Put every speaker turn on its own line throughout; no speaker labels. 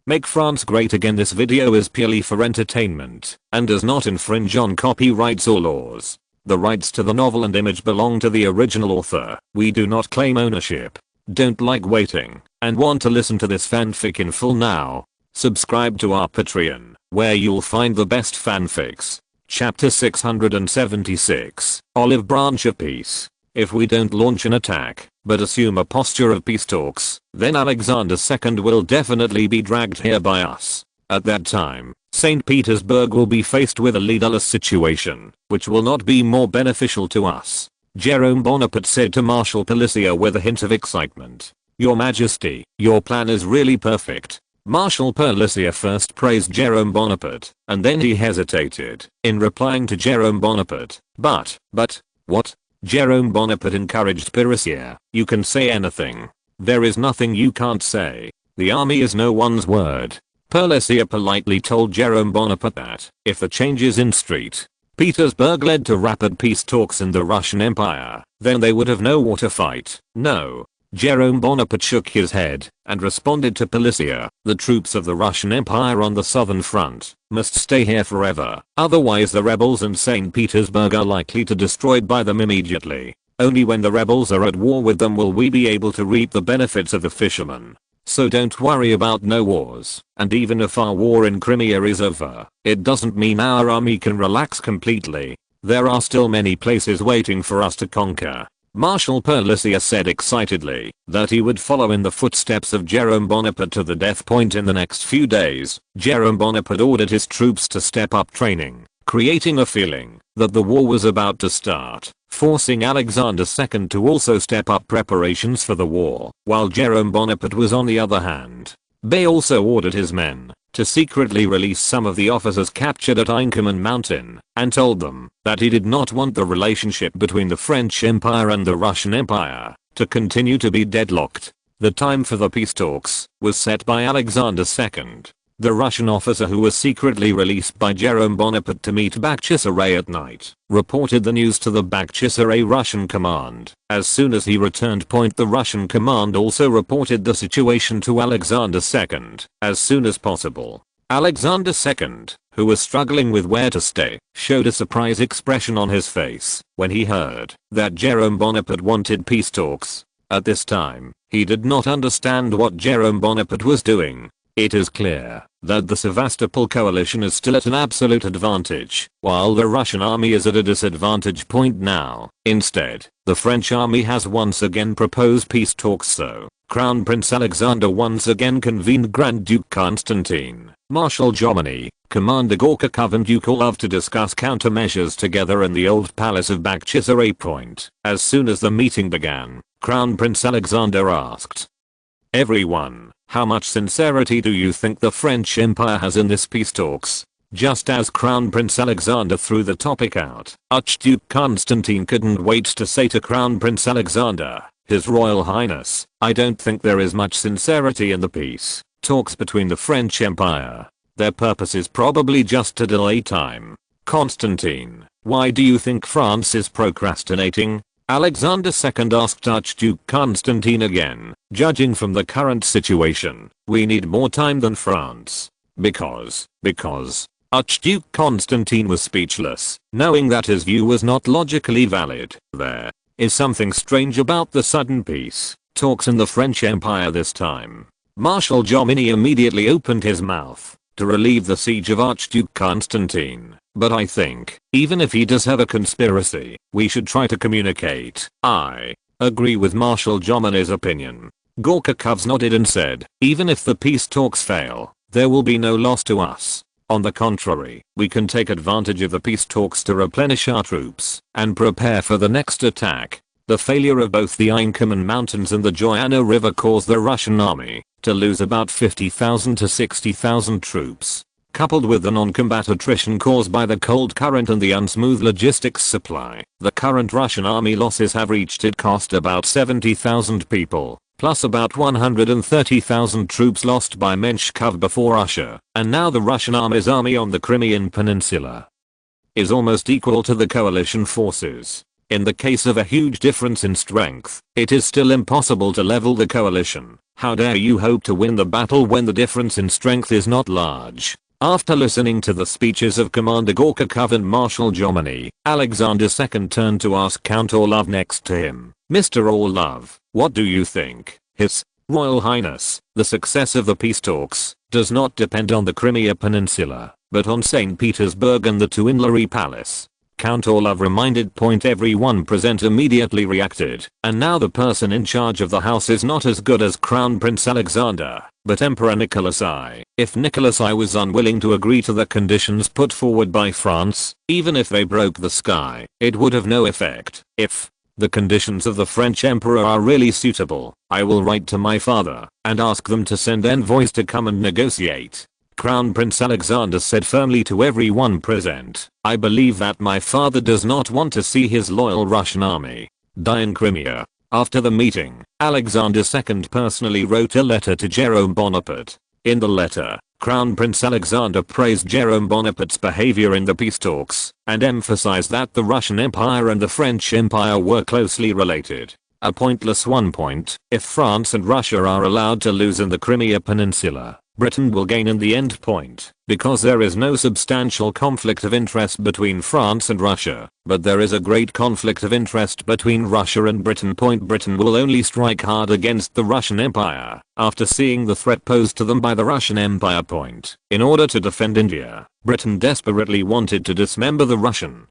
Make France great again. This video is purely for entertainment and does not infringe on copyrights or laws. The rights to the novel and image belong to the original author. We do not claim ownership. Don't like waiting and want to listen to this fanfic in full now? Subscribe to our Patreon, where you'll find the best fanfics. Chapter 676, Olive Branch of Peace. If we don't launch an attack, but assume a posture of peace talks, then Alexander II will definitely be dragged here by us. At that time, St. Petersburg will be faced with a leaderless situation, which will not be more beneficial to us. Jerome Bonaparte said to Marshal Palissier with a hint of excitement. Your Majesty, your plan is really perfect. Marshal Palissier first praised Jerome Bonaparte, and then he hesitated in replying to Jerome Bonaparte. But, what? Jerome Bonaparte encouraged Palissier. You can say anything. There is nothing you can't say. The army is no one's word. Palissier politely told Jerome Bonaparte that, if the changes in St. Petersburg led to rapid peace talks in the Russian Empire, then they would have no war to fight. No. Jerome Bonaparte shook his head and responded to Palissier. The troops of the Russian Empire on the southern front must stay here forever. Otherwise the rebels in St. Petersburg are likely to destroy by them immediately. Only when the rebels are at war with them will we be able to reap the benefits of the fishermen. So don't worry about no wars. And even if our war in Crimea is over, it doesn't mean our army can relax completely. There are still many places waiting for us to conquer. Marshal Palissier said excitedly that he would follow in the footsteps of Jerome Bonaparte to the death point in the next few days. Jerome Bonaparte ordered his troops to step up training, creating a feeling that the war was about to start, forcing Alexander II to also step up preparations for the war, while Jerome Bonaparte was on the other hand. Bey also ordered his men to secretly release some of the officers captured at Inkerman Mountain, and told them that he did not want the relationship between the French Empire and the Russian Empire to continue to be deadlocked. The time for the peace talks was set by Alexander II. The Russian officer who was secretly released by Jerome Bonaparte to meet Bakhchisaray at night reported the news to the Bakhchisaray Russian command. As soon as he returned point, the Russian command also reported the situation to Alexander II as soon as possible. Alexander II, who was struggling with where to stay, showed a surprise expression on his face when he heard that Jerome Bonaparte wanted peace talks. At this time, he did not understand what Jerome Bonaparte was doing. It is clear that the Sevastopol coalition is still at an absolute advantage, while the Russian army is at a disadvantage point now. Instead, the French army has once again proposed peace talks, so Crown Prince Alexander once again convened Grand Duke Constantine, Marshal Jomini, Commander Gorchakov and Duke Orlov to discuss countermeasures together in the old palace of Bakhchisaray Point. As soon as the meeting began, Crown Prince Alexander asked everyone, how much sincerity do you think the French Empire has in this peace talks? Just as Crown Prince Alexander threw the topic out, Archduke Constantine couldn't wait to say to Crown Prince Alexander, His Royal Highness, I don't think there is much sincerity in the peace talks between the French Empire. Their purpose is probably just to delay time. Constantine, why do you think France is procrastinating? Alexander II asked Archduke Constantine again. Judging from the current situation, we need more time than France. Because. Archduke Constantine was speechless, knowing that his view was not logically valid. There is something strange about the sudden peace talks in the French Empire this time. Marshal Jomini immediately opened his mouth to relieve the siege of Archduke Constantine. But I think, even if he does have a conspiracy, we should try to communicate. I agree with Marshal Jomini's opinion. Gorchakov nodded and said, even if the peace talks fail, there will be no loss to us. On the contrary, we can take advantage of the peace talks to replenish our troops and prepare for the next attack. The failure of both the Inkerman Mountains and the Joanna River caused the Russian army to lose about 50,000 to 60,000 troops. Coupled with the non-combat attrition caused by the cold current and the unsmooth logistics supply, the current Russian army losses have reached it cost about 70,000 people, plus about 130,000 troops lost by Menshikov before Russia, and now the Russian army's army on the Crimean Peninsula is almost equal to the coalition forces. In the case of a huge difference in strength, it is still impossible to level the coalition. How dare you hope to win the battle when the difference in strength is not large? After listening to the speeches of Commander Gorkakov and Marshal Jomini, Alexander II turned to ask Count Orlov next to him, "Mr. Orlov, what do you think?" His Royal Highness, the success of the peace talks does not depend on the Crimea Peninsula, but on St. Petersburg and the Tuileries Palace. Count Orlov reminded. Everyone present immediately reacted, and now the person in charge of the house is not as good as Crown Prince Alexander, but Emperor Nicholas I. If Nicholas I was unwilling to agree to the conditions put forward by France, even if they broke the sky, it would have no effect. If the conditions of the French Emperor are really suitable, I will write to my father and ask them to send envoys to come and negotiate. Crown Prince Alexander said firmly to everyone present, "I believe that my father does not want to see his loyal Russian army die in Crimea." After the meeting, Alexander II personally wrote a letter to Jerome Bonaparte. In the letter, Crown Prince Alexander praised Jerome Bonaparte's behavior in the peace talks and emphasized that the Russian Empire and the French Empire were closely related. A pointless one point: if France and Russia are allowed to lose in the Crimea Peninsula, Britain will gain in the end point, because there is no substantial conflict of interest between France and Russia, but there is a great conflict of interest between Russia and Britain. Britain will only strike hard against the Russian Empire after seeing the threat posed to them by the Russian Empire. In order to defend India, Britain desperately wanted to dismember the Russian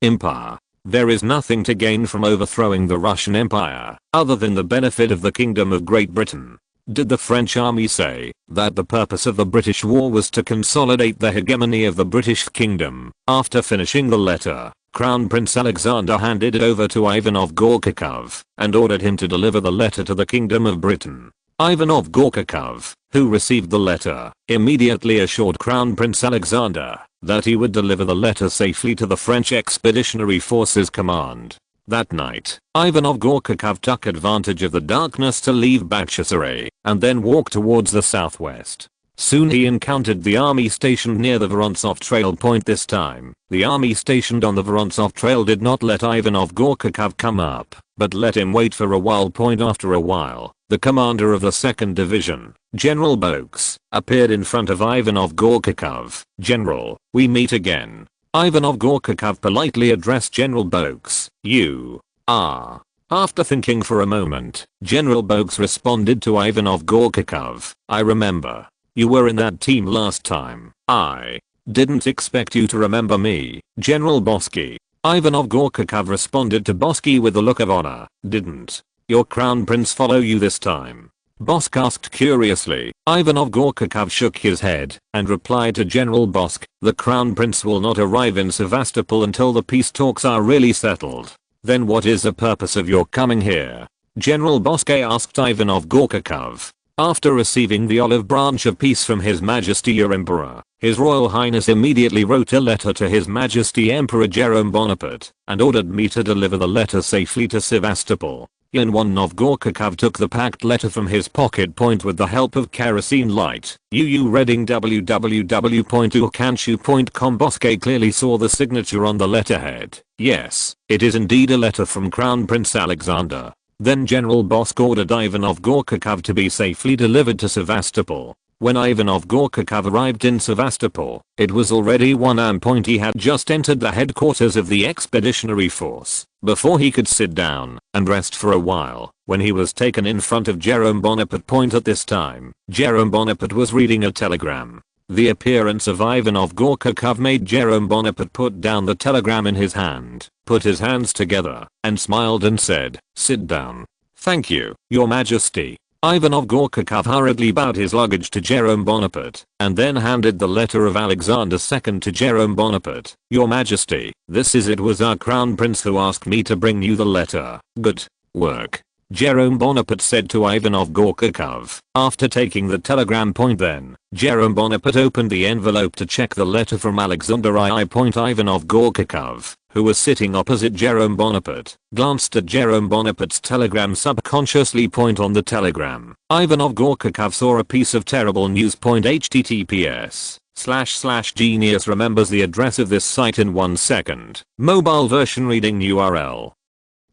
Empire. There is nothing to gain from overthrowing the Russian Empire, other than the benefit of the Kingdom of Great Britain. Did the French army say that the purpose of the British war was to consolidate the hegemony of the British Kingdom? After finishing the letter, Crown Prince Alexander handed it over to Ivanov Gorkakov and ordered him to deliver the letter to the Kingdom of Britain. Ivanov Gorkakov, who received the letter, immediately assured Crown Prince Alexander that he would deliver the letter safely to the French Expeditionary Forces Command. That night, Ivanov Gorkakov took advantage of the darkness to leave Bakhchisaray and then walk towards the southwest. Soon he encountered the army stationed near the Vorontsov Trail. This time, the army stationed on the Vorontsov Trail did not let Ivanov Gorkakov come up, but let him wait for a while. After a while, the commander of the 2nd Division, General Bokes, appeared in front of Ivanov Gorkakov. "General, we meet again." Ivanov Gorkakov politely addressed General Bokes, "You are." After thinking for a moment, General Bokes responded to Ivanov Gorkakov, "I remember. You were in that team last time." "I didn't expect you to remember me, General Bosky." Ivanov Gorkakov responded to Bosky with a look of honor. "Didn't your crown prince follow you this time?" Bosk asked curiously. Ivanov Gorkakov shook his head and replied to General Bosk, "The crown prince will not arrive in Sevastopol until the peace talks are really settled." "Then what is the purpose of your coming here?" General Bosk asked Ivanov Gorkakov. After receiving the olive branch of peace from His Majesty your Emperor, His Royal Highness immediately wrote a letter to His Majesty Emperor Jerome Bonaparte and ordered me to deliver the letter safely to Sevastopol. Ivanov Gorkakov took the packed letter from his pocket. With the help of kerosene light, reading www.urkanshu.com. Bosk clearly saw the signature on the letterhead. Yes, it is indeed a letter from Crown Prince Alexander. Then General Bosk ordered Ivanov Gorkakov to be safely delivered to Sevastopol. When Ivanov Gorkakov arrived in Sevastopol, it was already 1 am. He had just entered the headquarters of the expeditionary force. Before he could sit down and rest for a while, when he was taken in front of Jerome Bonaparte. At this time, Jerome Bonaparte was reading a telegram. The appearance of Ivanov Gorkakov made Jerome Bonaparte put down the telegram in his hand, put his hands together, and smiled and said, "Sit down." "Thank you, Your Majesty." Ivanov Gorkakov hurriedly bowed his luggage to Jerome Bonaparte and then handed the letter of Alexander II to Jerome Bonaparte. "Your Majesty, this is it was our crown prince who asked me to bring you the letter." "Good work," Jerome Bonaparte said to Ivanov Gorkakov. After taking the telegram. Then, Jerome Bonaparte opened the envelope to check the letter from Alexander I. Ivanov Gorkakov, who was sitting opposite Jerome Bonaparte, glanced at Jerome Bonaparte's telegram subconsciously. On the telegram, Ivanov Gorkakov saw a piece of terrible news. HTTPS //genius remembers the address of this site in 1 second. Mobile version reading URL.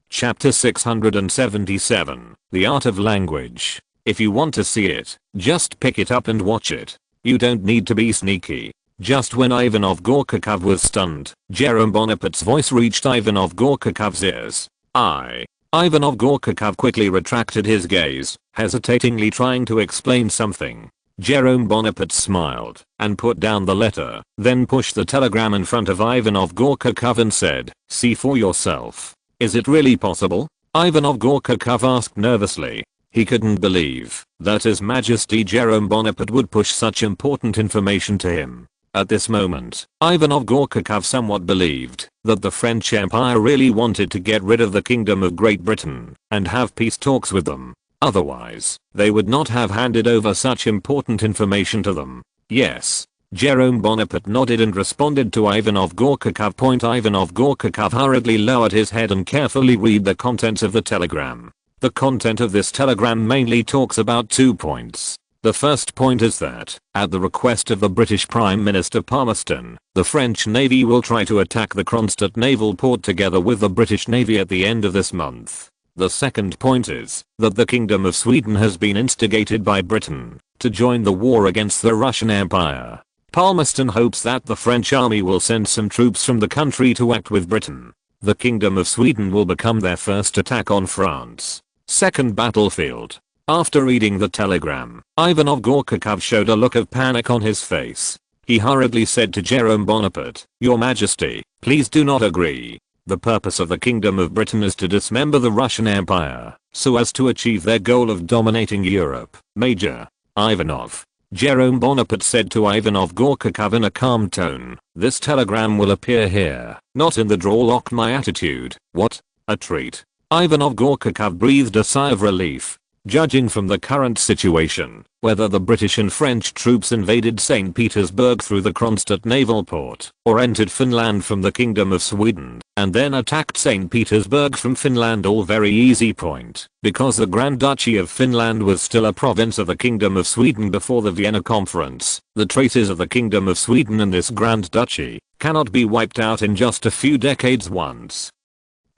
Chapter 677. The Art of Language. If you want to see it, just pick it up and watch it. You don't need to be sneaky. Just when Ivanov Gorkakov was stunned, Jerome Bonaparte's voice reached Ivanov Gorkakov's ears. Ivanov Gorkakov quickly retracted his gaze, hesitatingly trying to explain something. Jerome Bonaparte smiled and put down the letter, then pushed the telegram in front of Ivanov Gorkakov and said, "See for yourself. Is it really possible?" Ivanov Gorkakov asked nervously. He couldn't believe that His Majesty Jerome Bonaparte would push such important information to him. At this moment, Ivanov Gorkakov somewhat believed that the French Empire really wanted to get rid of the Kingdom of Great Britain and have peace talks with them. Otherwise, they would not have handed over such important information to them. Yes. Jerome Bonaparte nodded and responded to Ivanov Gorkakov. Ivanov Gorkakov hurriedly lowered his head and carefully read the contents of the telegram. The content of this telegram mainly talks about 2 points. The first point is that, at the request of the British Prime Minister Palmerston, the French Navy will try to attack the Kronstadt naval port together with the British Navy at the end of this month. The second point is that the Kingdom of Sweden has been instigated by Britain to join the war against the Russian Empire. Palmerston hopes that the French army will send some troops from the country to act with Britain. The Kingdom of Sweden will become their first attack on France. Second battlefield. After reading the telegram, Ivanov Gorkakov showed a look of panic on his face. He hurriedly said to Jerome Bonaparte, "Your Majesty, please do not agree. The purpose of the Kingdom of Britain is to dismember the Russian Empire, so as to achieve their goal of dominating Europe. Major Ivanov." Jerome Bonaparte said to Ivanov Gorkakov in a calm tone, "This telegram will appear here, not in the drawer. Lock my attitude." What? A treat. Ivanov Gorkakov breathed a sigh of relief. Judging from the current situation, whether the British and French troops invaded St. Petersburg through the Kronstadt naval port, or entered Finland from the Kingdom of Sweden, and then attacked St. Petersburg from Finland, all very easy point, because the Grand Duchy of Finland was still a province of the Kingdom of Sweden before the Vienna Conference. The traces of the Kingdom of Sweden in this Grand Duchy cannot be wiped out in just a few decades. Once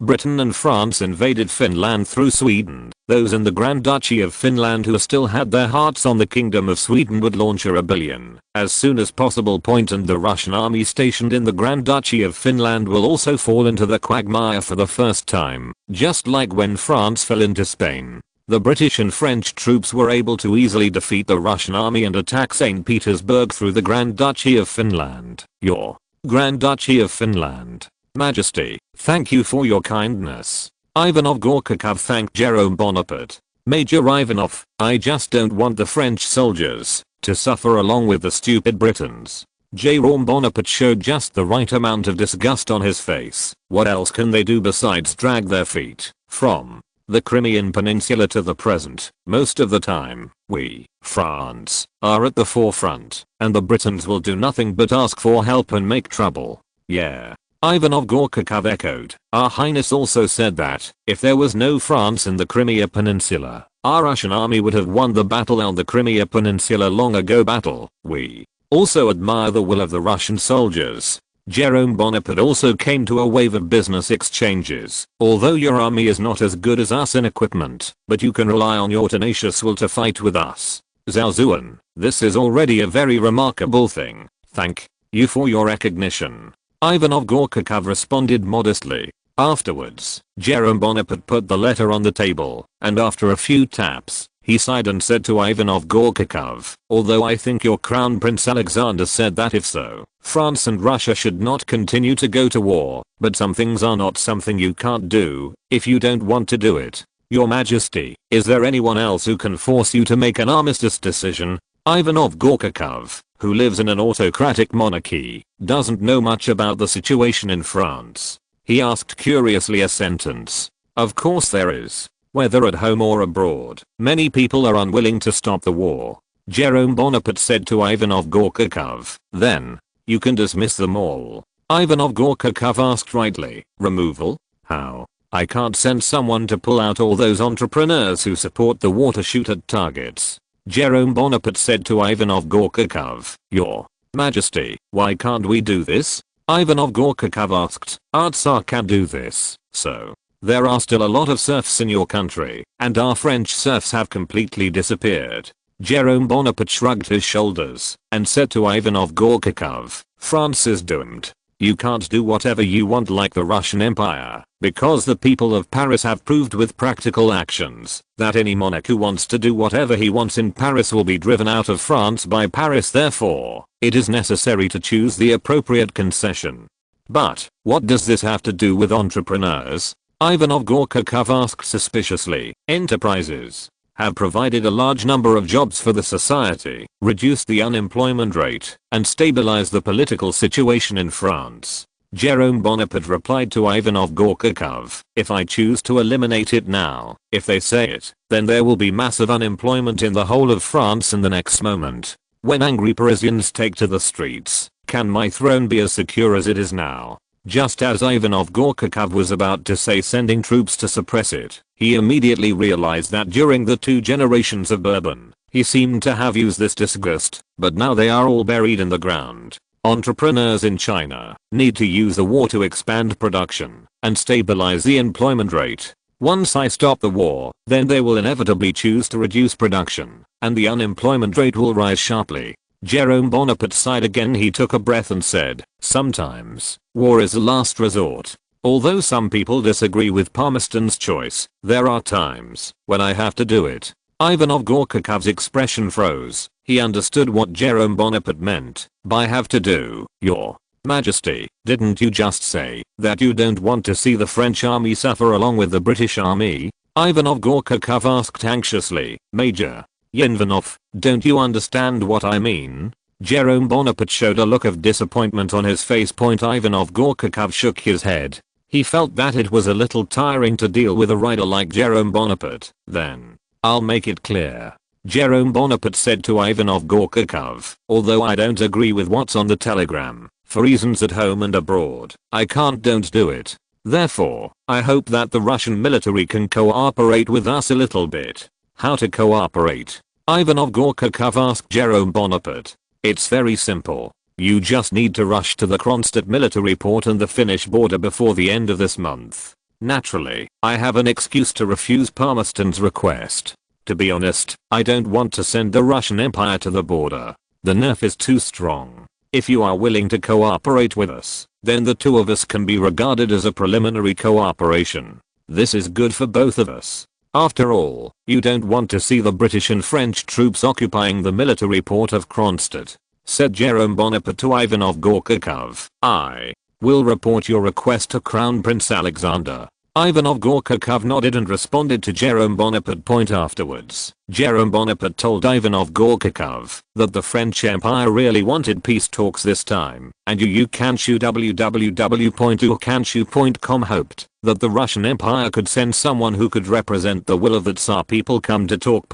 Britain and France invaded Finland through Sweden, those in the Grand Duchy of Finland who still had their hearts on the Kingdom of Sweden would launch a rebellion as soon as possible. And the Russian army stationed in the Grand Duchy of Finland will also fall into the quagmire for the first time, just like when France fell into Spain. The British and French troops were able to easily defeat the Russian army and attack St. Petersburg through the Grand Duchy of Finland. Your Grand Duchy of Finland. Majesty, thank you for your kindness. Ivanov Gorkakov thanked Jerome Bonaparte. Major Ivanov, I just don't want the French soldiers to suffer along with the stupid Britons. Jerome Bonaparte showed just the right amount of disgust on his face. What else can they do besides drag their feet? From the Crimean Peninsula to the present, most of the time, we, France, are at the forefront, and the Britons will do nothing but ask for help and make trouble. Yeah. Ivanov Gorkakov echoed. Our Highness also said that, if there was no France in the Crimea Peninsula, our Russian army would have won the battle on the Crimea Peninsula long ago. We also admire the will of the Russian soldiers. Jerome Bonaparte also came to a wave of business exchanges. Although your army is not as good as us in equipment, but you can rely on your tenacious will to fight with us. Zhaozuan, this is already a very remarkable thing. Thank you for your recognition. Ivanov Gorkakov responded modestly. Afterwards, Jerome Bonaparte put the letter on the table, and after a few taps, he sighed and said to Ivanov Gorkakov, although I think your Crown Prince Alexander said that if so, France and Russia should not continue to go to war, but some things are not something you can't do, if you don't want to do it. Your Majesty, is there anyone else who can force you to make an armistice decision? Ivanov Gorkakov, who lives in an autocratic monarchy, doesn't know much about the situation in France. He asked curiously a sentence. Of course there is. Whether at home or abroad, many people are unwilling to stop the war. Jerome Bonaparte said to Ivanov Gorkakov. Then, you can dismiss them all. Ivanov Gorkakov asked rightly. Removal? How? I can't send someone to pull out all those entrepreneurs who support the war to shoot at targets. Jerome Bonaparte said to Ivanov Gorkakov. Your Majesty, why can't we do this? Ivanov Gorkakov asked. Our Tsar can do this, so. There are still a lot of serfs in your country, and our French serfs have completely disappeared. Jerome Bonaparte shrugged his shoulders and said to Ivanov Gorkakov, France is doomed. You can't do whatever you want like the Russian Empire, because the people of Paris have proved with practical actions that any monarch who wants to do whatever he wants in Paris will be driven out of France by Paris. Therefore, it is necessary to choose the appropriate concession. But, what does this have to do with entrepreneurs? Ivanov Gorkakov asked suspiciously. Enterprises have provided a large number of jobs for the society, reduced the unemployment rate, and stabilized the political situation in France. Jerome Bonaparte replied to Ivanov Gorkakov, if I choose to eliminate it now, if they say it, then there will be massive unemployment in the whole of France in the next moment. When angry Parisians take to the streets, can my throne be as secure as it is now? Just as Ivanov Gorkakov was about to say sending troops to suppress it, he immediately realized that during the 2 generations of Bourbon, he seemed to have used this disgust, but now they are all buried in the ground. Entrepreneurs in China need to use the war to expand production and stabilize the employment rate. Once I stop the war, then they will inevitably choose to reduce production, and the unemployment rate will rise sharply. Jerome Bonaparte sighed again. He took a breath and said, sometimes, war is a last resort. Although some people disagree with Palmerston's choice, there are times when I have to do it. Ivanov Gorkakov's expression froze. He understood what Jerome Bonaparte meant by have to do. Your Majesty, didn't you just say that you don't want to see the French army suffer along with the British army? Ivanov Gorkakov asked anxiously. Major Ivanov, don't you understand what I mean? Jerome Bonaparte showed a look of disappointment on his face. Ivanov Gorkakov shook his head. He felt that it was a little tiring to deal with a rider like Jerome Bonaparte. Then, I'll make it clear. Jerome Bonaparte said to Ivanov Gorkakov, although I don't agree with what's on the telegram, for reasons at home and abroad, I don't do it. Therefore, I hope that the Russian military can cooperate with us a little bit. How to cooperate? Ivanov Gorkakov asked Jerome Bonaparte. It's very simple. You just need to rush to the Kronstadt military port and the Finnish border before the end of this month. Naturally, I have an excuse to refuse Palmerston's request. To be honest, I don't want to send the Russian Empire to the border. The nerve is too strong. If you are willing to cooperate with us, then the two of us can be regarded as a preliminary cooperation. This is good for both of us. After all, you don't want to see the British and French troops occupying the military port of Kronstadt, said Jerome Bonaparte to Ivanov Gorkakov. I will report your request to Crown Prince Alexander. Ivanov Gorkakov nodded and responded to Jerome Bonaparte. Afterwards, Jerome Bonaparte told Ivanov Gorkakov that the French Empire really wanted peace talks this time, and www.urkanshu.com hoped that the Russian Empire could send someone who could represent the will of the Tsar people come to talk.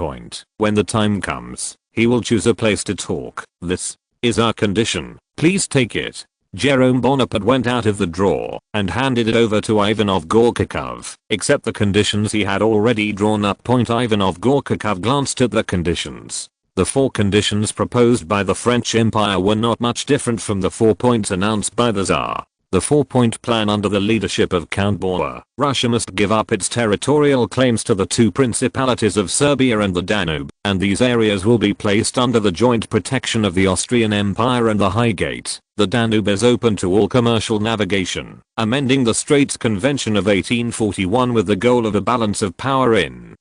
When the time comes, he will choose a place to talk. This is our condition. Please take it. Jerome Bonaparte went out of the drawer and handed it over to Ivanov Gorkakov. Accept the conditions he had already drawn up. Ivanov Gorkakov glanced at the conditions. The 4 conditions proposed by the French Empire were not much different from the 4 points announced by the Tsar. The 4-point plan under the leadership of Count Bauer. Russia must give up its territorial claims to the 2 principalities of Serbia and the Danube, and these areas will be placed under the joint protection of the Austrian Empire and the Highgate. The Danube is open to all commercial navigation, amending the Straits Convention of 1841 with the goal of a balance of power in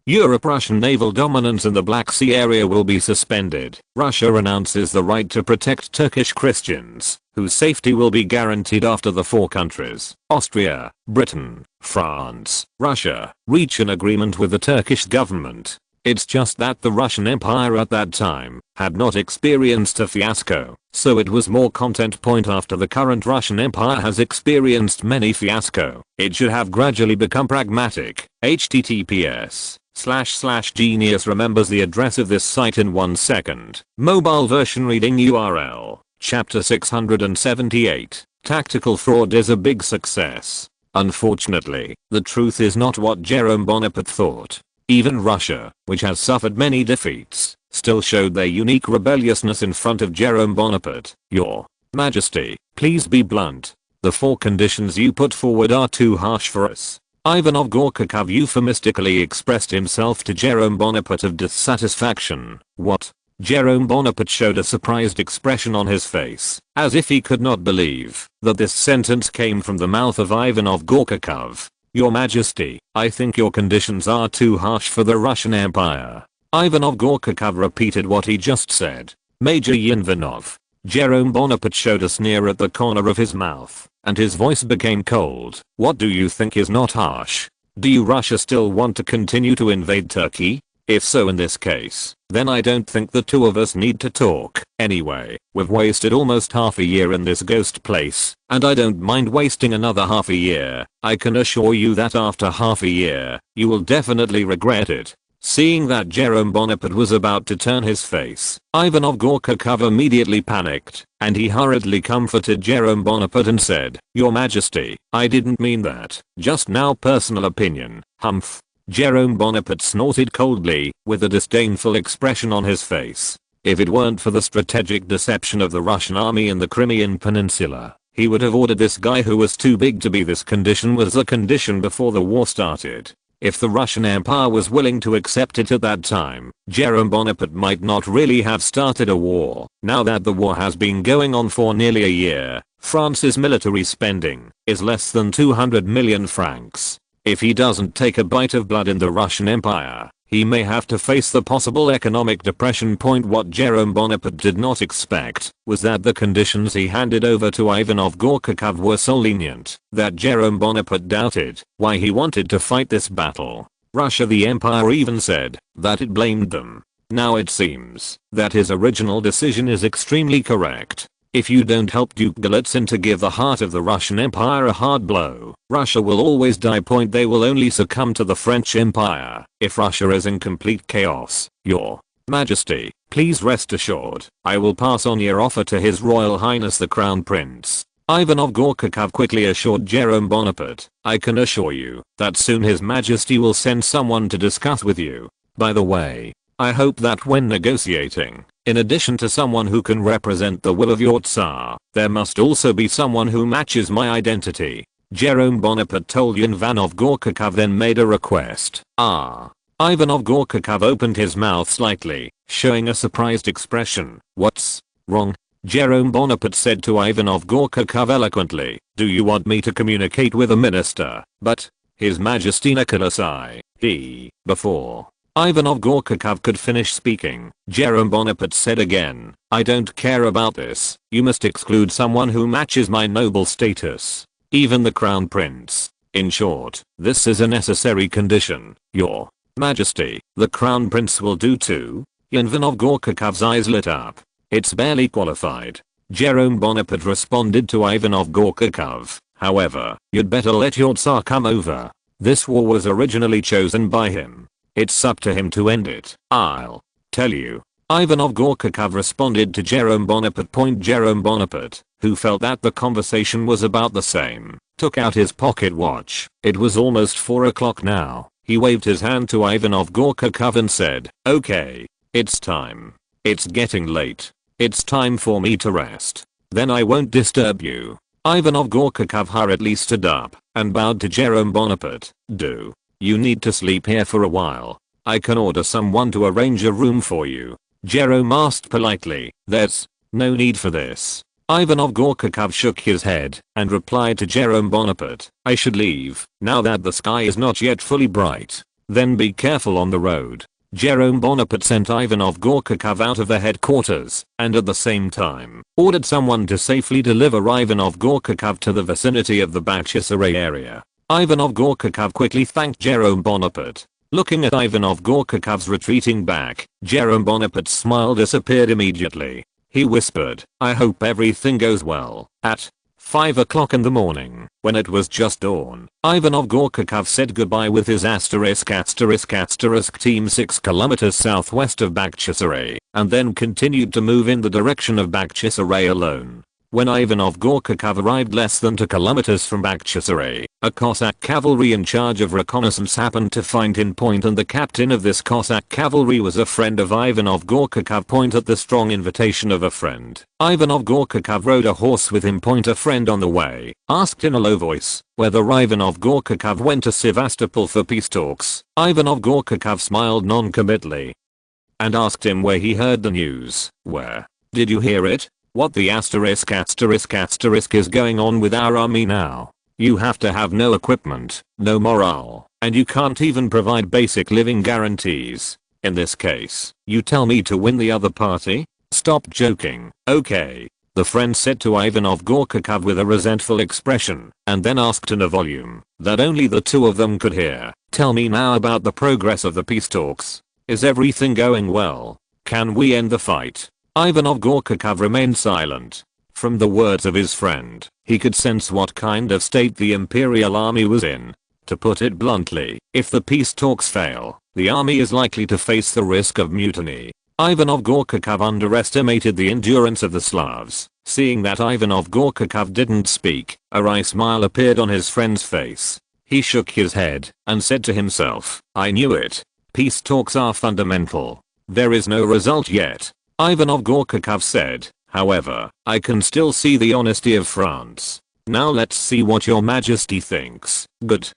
Europe. Russian naval dominance in the Black Sea area will be suspended. Russia announces the right to protect Turkish Christians, whose safety will be guaranteed after the 4 countries, Austria, Britain, France, Russia, reach an agreement with the Turkish government. It's just that the Russian Empire at that time had not experienced a fiasco, so it was more content. After the current Russian Empire has experienced many fiasco, it should have gradually become pragmatic. https://genius remembers the address of this site in 1 second. Mobile version reading URL. Chapter 678. Tactical fraud is a big success. Unfortunately, the truth is not what Jerome Bonaparte thought. Even Russia, which has suffered many defeats, still showed their unique rebelliousness in front of Jerome Bonaparte. Your Majesty, please be blunt. The 4 conditions you put forward are too harsh for us. Ivanov Gorkakov euphemistically expressed himself to Jerome Bonaparte of dissatisfaction. What? Jerome Bonaparte showed a surprised expression on his face, as if he could not believe that this sentence came from the mouth of Ivanov Gorkakov. Your Majesty, I think your conditions are too harsh for the Russian Empire. Ivanov Gorkakov repeated what he just said. Major Ivanov. Jerome Bonaparte showed a sneer at the corner of his mouth, and his voice became cold. What do you think is not harsh? Do you Russia still want to continue to invade Turkey? If so in this case, then I don't think the two of us need to talk. Anyway, we've wasted almost half a year in this ghost place, and I don't mind wasting another half a year. I can assure you that after half a year, you will definitely regret it. Seeing that Jerome Bonaparte was about to turn his face, Ivanov Gorkakov immediately panicked, and he hurriedly comforted Jerome Bonaparte and said, Your Majesty, I didn't mean that. Just now personal opinion. Humph. Jerome Bonaparte snorted coldly, with a disdainful expression on his face. If it weren't for the strategic deception of the Russian army in the Crimean Peninsula, he would have ordered this guy who was too big to be. This condition was a condition before the war started. If the Russian Empire was willing to accept it at that time, Jerome Bonaparte might not really have started a war. Now that the war has been going on for nearly a year, France's military spending is less than 200 million francs. If he doesn't take a bite of blood in the Russian Empire, he may have to face the possible economic depression. What Jerome Bonaparte did not expect was that the conditions he handed over to Ivanov Gorkakov were so lenient that Jerome Bonaparte doubted why he wanted to fight this battle. Russia, the empire, even said that it blamed them. Now it seems that his original decision is extremely correct. If you don't help Duke Golitsyn to give the heart of the Russian Empire a hard blow, Russia will always die. They will only succumb to the French Empire if Russia is in complete chaos. Your Majesty, please rest assured, I will pass on your offer to His Royal Highness the Crown Prince. Ivanov Gorkakov quickly assured Jerome Bonaparte, I can assure you that soon His Majesty will send someone to discuss with you. By the way, I hope that when negotiating, in addition to someone who can represent the will of your Tsar, there must also be someone who matches my identity. Jerome Bonaparte told Ivanov Gorkakov, then made a request. Ivanov Gorkakov opened his mouth slightly, showing a surprised expression. What's wrong? Jerome Bonaparte said to Ivanov Gorkakov eloquently. Do you want me to communicate with a minister? But His Majesty Nicholas before Ivanov Gorkakov could finish speaking, Jerome Bonaparte said again, I don't care about this. You must exclude someone who matches my noble status. Even the Crown Prince. In short, this is a necessary condition. Your Majesty, the Crown Prince will do too? Ivanov Gorkakov's eyes lit up. It's barely qualified. Jerome Bonaparte responded to Ivanov Gorkakov. However, you'd better let your Tsar come over. This war was originally chosen by him. It's up to him to end it. I'll tell you. Ivanov Gorkakov responded to Jerome Bonaparte. Jerome Bonaparte, who felt that the conversation was about the same, took out his pocket watch. It was almost 4 o'clock now. He waved his hand to Ivanov Gorkakov and said, okay, it's time. It's getting late. It's time for me to rest. Then I won't disturb you. Ivanov Gorkakov hurriedly stood up and bowed to Jerome Bonaparte. Do you need to sleep here for a while? I can order someone to arrange a room for you. Jerome asked politely. There's no need for this. Ivanov Gorkakov shook his head and replied to Jerome Bonaparte. I should leave now that the sky is not yet fully bright. Then be careful on the road. Jerome Bonaparte sent Ivanov Gorkakov out of the headquarters and at the same time ordered someone to safely deliver Ivanov Gorkakov to the vicinity of the Bakhchisaray area. Ivanov Gorkakov quickly thanked Jerome Bonaparte. Looking at Ivanov Gorkakov's retreating back, Jerome Bonaparte's smile disappeared immediately. He whispered, I hope everything goes well. At 5 o'clock in the morning, when it was just dawn, Ivanov Gorkakov said goodbye with his team 6 kilometers southwest of Bakhchisaray, and then continued to move in the direction of Bakhchisaray alone. When Ivanov Gorkakov arrived less than 2 kilometers from Bakhchisaray, a Cossack cavalry in charge of reconnaissance happened to find him point, and the captain of this Cossack cavalry was a friend of Ivanov Gorkakov point. At the strong invitation of a friend, Ivanov Gorkakov rode a horse with him point. A friend on the way asked in a low voice whether Ivanov Gorkakov went to Sevastopol for peace talks. Ivanov Gorkakov smiled non-committally and asked him where he heard the news. Where did you hear it? What the asterisk is going on with our army now? You have to have no equipment, no morale, and you can't even provide basic living guarantees. In this case, you tell me to win the other party? Stop joking, okay? The friend said to Ivanov Gorkakov with a resentful expression, and then asked in a volume that only the two of them could hear, tell me now about the progress of the peace talks. Is everything going well? Can we end the fight? Ivanov Gorkakov remained silent. From the words of his friend, he could sense what kind of state the Imperial Army was in. To put it bluntly, if the peace talks fail, the army is likely to face the risk of mutiny. Ivanov Gorkakov underestimated the endurance of the Slavs. Seeing that Ivanov Gorkakov didn't speak, a wry smile appeared on his friend's face. He shook his head and said to himself, I knew it. Peace talks are fundamental. There is no result yet. Ivanov Gorkakov said, however, I can still see the honesty of France. Now let's see what your majesty thinks. Good.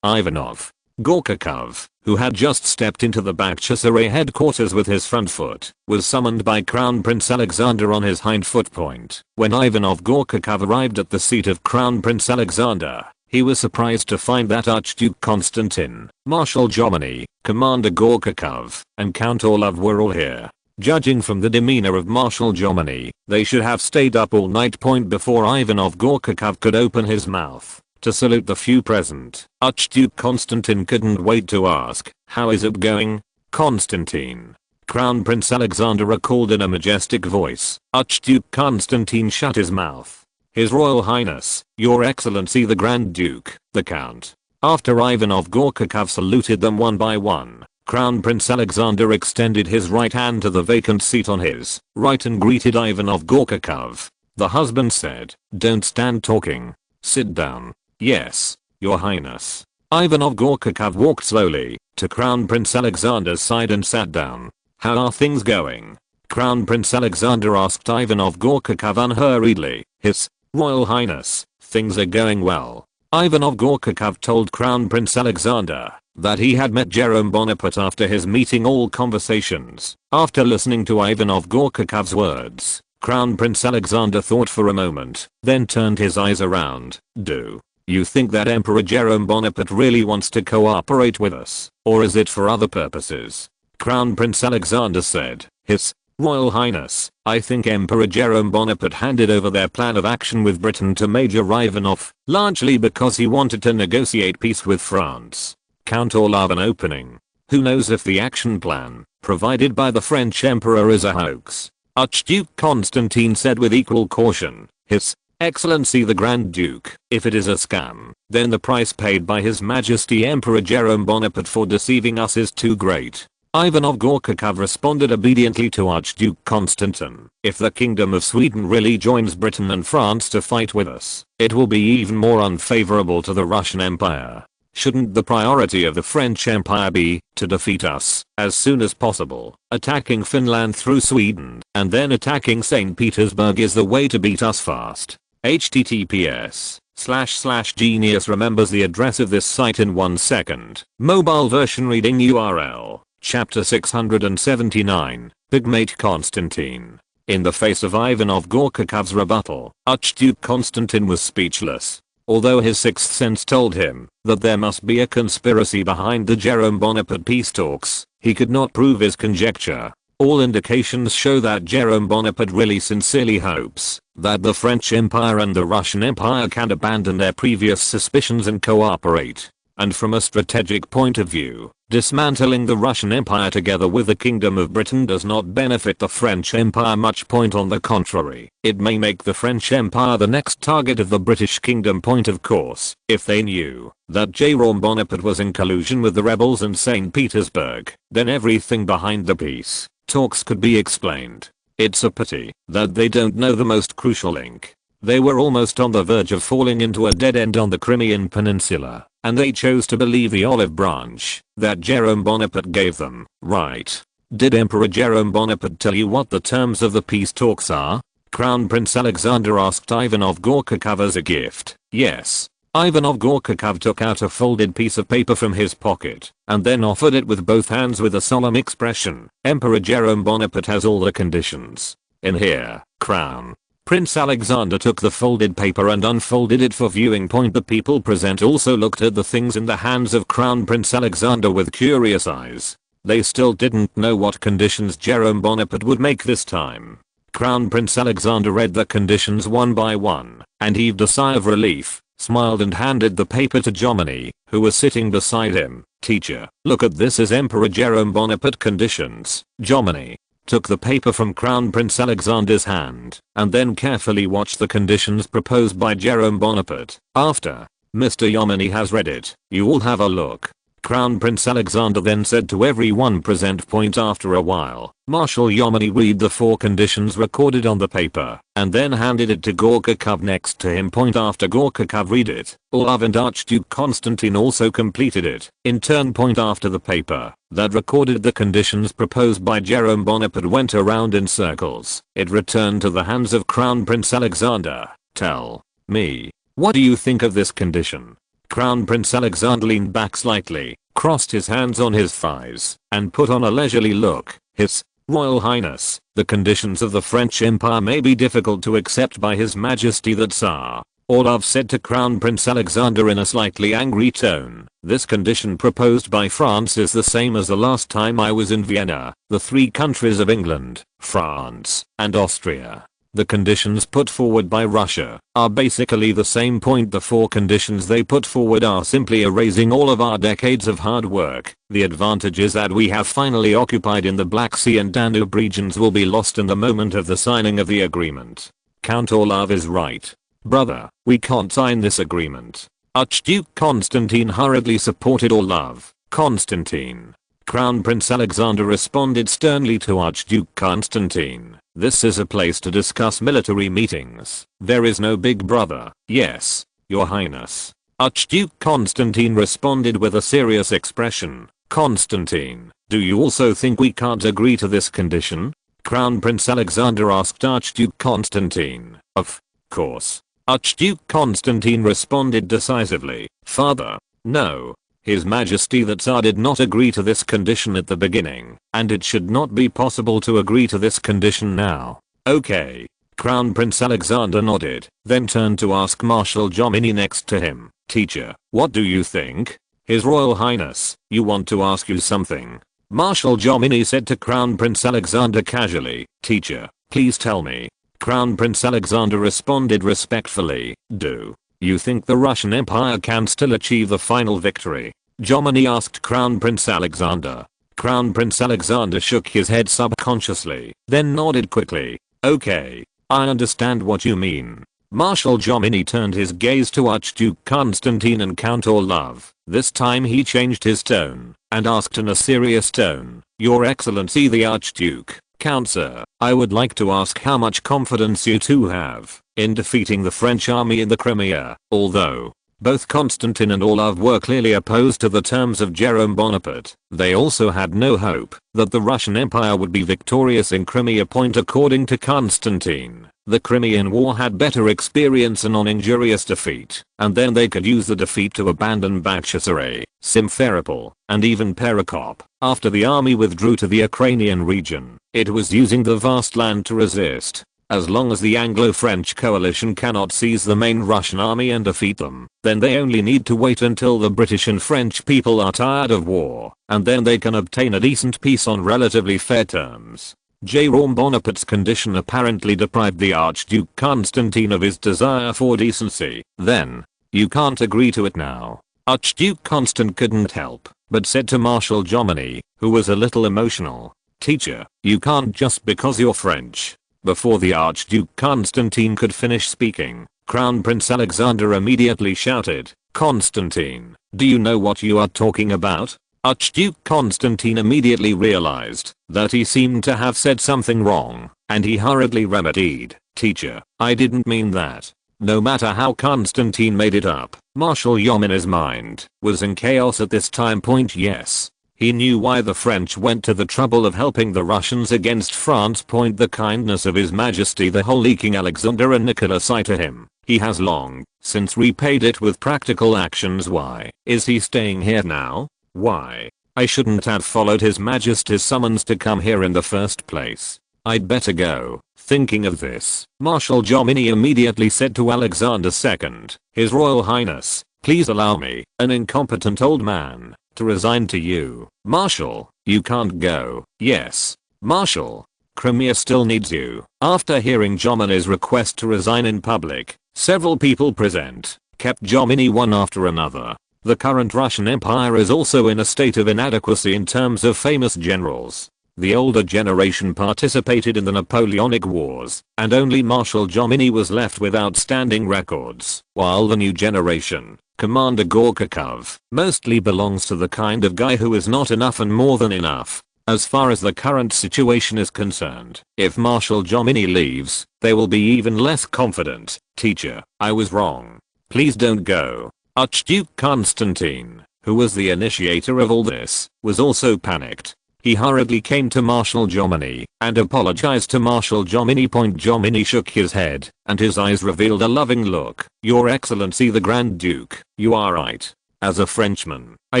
Ivanov Gorkakov, who had just stepped into the Bakhchisaray headquarters with his front foot, was summoned by Crown Prince Alexander on his hind foot point. When Ivanov Gorkakov arrived at the seat of Crown Prince Alexander, he was surprised to find that Archduke Constantine, Marshal Jomini, Commander Gorkakov, and Count Orlov were all here. Judging from the demeanor of Marshal Jomini, they should have stayed up all night point before Ivanov Gorkakov could open his mouth to salute the few present. Archduke Constantine couldn't wait to ask, how is it going, Constantine? Crown Prince Alexander recalled in a majestic voice. Archduke Constantine shut his mouth. His Royal Highness, Your Excellency the Grand Duke, the Count. After Ivanov Gorkakov saluted them one by one, Crown Prince Alexander extended his right hand to the vacant seat on his right and greeted Ivanov Gorkakov. The husband said, don't stand talking. Sit down. Yes, Your Highness. Ivanov Gorkakov walked slowly to Crown Prince Alexander's side and sat down. How are things going? Crown Prince Alexander asked Ivanov Gorkakov unhurriedly. His Royal Highness, things are going well. Ivanov Gorkakov told Crown Prince Alexander that he had met Jerome Bonaparte after his meeting all conversations. After listening to Ivanov Gorkakov's words, Crown Prince Alexander thought for a moment, then turned his eyes around. Do you think that Emperor Jerome Bonaparte really wants to cooperate with us, or is it for other purposes? Crown Prince Alexander said, His Royal Highness, I think Emperor Jerome Bonaparte handed over their plan of action with Britain to Major Ivanov, largely because he wanted to negotiate peace with France. Count Orlov an opening. Who knows if the action plan provided by the French Emperor is a hoax? Archduke Constantine said with equal caution. His Excellency the Grand Duke, if it is a scam, then the price paid by His Majesty Emperor Jerome Bonaparte for deceiving us is too great. Ivanov Gorkakov responded obediently to Archduke Constantine. If the Kingdom of Sweden really joins Britain and France to fight with us, it will be even more unfavorable to the Russian Empire. Shouldn't the priority of the French Empire be to defeat us as soon as possible? Attacking Finland through Sweden and then attacking St. Petersburg is the way to beat us fast. https://genius remembers the address of this site in 1 second. Mobile version reading URL. Chapter 679. Pygmate Constantine. In the face of Ivanov Gorkakov's rebuttal, Archduke Constantine was speechless. Although his sixth sense told him that there must be a conspiracy behind the Jerome Bonaparte peace talks, he could not prove his conjecture. All indications show that Jerome Bonaparte really sincerely hopes that the French Empire and the Russian Empire can abandon their previous suspicions and cooperate. And from a strategic point of view, dismantling the Russian Empire together with the Kingdom of Britain does not benefit the French Empire much. Point on the contrary, it may make the French Empire the next target of the British Kingdom. Point of course, if they knew that Jerome Bonaparte was in collusion with the rebels in St. Petersburg, then everything behind the peace talks could be explained. It's a pity that they don't know the most crucial link. They were almost on the verge of falling into a dead end on the Crimean Peninsula, and they chose to believe the olive branch that Jerome Bonaparte gave them, right? Did Emperor Jerome Bonaparte tell you what the terms of the peace talks are? Crown Prince Alexander asked Ivan of Gorchakov as a gift. Yes. Ivan of Gorchakov took out a folded piece of paper from his pocket and then offered it with both hands with a solemn expression. Emperor Jerome Bonaparte has all the conditions. In here, Crown Prince Alexander took the folded paper and unfolded it for viewing. The people present also looked at the things in the hands of Crown Prince Alexander with curious eyes. They still didn't know what conditions Jerome Bonaparte would make this time. Crown Prince Alexander read the conditions one by one and heaved a sigh of relief, smiled and handed the paper to Jomini, who was sitting beside him. Teacher, look at this as Emperor Jerome Bonaparte conditions. Jomini took the paper from Crown Prince Alexander's hand and then carefully watched the conditions proposed by Jerome Bonaparte. After Mr. Jomini has read it, you all have a look. Crown Prince Alexander then said to everyone present. After a while, Marshal Jomini read the 4 conditions recorded on the paper and then handed it to Gorchakov next to him. After Gorchakov read it, Olav and Archduke Constantine also completed it in turn. After the paper that recorded the conditions proposed by Jerome Bonaparte went around in circles, it returned to the hands of Crown Prince Alexander. Tell me, what do you think of this condition? Crown Prince Alexander leaned back slightly, crossed his hands on his thighs, and put on a leisurely look. His Royal Highness, the conditions of the French Empire may be difficult to accept by His Majesty the Tsar. Olav said to Crown Prince Alexander in a slightly angry tone. This condition proposed by France is the same as the last time I was in Vienna. The 3 countries of England, France, and Austria. The conditions put forward by Russia are basically the same. The 4 conditions they put forward are simply erasing all of our decades of hard work. The advantages that we have finally occupied in the Black Sea and Danube regions will be lost in the moment of the signing of the agreement. Count Olav is right. Brother, we can't sign this agreement. Archduke Constantine hurriedly supported Olav. Constantine. Crown Prince Alexander responded sternly to Archduke Constantine. This is a place to discuss military meetings. There is no big brother. Yes, Your Highness. Archduke Constantine responded with a serious expression. Constantine, do you also think we can't agree to this condition? Crown Prince Alexander asked Archduke Constantine. Of course. Archduke Constantine responded decisively. Father, no. His Majesty the Tsar did not agree to this condition at the beginning, and it should not be possible to agree to this condition now. Okay. Crown Prince Alexander nodded, then turned to ask Marshal Jomini next to him. Teacher, what do you think? His Royal Highness, you want to ask you something. Marshal Jomini said to Crown Prince Alexander casually. Teacher, please tell me. Crown Prince Alexander responded respectfully. Do you think the Russian Empire can still achieve the final victory? Jomini asked Crown Prince Alexander. Crown Prince Alexander shook his head subconsciously, then nodded quickly. Okay, I understand what you mean. Marshal Jomini turned his gaze to Archduke Constantine and Count Olav. This time he changed his tone and asked in a serious tone. Your Excellency the Archduke. Count sir, I would like to ask how much confidence you two have in defeating the French army in the Crimea. Although both Constantine and Olav were clearly opposed to the terms of Jerome Bonaparte, they also had no hope that the Russian Empire would be victorious in Crimea. According to Constantine, the Crimean War had better experience a non-injurious defeat, and then they could use the defeat to abandon Bakhchisaray, Simferopol, and even Perekop. After the army withdrew to the Ukrainian region, it was using the vast land to resist. As long as the Anglo-French coalition cannot seize the main Russian army and defeat them, then they only need to wait until the British and French people are tired of war, and then they can obtain a decent peace on relatively fair terms. Jerome Bonaparte's condition apparently deprived the Archduke Constantine of his desire for decency. Then, you can't agree to it now. Archduke Constantine couldn't help but said to Marshal Jomini, who was a little emotional. Teacher, you can't just because you're French. Before the Archduke Constantine could finish speaking, Crown Prince Alexander immediately shouted, Constantine, do you know what you are talking about? Archduke Constantine immediately realized that he seemed to have said something wrong, and he hurriedly remedied. Teacher, I didn't mean that. No matter how Constantine made it up, Marshal Yomina's mind was in chaos at this time point. Yes. He knew why the French went to the trouble of helping the Russians against France. The kindness of His Majesty the Holy King Alexander and Nicholas I to him. He has long since repaid it with practical actions. Why is he staying here now? Why? I shouldn't have followed His Majesty's summons to come here in the first place. I'd better go. Thinking of this, Marshal Jomini immediately said to Alexander II, His Royal Highness, please allow me, an incompetent old man, to resign to you. Marshal, you can't go. Yes. Marshal, Crimea still needs you. After hearing Jomini's request to resign in public, several people present kept Jomini one after another. The current Russian Empire is also in a state of inadequacy in terms of famous generals. The older generation participated in the Napoleonic Wars, and only Marshal Jomini was left with outstanding records, while the new generation, Commander Gorchakov, mostly belongs to the kind of guy who is not enough and more than enough. As far as the current situation is concerned, if Marshal Jomini leaves, they will be even less confident. Teacher, I was wrong. Please don't go. Archduke Constantine, who was the initiator of all this, was also panicked. He hurriedly came to Marshal Jomini and apologized to Marshal Jomini. Jomini shook his head, and his eyes revealed a loving look. Your Excellency the Grand Duke, you are right. As a Frenchman, I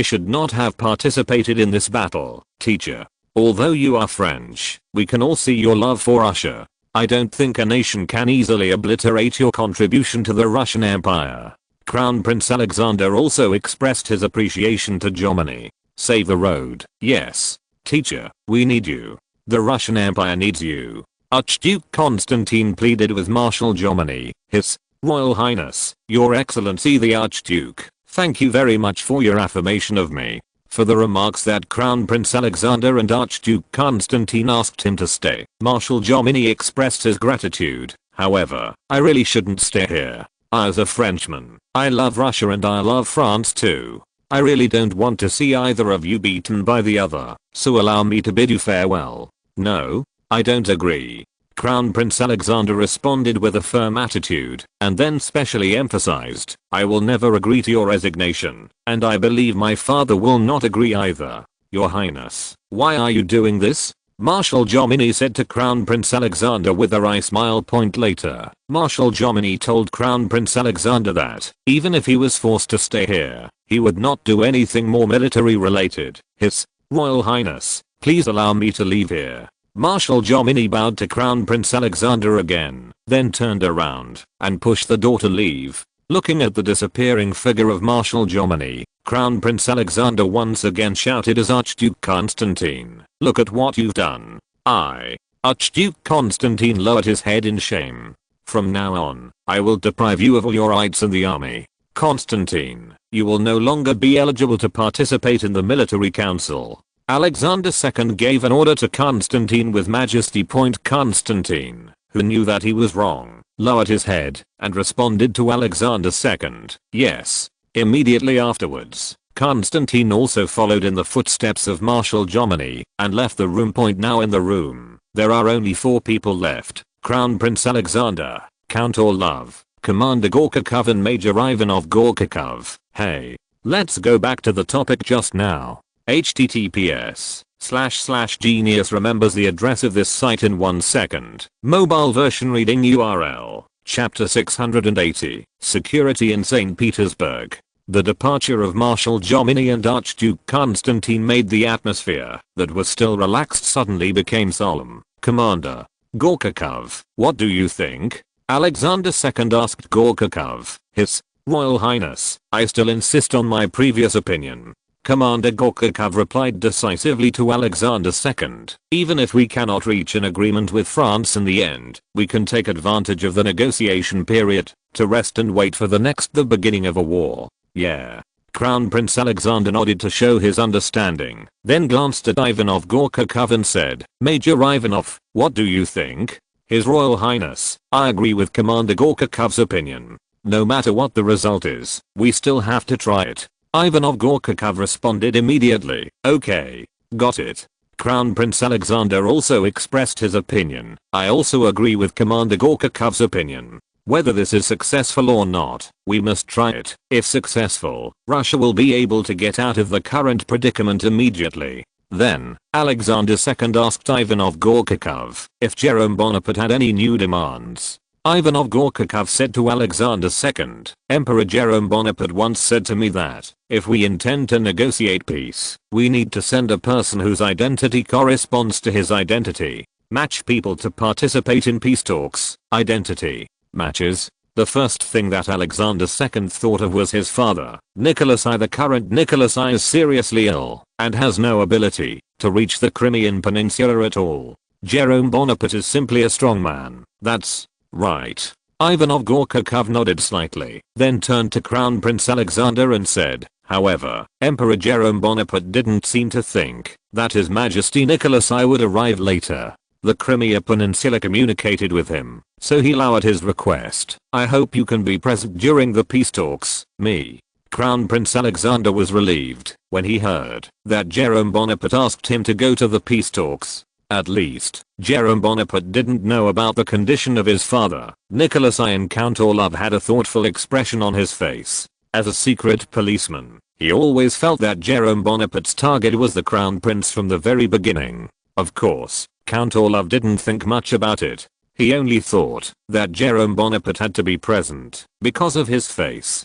should not have participated in this battle. Teacher, although you are French, we can all see your love for Russia. I don't think a nation can easily obliterate your contribution to the Russian Empire. Crown Prince Alexander also expressed his appreciation to Jomini. Save the road. Yes. Teacher, we need you. The Russian Empire needs you. Archduke Constantine pleaded with Marshal Jomini. His Royal Highness, Your Excellency the Archduke, thank you very much for your affirmation of me. For the remarks that Crown Prince Alexander and Archduke Constantine asked him to stay. Marshal Jomini expressed his gratitude. However, I really shouldn't stay here. As a Frenchman, I love Russia and I love France too. I really don't want to see either of you beaten by the other, so allow me to bid you farewell. No, I don't agree. Crown Prince Alexander responded with a firm attitude, and then specially emphasized, I will never agree to your resignation, and I believe my father will not agree either. Your Highness, why are you doing this? Marshal Jomini said to Crown Prince Alexander with a wry smile. Later, Marshal Jomini told Crown Prince Alexander that, even if he was forced to stay here, he would not do anything more military related. His Royal Highness, please allow me to leave here. Marshal Jomini bowed to Crown Prince Alexander again, then turned around and pushed the door to leave. Looking at the disappearing figure of Marshal Jomini, Crown Prince Alexander once again shouted as Archduke Constantine, look at what you've done. Archduke Constantine lowered his head in shame. From now on, I will deprive you of all your rights in the army. Constantine, you will no longer be eligible to participate in the military council. Alexander II gave an order to Constantine with majesty. Constantine, who knew that he was wrong, lowered his head and responded to Alexander II, yes. Immediately afterwards, Constantine also followed in the footsteps of Marshal Jomini and left the room. Now in the room, there are only 4 people left, Crown Prince Alexander, Count Orlov, Commander Gorchakov and Major Ivanov Gorchakov. Hey, let's go back to the topic just now. https://genius remembers the address of this site in 1 second. Mobile version reading URL. Chapter 680. Security in St. Petersburg. The departure of Marshal Jomini and Archduke Constantine made the atmosphere that was still relaxed suddenly became solemn. Commander Gorchakov, what do you think? Alexander II asked Gorchakov. His Royal Highness, I still insist on my previous opinion. Commander Gorchakov replied decisively to Alexander II. Even if we cannot reach an agreement with France in the end, we can take advantage of the negotiation period to rest and wait for the beginning of a war. Yeah. Crown Prince Alexander nodded to show his understanding, then glanced at Ivanov Gorchakov and said, Major Ivanov, what do you think? His Royal Highness, I agree with Commander Gorchakov's opinion. No matter what the result is, we still have to try it. Ivanov Gorkakov responded immediately, okay. Got it. Crown Prince Alexander also expressed his opinion. I also agree with Commander Gorkakov's opinion. Whether this is successful or not, we must try it. If successful, Russia will be able to get out of the current predicament immediately. Then, Alexander II asked Ivanov Gorkakov if Jerome Bonaparte had any new demands. Ivanov Gorkakov said to Alexander II, Emperor Jerome Bonaparte once said to me that, if we intend to negotiate peace, we need to send a person whose identity corresponds to his identity. Match people to participate in peace talks. Identity matches. The first thing that Alexander II thought of was his father, Nicholas I. The current Nicholas I is seriously ill, and has no ability to reach the Crimean Peninsula at all. Jerome Bonaparte is simply a strong man. That's right. Ivanov Gorkakov nodded slightly, then turned to Crown Prince Alexander and said, however, Emperor Jerome Bonaparte didn't seem to think that His Majesty Nicholas I would arrive later. The Crimea Peninsula communicated with him, so he lowered his request. I hope you can be present during the peace talks. Me. Crown Prince Alexander was relieved when he heard that Jerome Bonaparte asked him to go to the peace talks. At least, Jerome Bonaparte didn't know about the condition of his father. Nicholas I and Count Orlov had a thoughtful expression on his face. As a secret policeman, he always felt that Jerome Bonaparte's target was the Crown Prince from the very beginning. Of course, Count Orlov didn't think much about it. He only thought that Jerome Bonaparte had to be present because of his face.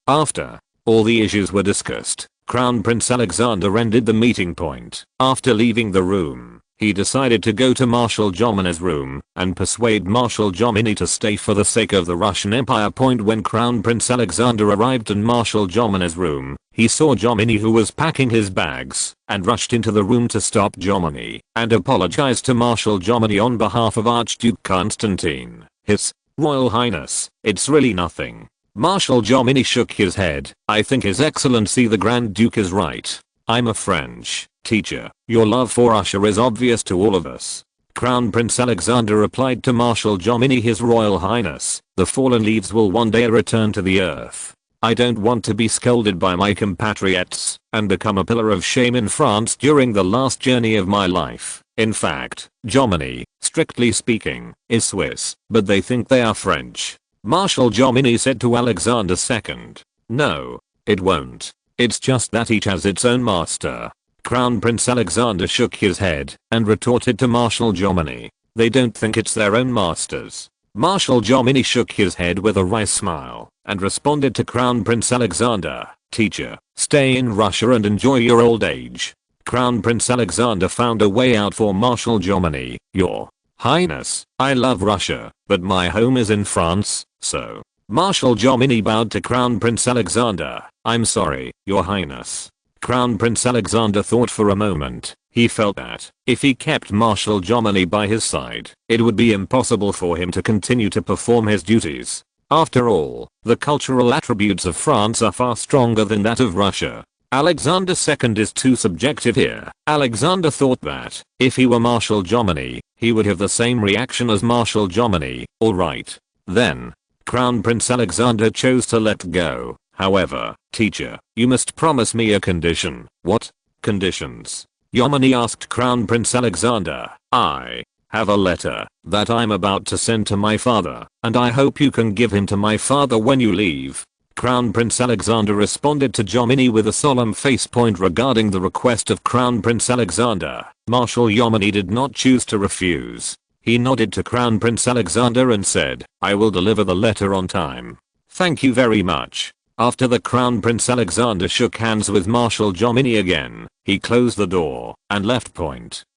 After all the issues were discussed, Crown Prince Alexander ended the meeting point. After leaving the room, he decided to go to Marshal Jomini's room and persuade Marshal Jomini to stay for the sake of the Russian Empire. When Crown Prince Alexander arrived in Marshal Jomini's room, he saw Jomini, who was packing his bags, and rushed into the room to stop Jomini and apologized to Marshal Jomini on behalf of Archduke Constantine. His Royal Highness, it's really nothing. Marshal Jomini shook his head. I think His Excellency the Grand Duke is right. I'm a French teacher. Your love for Russia is obvious to all of us. Crown Prince Alexander replied to Marshal Jomini, His Royal Highness, the fallen leaves will one day return to the earth. I don't want to be scolded by my compatriots and become a pillar of shame in France during the last journey of my life. In fact, Jomini, strictly speaking, is Swiss, but they think they are French. Marshal Jomini said to Alexander II. No, it won't. It's just that each has its own master. Crown Prince Alexander shook his head and retorted to Marshal Jomini. They don't think it's their own masters. Marshal Jomini shook his head with a wry smile and responded to Crown Prince Alexander. Teacher, stay in Russia and enjoy your old age. Crown Prince Alexander found a way out for Marshal Jomini. Your Highness, I love Russia, but my home is in France, so. Marshal Jomini bowed to Crown Prince Alexander. I'm sorry, Your Highness. Crown Prince Alexander thought for a moment. He felt that, if he kept Marshal Jomini by his side, it would be impossible for him to continue to perform his duties. After all, the cultural attributes of France are far stronger than that of Russia. Alexander II is too subjective here. Alexander thought that, if he were Marshal Jomini, he would have the same reaction as Marshal Jomini. Alright. Then, Crown Prince Alexander chose to let go. However, teacher, you must promise me a condition. What conditions? Jomini asked Crown Prince Alexander. I have a letter that I'm about to send to my father, and I hope you can give him to my father when you leave. Crown Prince Alexander responded to Jomini with a solemn face. Regarding the request of Crown Prince Alexander, Marshal Jomini did not choose to refuse. He nodded to Crown Prince Alexander and said, I will deliver the letter on time. Thank you very much. After the Crown Prince Alexander shook hands with Marshal Jomini again, he closed the door and left.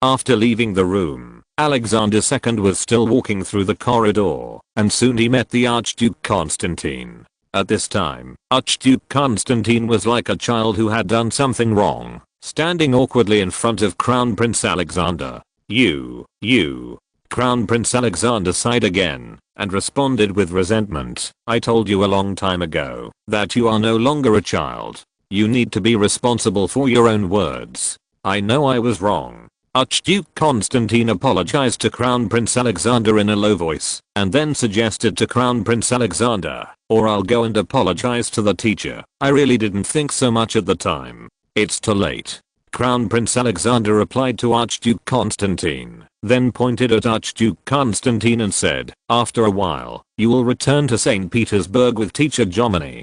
After leaving the room, Alexander II was still walking through the corridor, and soon he met the Archduke Constantine. At this time, Archduke Constantine was like a child who had done something wrong, standing awkwardly in front of Crown Prince Alexander. You. Crown Prince Alexander sighed again and responded with resentment. I told you a long time ago that you are no longer a child. You need to be responsible for your own words. I know I was wrong. Archduke Constantine apologized to Crown Prince Alexander in a low voice, and then suggested to Crown Prince Alexander, "Or I'll go and apologize to the teacher. I really didn't think so much at the time. It's too late." Crown Prince Alexander replied to Archduke Constantine, then pointed at Archduke Constantine and said, "After a while, you will return to St. Petersburg with teacher Jomini."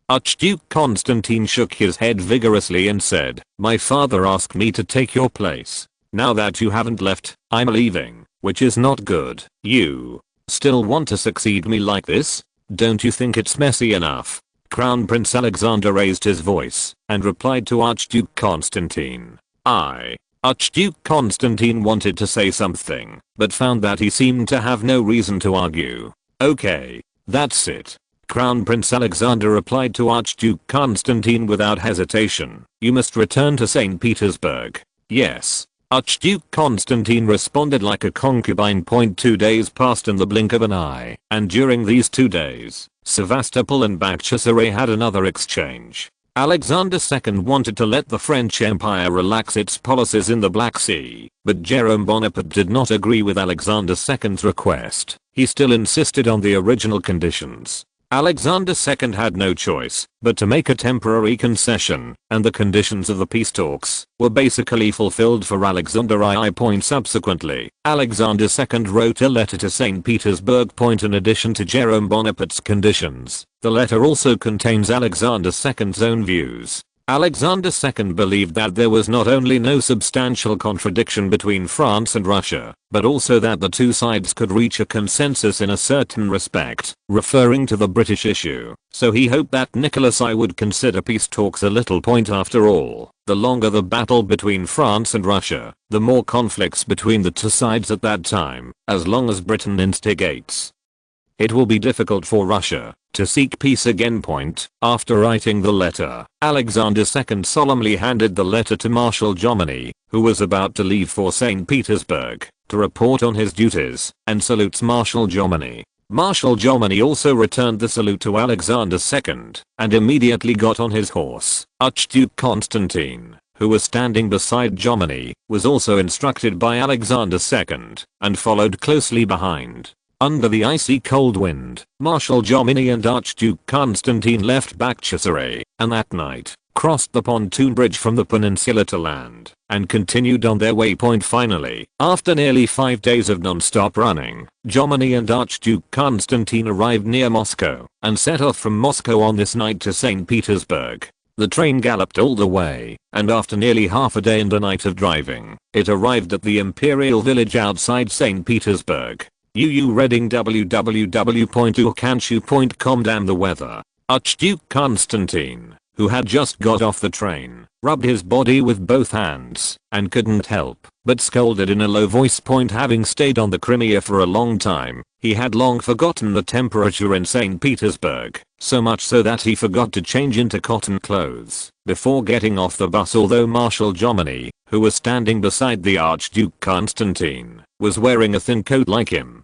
Archduke Constantine shook his head vigorously and said, "My father asked me to take your place. Now that you haven't left, I'm leaving, which is not good. You still want to succeed me like this? Don't you think it's messy enough?" Crown Prince Alexander raised his voice and replied to Archduke Constantine. Archduke Constantine wanted to say something, but found that he seemed to have no reason to argue. "Okay, that's it." Crown Prince Alexander replied to Archduke Constantine without hesitation, "You must return to St. Petersburg." "Yes." Archduke Constantine responded like a concubine. 2 days passed in the blink of an eye, and during these 2 days, Sevastopol and Bakhchisaray had another exchange. Alexander II wanted to let the French Empire relax its policies in the Black Sea, but Jerome Bonaparte did not agree with Alexander II's request. He still insisted on the original conditions. Alexander II had no choice but to make a temporary concession, and the conditions of the peace talks were basically fulfilled for Alexander II. Subsequently, Alexander II wrote a letter to St. Petersburg. In addition to Jerome Bonaparte's conditions, the letter also contains Alexander II's own views. Alexander II believed that there was not only no substantial contradiction between France and Russia, but also that the two sides could reach a consensus in a certain respect, referring to the British issue. So he hoped that Nicholas I would consider peace talks a little. After all, the longer the battle between France and Russia, the more conflicts between the two sides at that time, as long as Britain instigates. It will be difficult for Russia to seek peace again. After writing the letter, Alexander II solemnly handed the letter to Marshal Jomini, who was about to leave for St. Petersburg to report on his duties, and salutes Marshal Jomini. Marshal Jomini also returned the salute to Alexander II, and immediately got on his horse. Archduke Constantine, who was standing beside Jomini, was also instructed by Alexander II, and followed closely behind. Under the icy cold wind, Marshal Jomini and Archduke Constantine left Bakhchisaray, and that night, crossed the pontoon bridge from the peninsula to land, and continued on their way. Finally, after nearly 5 days of non-stop running, Jomini and Archduke Constantine arrived near Moscow, and set off from Moscow on this night to St. Petersburg. The train galloped all the way, and after nearly half a day and a night of driving, it arrived at the imperial village outside St. Petersburg. Reading www.urkanshu.com. Damn the weather. Archduke Constantine, who had just got off the train, rubbed his body with both hands, and couldn't help but scolded in a low voice. Having stayed on the Crimea for a long time, he had long forgotten the temperature in St. Petersburg, so much so that he forgot to change into cotton clothes before getting off the bus. Although Marshal Jomini, who was standing beside the Archduke Constantine, was wearing a thin coat like him,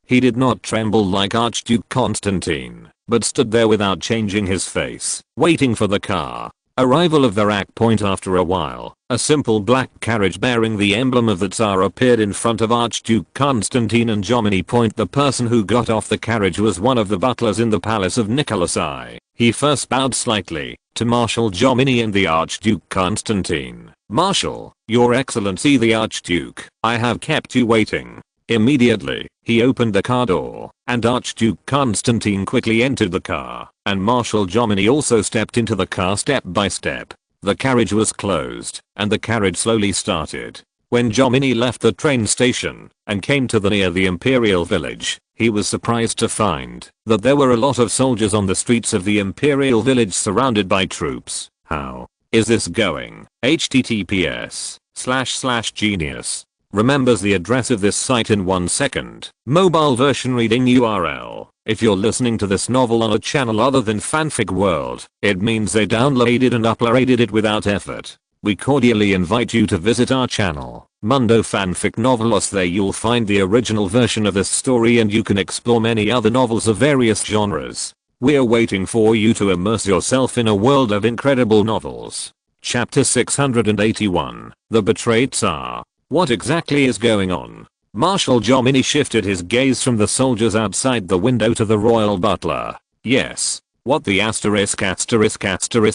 he did not tremble like Archduke Constantine, but stood there without changing his face, waiting for the car. Arrival of the rack. After a while, a simple black carriage bearing the emblem of the Tsar appeared in front of Archduke Constantine and Jomini. The person who got off the carriage was one of the butlers in the palace of Nicholas I. He first bowed slightly to Marshal Jomini and the Archduke Constantine. "Marshal, Your Excellency the Archduke, I have kept you waiting." Immediately, he opened the car door, and Archduke Constantine quickly entered the car, and Marshal Jomini also stepped into the car step by step. The carriage was closed, and the carriage slowly started. When Jomini left the train station and came to near the imperial village, he was surprised to find that there were a lot of soldiers on the streets of the imperial village surrounded by troops. How is this going? https://genius remembers the address of this site in 1 second. Mobile version reading URL. If you're listening to this novel on a channel other than Fanfic World, it means they downloaded and uploaded it without effort. We cordially invite you to visit our channel, Mundo Fanfic Novelos. There you'll find the original version of this story, and you can explore many other novels of various genres. We're waiting for you to immerse yourself in a world of incredible novels. Chapter 681. The Betrayed Tsar. What exactly is going on? Marshal Jomini shifted his gaze from the soldiers outside the window to the royal butler. Yes. What the asterisk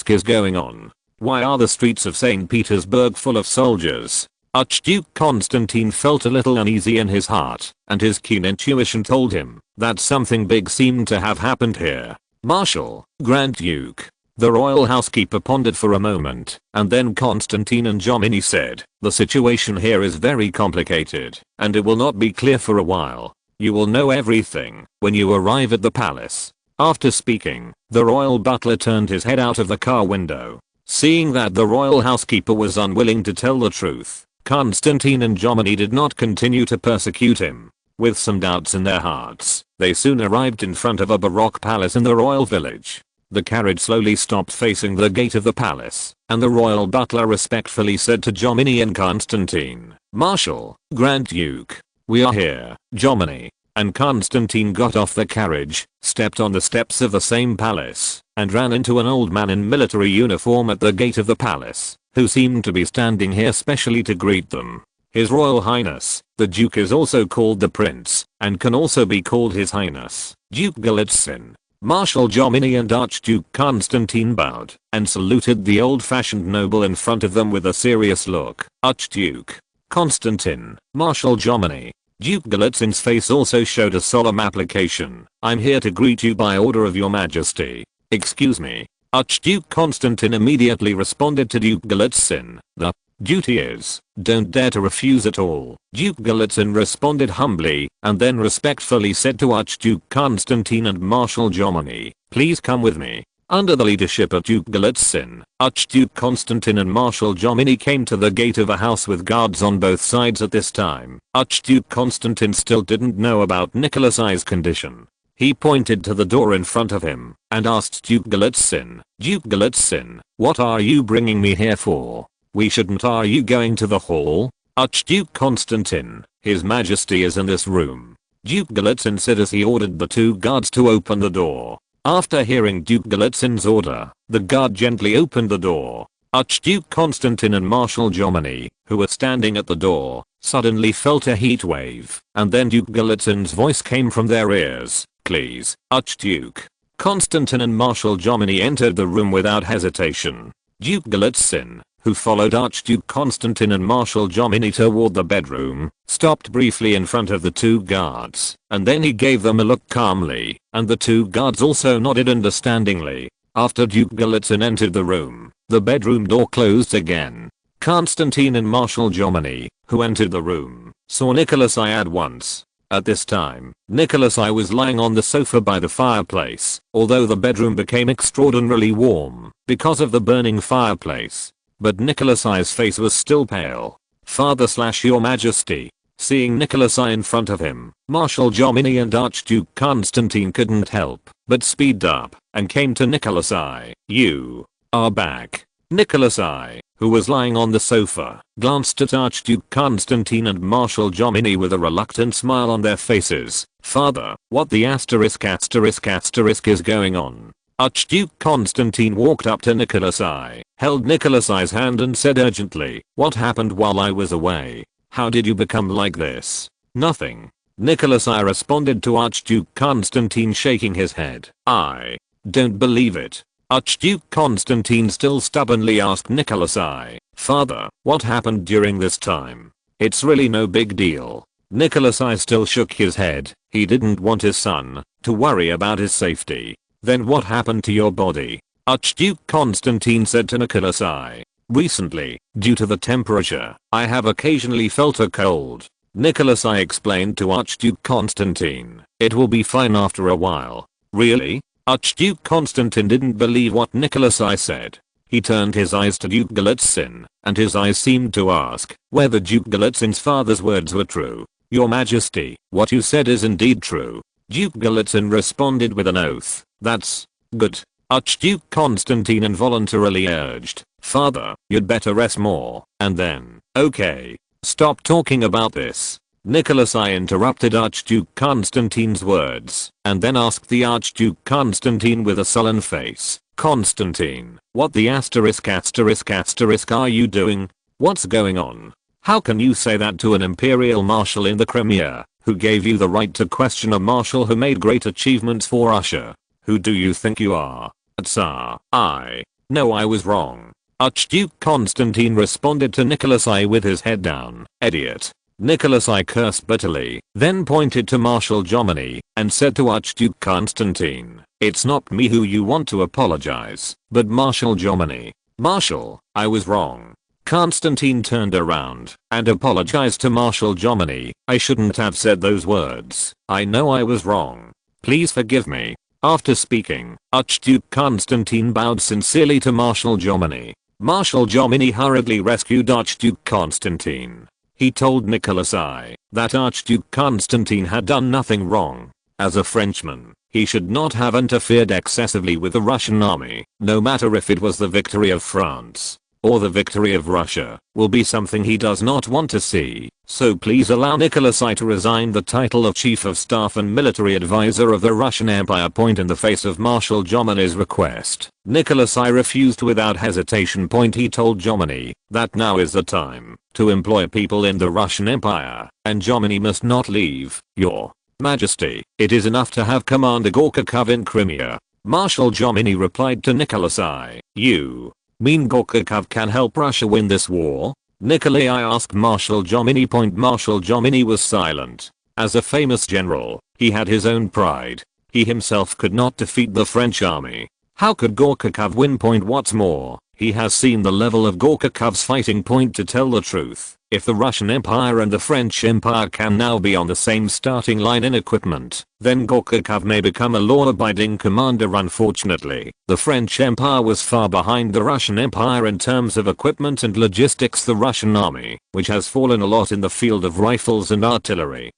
is going on? Why are the streets of St. Petersburg full of soldiers? Archduke Constantine felt a little uneasy in his heart, and his keen intuition told him that something big seemed to have happened here. Marshal, Grand Duke. The royal housekeeper pondered for a moment, and then Constantine and Jomini said, the situation here is very complicated, and it will not be clear for a while. You will know everything when you arrive at the palace. After speaking, the royal butler turned his head out of the car window. Seeing that the royal housekeeper was unwilling to tell the truth, Constantine and Jomini did not continue to persecute him. With some doubts in their hearts, they soon arrived in front of a baroque palace in the royal village. The carriage slowly stopped facing the gate of the palace, and the royal butler respectfully said to Jomini and Constantine, Marshal, Grand Duke, we are here. Jomini and Constantine got off the carriage, stepped on the steps of the same palace, and ran into an old man in military uniform at the gate of the palace, who seemed to be standing here specially to greet them. His Royal Highness, the Duke is also called the Prince, and can also be called His Highness, Duke Golitsyn. Marshal Jomini and Archduke Constantine bowed and saluted the old-fashioned noble in front of them with a serious look. Archduke Constantine, Marshal Jomini. Duke Golitsyn's face also showed a solemn application. I'm here to greet you by order of your majesty. Excuse me. Archduke Constantine immediately responded to Duke Golitsyn. The duty is, don't dare to refuse at all. Duke Golitsyn responded humbly, and then respectfully said to Archduke Constantine and Marshal Jomini, please come with me. Under the leadership of Duke Golitsyn, Archduke Constantine and Marshal Jomini came to the gate of a house with guards on both sides at this time. Archduke Constantine still didn't know about Nicholas I's condition. He pointed to the door in front of him and asked Duke Golitsyn, Duke Golitsyn, what are you bringing me here for? We shouldn't. Are you going to the hall? Archduke Constantine, His Majesty is in this room. Duke Golitsyn said as he ordered the two guards to open the door. After hearing Duke Golitsyn's order, the guard gently opened the door. Archduke Constantine and Marshal Jomini, who were standing at the door, suddenly felt a heat wave, and then Duke Golitsyn's voice came from their ears. Please, Archduke Constantine and Marshal Jomini entered the room without hesitation. Duke Golitsyn, who followed Archduke Constantine and Marshal Jomini toward the bedroom, stopped briefly in front of the two guards, and then he gave them a look calmly, and the two guards also nodded understandingly. After Duke Golitsyn entered the room, the bedroom door closed again. Constantine and Marshal Jomini, who entered the room, saw Nicholas I at once. At this time, Nicholas I was lying on the sofa by the fireplace, although the bedroom became extraordinarily warm because of the burning fireplace. But Nicholas I's face was still pale. Father/Your Majesty. Seeing Nicholas I in front of him, Marshal Jomini and Archduke Constantine couldn't help but speed up and came to Nicholas I. You are back. Nicholas I, who was lying on the sofa, glanced at Archduke Constantine and Marshal Jomini with a reluctant smile on their faces. Father, what the asterisk is going on? Archduke Constantine walked up to Nicholas I, held Nicholas I's hand and said urgently, what happened while I was away? How did you become like this? Nothing. Nicholas I responded to Archduke Constantine, shaking his head. I don't believe it. Archduke Constantine still stubbornly asked Nicholas I, Father, what happened during this time? It's really no big deal. Nicholas I still shook his head. He didn't want his son to worry about his safety. Then what happened to your body? Archduke Constantine said to Nicholas I. Recently, due to the temperature, I have occasionally felt a cold. Nicholas I explained to Archduke Constantine. It will be fine after a while. Really? Archduke Constantine didn't believe what Nicholas I said. He turned his eyes to Duke Golitsyn, and his eyes seemed to ask whether Duke Golitsyn's father's words were true. Your Majesty, what you said is indeed true. Duke Golitsyn responded with an oath. That's good. Archduke Constantine involuntarily urged, Father, you'd better rest more, and then, okay, stop talking about this. Nicholas I interrupted Archduke Constantine's words, and then asked the Archduke Constantine with a sullen face, Constantine, what the asterisk are you doing? What's going on? How can you say that to an imperial marshal in the Crimea, who gave you the right to question a marshal who made great achievements for Russia? Who do you think you are? Tsar. No, I was wrong. Archduke Constantine responded to Nicholas I with his head down. Idiot. Nicholas I cursed bitterly, then pointed to Marshal Jomini, and said to Archduke Constantine, "It's not me who you want to apologize, but Marshal Jomini." "Marshal, I was wrong." Constantine turned around and apologized to Marshal Jomini. "I shouldn't have said those words. I know I was wrong. Please forgive me." After speaking, Archduke Constantine bowed sincerely to Marshal Jomini. Marshal Jomini hurriedly rescued Archduke Constantine. He told Nicholas I that Archduke Constantine had done nothing wrong. As a Frenchman, he should not have interfered excessively with the Russian army, no matter if it was the victory of France or the victory of Russia, will be something he does not want to see. So please allow Nicholas I to resign the title of Chief of Staff and Military Advisor of the Russian Empire. In the face of Marshal Jomini's request, Nicholas I refused without hesitation. He told Jomini that now is the time to employ people in the Russian Empire, and Jomini must not leave. "Your Majesty, it is enough to have Commander Gorchakov in Crimea." Marshal Jomini replied to Nicholas I, "You mean Gorchakov can help Russia win this war?" Nikolai asked Marshal Jomini. Marshal Jomini was silent. As a famous general, he had his own pride. He himself could not defeat the French army. How could Gorchakov win? What's more, he has seen the level of Gorchakov's fighting. To tell the truth, if the Russian Empire and the French Empire can now be on the same starting line in equipment, then Gorchakov may become a law-abiding commander. Unfortunately, the French Empire was far behind the Russian Empire in terms of equipment and logistics. The Russian army, which has fallen a lot in the field of rifles and artillery,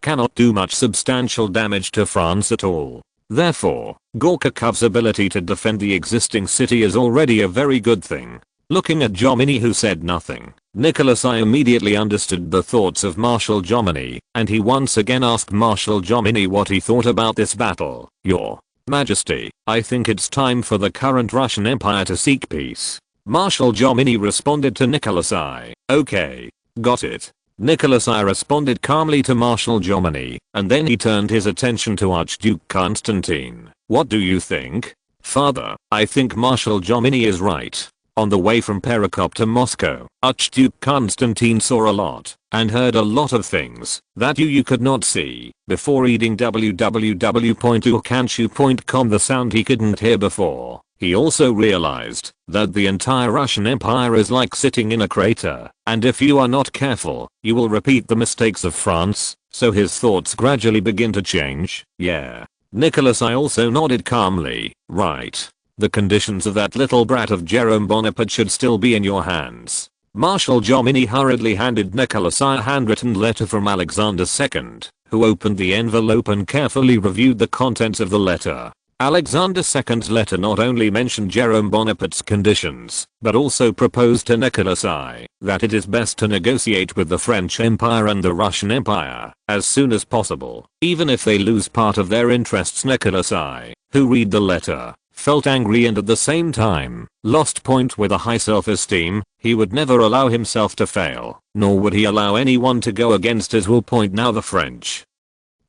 cannot do much substantial damage to France at all. Therefore, Gorchakov's ability to defend the existing city is already a very good thing. Looking at Jomini, who said nothing, Nicholas I immediately understood the thoughts of Marshal Jomini, and he once again asked Marshal Jomini what he thought about this battle. "Your Majesty, I think it's time for the current Russian Empire to seek peace." Marshal Jomini responded to Nicholas I, "Okay, got it." Nicholas I responded calmly to Marshal Jomini, and then he turned his attention to Archduke Constantine. "What do you think?" "Father, I think Marshal Jomini is right." On the way from Perekop to Moscow, Archduke Constantine saw a lot and heard a lot of things that you could not see before reading www.urkanshu.com, the sound he couldn't hear before. He also realized that the entire Russian Empire is like sitting in a crater, and if you are not careful, you will repeat the mistakes of France. So his thoughts gradually begin to change. "Yeah." Nicholas I also nodded calmly. "Right. The conditions of that little brat of Jerome Bonaparte should still be in your hands." Marshal Jomini hurriedly handed Nicholas I a handwritten letter from Alexander II, who opened the envelope and carefully reviewed the contents of the letter. Alexander II's letter not only mentioned Jerome Bonaparte's conditions, but also proposed to Nicholas I that it is best to negotiate with the French Empire and the Russian Empire as soon as possible, even if they lose part of their interests. Nicholas I, who read the letter, felt angry and at the same time lost. With a high self-esteem, he would never allow himself to fail, nor would he allow anyone to go against his will. Now the French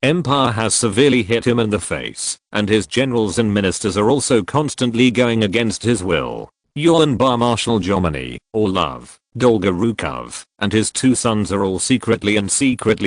Empire has severely hit him in the face, and his generals and ministers are also constantly going against his will. Yuan Bar Marshal Jomini, Orlov, Dolgorukov, and his two sons are all secretly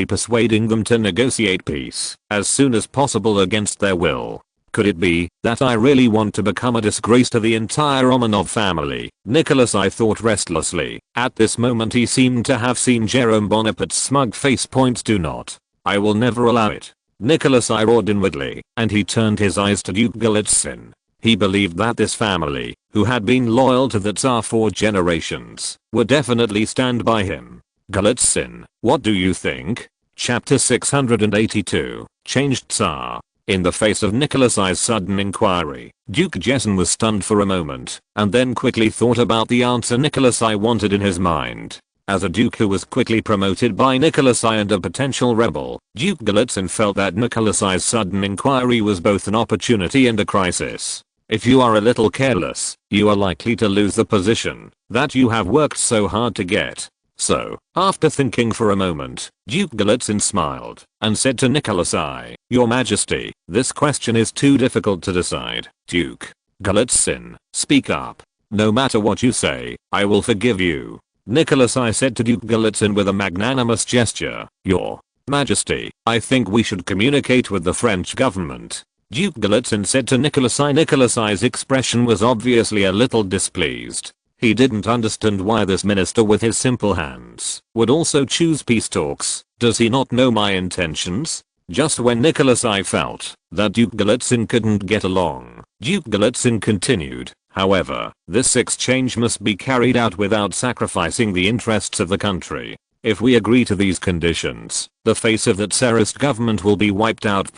persuading them to negotiate peace as soon as possible against their will. Could it be that I really want to become a disgrace to the entire Romanov family? Nicholas I thought restlessly. At this moment he seemed to have seen Jerome Bonaparte's smug face. Do not. I will never allow it. Nicholas I roared inwardly, and he turned his eyes to Duke Golitsyn. He believed that this family, who had been loyal to the Tsar for generations, would definitely stand by him. "Golitsyn, what do you think?" Chapter 682, Changed Tsar. In the face of Nicholas I's sudden inquiry, Duke Jessen was stunned for a moment, and then quickly thought about the answer Nicholas I wanted in his mind. As a duke who was quickly promoted by Nicholas I and a potential rebel, Duke Golitsyn felt that Nicholas I's sudden inquiry was both an opportunity and a crisis. If you are a little careless, you are likely to lose the position that you have worked so hard to get. So, after thinking for a moment, Duke Galitzin smiled and said to Nicholas I, Your Majesty, this question is too difficult to decide. Duke Galitzin, speak up. No matter what you say, I will forgive you. Nicholas I said to Duke Galitzin with a magnanimous gesture, Your Majesty, I think we should communicate with the French government. Duke Galitzin said to Nicholas I. Nicholas I's expression was obviously a little displeased. He didn't understand why this minister with his simple hands would also choose peace talks. Does he not know my intentions? Just when Nicholas I felt that Duke Galitzin couldn't get along, Duke Galitzin continued, however, this exchange must be carried out without sacrificing the interests of the country. If we agree to these conditions, the face of the Tsarist government will be wiped out.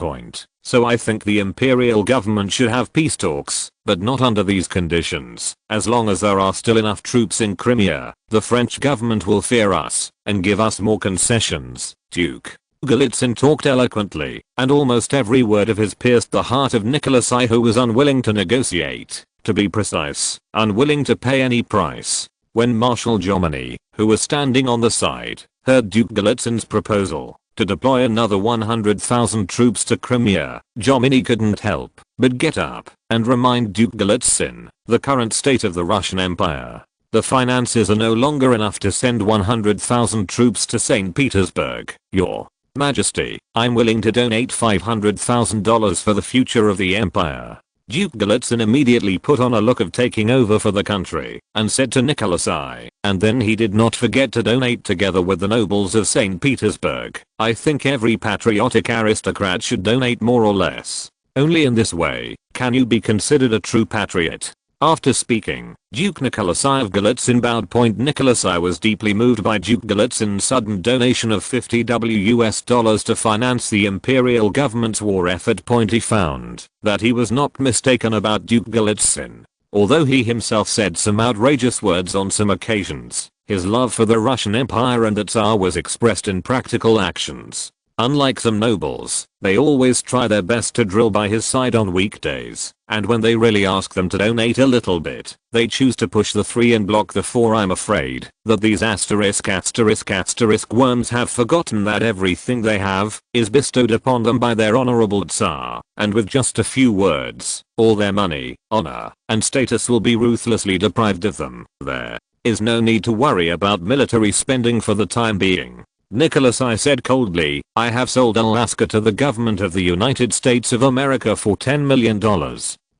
So I think the imperial government should have peace talks, but not under these conditions. As long as there are still enough troops in Crimea, the French government will fear us and give us more concessions. Duke Galitzin talked eloquently, and almost every word of his pierced the heart of Nicholas I, who was unwilling to negotiate. To be precise, unwilling to pay any price. When Marshal Jomini, who was standing on the side, heard Duke Galitzin's proposal to deploy another 100,000 troops to Crimea, Jomini couldn't help but get up and remind Duke Galitzin the current state of the Russian Empire. The finances are no longer enough to send 100,000 troops to St. Petersburg. Your Majesty, I'm willing to donate $500,000 for the future of the empire. Duke Galitzin immediately put on a look of taking over for the country and said to Nicholas I, and then he did not forget to donate together with the nobles of St. Petersburg. I think every patriotic aristocrat should donate more or less. Only in this way can you be considered a true patriot. After speaking, Duke Nicholas I of Galitzin bowed. Nicholas I was deeply moved by Duke Galitzin's sudden donation of $50 to finance the imperial government's war effort. He found that he was not mistaken about Duke Galitzin. Although he himself said some outrageous words on some occasions, his love for the Russian Empire and the Tsar was expressed in practical actions. Unlike some nobles, they always try their best to drill by his side on weekdays, and when they really ask them to donate a little bit, they choose to push the 3 and block the 4. I'm afraid that these **** worms have forgotten that everything they have is bestowed upon them by their honorable Tsar, and with just a few words, all their money, honor, and status will be ruthlessly deprived of them. There is no need to worry about military spending for the time being. Nicholas I said coldly, I have sold Alaska to the government of the United States of America for $10 million.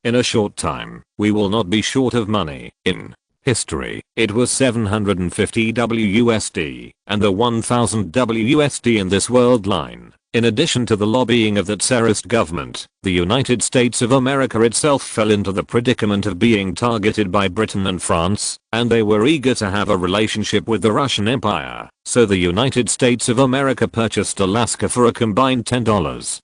In a short time, we will not be short of money. In history, it was 750 WUSD, and the 1000 WUSD in this world line. In addition to the lobbying of the Tsarist government, the United States of America itself fell into the predicament of being targeted by Britain and France, and they were eager to have a relationship with the Russian Empire, so the United States of America purchased Alaska for a combined $10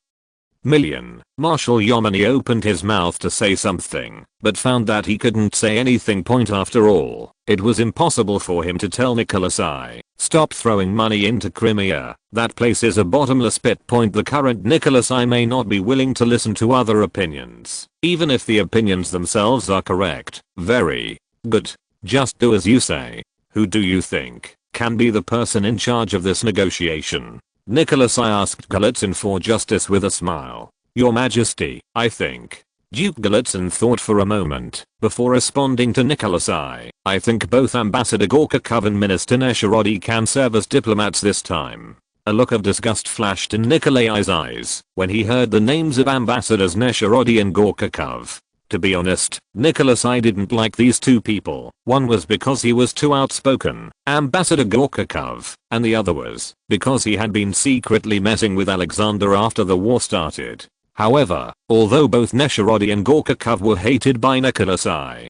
million. Marshal Jomini opened his mouth to say something, but found that he couldn't say anything. After all, it was impossible for him to tell Nicholas I, stop throwing money into Crimea, that place is a bottomless pit. The current Nicholas I may not be willing to listen to other opinions, even if the opinions themselves are correct. Very good. Just do as you say. Who do you think can be the person in charge of this negotiation? Nicholas I asked Galitzin for justice with a smile. Your Majesty, I think. Duke Galitzin thought for a moment before responding to Nicholas I think both Ambassador Gorkakov and Minister Nesherody can serve as diplomats this time. A look of disgust flashed in Nikolai's eyes when he heard the names of Ambassadors Nesherody and Gorkakov. To be honest, Nicholas I didn't like these two people. One was because he was too outspoken, Ambassador Gorkakov, and the other was because he had been secretly messing with Alexander after the war started. However, although both Nesherody and Gorkakov were hated by Nicholas I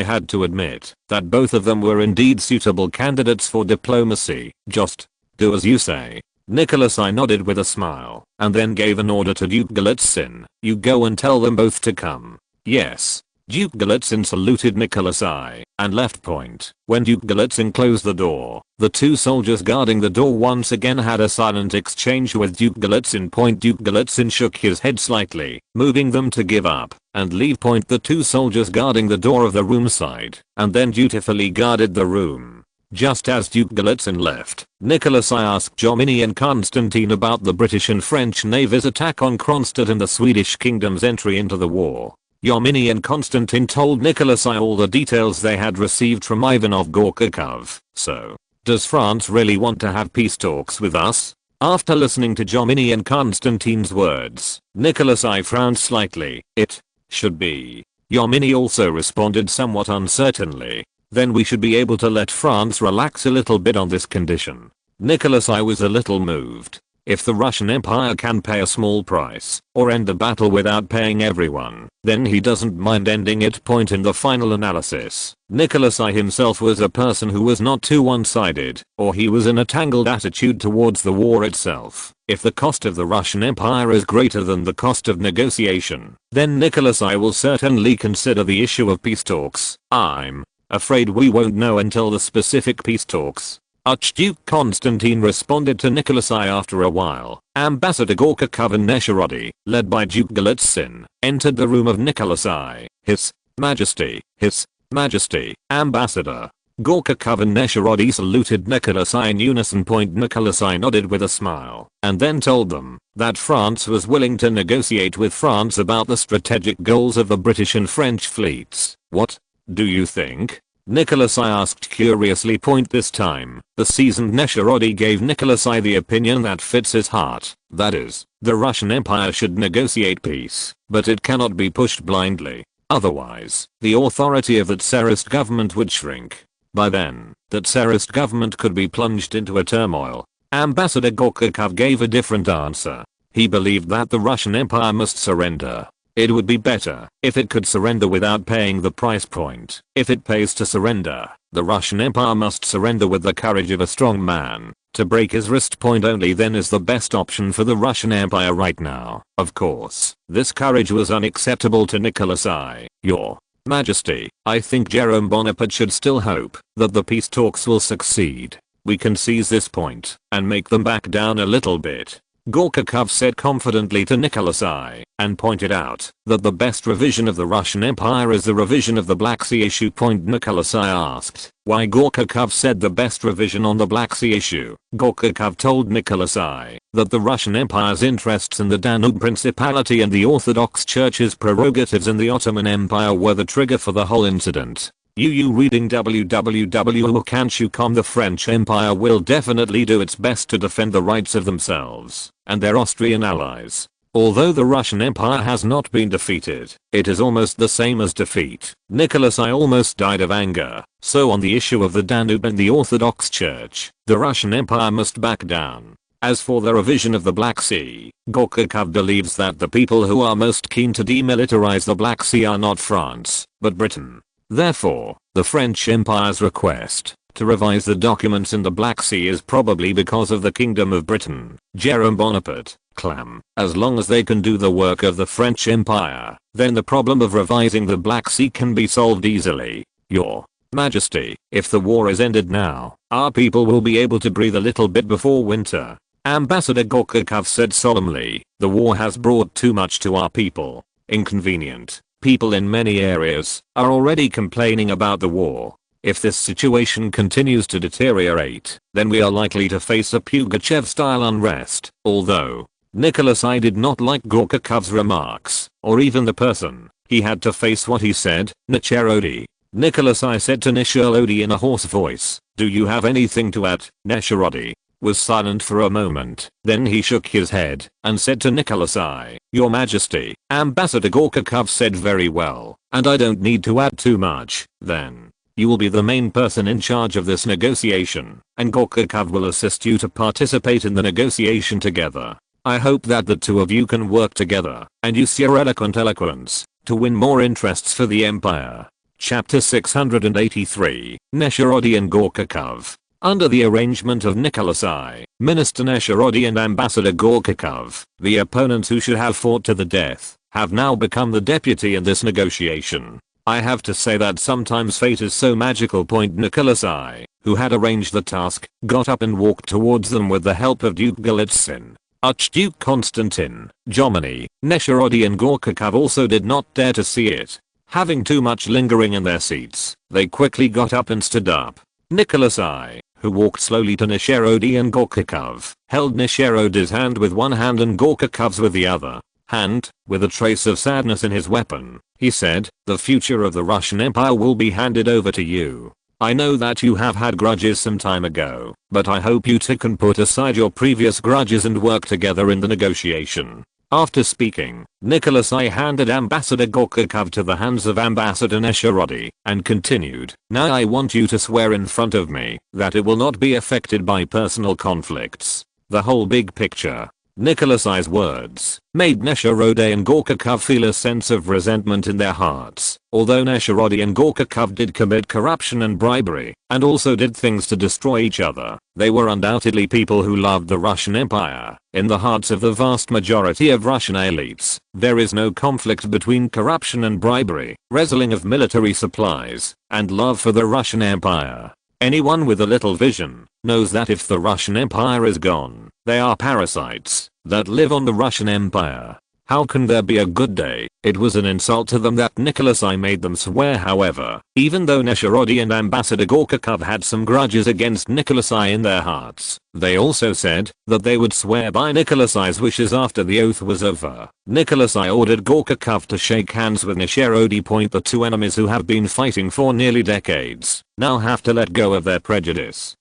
had to admit that both of them were indeed suitable candidates for diplomacy. Just do as you say. Nicholas I nodded with a smile, and then gave an order to Duke Galitzin. You go and tell them both to come. Yes. Duke Golitsyn saluted Nikolai and left point. When Duke Golitsyn closed the door, the two soldiers guarding the door once again had a silent exchange with Duke Golitsyn. Duke Golitsyn shook his head slightly, moving them to give up and leave. The two soldiers guarding the door of the room sighed and then dutifully guarded the room. Just as Duke Golitsyn left, Nikolai asked Jomini and Constantine about the British and French navy's attack on Kronstadt and the Swedish kingdom's entry into the war. Jomini and Constantine told Nikolai all the details they had received from Ivanov Gorchakov. So, does France really want to have peace talks with us? After listening to Jomini and Constantine's words, Nikolai frowned slightly. It should be. Jomini also responded somewhat uncertainly. Then we should be able to let France relax a little bit on this condition. Nikolai was a little moved. If the Russian Empire can pay a small price or end the battle without paying everyone, then he doesn't mind ending it. In the final analysis, Nikolai himself was a person who was not too one-sided, or he was in a tangled attitude towards the war itself. If the cost of the Russian Empire is greater than the cost of negotiation, then Nikolai will certainly consider the issue of peace talks. I'm afraid we won't know until the specific peace talks. Archduke Constantine responded to Nikolai after a while. Ambassador Gorchakov and Nesherody, led by Duke Golitsyn, entered the room of Nikolai. His Majesty, Ambassador. Gorchakov and Nesherody saluted Nikolai in unison. Nikolai nodded with a smile and then told them that France was willing to negotiate with France about the strategic goals of the British and French fleets. What do you think? Nikolai asked curiously. This time, the seasoned Nesherody gave Nikolai the opinion that fits his heart. That is, the Russian Empire should negotiate peace, but it cannot be pushed blindly. Otherwise, the authority of the Tsarist government would shrink. By then, the Tsarist government could be plunged into a turmoil. Ambassador Gorchakov gave a different answer. He believed that the Russian Empire must surrender. It would be better if it could surrender without paying the price. If it pays to surrender, the Russian Empire must surrender with the courage of a strong man. To break his wrist. Only then is the best option for the Russian Empire right now. Of course, this courage was unacceptable to Nikolai. Your Majesty, I think Jerome Bonaparte should still hope that the peace talks will succeed. We can seize this point and make them back down a little bit. Gorchakov said confidently to Nikolai and pointed out that the best revision of the Russian Empire is the revision of the Black Sea issue. Nikolai asked why Gorchakov said the best revision on the Black Sea issue. Gorchakov told Nikolai that the Russian Empire's interests in the Danube Principality and the Orthodox Church's prerogatives in the Ottoman Empire were the trigger for the whole incident. Reading www.canchu.com. The French Empire will definitely do its best to defend the rights of themselves and their Austrian allies. Although the Russian Empire has not been defeated, it is almost the same as defeat. Nikolai almost died of anger. So on the issue of the Danube and the Orthodox Church, the Russian Empire must back down. As for the revision of the Black Sea, Gorchakov believes that the people who are most keen to demilitarize the Black Sea are not France, but Britain. Therefore, the French Empire's request to revise the documents in the Black Sea is probably because of the Kingdom of Britain. Jerome Bonaparte, clam. As long as they can do the work of the French Empire, then the problem of revising the Black Sea can be solved easily. Your Majesty, if the war is ended now, our people will be able to breathe a little bit before winter. Ambassador Gorchakov said solemnly, the war has brought too much to our people. Inconvenient. People in many areas are already complaining about the war. If this situation continues to deteriorate, then we are likely to face a Pugachev-style unrest. Although Nikolai did not like Gorchakov's remarks, or even the person he had to face what he said. Nesherody. Nikolai said to Nesherody in a hoarse voice, do you have anything to add? Nesherody was silent for a moment. Then he shook his head and said to Nikolai, Your Majesty. Ambassador Gorchakov said very well, and I don't need to add too much. Then you will be the main person in charge of this negotiation, and Gorchakov will assist you to participate in the negotiation together. I hope that the two of you can work together and use your eloquent eloquence to win more interests for the empire. Chapter 683, Nesherody and Gorchakov. Under the arrangement of Nikolai, Minister Nesherody and Ambassador Gorchakov, the opponents who should have fought to the death, have now become the deputy in this negotiation. I have to say that sometimes fate is so magical. Nicholas I, who had arranged the task, got up and walked towards them with the help of Duke Golitsyn. Archduke Constantine, Jomini, Nesharodi and Gorkakov also did not dare to see it. Having too much lingering in their seats, they quickly got up and stood up. Nicholas I, who walked slowly to Nesharodi and Gorkakov, held Nesharodi's hand with one hand and Gorkakov's with the other hand, with a trace of sadness in his weapon. He said, "The future of the Russian Empire will be handed over to you. I know that you have had grudges some time ago, but I hope you two can put aside your previous grudges and work together in the negotiation." After speaking, Nicholas I handed Ambassador Gorkakov to the hands of Ambassador Nesharodi and continued, "Now I want you to swear in front of me that it will not be affected by personal conflicts. The whole big picture." Nicholas I's words made Nesharodi and Gorkakov feel a sense of resentment in their hearts. Although Nesharodi and Gorkakov did commit corruption and bribery, and also did things to destroy each other, they were undoubtedly people who loved the Russian Empire. In the hearts of the vast majority of Russian elites, there is no conflict between corruption and bribery, wrestling of military supplies, and love for the Russian Empire. Anyone with a little vision knows that if the Russian Empire is gone, they are parasites that live on the Russian Empire. How can there be a good day? It was an insult to them that Nicholas I made them swear. However, even though Nesharodi and Ambassador Gorkakov had some grudges against Nicholas I in their hearts, they also said that they would swear by Nicholas I's wishes after the oath was over. Nicholas I ordered Gorkakov to shake hands with Nesharodi. The two enemies who have been fighting for nearly decades now have to let go of their prejudice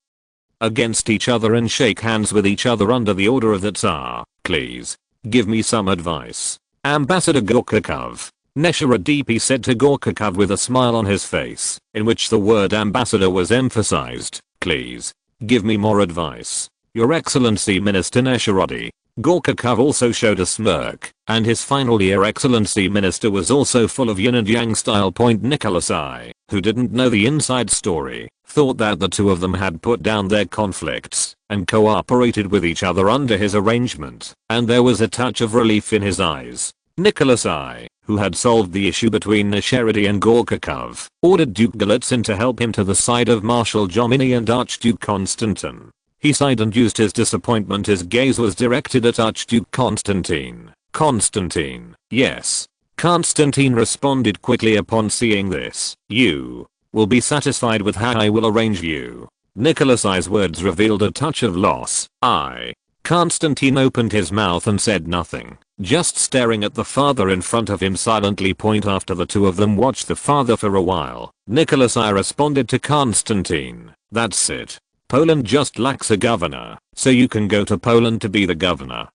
against each other and shake hands with each other under the order of the Tsar. Please give me some advice, Ambassador Gorkakov. Nesharodi said to Gorkakov with a smile on his face, in which the word ambassador was emphasized. Please give me more advice, Your Excellency Minister Nesharodi. Gorkakov also showed a smirk, and his final Your Excellency Minister was also full of yin and yang style. Nicholas I, who didn't know the inside story, thought that the two of them had put down their conflicts and cooperated with each other under his arrangement, and there was a touch of relief in his eyes. Nicholas I, who had solved the issue between Nesharodi and Gorkakov, ordered Duke Golitsyn to help him to the side of Marshal Jomini and Archduke Constantine. He sighed and used his disappointment. His gaze was directed at Archduke Constantine. "Constantine, yes." Constantine responded quickly upon seeing this. "You will be satisfied with how I will arrange you." Nicholas I's words revealed a touch of loss. Constantine opened his mouth and said nothing, just staring at the father in front of him silently. After the two of them watched the father for a while, Nicholas I responded to Constantine, "That's it. Poland just lacks a governor, so you can go to Poland to be the governor."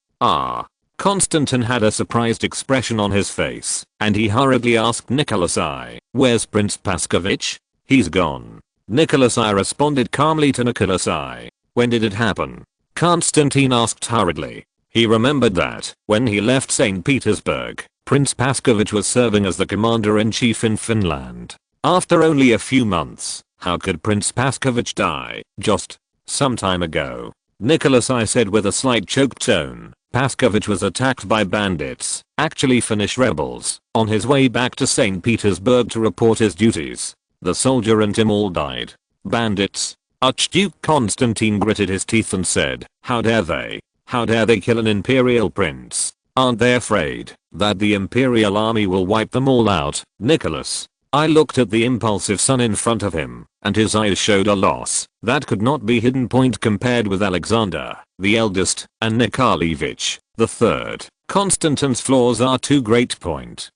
Constantine had a surprised expression on his face, and he hurriedly asked Nicholas I, "Where's Prince Paskovich?" "He's gone." Nicholas I responded calmly to Nicholas I. "When did it happen?" Constantine asked hurriedly. He remembered that, when he left St. Petersburg, Prince Paskovich was serving as the commander-in-chief in Finland. After only a few months, how could Prince Paskovich die? "Just some time ago," Nicholas I said with a slight choked tone. "Paskovich was attacked by bandits, actually Finnish rebels, on his way back to St. Petersburg to report his duties. The soldier and him all died." "Bandits?" Archduke Constantine gritted his teeth and said, "How dare they? How dare they kill an imperial prince? Aren't they afraid that the imperial army will wipe them all out?" Nicholas I looked at the impulsive son in front of him, and his eyes showed a loss that could not be hidden. Compared with Alexander, the eldest, and Nikolaevich, the third, Constantine's flaws are too great.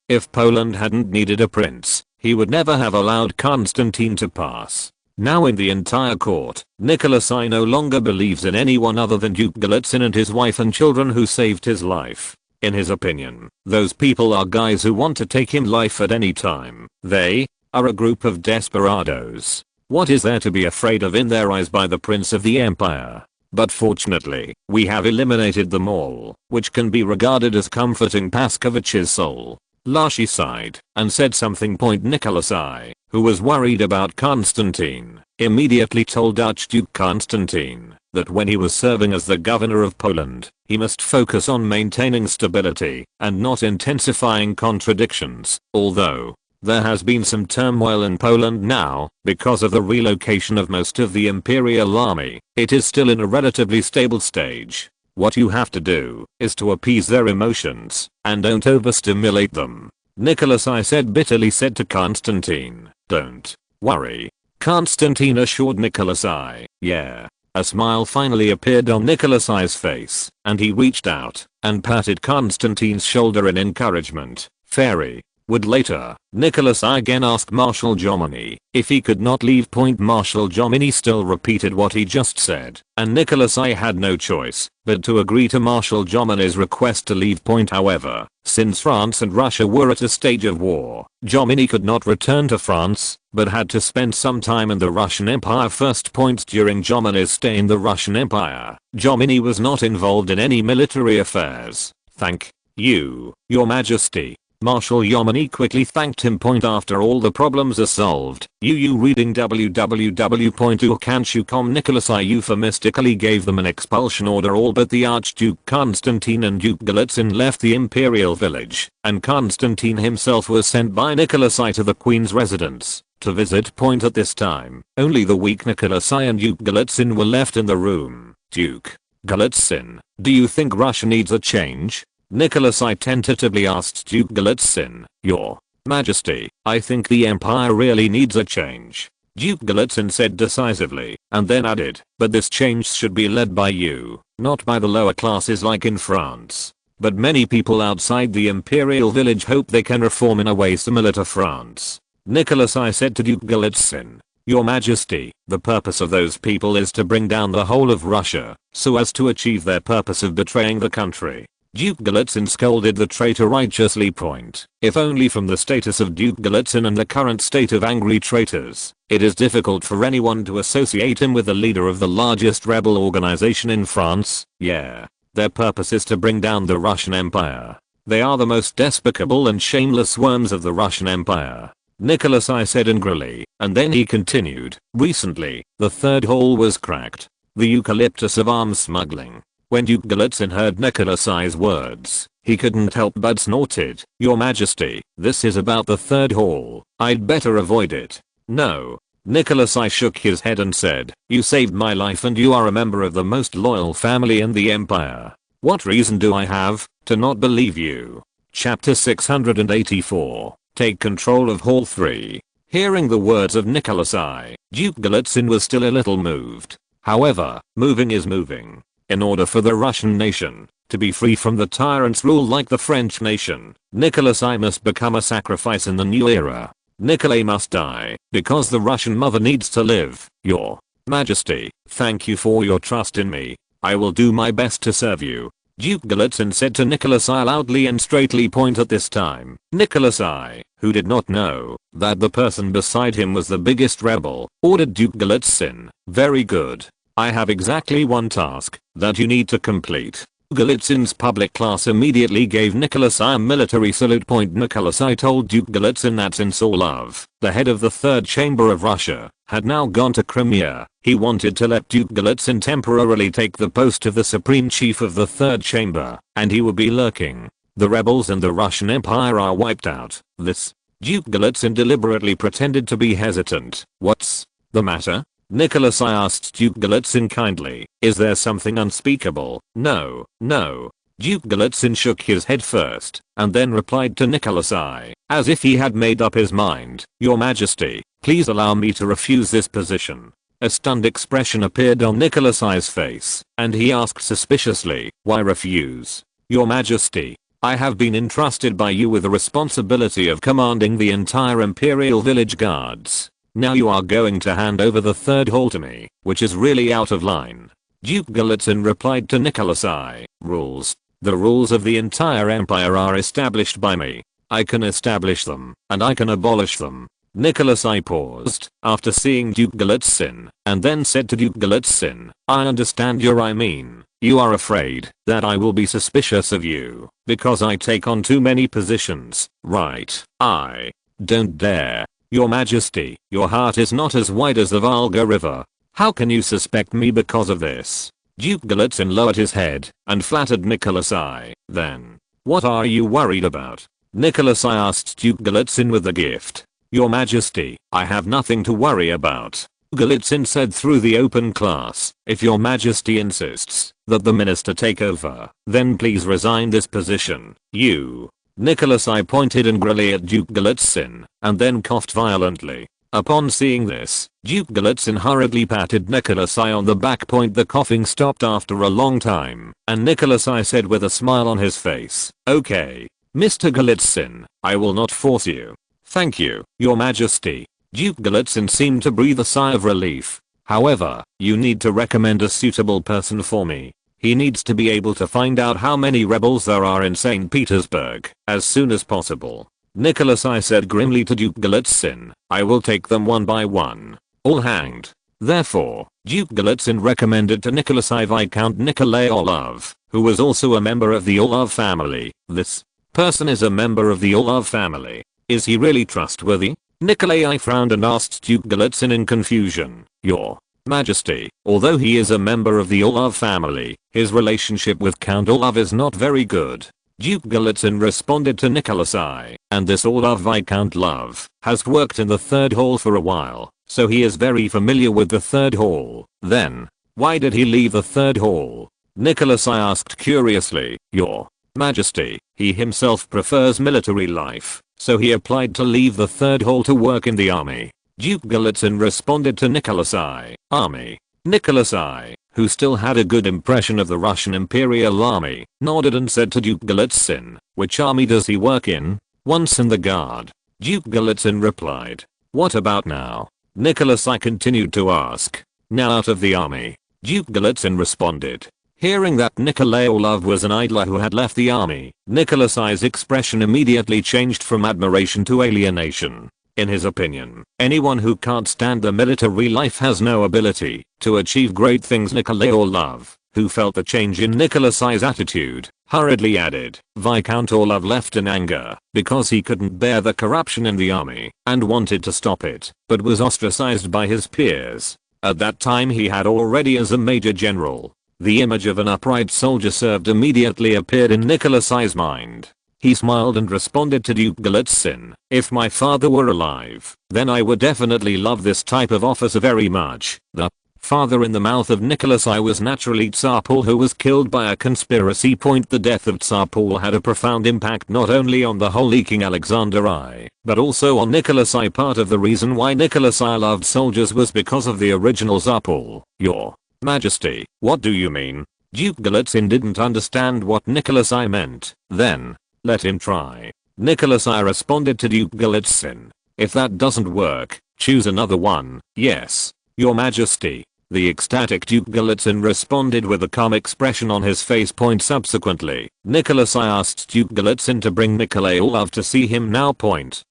If Poland hadn't needed a prince, he would never have allowed Constantine to pass. Now in the entire court, Nicholas I no longer believes in anyone other than Duke Golitsyn and his wife and children who saved his life. In his opinion, those people are guys who want to take him life at any time. They are a group of desperados. What is there to be afraid of in their eyes by the Prince of the Empire? But fortunately, we have eliminated them all, which can be regarded as comforting Paskovich's soul. Lashi sighed and said something. Nicholas I, who was worried about Constantine, immediately told Archduke Constantine that when he was serving as the governor of Poland, he must focus on maintaining stability and not intensifying contradictions. Although There has been some turmoil in Poland now, because of the relocation of most of the Imperial Army. It is still in a relatively stable stage. What you have to do is to appease their emotions, and don't overstimulate them. Nicholas I said bitterly said to Constantine. Don't worry. Constantine assured Nicholas I. Yeah. A smile finally appeared on Nicholas I's face, and he reached out and patted Constantine's shoulder in encouragement. Fairy would later. Nicholas I again asked Marshal Jomini if he could not leave point. Marshal Jomini still repeated what he just said, and Nicholas I had no choice but to agree to Marshal Jomini's request to leave point. However, since France and Russia were at a stage of war, Jomini could not return to France, but had to spend some time in the Russian Empire. First point: during Jomini's stay in the Russian Empire, Jomini was not involved in any military affairs. Thank you, Your Majesty. Marshal Jomini quickly thanked him. Point: after all the problems are solved, you reading www.urkanshu.com. Nicholas I euphemistically gave them an expulsion order. All but the Archduke Constantine and Duke Galitzin left the imperial village, and Constantine himself was sent by Nicholas I to the Queen's residence to visit. Point: at this time, only the weak Nicholas I and Duke Galitzin were left in the room. Duke Galitzin, do you think Russia needs a change? Nicholas I tentatively asked Duke Galitzin. Your Majesty, I think the empire really needs a change. Duke Galitzin said decisively, and then added, but this change should be led by you, not by the lower classes like in France. But many people outside the imperial village hope they can reform in a way similar to France. Nicholas I said to Duke Galitzin. Your Majesty, the purpose of those people is to bring down the whole of Russia, so as to achieve their purpose of betraying the country. Duke Galitzin scolded the traitor righteously. Point: if only from the status of Duke Galitzin and the current state of angry traitors, it is difficult for anyone to associate him with the leader of the largest rebel organization in France. Yeah. Their purpose is to bring down the Russian Empire. They are the most despicable and shameless worms of the Russian Empire. Nicholas I said angrily, and then he continued. Recently, the third hole was cracked. The eucalyptus of arms smuggling. When Duke Galitzin heard Nicholas I's words, he couldn't help but snorted. Your Majesty, this is about the third hall. I'd better avoid it. No. Nicholas I shook his head and said, you saved my life and you are a member of the most loyal family in the empire. What reason do I have to not believe you? Chapter 684. Take control of Hall 3. Hearing the words of Nicholas I, Duke Galitzin was still a little moved. However, moving is moving. In order for the Russian nation to be free from the tyrant's rule like the French nation, Nicholas I must become a sacrifice in the new era. Nikolai must die, because the Russian mother needs to live. Your Majesty, thank you for your trust in me. I will do my best to serve you. Duke Galitzin said to Nicholas I loudly and straightly. Point: at this time, Nicholas I, who did not know that the person beside him was the biggest rebel, ordered Duke Galitzin. Very good. I have exactly one task that you need to complete. Galitzin's public class immediately gave Nicholas I a military salute. Point: Nicholas I told Duke Galitzin that since Orlov, the head of the third chamber of Russia, had now gone to Crimea, he wanted to let Duke Galitzin temporarily take the post of the supreme chief of the third chamber, and he would be lurking. The rebels and the Russian Empire are wiped out. This. Duke Galitzin deliberately pretended to be hesitant. What's the matter? Nicholas I asked Duke Galitzin kindly. Is there something unspeakable? No, no. Duke Galitzin shook his head first, and then replied to Nicholas I, as if he had made up his mind. Your Majesty, please allow me to refuse this position. A stunned expression appeared on Nicholas I's face, and he asked suspiciously, why refuse? Your Majesty, I have been entrusted by you with the responsibility of commanding the entire Imperial Village Guards. Now you are going to hand over the third hall to me, which is really out of line. Duke Galitzin replied to Nicholas I, rules. The rules of the entire empire are established by me. I can establish them, and I can abolish them. Nicholas I paused, after seeing Duke Galitzin, and then said to Duke Galitzin, I understand I mean, you are afraid that I will be suspicious of you, because I take on too many positions, right? I don't dare. Your Majesty, your heart is not as wide as the Volga River. How can you suspect me because of this? Duke Galitzin lowered his head and flattered Nicholas I. Then, what are you worried about? Nikolai asked Duke Galitzin with a gift. Your Majesty, I have nothing to worry about. Galitzin said through the open class, if your Majesty insists that the minister take over, then please resign this position. You. Nikolai pointed angrily at Duke Galitzin and then coughed violently. Upon seeing this, Duke Galitzin hurriedly patted Nikolai on the back. The coughing stopped after a long time, and Nikolai said with a smile on his face, okay, Mr. Galitzin, I will not force you. Thank you, Your Majesty. Duke Galitzin seemed to breathe a sigh of relief. However, you need to recommend a suitable person for me. He needs to be able to find out how many rebels there are in St. Petersburg as soon as possible. Nikolai said grimly to Duke Galitzin, I will take them one by one. All hanged. Therefore, Duke Galitzin recommended to Nikolai Viscount Nikolai Orlov, who was also a member of the Orlov family. This person is a member of the Orlov family. Is he really trustworthy? Nikolai frowned and asked Duke Galitzin in confusion. Your Majesty, although he is a member of the Orlov family, his relationship with Count Orlov is not very good. Duke Galitzin responded to Nikolai, and this Orlov Viscount Love has worked in the third hall for a while, so he is very familiar with the third hall. Then, why did he leave the third hall? Nikolai asked curiously. Your Majesty, he himself prefers military life, so he applied to leave the third hall to work in the army. Duke Galitzin responded to Nikolai. Army. Nikolai, who still had a good impression of the Russian Imperial Army, nodded and said to Duke Galitzin, which army does he work in? Once in the Guard. Duke Galitzin replied. What about now? Nikolai continued to ask. Now out of the army. Duke Galitzin responded. Hearing that Nikolai Orlov was an idler who had left the army, Nikolai's expression immediately changed from admiration to alienation. In his opinion, anyone who can't stand the military life has no ability to achieve great things. Nikolai Orlov, who felt the change in Nikolai's attitude, hurriedly added, Viscount Orlov left in anger because he couldn't bear the corruption in the army and wanted to stop it, but was ostracized by his peers. At that time he had already as a major general. The image of an upright soldier served immediately appeared in Nikolai's mind. He smiled and responded to Duke Galitzin, if my father were alive, then I would definitely love this type of officer very much. The father in the mouth of Nikolai was naturally Tsar Paul, who was killed by a conspiracy. The death of Tsar Paul had a profound impact not only on the Holy King Alexander I, but also on Nikolai. Part of the reason why Nikolai loved soldiers was because of the original Tsar Paul. Your Majesty, what do you mean? Duke Galitzin didn't understand what Nikolai meant. Then, let him try. Nikolai responded to Duke Galitzin. If that doesn't work, choose another one. Yes, Your Majesty. The ecstatic Duke Galitzin responded with a calm expression on his face. Subsequently, Nikolai asked Duke Galitzin to bring Nikolai Orlov to see him now.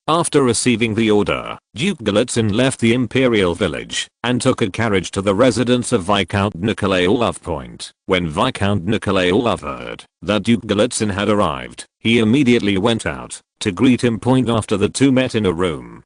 After receiving the order, Duke Galitzin left the imperial village and took a carriage to the residence of Viscount Nikolai Orlov. When Viscount Nikolai Orlov heard that Duke Galitzin had arrived, he immediately went out to greet him. After the two met in a room,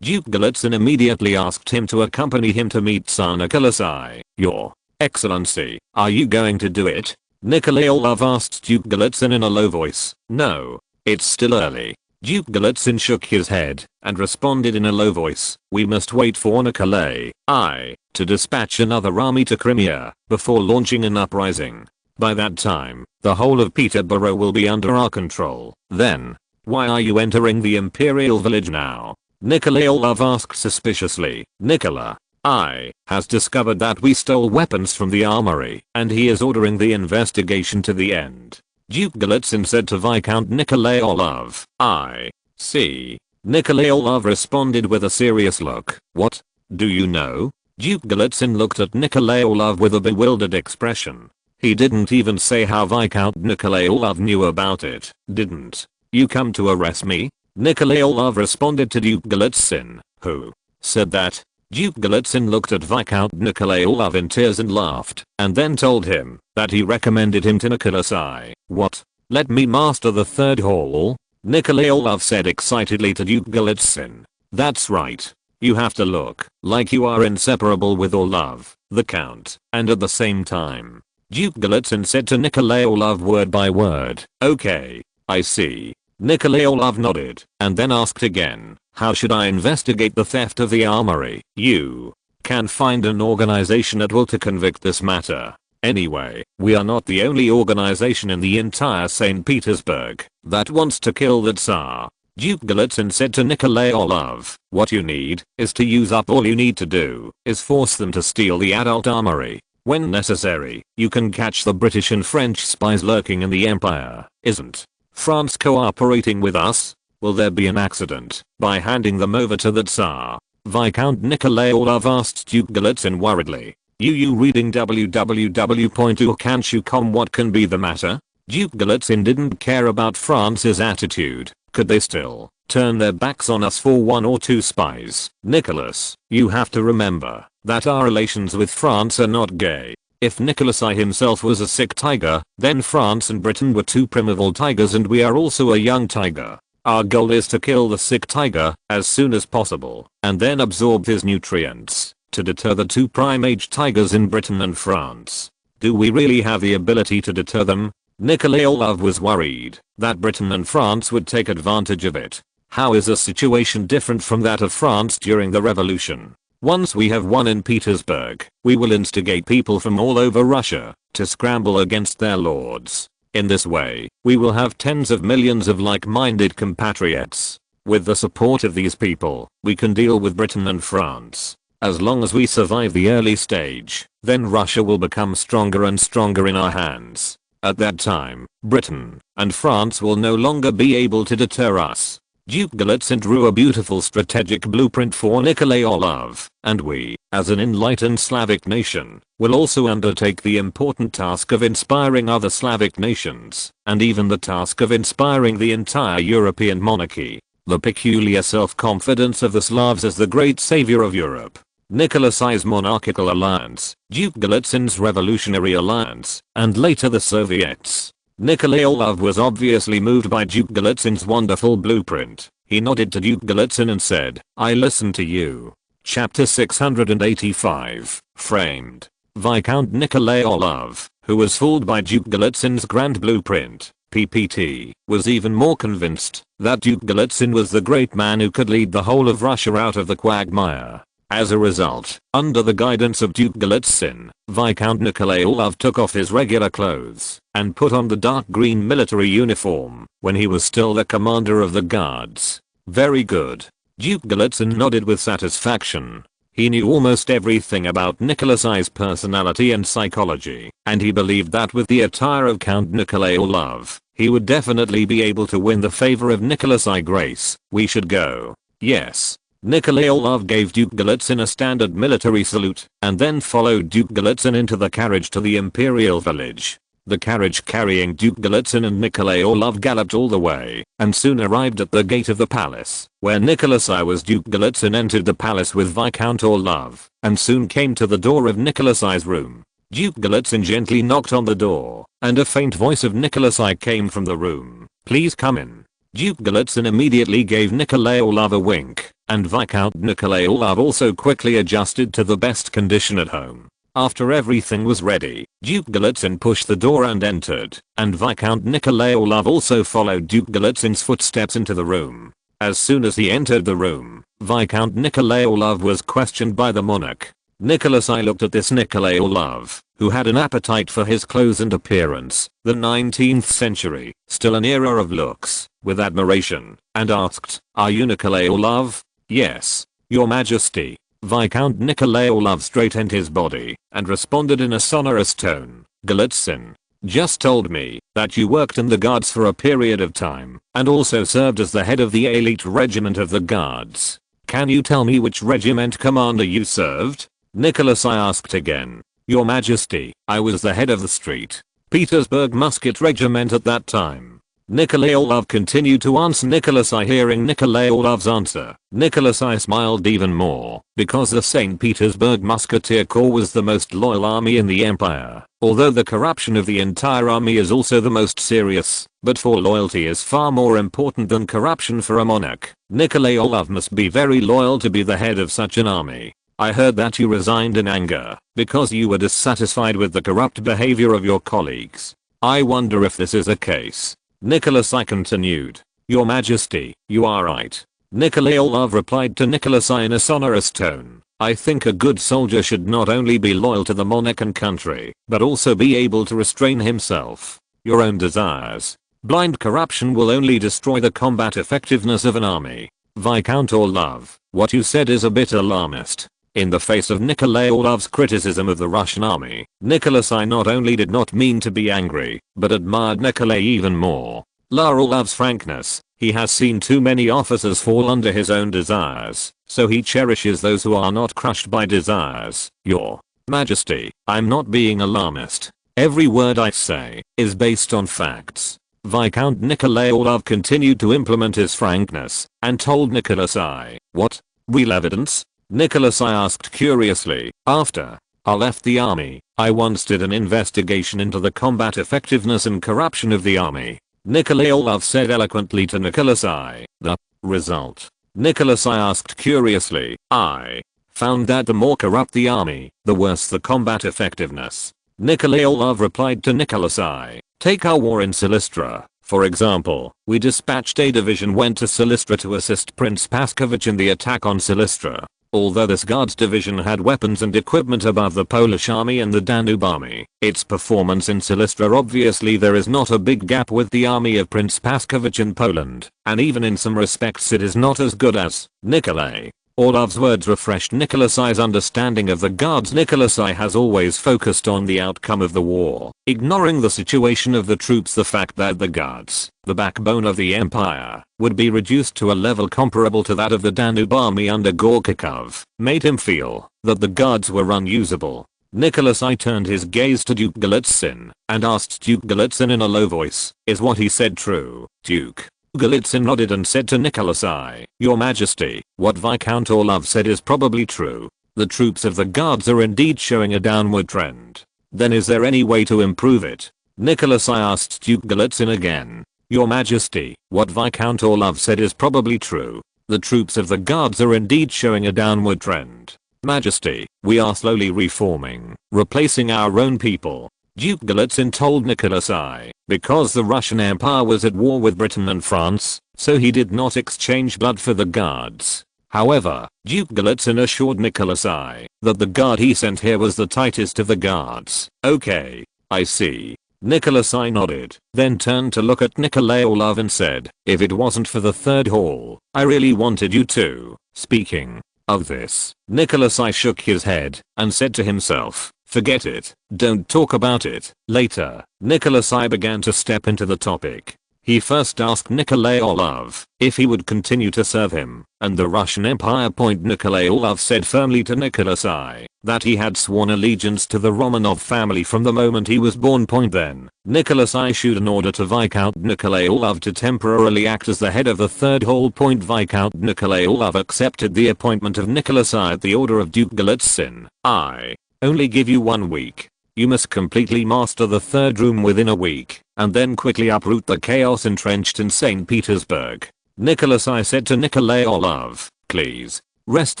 Duke Galitzin immediately asked him to accompany him to meet Tsar Nikolai. Your Excellency, are you going to do it? Nikolai Orlov asked Duke Galitzin in a low voice. No, it's still early. Duke Galitzin shook his head and responded in a low voice. We must wait for Nikolai I to dispatch another army to Crimea before launching an uprising. By that time, the whole of Peterborough will be under our control. Then, why are you entering the imperial village now? Nikolai Orlov asked suspiciously. Nikolai I has discovered that we stole weapons from the armory and he is ordering the investigation to the end. Duke Galitzin said to Viscount Nikolai Orlov. I see. Nikolai Orlov responded with a serious look. What? Do you know? Duke Galitzin looked at Nikolai Orlov with a bewildered expression. He didn't even say how Viscount Nikolai Orlov knew about it. Didn't you come to arrest me? Nikolai Orlov responded to Duke Galitzin. Who said that? Duke Galitzin looked at Viscount Nikolai Orlov in tears and laughed, and then told him that he recommended him to Nikolai. What? Let me master the third hall? Nikolai Orlov said excitedly to Duke Galitzin. That's right. You have to look like you are inseparable with Orlov, the Count, and at the same time. Duke Galitzin said to Nikolai Orlov word by word. Okay, I see. Nikolai Orlov nodded and then asked again, how should I investigate the theft of the armory? You can find an organization at will to convict this matter. Anyway, we are not the only organization in the entire St. Petersburg that wants to kill the Tsar. Duke Golitsyn said to Nikolai Orlov, what you need is to use up. All you need to do is force them to steal the adult armory. When necessary, you can catch the British and French spies lurking in the empire. Isn't France cooperating with us? Will there be an accident by handing them over to the Tsar? Viscount Nikolai Orlov asked Duke Golitsyn worriedly. You reading www.urkanshu.com? What can be the matter? Duke Golitsyn didn't care about France's attitude. Could they still turn their backs on us for 1 or 2 spies? Nicholas, you have to remember that our relations with France are not gay. If Nicholas I himself was a sick tiger, then France and Britain were 2 primeval tigers and we are also a young tiger. Our goal is to kill the sick tiger as soon as possible and then absorb his nutrients to deter the 2 prime-age tigers in Britain and France. Do we really have the ability to deter them? Nikolai Orlov was worried that Britain and France would take advantage of it. How is a situation different from that of France during the revolution? Once we have won in Petersburg, we will instigate people from all over Russia to scramble against their lords. In this way, we will have tens of millions of like-minded compatriots. With the support of these people, we can deal with Britain and France. As long as we survive the early stage, then Russia will become stronger and stronger in our hands. At that time, Britain and France will no longer be able to deter us. Duke Golitsyn drew a beautiful strategic blueprint for Nikolai Orlov, and we, as an enlightened Slavic nation, will also undertake the important task of inspiring other Slavic nations, and even the task of inspiring the entire European monarchy. The peculiar self-confidence of the Slavs as the great savior of Europe. Nicholas I's monarchical alliance, Duke Golitsyn's revolutionary alliance, and later the Soviets. Nikolai Orlov was obviously moved by Duke Golitsyn's wonderful blueprint. He nodded to Duke Golitsyn and said, I listen to you. Chapter 685, Framed. Viscount Nikolai Orlov, who was fooled by Duke Golitsyn's grand blueprint, PPT, was even more convinced that Duke Golitsyn was the great man who could lead the whole of Russia out of the quagmire. As a result, under the guidance of Duke Golitsyn, Viscount Nikolai Orlov took off his regular clothes and put on the dark green military uniform when he was still the commander of the guards. Very good. Duke Golitsyn nodded with satisfaction. He knew almost everything about Nicholas I's personality and psychology, and he believed that with the attire of Count Nikolai Orlov, he would definitely be able to win the favor of Nicholas I. Grace. We should go. Yes. Nikolai Orlov gave Duke Golitsyn a standard military salute and then followed Duke Golitsyn into the carriage to the Imperial Village. The carriage carrying Duke Golitsyn and Nikolai Orlov galloped all the way and soon arrived at the gate of the palace, where Nicholas I was. Duke Golitsyn entered the palace with Viscount Orlov and soon came to the door of Nicholas I's room. Duke Golitsyn gently knocked on the door and a faint voice of Nicholas I came from the room. Please come in. Duke Golitsyn immediately gave Nikolai Orlov a wink, and Viscount Nikolai Orlov also quickly adjusted to the best condition at home. After everything was ready, Duke Golitsyn pushed the door and entered, and Viscount Nikolai Orlov also followed Duke Golitsyn's footsteps into the room. As soon as he entered the room, Viscount Nikolai Orlov was questioned by the monarch. Nicholas I looked at this Nikolai Orlov, who had an appetite for his clothes and appearance, the 19th century, still an era of looks, with admiration, and asked, "Are you Nikolai Orlov?" "Yes, Your Majesty." Viscount Nikolai Orlov straightened his body and responded in a sonorous tone, "Golitsyn just told me that you worked in the guards for a period of time and also served as the head of the elite regiment of the guards. Can you tell me which regiment commander you served?" Nicholas I asked again. "Your Majesty, I was the head of the St. Petersburg Musket Regiment at that time." Nikolai Orlov continued to answer. Nicholas I hearing Nikolai Orlov's answer, Nicholas I smiled even more, because the St. Petersburg Musketeer Corps was the most loyal army in the empire, although the corruption of the entire army is also the most serious, but for loyalty is far more important than corruption for a monarch. Nikolai Orlov must be very loyal to be the head of such an army. I heard that you resigned in anger because you were dissatisfied with the corrupt behavior of your colleagues. I wonder if this is a case. Nicholas I continued. Your Majesty, you are right. Nikolai Orlov replied to Nicholas I in a sonorous tone. I think a good soldier should not only be loyal to the monarch and country, but also be able to restrain himself. Your own desires. Blind corruption will only destroy the combat effectiveness of an army. Viscount Orlov, what you said is a bit alarmist. In the face of Nikolai Orlov's criticism of the Russian army, Nicholas I not only did not mean to be angry, but admired Nikolai even more. Orlov's frankness. He has seen too many officers fall under his own desires, so he cherishes those who are not crushed by desires. Your Majesty, I'm not being alarmist. Every word I say is based on facts. Viscount Nikolai Orlov continued to implement his frankness and told Nicholas I, what? Real evidence? Nicholas I asked curiously. After I left the army, I once did an investigation into the combat effectiveness and corruption of the army. Nikolai Orlov said eloquently to Nicholas I. The result? Nicholas I asked curiously. I found that the more corrupt the army, the worse the combat effectiveness. Nikolai Orlov replied to Nicholas I. Take our war in Silistra, for example. We dispatched a division went to Silistra to assist Prince Paskovich in the attack on Silistra. Although this Guards division had weapons and equipment above the Polish army and the Danube army, its performance in Silistra obviously there is not a big gap with the army of Prince Paskovich in Poland, and even in some respects it is not as good as Nikolai Orlov's words refreshed Nicholas I's understanding of the Guards. Nicholas I has always focused on the outcome of the war, ignoring the situation of the troops. The fact that the Guards, the backbone of the empire, would be reduced to a level comparable to that of the Danube army under Gorchakov, made him feel that the Guards were unusable. Nicholas I turned his gaze to Duke Golitsyn and asked Duke Golitsyn in a low voice, is what he said true, Duke? Golitsyn nodded and said to Nicholas I, Your Majesty, what Viscount Orlov said is probably true. The troops of the Guards are indeed showing a downward trend. Then is there any way to improve it? Nicholas I asked Duke Golitsyn again. Your Majesty, what Viscount Orlov said is probably true. The troops of the Guards are indeed showing a downward trend. Majesty, we are slowly reforming, replacing our own people. Duke Golitsyn told Nicholas I, because the Russian Empire was at war with Britain and France, so he did not exchange blood for the Guards. However, Duke Golitsyn assured Nicholas I that the guard he sent here was the tightest of the Guards. Okay, I see. Nicholas I nodded, then turned to look at Nikolai Orlov and said, if it wasn't for the third hall, I really wanted you to. Speaking of this, Nicholas I shook his head and said to himself, forget it, don't talk about it. Later, Nicholas I began to step into the topic. He first asked Nikolai Orlov if he would continue to serve him, and the Russian Empire. Nikolai Orlov said firmly to Nicholas I that he had sworn allegiance to the Romanov family from the moment he was born. Then, Nicholas I issued an order to Viscount Nikolai Orlov to temporarily act as the head of the third hall. Viscount Nikolai Orlov accepted the appointment of Nicholas I at the order of Duke Golitsyn. I only give you 1 week. You must completely master the third room within a week, and then quickly uproot the chaos entrenched in St. Petersburg. Nicholas I said to Nikolai Orlov, please, rest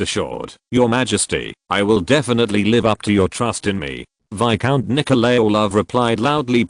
assured, Your Majesty, I will definitely live up to your trust in me. Viscount Nikolai Orlov replied loudly.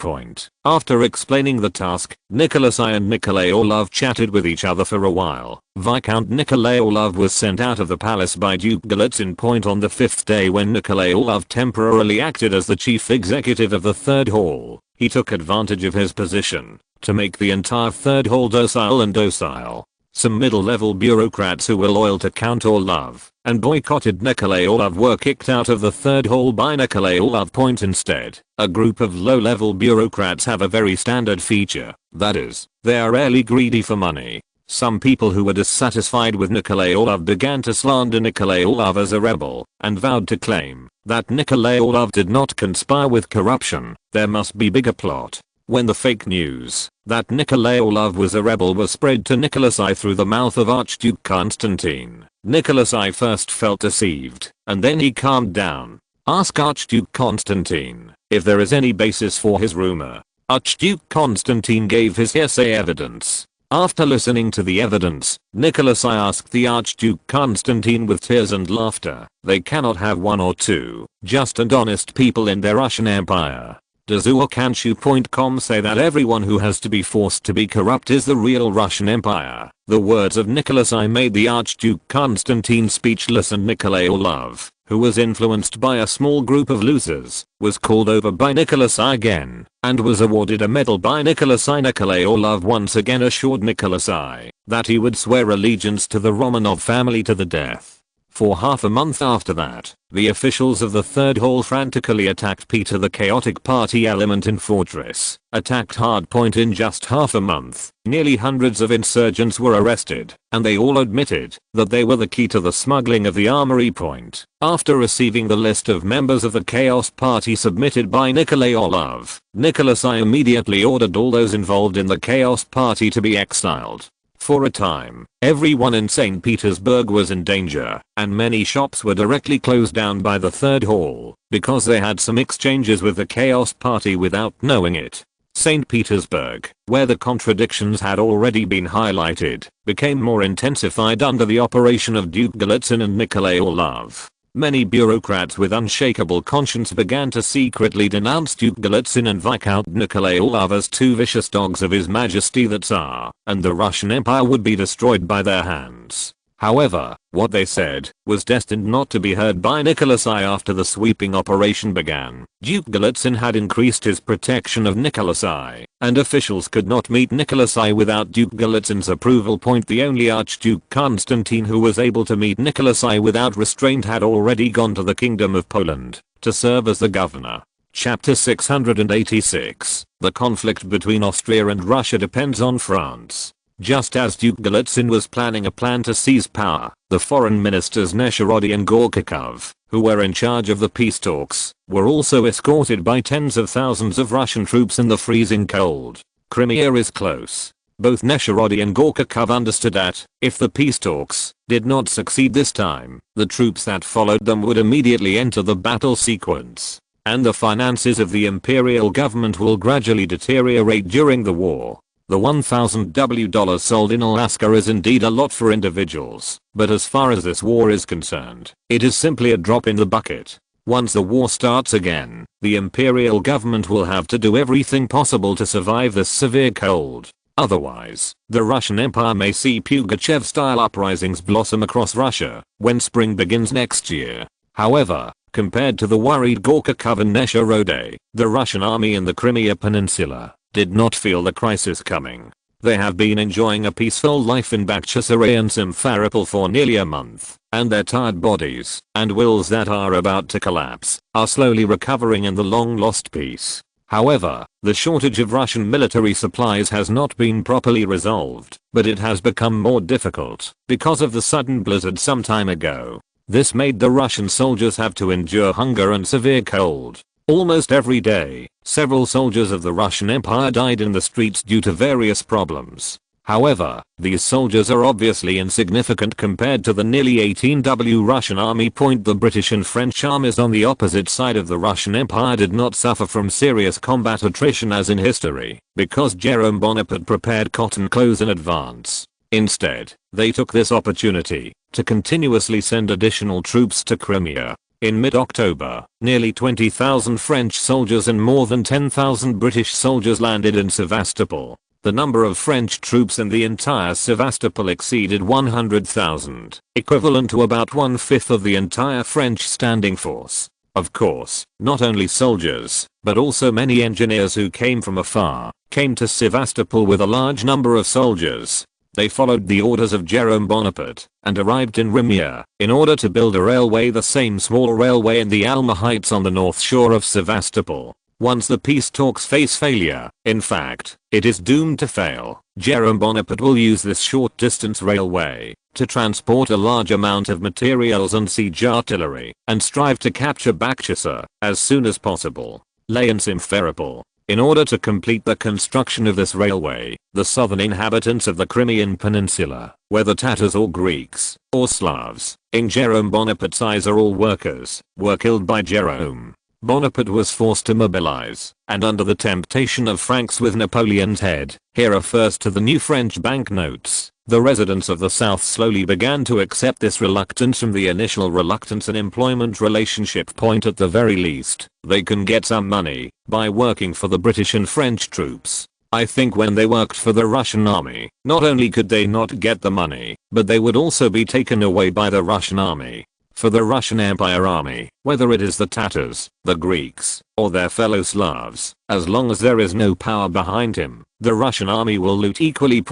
After explaining the task, Nicholas I and Nikolai Orlov chatted with each other for a while. Viscount Nikolai Orlov was sent out of the palace by Duke Golitsyn. On the 5th day, when Nikolai Orlov temporarily acted as the chief executive of the third hall, he took advantage of his position to make the entire third hall docile. Some middle-level bureaucrats who were loyal to Count Orlov and boycotted Nikolai Orlov were kicked out of the third hall by Nikolai Orlov. Instead, a group of low-level bureaucrats have a very standard feature, that is, they are rarely greedy for money. Some people who were dissatisfied with Nikolai Orlov began to slander Nikolai Orlov as a rebel and vowed to claim that Nikolai Orlov did not conspire with corruption. There must be bigger plot. When the fake news that Nikolai Orlov was a rebel was spread to Nicholas I through the mouth of Archduke Constantine, Nicholas I first felt deceived, and then he calmed down. Ask Archduke Constantine if there is any basis for his rumor. Archduke Constantine gave his hearsay evidence. After listening to the evidence, Nicholas I asked the Archduke Constantine with tears and laughter, they cannot have one or two just and honest people in their Russian Empire. DazooKanshu.com say that everyone who has to be forced to be corrupt is the real Russian Empire. The words of Nicholas I made the Archduke Constantine speechless, and Nikolai Orlov, who was influenced by a small group of losers, was called over by Nicholas I again, and was awarded a medal by Nicholas I. Nikolai Orlov once again assured Nicholas I that he would swear allegiance to the Romanov family to the death. For half a month after that, the officials of the Third Hall frantically attacked Peter the chaotic party element in Fortress, attacked Hardpoint in just half a month. Nearly hundreds of insurgents were arrested, and they all admitted that they were the key to the smuggling of the Armory Point. After receiving the list of members of the Chaos Party submitted by Nikolai Orlov, Nicholas I immediately ordered all those involved in the Chaos Party to be exiled. For a time, everyone in St. Petersburg was in danger, and many shops were directly closed down by the Third Hall because they had some exchanges with the Chaos Party without knowing it. St. Petersburg, where the contradictions had already been highlighted, became more intensified under the operation of Duke Golitsyn and Nikolai Orlov. Many bureaucrats with unshakable conscience began to secretly denounce Duke Golitsyn and Viscount Nikolai Orlov as two vicious dogs of His Majesty the Tsar, and the Russian Empire would be destroyed by their hands. However, what they said was destined not to be heard by Nicholas I. After the sweeping operation began, Duke Golitsyn had increased his protection of Nicholas I, and officials could not meet Nicholas I without Duke Golitsyn's approval. The only Archduke Constantine who was able to meet Nicholas I without restraint had already gone to the Kingdom of Poland to serve as the governor. Chapter 686. The conflict between Austria and Russia depends on France. Just as Duke Golitsyn was planning a plan to seize power, the foreign ministers Nesherody and Gorchakov, who were in charge of the peace talks, were also escorted by tens of thousands of Russian troops in the freezing cold. Crimea is close. Both Nesherody and Gorchakov understood that, if the peace talks did not succeed this time, the troops that followed them would immediately enter the battle sequence, and the finances of the imperial government will gradually deteriorate during the war. The $1,000 sold in Alaska is indeed a lot for individuals, but as far as this war is concerned, it is simply a drop in the bucket. Once the war starts again, the imperial government will have to do everything possible to survive this severe cold. Otherwise, the Russian Empire may see Pugachev-style uprisings blossom across Russia when spring begins next year. However, compared to the worried Gorchakov and Nesherody, the Russian army in the Crimea Peninsula did not feel the crisis coming. They have been enjoying a peaceful life in Bakhchisaray and Simferopol for nearly a month, and their tired bodies and wills that are about to collapse are slowly recovering in the long-lost peace. However, the shortage of Russian military supplies has not been properly resolved, but it has become more difficult because of the sudden blizzard some time ago. This made the Russian soldiers have to endure hunger and severe cold. Almost every day, several soldiers of the Russian Empire died in the streets due to various problems. However, these soldiers are obviously insignificant compared to the nearly 18,000 Russian army. The British and French armies on the opposite side of the Russian Empire did not suffer from serious combat attrition as in history, because Jerome Bonaparte prepared cotton clothes in advance. Instead, they took this opportunity to continuously send additional troops to Crimea. In mid-October, nearly 20,000 French soldiers and more than 10,000 British soldiers landed in Sevastopol. The number of French troops in the entire Sevastopol exceeded 100,000, equivalent to about 1/5 of the entire French standing force. Of course, not only soldiers, but also many engineers who came from afar, came to Sevastopol with a large number of soldiers. They followed the orders of Jerome Bonaparte and arrived in Crimea in order to build a railway, the same small railway in the Alma Heights on the north shore of Sevastopol. Once the peace talks face failure, in fact, it is doomed to fail, Jerome Bonaparte will use this short distance railway to transport a large amount of materials and siege artillery and strive to capture Bakhchisa as soon as possible. Lay in Simferopol. In order to complete the construction of this railway, the southern inhabitants of the Crimean Peninsula, whether Tatars or Greeks or Slavs, in Jerome Bonaparte's eyes are all workers, were killed by Jerome. Bonaparte was forced to mobilize, and under the temptation of francs with Napoleon's head, he refers to the new French banknotes The residents of the South slowly began to accept this reluctance. From the initial reluctance, an employment relationship point at the very least, they can get some money by working for the British and French troops. I think when they worked for the Russian army, not only could they not get the money, but they would also be taken away by the Russian army. For the Russian Empire army, whether it is the Tatars, the Greeks, or their fellow Slavs, as long as there is no power behind him, the Russian army will loot equally.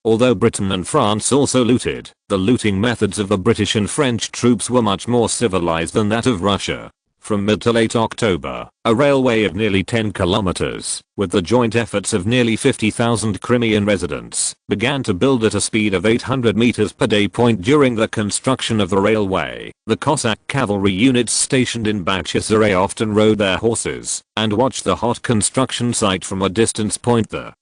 Although Britain and France also looted, the looting methods of the British and French troops were much more civilized than that of Russia. From mid to late October, a railway of nearly 10 kilometers, with the joint efforts of nearly 50,000 Crimean residents, began to build at a speed of 800 meters per day. During the construction of the railway, the Cossack cavalry units stationed in Bakhchisaray often rode their horses and watched the hot construction site from a distance. The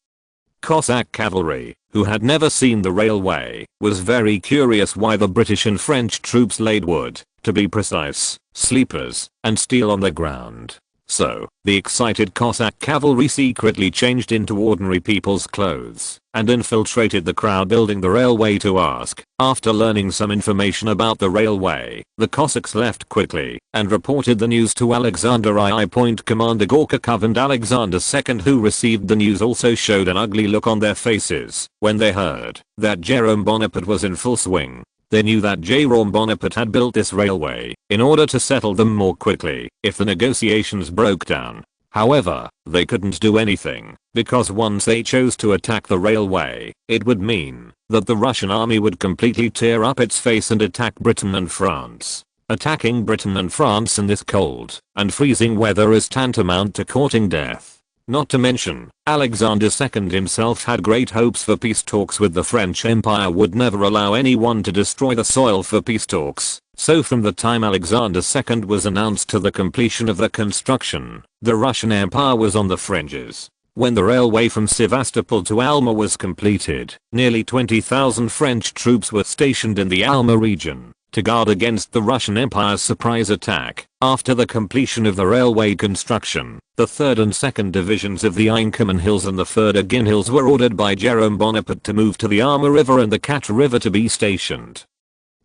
Cossack cavalry, who had never seen the railway, was very curious why the British and French troops laid wood, to be precise, sleepers, and steel on the ground. So, the excited Cossack cavalry secretly changed into ordinary people's clothes and infiltrated the crowd building the railway to ask. After learning some information about the railway, the Cossacks left quickly and reported the news to Alexander II. Commander Gorchakov and Alexander II, who received the news, also showed an ugly look on their faces when they heard that Jerome Bonaparte was in full swing. They knew that Jerome Bonaparte had built this railway in order to settle them more quickly if the negotiations broke down. However, they couldn't do anything, because once they chose to attack the railway, it would mean that the Russian army would completely tear up its face and attack Britain and France. Attacking Britain and France in this cold and freezing weather is tantamount to courting death. Not to mention, Alexander II himself had great hopes for peace talks with the French Empire would never allow anyone to destroy the soil for peace talks. So from the time Alexander II was announced to the completion of the construction, the Russian Empire was on the fringes. When the railway from Sevastopol to Alma was completed, nearly 20,000 French troops were stationed in the Alma region to guard against the Russian Empire's surprise attack. After the completion of the railway construction, the 3rd and 2nd divisions of the Inkerman Hills and the Ferdinand Hills were ordered by Jerome Bonaparte to move to the Alma River and the Katra River to be stationed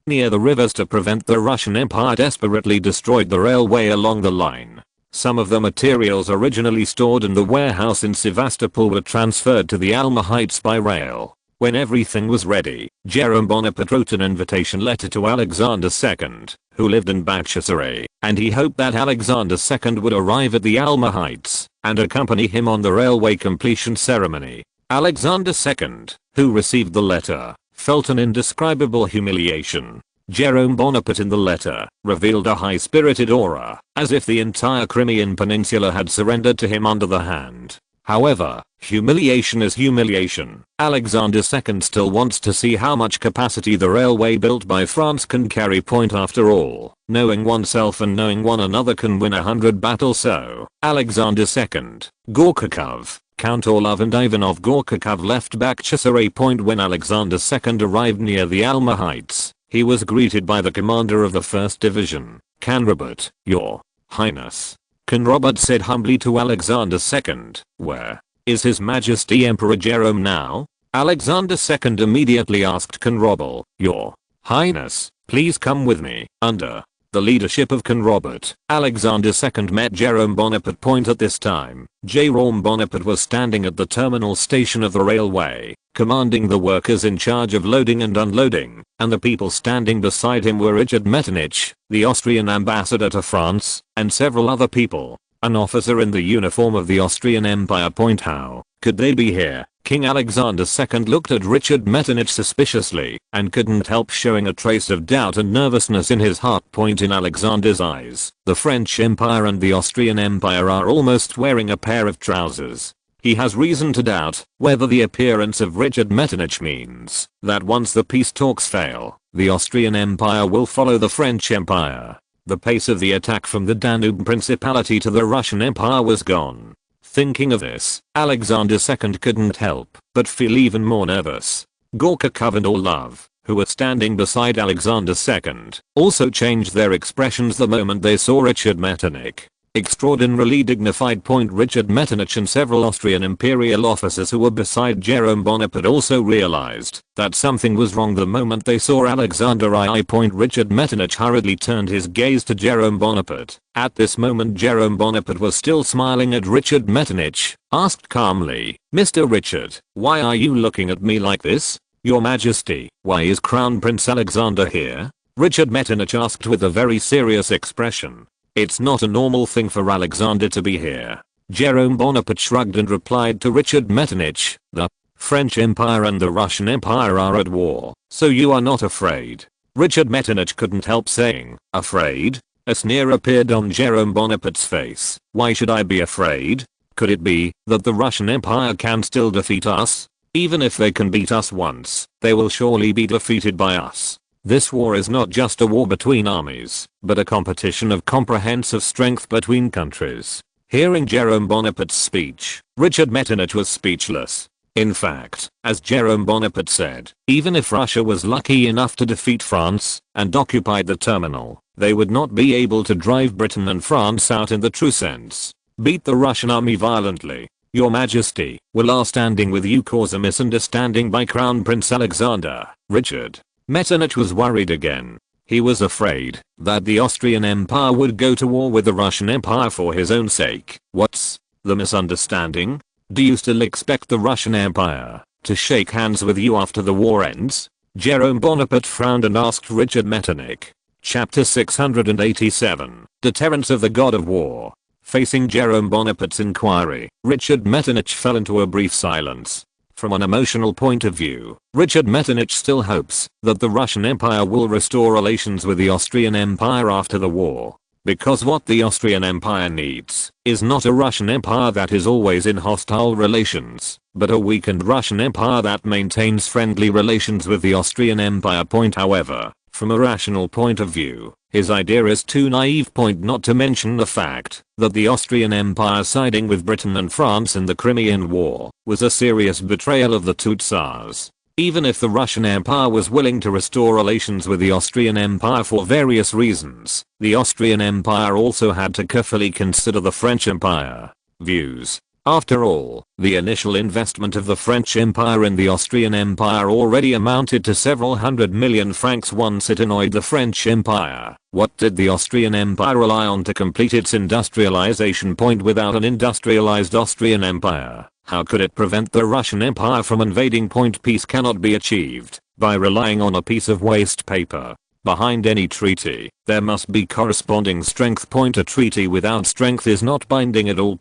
near the rivers to prevent the Russian Empire desperately destroyed the railway along the line. Some of the materials originally stored in the warehouse in Sevastopol were transferred to the Alma Heights by rail. When everything was ready, Jerome Bonaparte wrote an invitation letter to Alexander II, who lived in Bakhchisaray, and he hoped that Alexander II would arrive at the Alma Heights and accompany him on the railway completion ceremony. Alexander II, who received the letter, felt an indescribable humiliation. Jerome Bonaparte in the letter revealed a high-spirited aura, as if the entire Crimean peninsula had surrendered to him under the hand. However, humiliation is humiliation. Alexander II still wants to see how much capacity the railway built by France can carry. After all, knowing oneself and knowing one another can win 100 battles. So, Alexander II, Gorchakov, Count Orlov and Ivanov Gorchakov left Bakhchisaray. When Alexander II arrived near the Alma Heights, he was greeted by the commander of the 1st Division, Canrobert. "Your Highness." Canrobert said humbly to Alexander II, "Where is His Majesty Emperor Jerome now?" Alexander II immediately asked Canrobert, "Your Highness, please come with me." Under the leadership of Canrobert, Alexander II met Jerome Bonaparte. At this time, Jerome Bonaparte was standing at the terminal station of the railway, commanding the workers in charge of loading and unloading, and the people standing beside him were Richard Metternich, the Austrian ambassador to France, and several other people. An officer in the uniform of the Austrian Empire. How could they be here? King Alexander II looked at Richard Metternich suspiciously and couldn't help showing a trace of doubt and nervousness in his heart. In Alexander's eyes, the French Empire and the Austrian Empire are almost wearing a pair of trousers. He has reason to doubt whether the appearance of Richard Metternich means that once the peace talks fail, the Austrian Empire will follow the French Empire. The pace of the attack from the Danube Principality to the Russian Empire was gone. Thinking of this, Alexander II couldn't help but feel even more nervous. Gorchakov and Orlov, who were standing beside Alexander II, also changed their expressions the moment they saw Richard Metternich. Extraordinarily dignified. Richard Metternich and several Austrian imperial officers who were beside Jerome Bonaparte also realized that something was wrong the moment they saw Alexander I. Richard Metternich hurriedly turned his gaze to Jerome Bonaparte. At this moment Jerome Bonaparte was still smiling at Richard Metternich, asked calmly, "Mr. Richard, why are you looking at me like this? Your Majesty, why is Crown Prince Alexander here?" Richard Metternich asked with a very serious expression. "It's not a normal thing for Alexander to be here." Jerome Bonaparte shrugged and replied to Richard Metternich, "The French Empire and the Russian Empire are at war, so you are not afraid." Richard Metternich couldn't help saying, "Afraid?" A sneer appeared on Jerome Bonaparte's face. "Why should I be afraid? Could it be that the Russian Empire can still defeat us? Even if they can beat us once, they will surely be defeated by us. This war is not just a war between armies, but a competition of comprehensive strength between countries." Hearing Jerome Bonaparte's speech, Richard Metternich was speechless. In fact, as Jerome Bonaparte said, even if Russia was lucky enough to defeat France and occupy the terminal, they would not be able to drive Britain and France out in the true sense. Beat the Russian army violently. "Your Majesty, will our standing with you cause a misunderstanding by Crown Prince Alexander?" Richard Metternich was worried again. He was afraid that the Austrian Empire would go to war with the Russian Empire for his own sake. "What's the misunderstanding? Do you still expect the Russian Empire to shake hands with you after the war ends?" Jerome Bonaparte frowned and asked Richard Metternich. Chapter 687. Deterrence of the God of War. Facing Jerome Bonaparte's inquiry, Richard Metternich fell into a brief silence. From an emotional point of view, Richard Metternich still hopes that the Russian Empire will restore relations with the Austrian Empire after the war. Because what the Austrian Empire needs is not a Russian Empire that is always in hostile relations, but a weakened Russian Empire that maintains friendly relations with the Austrian Empire. However, from a rational point of view, his idea is too naive. Not to mention the fact that the Austrian Empire siding with Britain and France in the Crimean War was a serious betrayal of the two Tsars. Even if the Russian Empire was willing to restore relations with the Austrian Empire for various reasons, the Austrian Empire also had to carefully consider the French Empire views. After all, the initial investment of the French Empire in the Austrian Empire already amounted to several hundred million francs once it annoyed the French Empire. What did the Austrian Empire rely on to complete its industrialization? Without an industrialized Austrian Empire, how could it prevent the Russian Empire from invading? Peace cannot be achieved by relying on a piece of waste paper. Behind any treaty, there must be corresponding strength. A treaty without strength is not binding at all.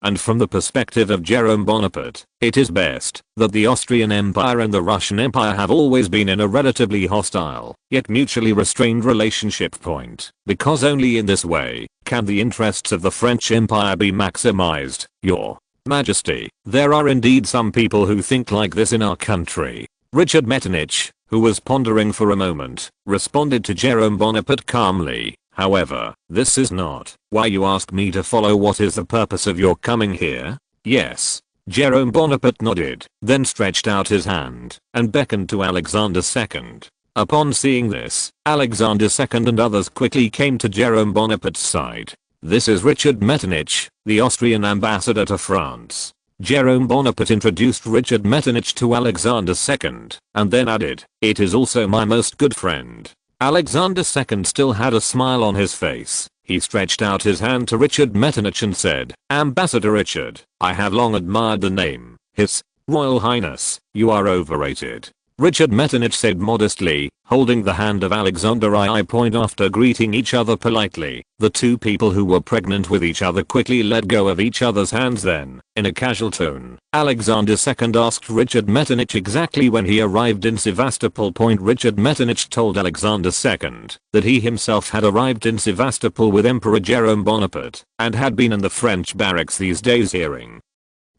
And from the perspective of Jerome Bonaparte, it is best that the Austrian Empire and the Russian Empire have always been in a relatively hostile, yet mutually restrained relationship. Because only in this way can the interests of the French Empire be maximized. Your Majesty, there are indeed some people who think like this in our country. Richard Metternich, who was pondering for a moment, responded to Jerome Bonaparte calmly. "However, this is not why you ask me to follow. What is the purpose of your coming here?" "Yes." Jerome Bonaparte nodded, then stretched out his hand and beckoned to Alexander II. Upon seeing this, Alexander II and others quickly came to Jerome Bonaparte's side. "This is Richard Metternich, the Austrian ambassador to France." Jerome Bonaparte introduced Richard Metternich to Alexander II, and then added, "It is also my most good friend." Alexander II still had a smile on his face. He stretched out his hand to Richard Metternich and said, "Ambassador Richard, I have long admired the name. His Royal Highness, you are overrated." Richard Metternich said modestly, holding the hand of Alexander I. After greeting each other politely, the two people who were pregnant with each other quickly let go of each other's hands. Then, in a casual tone, Alexander II asked Richard Metternich exactly when he arrived in Sevastopol. Richard Metternich told Alexander II that he himself had arrived in Sevastopol with Emperor Jerome Bonaparte and had been in the French barracks these days. Hearing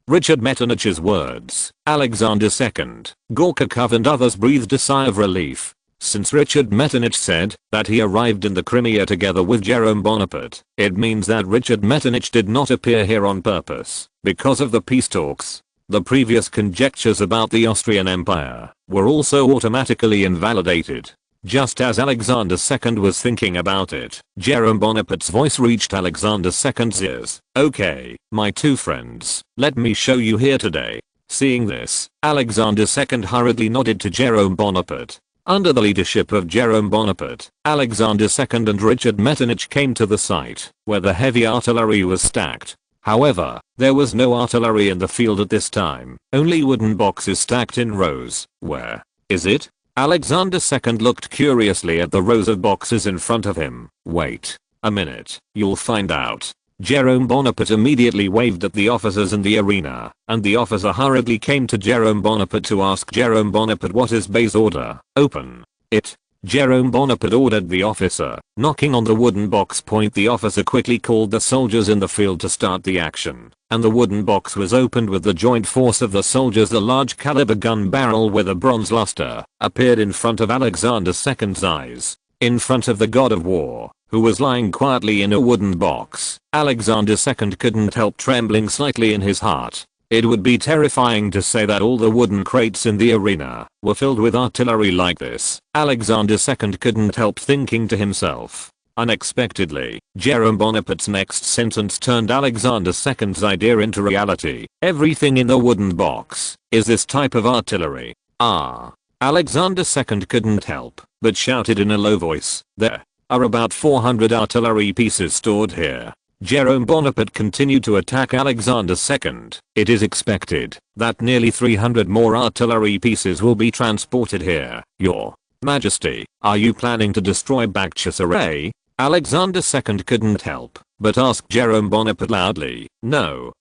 Richard Metternich's words, Alexander II, Gorchakov and others breathed a sigh of relief. Since Richard Metternich said that he arrived in the Crimea together with Jerome Bonaparte, it means that Richard Metternich did not appear here on purpose because of the peace talks. The previous conjectures about the Austrian Empire were also automatically invalidated. Just as Alexander II was thinking about it, Jerome Bonaparte's voice reached Alexander II's ears. "Okay, my two friends, let me show you here today." Seeing this, Alexander II hurriedly nodded to Jerome Bonaparte. Under the leadership of Jerome Bonaparte, Alexander II and Richard Metternich came to the site, where the heavy artillery was stacked. However, there was no artillery in the field at this time, only wooden boxes stacked in rows. "Where is it?" Alexander II looked curiously at the rows of boxes in front of him. "Wait a minute, you'll find out." Jerome Bonaparte immediately waved at the officers in the arena, and the officer hurriedly came to Jerome Bonaparte to ask Jerome Bonaparte what is Bay's order. "Open it." Jerome Bonaparte ordered the officer. Knocking on the wooden box point, the officer quickly called the soldiers in the field to start the action, and the wooden box was opened with the joint force of the soldiers. A large caliber gun barrel with a bronze luster appeared in front of Alexander II's eyes. In front of the god of war, who was lying quietly in a wooden box, Alexander II couldn't help trembling slightly in his heart. It would be terrifying to say that all the wooden crates in the arena were filled with artillery like this. Alexander II couldn't help thinking to himself. Unexpectedly, Jerome Bonaparte's next sentence turned Alexander II's idea into reality. "Everything in the wooden box is this type of artillery." "Ah." Alexander II couldn't help but shouted in a low voice, "There are about 400 artillery pieces stored here." Jerome Bonaparte continued to attack Alexander II. "It is expected that nearly 300 more artillery pieces will be transported here. Your Majesty, are you planning to destroy Bakhchisaray?" Alexander II couldn't help but ask Jerome Bonaparte loudly. No,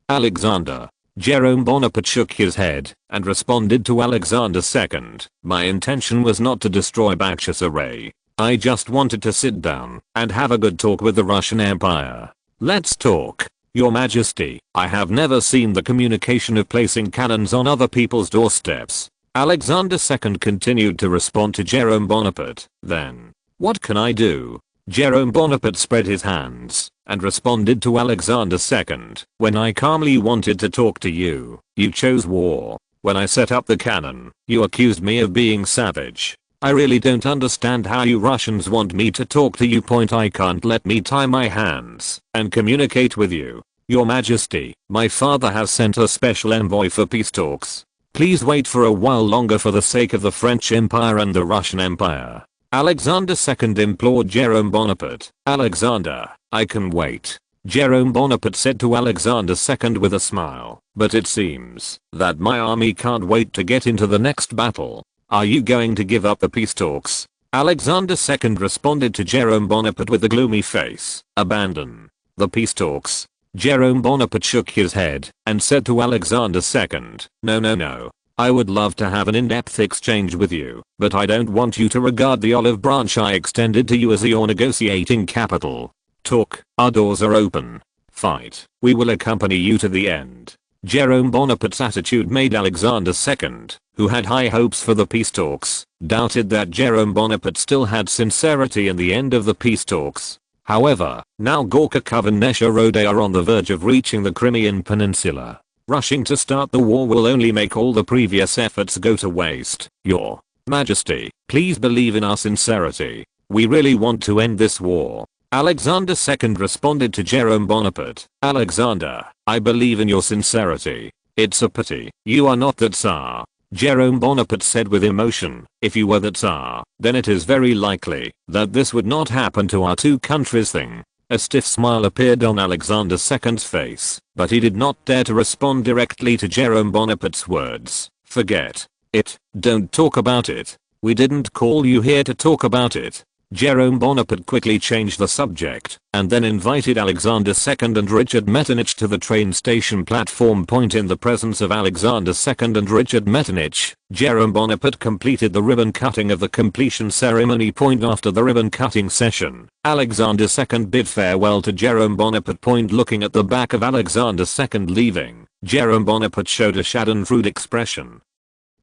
Alexander." Jerome Bonaparte shook his head and responded to Alexander II. "My intention was not to destroy Bakhchisaray. I just wanted to sit down and have a good talk with the Russian Empire." "Let's talk, Your Majesty. I have never seen the communication of placing cannons on other people's doorsteps." Alexander II continued to respond to Jerome Bonaparte. "Then, what can I do?" Jerome Bonaparte spread his hands and responded to Alexander II. "When I calmly wanted to talk to you, you chose war. When I set up the cannon, you accused me of being savage. I really don't understand how you Russians want me to talk to you. I can't let me tie my hands and communicate with you. Your Majesty, my father has sent a special envoy for peace talks. Please wait for a while longer for the sake of the French Empire and the Russian Empire." Alexander II implored Jerome Bonaparte. "Alexander, I can wait." Jerome Bonaparte said to Alexander II with a smile, "But it seems that my army can't wait to get into the next battle. Are you going to give up the peace talks?" Alexander II responded to Jerome Bonaparte with a gloomy face. "Abandon the peace talks." Jerome Bonaparte shook his head and said to Alexander II, No. I would love to have an in-depth exchange with you, but I don't want you to regard the olive branch I extended to you as your negotiating capital. Talk, our doors are open. Fight, we will accompany you to the end." Jerome Bonaparte's attitude made Alexander II, who had high hopes for the peace talks, doubted that Jerome Bonaparte still had sincerity in the end of the peace talks. However, now Gorka Kovannesha-Rode are on the verge of reaching the Crimean Peninsula. Rushing to start the war will only make all the previous efforts go to waste. Your Majesty, please believe in our sincerity. We really want to end this war. Alexander II responded to Jerome Bonaparte. "Alexander, I believe in your sincerity. It's a pity you are not the Tsar." Jerome Bonaparte said with emotion, "If you were the Tsar, then it is very likely that this would not happen to our two countries thing." A stiff smile appeared on Alexander II's face, but he did not dare to respond directly to Jerome Bonaparte's words. "Forget it. Don't talk about it. We didn't call you here to talk about it." Jerome Bonaparte quickly changed the subject and then invited Alexander II and Richard Metternich to the train station platform point. In the presence of Alexander II and Richard Metternich, Jerome Bonaparte completed the ribbon cutting of the completion ceremony point. After the ribbon cutting session, Alexander II bid farewell to Jerome Bonaparte point. Looking at the back of Alexander II leaving, Jerome Bonaparte showed a schadenfreude expression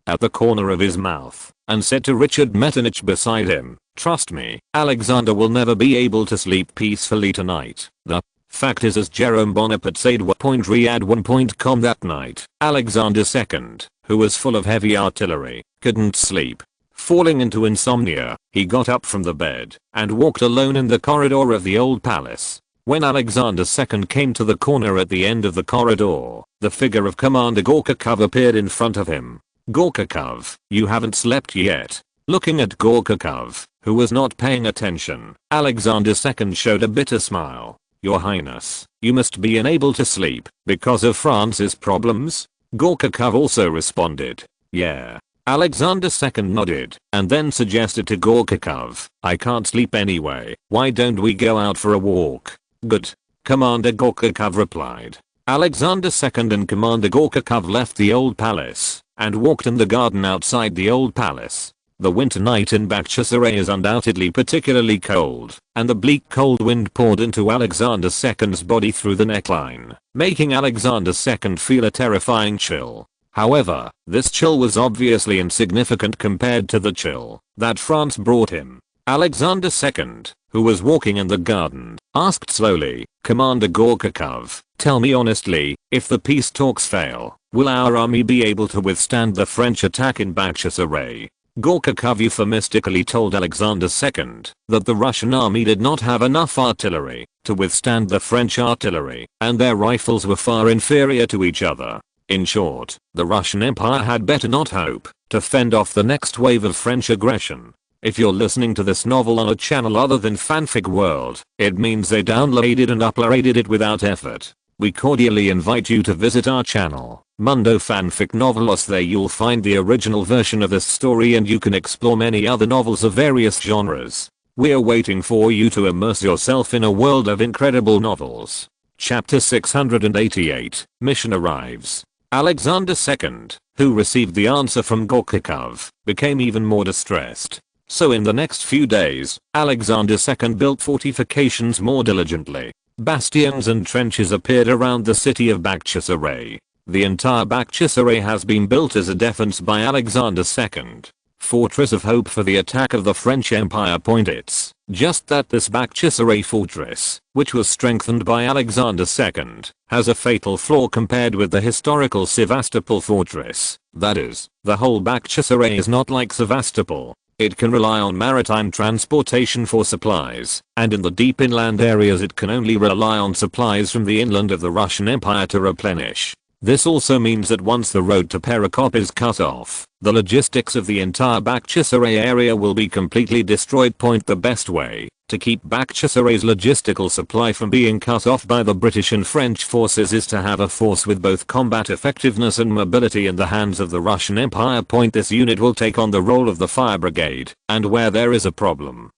at the corner of his mouth and said to Richard Metternich beside him, "Trust me, Alexander will never be able to sleep peacefully tonight." The fact is, as Jerome Bonaparte said Riyadh1.com that night, Alexander II, who was full of heavy artillery, couldn't sleep. Falling into insomnia, he got up from the bed and walked alone in the corridor of the old palace. When Alexander II came to the corner at the end of the corridor, the figure of Commander Gorchakov appeared in front of him. "Gorchakov, you haven't slept yet." Looking at Gorchakov, who was not paying attention, Alexander II showed a bitter smile. "Your Highness, you must be unable to sleep because of France's problems?" Gorchakov also responded, "Yeah." Alexander II nodded and then suggested to Gorchakov, "I can't sleep anyway, why don't we go out for a walk?" "Good." Commander Gorchakov replied. Alexander II and Commander Gorchakov left the old palace and walked in the garden outside the old palace. The winter night in Bakhchisaray is undoubtedly particularly cold, and the bleak cold wind poured into Alexander II's body through the neckline, making Alexander II feel a terrifying chill. However, this chill was obviously insignificant compared to the chill that France brought him. Alexander II, who was walking in the garden, asked slowly, "Commander Gorchakov, tell me honestly, if the peace talks fail, will our army be able to withstand the French attack in Bakhchisaray?" Gorchakov euphemistically told Alexander II that the Russian army did not have enough artillery to withstand the French artillery, and their rifles were far inferior to each other. In short, the Russian Empire had better not hope to fend off the next wave of French aggression. If you're listening to this novel on a channel other than Fanfic World, it means they downloaded and uploaded it without effort. We cordially invite you to visit our channel, Mundo Fanfic Novelos. There you'll find the original version of this story and you can explore many other novels of various genres. We're waiting for you to immerse yourself in a world of incredible novels. Chapter 688, Mission Arrives. Alexander II, who received the answer from Gorchakov, became even more distressed. So in the next few days, Alexander II built fortifications more diligently. Bastions and trenches appeared around the city of Bakhchisaray. The entire Bakhchisaray has been built as a defense by Alexander II. Fortress of Hope for the attack of the French Empire. It's just that this Bakhchisaray fortress, which was strengthened by Alexander II, has a fatal flaw compared with the historical Sevastopol fortress. That is, the whole Bakhchisaray is not like Sevastopol. It can rely on maritime transportation for supplies, and in the deep inland areas it can only rely on supplies from the inland of the Russian Empire to replenish. This also means that once the road to Perekop is cut off, the logistics of the entire Bakhchisaray area will be completely destroyed. The best way to keep Bakhchisaray's logistical supply from being cut off by the British and French forces is to have a force with both combat effectiveness and mobility in the hands of the Russian Empire. This unit will take on the role of the fire brigade, and where there is a problem,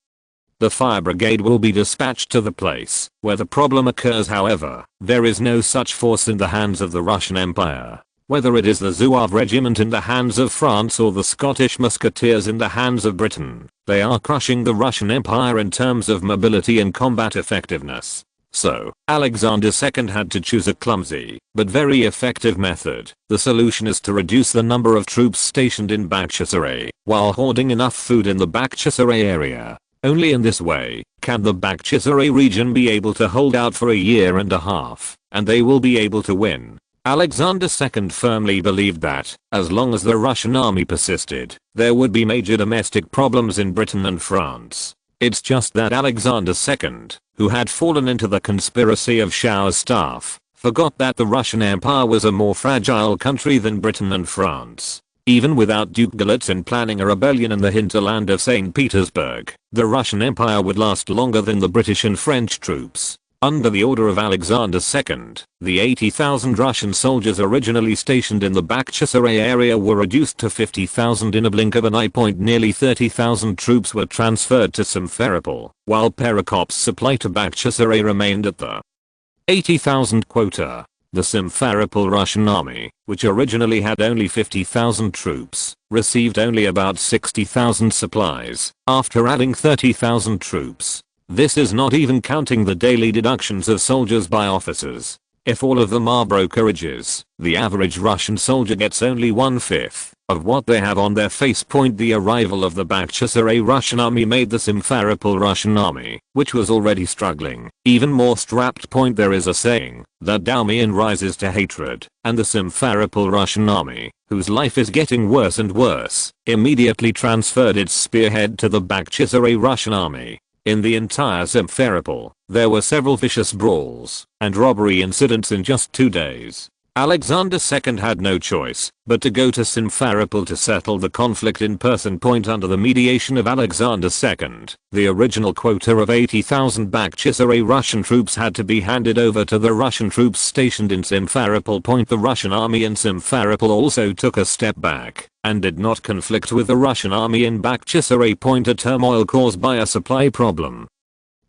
the fire brigade will be dispatched to the place where the problem occurs. However, there is no such force in the hands of the Russian Empire. Whether it is the Zouave regiment in the hands of France or the Scottish musketeers in the hands of Britain, they are crushing the Russian Empire in terms of mobility and combat effectiveness. So, Alexander II had to choose a clumsy, but very effective method. The solution is to reduce the number of troops stationed in Bakhchisaray, while hoarding enough food in the Bakhchisaray area. Only in this way can the Bakhchisaray region be able to hold out for a year and a half, and they will be able to win. Alexander II firmly believed that, as long as the Russian army persisted, there would be major domestic problems in Britain and France. It's just that Alexander II, who had fallen into the conspiracy of Shau's staff, forgot that the Russian Empire was a more fragile country than Britain and France. Even without Duke Golitsyn planning a rebellion in the hinterland of St. Petersburg, the Russian Empire would last longer than the British and French troops. Under the order of Alexander II, the 80,000 Russian soldiers originally stationed in the Bakhchisaray area were reduced to 50,000 in a blink of an eye. Nearly 30,000 troops were transferred to Simferopol, while Perekop's supply to Bakhchisaray remained at the 80,000 quota. The Simferopol Russian army, which originally had only 50,000 troops, received only about 60,000 supplies, after adding 30,000 troops. This is not even counting the daily deductions of soldiers by officers. If all of them are brokerages, the average Russian soldier gets only 1/5 of what they have on their face. The arrival of the Bakhchisaray Russian army made the Simferopol Russian army, which was already struggling, even more strapped. There is a saying that Dalmian rises to hatred, and the Simferopol Russian army, whose life is getting worse and worse, immediately transferred its spearhead to the Bakhchisaray Russian army. In the entire Simferopol, there were several vicious brawls and robbery incidents in just 2 days. Alexander II had no choice but to go to Simferopol to settle the conflict in person. Under the mediation of Alexander II, the original quota of 80,000 Bakhchisaray Russian troops had to be handed over to the Russian troops stationed in Simferopol. The Russian army in Simferopol also took a step back and did not conflict with the Russian army in Bakhchisaray. A turmoil caused by a supply problem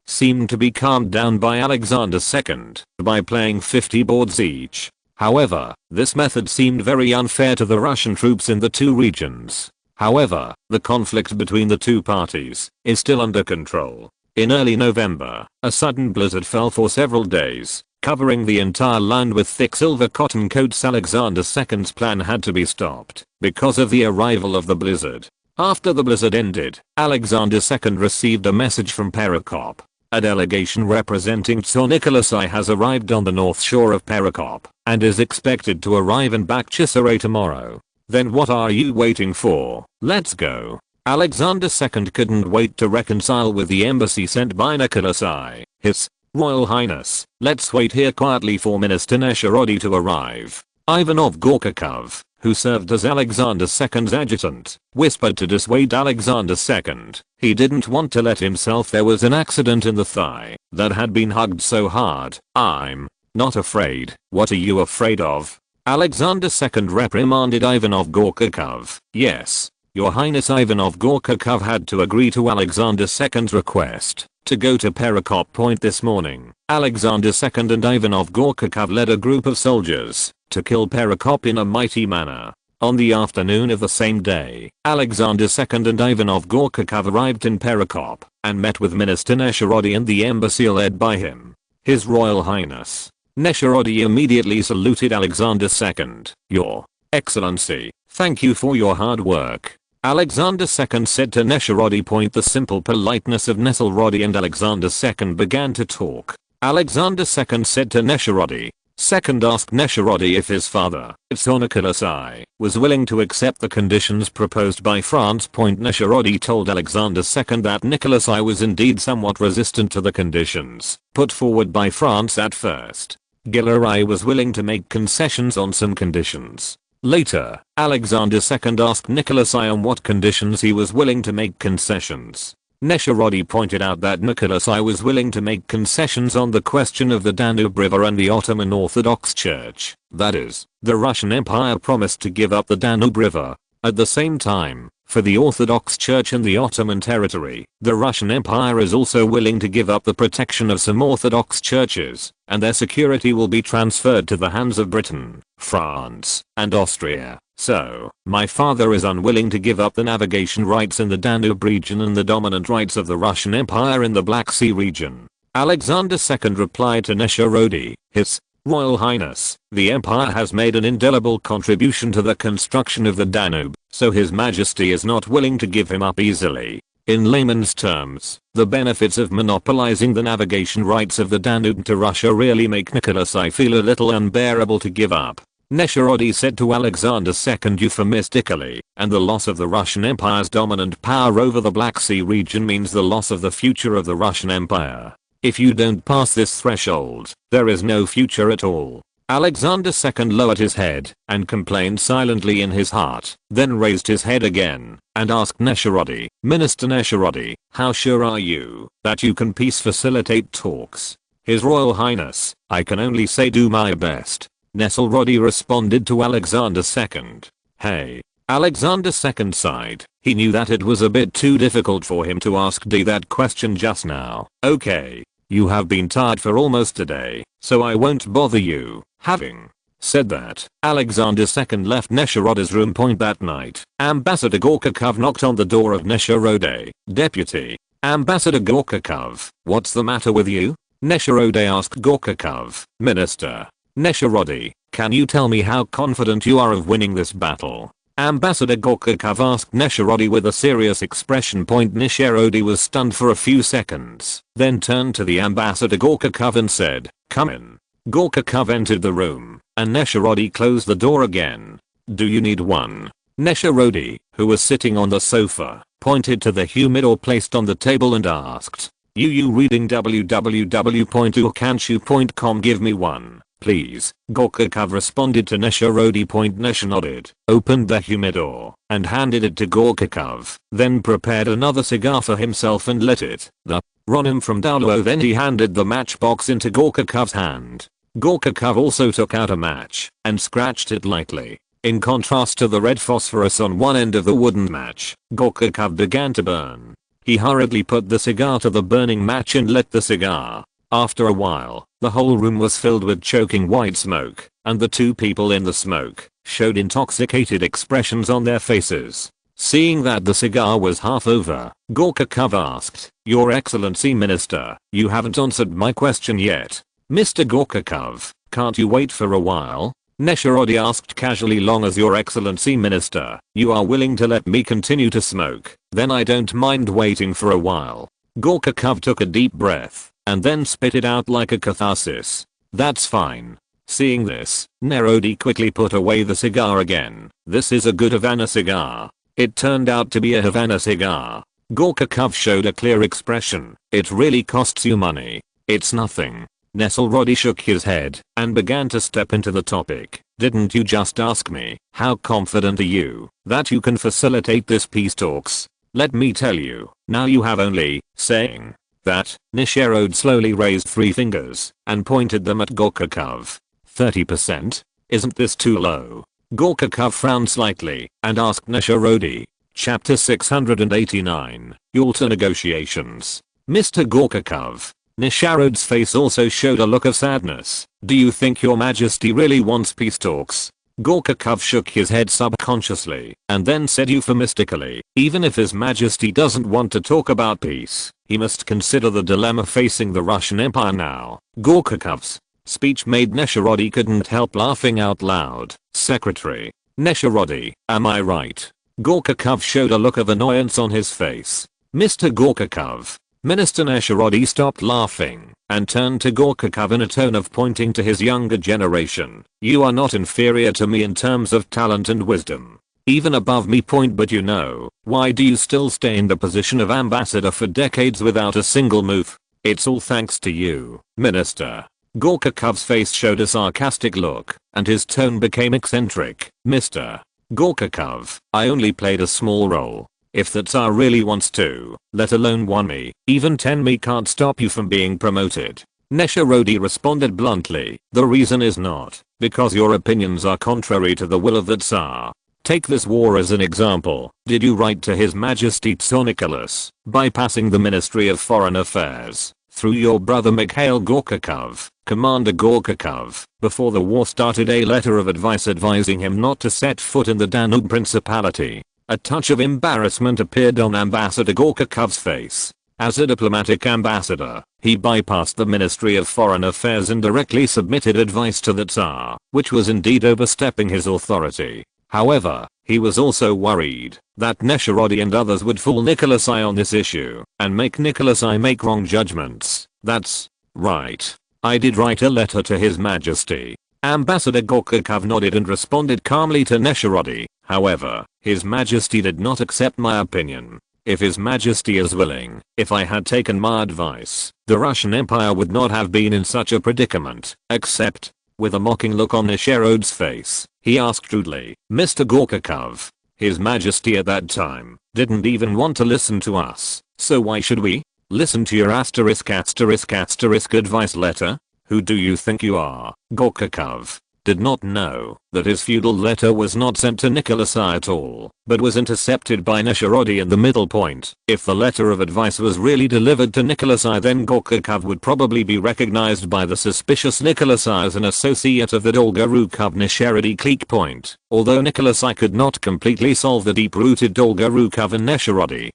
seemed to be calmed down by Alexander II by playing 50 boards each. However, this method seemed very unfair to the Russian troops in the two regions. However, the conflict between the two parties is still under control. In early November, a sudden blizzard fell for several days, covering the entire land with thick silver cotton coats. Alexander II's plan had to be stopped because of the arrival of the blizzard. After the blizzard ended, Alexander II received a message from Perekop. A delegation representing Tsar Nicholas I has arrived on the north shore of Perekop and is expected to arrive in Bakhchisaray tomorrow. Then what are you waiting for? Let's go. Alexander II couldn't wait to reconcile with the embassy sent by Nicholas I. His Royal Highness, let's wait here quietly for Minister Nesherody to arrive. Ivanov Gorkakov, who served as Alexander II's adjutant, whispered to dissuade Alexander II. He didn't want to let himself. There was an accident in the thigh that had been hugged so hard. I'm not afraid. What are you afraid of? Alexander II reprimanded Ivanov Gorkakov. Yes, Your Highness. Ivanov Gorkakov had to agree to Alexander II's request to go to Perekop. This morning, Alexander II and Ivanov Gorkakov led a group of soldiers to kill Perekop in a mighty manner. On the afternoon of the same day, Alexander II and Ivanov Gorkakov arrived in Perekop and met with Minister Nesherody and the embassy led by him. His Royal Highness. Nesherody immediately saluted Alexander II. Your Excellency, thank you for your hard work. Alexander II said to Nesherody. The simple politeness of Nesselrody and Alexander II began to talk. Alexander II said to Nesherody. Second asked Nesherody if his father, Tsar Nicholas I, was willing to accept the conditions proposed by France. Nesherody told Alexander II that Nicholas I was indeed somewhat resistant to the conditions put forward by France at first. Gillerai was willing to make concessions on some conditions. Later, Alexander II asked Nicholas I on what conditions he was willing to make concessions. Nesherody pointed out that Nicholas I was willing to make concessions on the question of the Danube River and the Ottoman Orthodox Church. That is, the Russian Empire promised to give up the Danube River. At the same time, for the Orthodox Church in the Ottoman territory, the Russian Empire is also willing to give up the protection of some Orthodox churches, and their security will be transferred to the hands of Britain, France, and Austria. So, my father is unwilling to give up the navigation rights in the Danube region and the dominant rights of the Russian Empire in the Black Sea region. Alexander II replied to Nesherody, His Royal Highness, the Empire has made an indelible contribution to the construction of the Danube, so His Majesty is not willing to give him up easily. In layman's terms, the benefits of monopolizing the navigation rights of the Danube to Russia really make Nicholas I feel a little unbearable to give up. Nesherody said to Alexander II euphemistically, and the loss of the Russian Empire's dominant power over the Black Sea region means the loss of the future of the Russian Empire. If you don't pass this threshold, there is no future at all. Alexander II lowered his head and complained silently in his heart, then raised his head again and asked Nesherody, Minister Nesherody, how sure are you that you can peace facilitate talks? His Royal Highness, I can only say do my best. Nesselrody responded to Alexander II. Hey. Alexander II sighed. He knew that it was a bit too difficult for him to ask D that question just now. Okay. You have been tired for almost a day, so I won't bother you. Having said that, Alexander II left Nesherody's room. That night, Ambassador Gorkakov knocked on the door of Nesherody. Deputy. Ambassador Gorkakov, what's the matter with you? Nesherody asked Gorkakov. Minister. Nesherody, can you tell me how confident you are of winning this battle? Ambassador Gorkakov asked Nesharodi with a serious expression. Nesharodi was stunned for a few seconds, then turned to the ambassador Gorkakov and said, "Come in." Gorkakov entered the room, and Nesharodi closed the door again. "Do you need one?" Nesharodi, who was sitting on the sofa, pointed to the humidor placed on the table and asked, "You reading www.urkanshu.com, give me one, please." Gorkakov responded to Nesharodi. Nesh nodded, opened the humidor, and handed it to Gorkakov, then prepared another cigar for himself and lit it. The Ronim from Daluo. Then he handed the matchbox into Gorkakov's hand. Gorkakov also took out a match and scratched it lightly. In contrast to the red phosphorus on one end of the wooden match, Gorkakov began to burn. He hurriedly put the cigar to the burning match and lit the cigar. After a while, the whole room was filled with choking white smoke, and the two people in the smoke showed intoxicated expressions on their faces. Seeing that the cigar was half over, Gorkakov asked, "Your Excellency Minister, you haven't answered my question yet." "Mr. Gorkakov, can't you wait for a while?" Nesharodi asked casually. "Long as Your Excellency Minister, you are willing to let me continue to smoke, then I don't mind waiting for a while." Gorkakov took a deep breath, and then spit it out like a catharsis. "That's fine." Seeing this, Nesharodi quickly put away the cigar again. "This is a good Havana cigar." It turned out to be a Havana cigar. Gorkakov showed a clear expression. "It really costs you money." "It's nothing." Nesharodi shook his head and began to step into the topic. "Didn't you just ask me, how confident are you that you can facilitate this peace talks? Let me tell you, now you have only saying that." Nesharodi slowly raised 3 fingers and pointed them at Gorkakov. 30%? Isn't this too low? Gorkakov frowned slightly and asked Nesharodi. Chapter 689, Yalta Negotiations. "Mr. Gorkakov." Nesharodi's face also showed a look of sadness. "Do you think Your Majesty really wants peace talks?" Gorkakov shook his head subconsciously and then said euphemistically, "Even if His Majesty doesn't want to talk about peace, he must consider the dilemma facing the Russian Empire now." Gorkakov's speech made Nesharodi couldn't help laughing out loud. "Secretary." "Nesharodi, am I right?" Gorkakov showed a look of annoyance on his face. "Mr. Gorkakov." Minister Nesharodi stopped laughing and turned to Gorkakov in a tone of pointing to his younger generation. "You are not inferior to me in terms of talent and wisdom. Even above me. But you know, why do you still stay in the position of ambassador for decades without a single move? It's all thanks to you, Minister." Gorkakov's face showed a sarcastic look, and his tone became eccentric. "Mr. Gorkakov, I only played a small role. If the Tsar really wants to, let alone 1 me, even 10 me can't stop you from being promoted." Nesharodi responded bluntly. "The reason is not because your opinions are contrary to the will of the Tsar. Take this war as an example. Did you write to His Majesty Tsar Nicholas, bypassing the Ministry of Foreign Affairs, through your brother Mikhail Gorkakov, Commander Gorkakov, before the war started, a letter of advice advising him not to set foot in the Danube Principality?" A touch of embarrassment appeared on Ambassador Gorkakov's face. As a diplomatic ambassador, he bypassed the Ministry of Foreign Affairs and directly submitted advice to the Tsar, which was indeed overstepping his authority. However, he was also worried that Nesharodi and others would fool Nicholas I on this issue and make Nicholas I make wrong judgments. "That's right. I did write a letter to His Majesty." Ambassador Gorkakov nodded and responded calmly to Nesharodi. "However, His Majesty did not accept my opinion. If His Majesty is willing, if I had taken my advice, the Russian Empire would not have been in such a predicament, except." With a mocking look on Nesharodi's face, he asked rudely, "Mr. Gorkakov, His Majesty at that time didn't even want to listen to us, so why should we? Listen to your **** advice letter? Who do you think you are?" Gorkakov did not know that his feudal letter was not sent to Nicholas I at all, but was intercepted by Nesharodi in the middle point. If the letter of advice was really delivered to Nicholas I, then Gorkakov would probably be recognized by the suspicious Nicholas I as an associate of the Dolgorukov Nesharodi clique point, although Nicholas I could not completely solve the deep-rooted Dolgorukov and Nesharodi.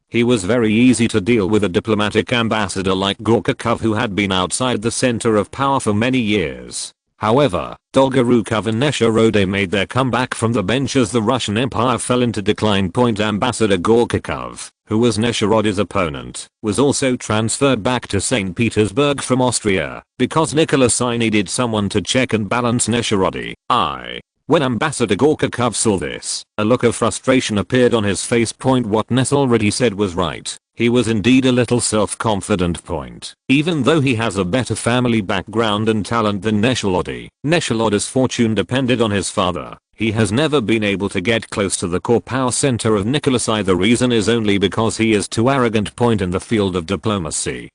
He was very easy to deal with a diplomatic ambassador like Gorkakov who had been outside the center of power for many years. However, Dolgorukov and Nesherode made their comeback from the bench as the Russian Empire fell into decline. Ambassador Gorkakov, who was Nesherody's opponent, was also transferred back to St. Petersburg from Austria because Nicholas I needed someone to check and balance Nesherody. When Ambassador Gorkakov saw this, a look of frustration appeared on his face. What Ness already said was right. He was indeed a little self-confident. Even though he has a better family background and talent than Nesherody's fortune depended on his father. He has never been able to get close to the core power center of Nicholas I. The reason is only because he is too arrogant. In the field of diplomacy,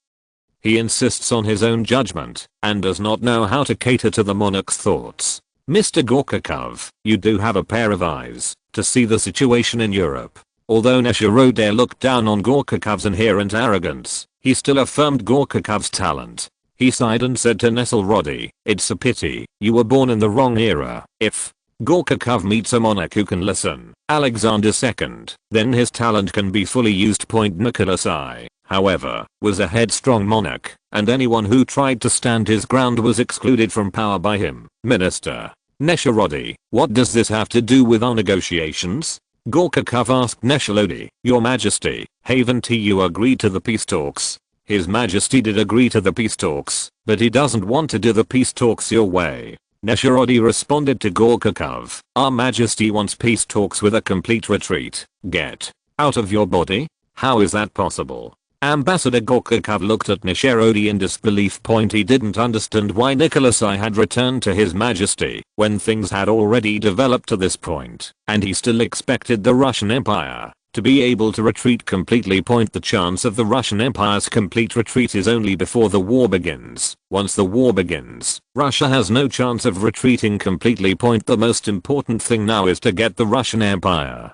he insists on his own judgment and does not know how to cater to the monarch's thoughts. Mr. Gorkakov, you do have a pair of eyes to see the situation in Europe. Although Nesherode looked down on Gorkakov's inherent arrogance, he still affirmed Gorkakov's talent. He sighed and said to Nesselrody, "It's a pity you were born in the wrong era. If Gorkakov meets a monarch who can listen, Alexander II, then his talent can be fully used." Nicholas I, however, was a headstrong monarch, and anyone who tried to stand his ground was excluded from power by him. Minister Nesherody, what does this have to do with our negotiations? Gorkakov asked Nesherody. Your Majesty, haven't you agreed to the peace talks? His Majesty did agree to the peace talks, but he doesn't want to do the peace talks your way. Nesherody responded to Gorkakov. Our Majesty wants peace talks with a complete retreat. Get out of your body? How is that possible? Ambassador Gorkakov looked at Nesherody in disbelief. He didn't understand why Nicholas I had returned to his Majesty when things had already developed to this point, and he still expected the Russian Empire to be able to retreat completely. The chance of the Russian Empire's complete retreat is only before the war begins. Once the war begins, Russia has no chance of retreating completely. The most important thing now is to get the Russian Empire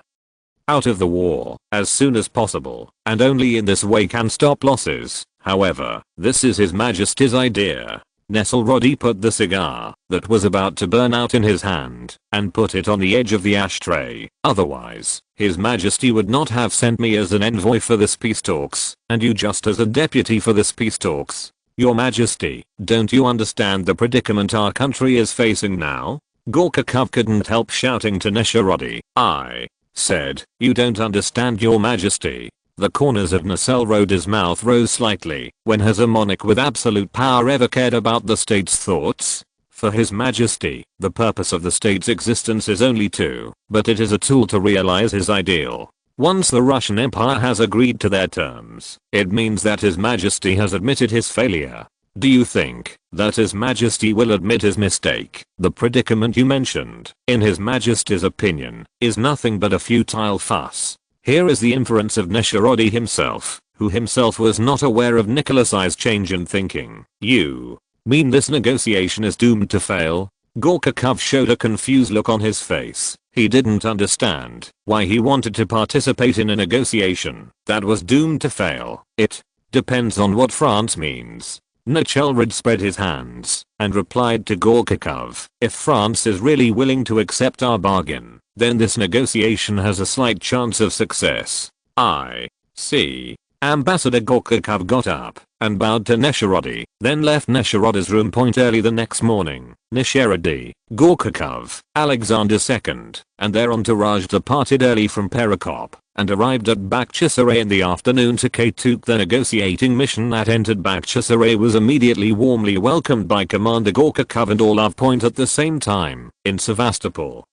out of the war as soon as possible, and only in this way can stop losses. However, this is His Majesty's idea. Nesselrody put the cigar that was about to burn out in his hand and put it on the edge of the ashtray. Otherwise, His Majesty would not have sent me as an envoy for this peace talks, and you just as a deputy for this peace talks. Your Majesty, don't you understand the predicament our country is facing now? Gorkakov couldn't help shouting to Nesherody. I said, you don't understand, Your Majesty. The corners of Nesselrody's mouth rose slightly. When has a monarch with absolute power ever cared about the state's thoughts? For His Majesty, the purpose of the state's existence is only two, but it is a tool to realize his ideal. Once the Russian Empire has agreed to their terms, it means that His Majesty has admitted his failure. Do you think that His Majesty will admit his mistake? The predicament you mentioned, in His Majesty's opinion, is nothing but a futile fuss. Here is the inference of Nesherody himself, who himself was not aware of Nicholas I's change in thinking. You mean this negotiation is doomed to fail? Gorkakov showed a confused look on his face. He didn't understand why he wanted to participate in a negotiation that was doomed to fail. It depends on what France means. Neshelrod spread his hands and replied to Gorkakov, if France is really willing to accept our bargain, then this negotiation has a slight chance of success. I see. Ambassador Gorkakov got up and bowed to Nesherody, then left Nesherody's room. Early the next morning, Nesherody, Gorkakov, Alexander II, and their entourage departed early from Perekop and arrived at Bakhchisaray in the afternoon to took the negotiating mission. That entered Bakhchisaray was immediately warmly welcomed by Commander Gorkakov and Orlov. At the same time, in Sevastopol,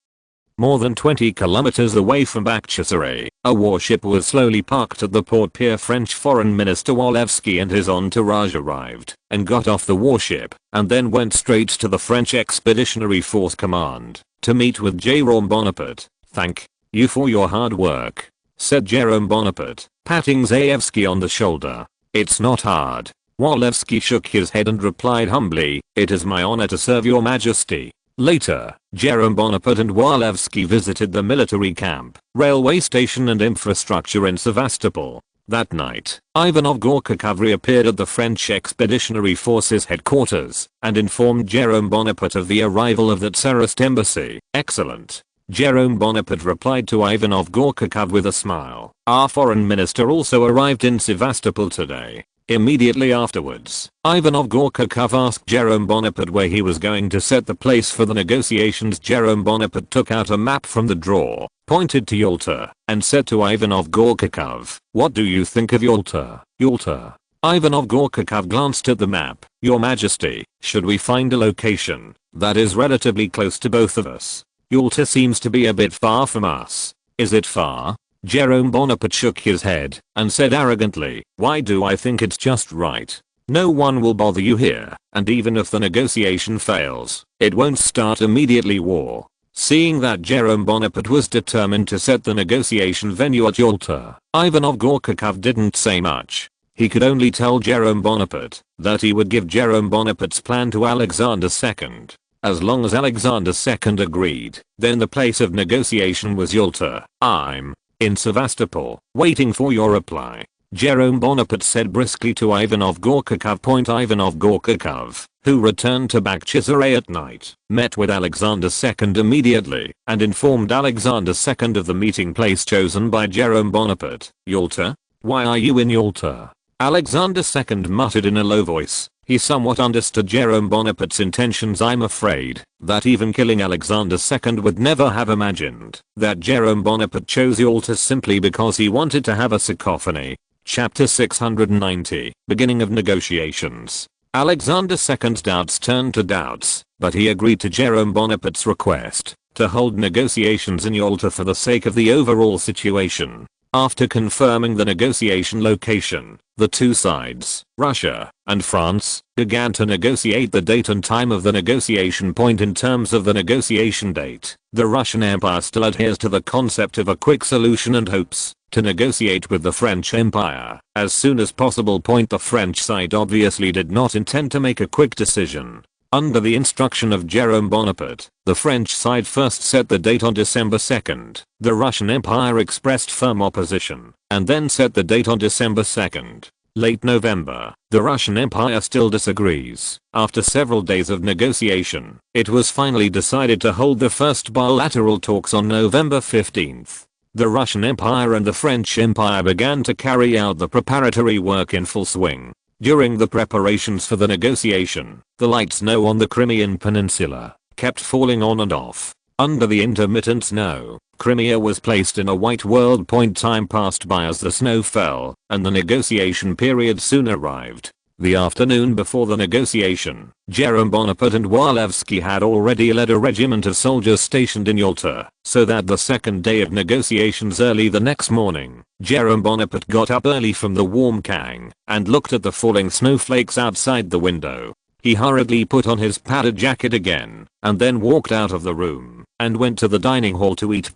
more than 20 kilometers away from Bakhchisaray, a warship was slowly parked at the port pier. French Foreign Minister Walewski and his entourage arrived and got off the warship and then went straight to the French Expeditionary Force Command to meet with Jérôme Bonaparte. Thank you for your hard work, said Jérôme Bonaparte, patting Zayevsky on the shoulder. It's not hard. Walewski shook his head and replied humbly, it is my honor to serve Your Majesty. Later, Jérôme Bonaparte and Walewski visited the military camp, railway station and infrastructure in Sevastopol. That night, Ivanov Gorkakov reappeared at the French Expeditionary Forces headquarters and informed Jérôme Bonaparte of the arrival of the Tsarist embassy. Excellent. Jérôme Bonaparte replied to Ivanov Gorkakov with a smile. Our foreign minister also arrived in Sevastopol today. Immediately afterwards, Ivan of Gorchakov asked Jerome Bonaparte where he was going to set the place for the negotiations. Jerome Bonaparte took out a map from the drawer, pointed to Yalta, and said to Ivan of Gorchakov, "What do you think of Yalta, Yalta?" Ivan of Gorchakov glanced at the map. "Your Majesty, should we find a location that is relatively close to both of us? Yalta seems to be a bit far from us." "Is it far?" Jerome Bonaparte shook his head and said arrogantly, "Why do I think it's just right? No one will bother you here, and even if the negotiation fails, it won't start immediately war." Seeing that Jerome Bonaparte was determined to set the negotiation venue at Yalta, Ivan of Gorchakov didn't say much. He could only tell Jerome Bonaparte that he would give Jerome Bonaparte's plan to Alexander II. As long as Alexander II agreed, then the place of negotiation was Yalta. "I'm in Sevastopol, waiting for your reply," Jerome Bonaparte said briskly to Ivan of Gorchakov. Ivan of Gorchakov, who returned to Bakhchisaray at night, met with Alexander II immediately and informed Alexander II of the meeting place chosen by Jerome Bonaparte. "Yalta? Why are you in Yalta?" Alexander II muttered in a low voice. He somewhat understood Jerome Bonaparte's intentions. "I'm afraid that even killing Alexander II would never have imagined that Jerome Bonaparte chose Yalta simply because he wanted to have a cacophony." Chapter 690, Beginning of Negotiations. Alexander II's doubts turned to doubts, but he agreed to Jerome Bonaparte's request to hold negotiations in Yalta for the sake of the overall situation. After confirming the negotiation location, the two sides, Russia and France, began to negotiate the date and time of the negotiation point. In terms of the negotiation date, the Russian Empire still adheres to the concept of a quick solution and hopes to negotiate with the French Empire as soon as possible. The French side obviously did not intend to make a quick decision. Under the instruction of Jerome Bonaparte, the French side first set the date on December 2nd. The Russian Empire expressed firm opposition and then set the date on December 2nd. Late November, the Russian Empire still disagrees. After several days of negotiation, it was finally decided to hold the first bilateral talks on November 15th. The Russian Empire and the French Empire began to carry out the preparatory work in full swing. During the preparations for the negotiation, the light snow on the Crimean Peninsula kept falling on and off. Under the intermittent snow, Crimea was placed in a white world. Time passed by as the snow fell, and the negotiation period soon arrived. The afternoon before the negotiation, Jerome Bonaparte and Walewski had already led a regiment of soldiers stationed in Yalta, so that the second day of negotiations early the next morning, Jerome Bonaparte got up early from the warm kang and looked at the falling snowflakes outside the window. He hurriedly put on his padded jacket again, and then walked out of the room and went to the dining hall to eat.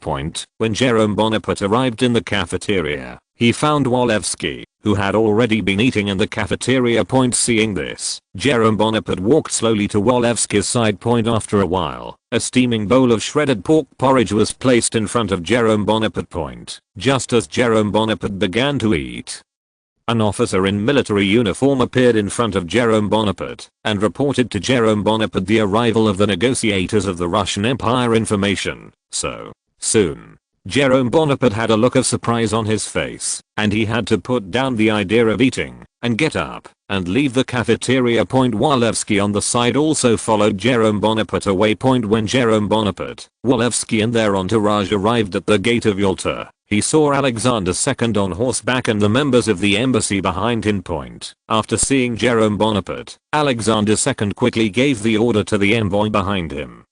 When Jerome Bonaparte arrived in the cafeteria, he found Walewski, who had already been eating in the cafeteria. Seeing this, Jerome Bonaparte walked slowly to Walewski's side. After a while, a steaming bowl of shredded pork porridge was placed in front of Jerome Bonaparte. Just as Jerome Bonaparte began to eat, an officer in military uniform appeared in front of Jerome Bonaparte and reported to Jerome Bonaparte the arrival of the negotiators of the Russian Empire. Information so soon. Jerome Bonaparte had a look of surprise on his face, and he had to put down the idea of eating and get up and leave the cafeteria. Walewski on the side also followed Jerome Bonaparte away. When Jerome Bonaparte, Walewski and their entourage arrived at the gate of Yalta, he saw Alexander II on horseback and the members of the embassy behind him. After seeing Jerome Bonaparte, Alexander II quickly gave the order to the envoy behind him.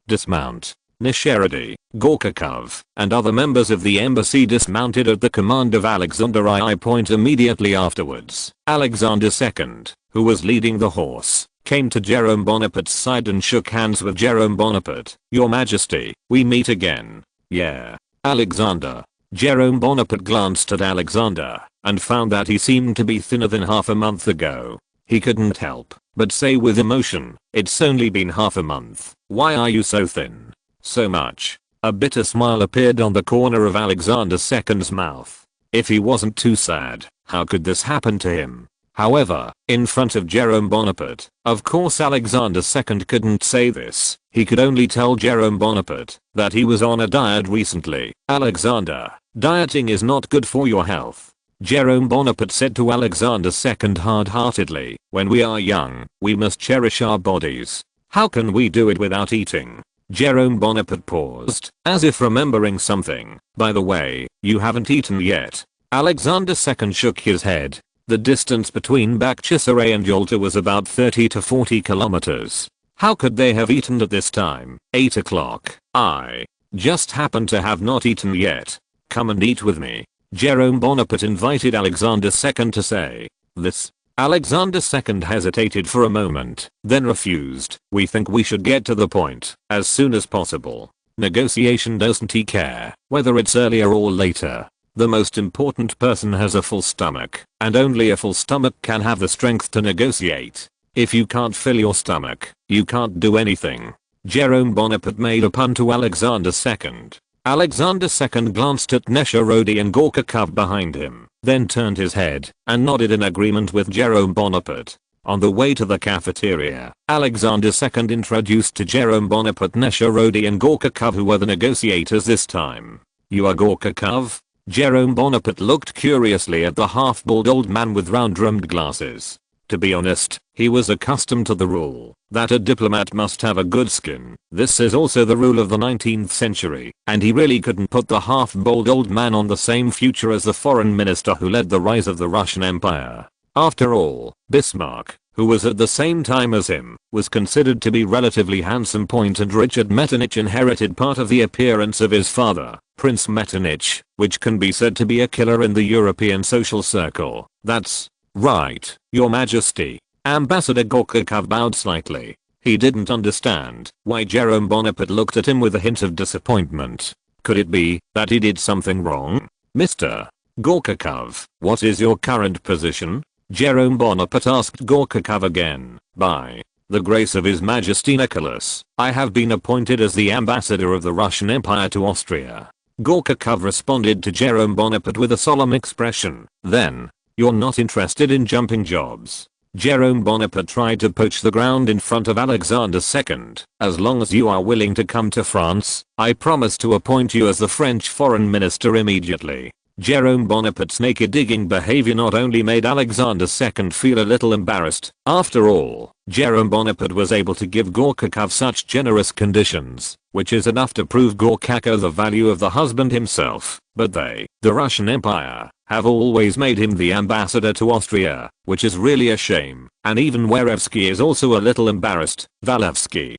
"Dismount." Nisherady, Gorchakov, and other members of the embassy dismounted at the command of Alexander II. Immediately afterwards, Alexander II, who was leading the horse, came to Jerome Bonaparte's side and shook hands with Jerome Bonaparte. "Your Majesty, we meet again." "Yeah, Alexander." Jerome Bonaparte glanced at Alexander and found that he seemed to be thinner than half a month ago. He couldn't help but say with emotion, "It's only been half a month. Why are you so thin? So much?" A bitter smile appeared on the corner of Alexander II's mouth. If he wasn't too sad, how could this happen to him? However, in front of Jerome Bonaparte, of course Alexander II couldn't say this. He could only tell Jerome Bonaparte that he was on a diet recently. "Alexander, dieting is not good for your health." Jerome Bonaparte said to Alexander II hard-heartedly, when we are young, we must cherish our bodies. How can we do it without eating? Jerome Bonaparte paused, as if remembering something. By the way, you haven't eaten yet. Alexander II shook his head. The distance between Bakhchisaray and Yalta was about 30 to 40 kilometers. How could they have eaten at this time? 8 o'clock. I just happen to have not eaten yet. Come and eat with me. Jerome Bonaparte invited Alexander II to say this. Alexander II hesitated for a moment, then refused. We think we should get to the point as soon as possible. Negotiation doesn't care whether it's earlier or later. The most important person has a full stomach, and only a full stomach can have the strength to negotiate. If you can't fill your stomach, you can't do anything. Jerome Bonaparte made a pun to Alexander II. Alexander II glanced at Nesherodi and Gorchakov behind him, then turned his head and nodded in agreement with Jerome Bonaparte. On the way to the cafeteria, Alexander II introduced to Jerome Bonaparte Nesherodi and Gorchakov, who were the negotiators this time. You are Gorchakov? Jerome Bonaparte looked curiously at the half-bald old man with round-rimmed glasses. To be honest, he was accustomed to the rule that a diplomat must have a good skin. This is also the rule of the 19th century, and he really couldn't put the half-bald old man on the same future as the foreign minister who led the rise of the Russian Empire. After all, Bismarck, who was at the same time as him, was considered to be relatively handsome. And Richard Metternich inherited part of the appearance of his father, Prince Metternich, which can be said to be a killer in the European social circle. That's right, Your Majesty. Ambassador Gorchakov bowed slightly. He didn't understand why Jerome Bonaparte looked at him with a hint of disappointment. Could it be that he did something wrong? Mr. Gorchakov, what is your current position? Jerome Bonaparte asked Gorchakov again. By the grace of His Majesty Nicholas, I have been appointed as the ambassador of the Russian Empire to Austria. Gorchakov responded to Jerome Bonaparte with a solemn expression. Then, you're not interested in jumping jobs. Jerome Bonaparte tried to poach the ground in front of Alexander II. As long as you are willing to come to France, I promise to appoint you as the French foreign minister immediately. Jerome Bonaparte's naked digging behavior not only made Alexander II feel a little embarrassed. After all, Jerome Bonaparte was able to give Gorchakov such generous conditions, which is enough to prove Gorchakov the value of the husband himself. But they, the Russian Empire, have always made him the ambassador to Austria, which is really a shame. And even Warevsky is also a little embarrassed. Walewski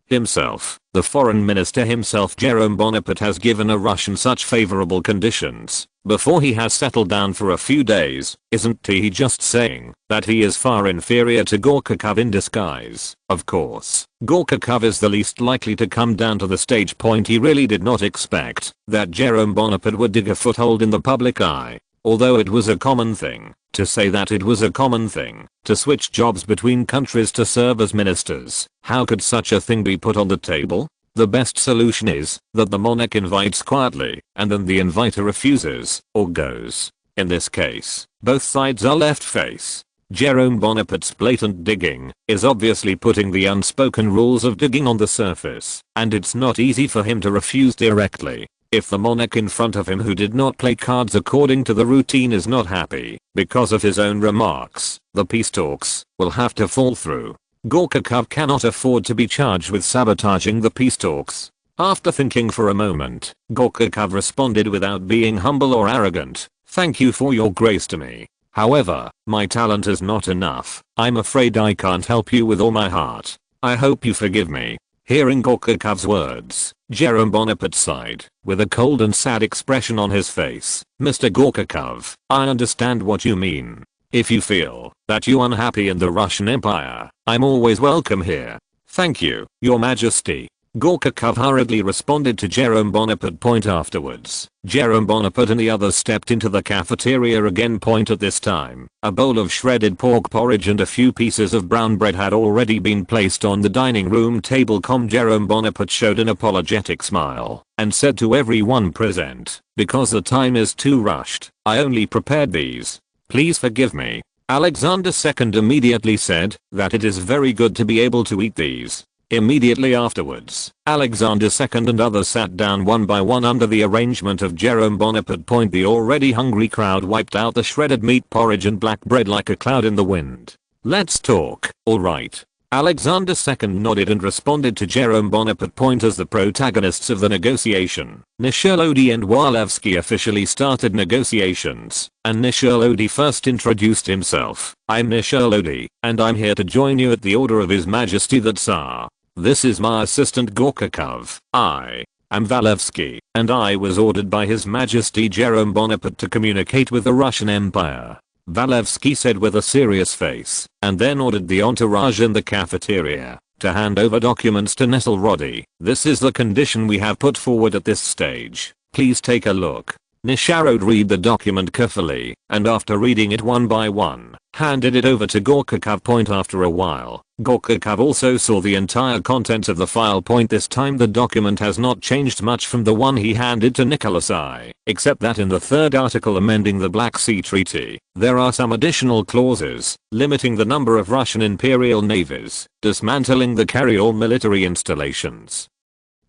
himself, the foreign minister himself, Jerome Bonaparte has given a Russian such favorable conditions before he has settled down for a few days. Isn't he just saying that he is far inferior to Gorchakov in disguise? Of course, Gorchakov is the least likely to come down to the stage point. He really did not expect that Jerome Bonaparte would dig a foothold in the public eye. Although it was a common thing to say that it was a common thing to switch jobs between countries to serve as ministers, how could such a thing be put on the table? The best solution is that the monarch invites quietly, and then the inviter refuses, or goes. In this case, both sides are left face. Jerome Bonaparte's blatant digging is obviously putting the unspoken rules of digging on the surface, and it's not easy for him to refuse directly. If the monarch in front of him, who did not play cards according to the routine, is not happy because of his own remarks, the peace talks will have to fall through. Gorchakov cannot afford to be charged with sabotaging the peace talks. After thinking for a moment, Gorchakov responded without being humble or arrogant. Thank you for your grace to me. However, my talent is not enough. I'm afraid I can't help you with all my heart. I hope you forgive me. Hearing Gorchakov's words, Jerome Bonaparte sighed, with a cold and sad expression on his face. Mr. Gorchakov, I understand what you mean. If you feel that you're unhappy in the Russian Empire, I'm always welcome here. Thank you, Your Majesty. Gorchakov hurriedly responded to Jerome Bonaparte. Point afterwards, Jerome Bonaparte and the others stepped into the cafeteria again. Point at this time, a bowl of shredded pork porridge and a few pieces of brown bread had already been placed on the dining room table. Jerome Bonaparte showed an apologetic smile and said to everyone present, because the time is too rushed, I only prepared these. Please forgive me. Alexander II immediately said that it is very good to be able to eat these. Immediately afterwards, Alexander II and others sat down one by one under the arrangement of Jerome Bonaparte. The already hungry crowd wiped out the shredded meat porridge and black bread like a cloud in the wind. "Let's talk, alright." Alexander II nodded and responded to Jerome Bonaparte as the protagonists of the negotiation. Michel Lodi and Walewski officially started negotiations, and Michel Lodi first introduced himself. "I'm Michel Lodi, and I'm here to join you at the order of His Majesty the Tsar. This is my assistant Gorkakov. I am Walewski, and I was ordered by His Majesty Jerome Bonaparte to communicate with the Russian Empire," Walewski said with a serious face, and then ordered the entourage in the cafeteria to hand over documents to Nesselrode. "This is the condition we have put forward at this stage. Please take a look." Nesselrode read the document carefully, and after reading it one by one, handed it over to Gorkakov. After a while, Gorkakov also saw the entire contents of the file. This time the document has not changed much from the one he handed to Nicholas I, except that in the third article amending the Black Sea Treaty, there are some additional clauses, limiting the number of Russian imperial navies, dismantling the carry-all military installations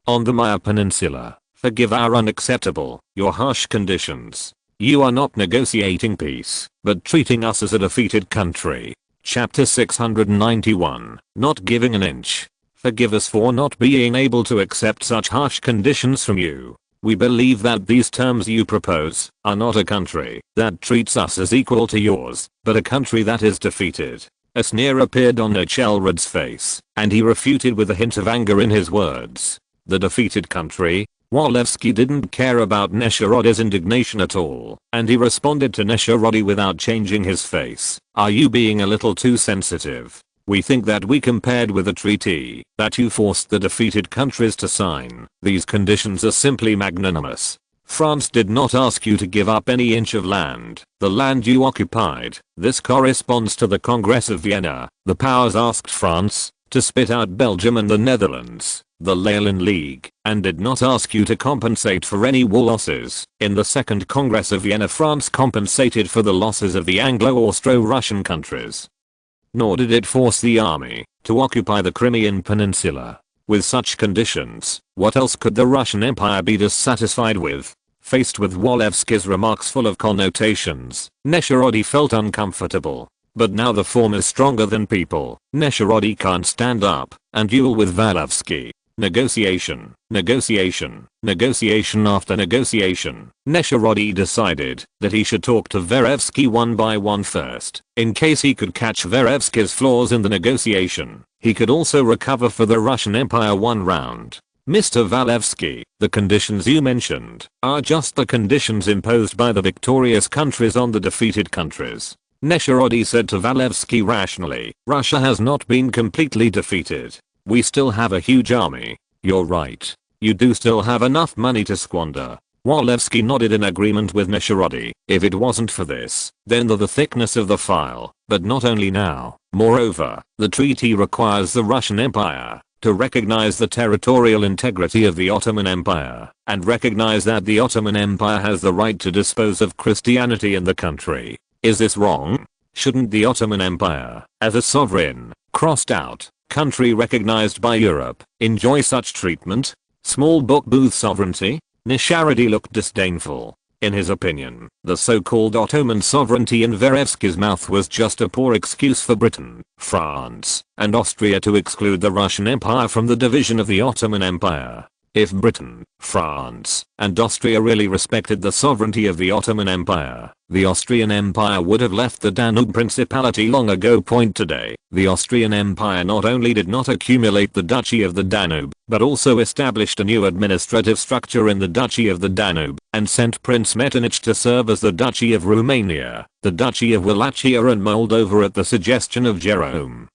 on the Maya Peninsula. "Forgive our unacceptable, your harsh conditions. You are not negotiating peace, but treating us as a defeated country." Chapter 691, Not Giving an Inch. "Forgive us for not being able to accept such harsh conditions from you. We believe that these terms you propose are not a country that treats us as equal to yours, but a country that is defeated." A sneer appeared on Nesselrode's face, and he refuted with a hint of anger in his words. "The defeated country?" Walewski didn't care about Nesselrode's indignation at all, and he responded to Nesselrode without changing his face. "Are you being a little too sensitive? We think that we compared with a treaty that you forced the defeated countries to sign. These conditions are simply magnanimous. France did not ask you to give up any inch of land, the land you occupied. This corresponds to the Congress of Vienna. The powers asked France to spit out Belgium and the Netherlands, the Leyland League, and did not ask you to compensate for any war losses. In the Second Congress of Vienna, France compensated for the losses of the Anglo-Austro-Russian countries. Nor did it force the army to occupy the Crimean Peninsula. With such conditions, what else could the Russian Empire be dissatisfied with?" Faced with Walewski's remarks full of connotations, Nesselrode felt uncomfortable. But now the form is stronger than people. Nesselrode can't stand up and duel with Walewski. Negotiation, negotiation, negotiation after negotiation. Nesselrode decided that he should talk to Verevsky one by one first. In case he could catch Verevsky's flaws in the negotiation, he could also recover for the Russian Empire one round. "Mr. Walewski, the conditions you mentioned are just the conditions imposed by the victorious countries on the defeated countries," Nesselrode said to Walewski rationally. "Russia has not been completely defeated. We still have a huge army." "You're right. You do still have enough money to squander." Walewski nodded in agreement with Nesselrode. "If it wasn't for this, then the thickness of the file, but not only now. Moreover, the treaty requires the Russian Empire to recognize the territorial integrity of the Ottoman Empire, and recognize that the Ottoman Empire has the right to dispose of Christianity in the country. Is this wrong? Shouldn't the Ottoman Empire, as a sovereign, crossed out, country recognized by Europe, enjoy such treatment? Small book booth sovereignty?" Nesselrode looked disdainful. In his opinion, the so-called Ottoman sovereignty in Verevsky's mouth was just a poor excuse for Britain, France, and Austria to exclude the Russian Empire from the division of the Ottoman Empire. If Britain, France, and Austria really respected the sovereignty of the Ottoman Empire, the Austrian Empire would have left the Danube Principality long ago. Today, the Austrian Empire not only did not accumulate the Duchy of the Danube, but also established a new administrative structure in the Duchy of the Danube, and sent Prince Metternich to serve as the Duchy of Romania, the Duchy of Wallachia and Moldova at the suggestion of Jerome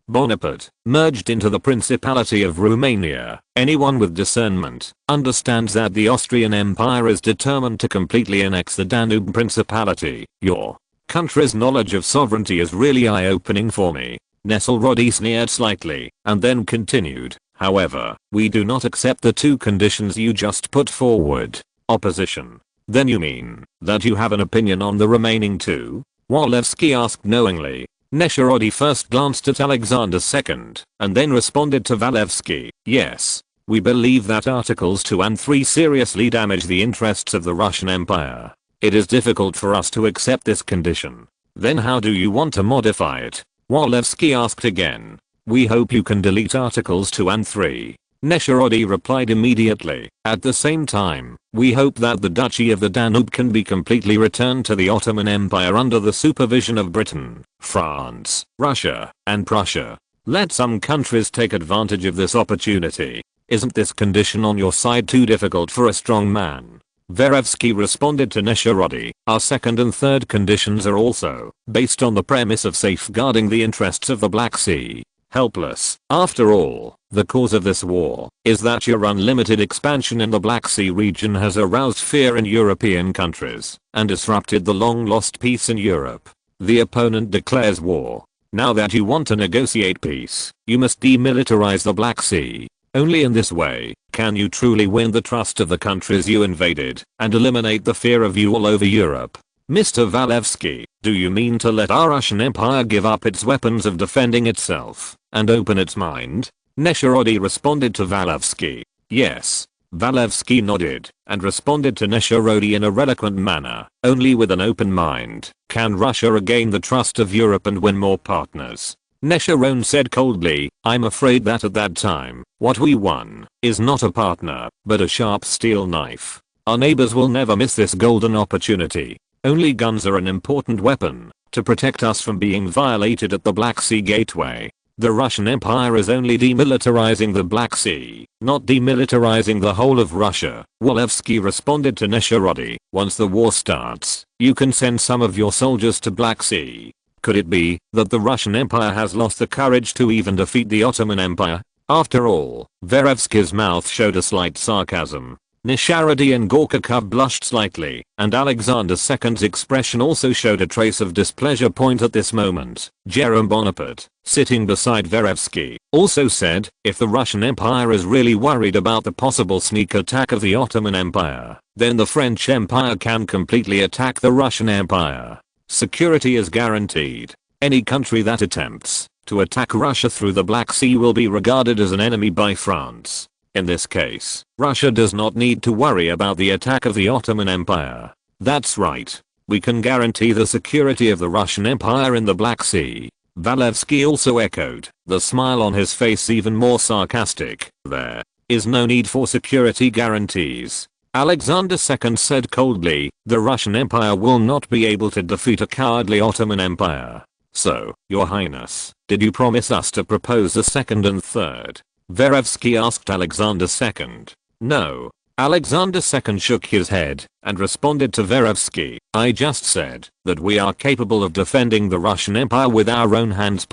Bonaparte, merged into the Principality of Romania. Anyone with discernment understands that the Austrian Empire is determined to completely annex the Danube Principality. Your country's knowledge of sovereignty is really eye-opening for me. Nesselrode sneered slightly, and then continued. However, we do not accept the two conditions you just put forward. Opposition. Then you mean that you have an opinion on the remaining two? Walewski asked knowingly. Nesherody first glanced at Alexander II, and then responded to Walewski, yes. We believe that Articles 2 and 3 seriously damage the interests of the Russian Empire. It is difficult for us to accept this condition. Then how do you want to modify it? Walewski asked again. We hope you can delete Articles 2 and 3. Nesherody replied immediately. At the same time, we hope that the Duchy of the Danube can be completely returned to the Ottoman Empire under the supervision of Britain, France, Russia, and Prussia. Let some countries take advantage of this opportunity. Isn't this condition on your side too difficult for a strong man? Verevsky responded to Nesherody. Our second and third conditions are also based on the premise of safeguarding the interests of the Black Sea. Helpless. After all, the cause of this war is that your unlimited expansion in the Black Sea region has aroused fear in European countries and disrupted the long-lost peace in Europe. The opponent declares war. Now that you want to negotiate peace, you must demilitarize the Black Sea. Only in this way can you truly win the trust of the countries you invaded and eliminate the fear of you all over Europe. Mr. Walewski, do you mean to let our Russian Empire give up its weapons of defending itself and open its mind? Nesherody responded to Walewski. Yes. Walewski nodded and responded to Nesherody in a eloquent manner. Only with an open mind can Russia regain the trust of Europe and win more partners. Nesherody said coldly, I'm afraid that at that time, what we won is not a partner, but a sharp steel knife. Our neighbors will never miss this golden opportunity. Only guns are an important weapon to protect us from being violated at the Black Sea Gateway. The Russian Empire is only demilitarizing the Black Sea, not demilitarizing the whole of Russia. Walewski responded to Nesherody. Once the war starts, you can send some of your soldiers to Black Sea. Could it be that the Russian Empire has lost the courage to even defeat the Ottoman Empire? After all, Verevsky's mouth showed a slight sarcasm. Nesherody and Gorkakov blushed slightly, and Alexander II's expression also showed a trace of displeasure. At this moment, Jerome Bonaparte, sitting beside Verevsky, also said, if the Russian Empire is really worried about the possible sneak attack of the Ottoman Empire, then the French Empire can completely attack the Russian Empire. Security is guaranteed. Any country that attempts to attack Russia through the Black Sea will be regarded as an enemy by France. In this case, Russia does not need to worry about the attack of the Ottoman Empire. That's right. We can guarantee the security of the Russian Empire in the Black Sea. Walewski also echoed, the smile on his face even more sarcastic. There is no need for security guarantees. Alexander II said coldly, the Russian Empire will not be able to defeat a cowardly Ottoman Empire. So, Your Highness, did you promise us to propose a second and third? Verevsky asked Alexander II. No. Alexander II shook his head and responded to Verevsky. I just said that we are capable of defending the Russian Empire with our own hands.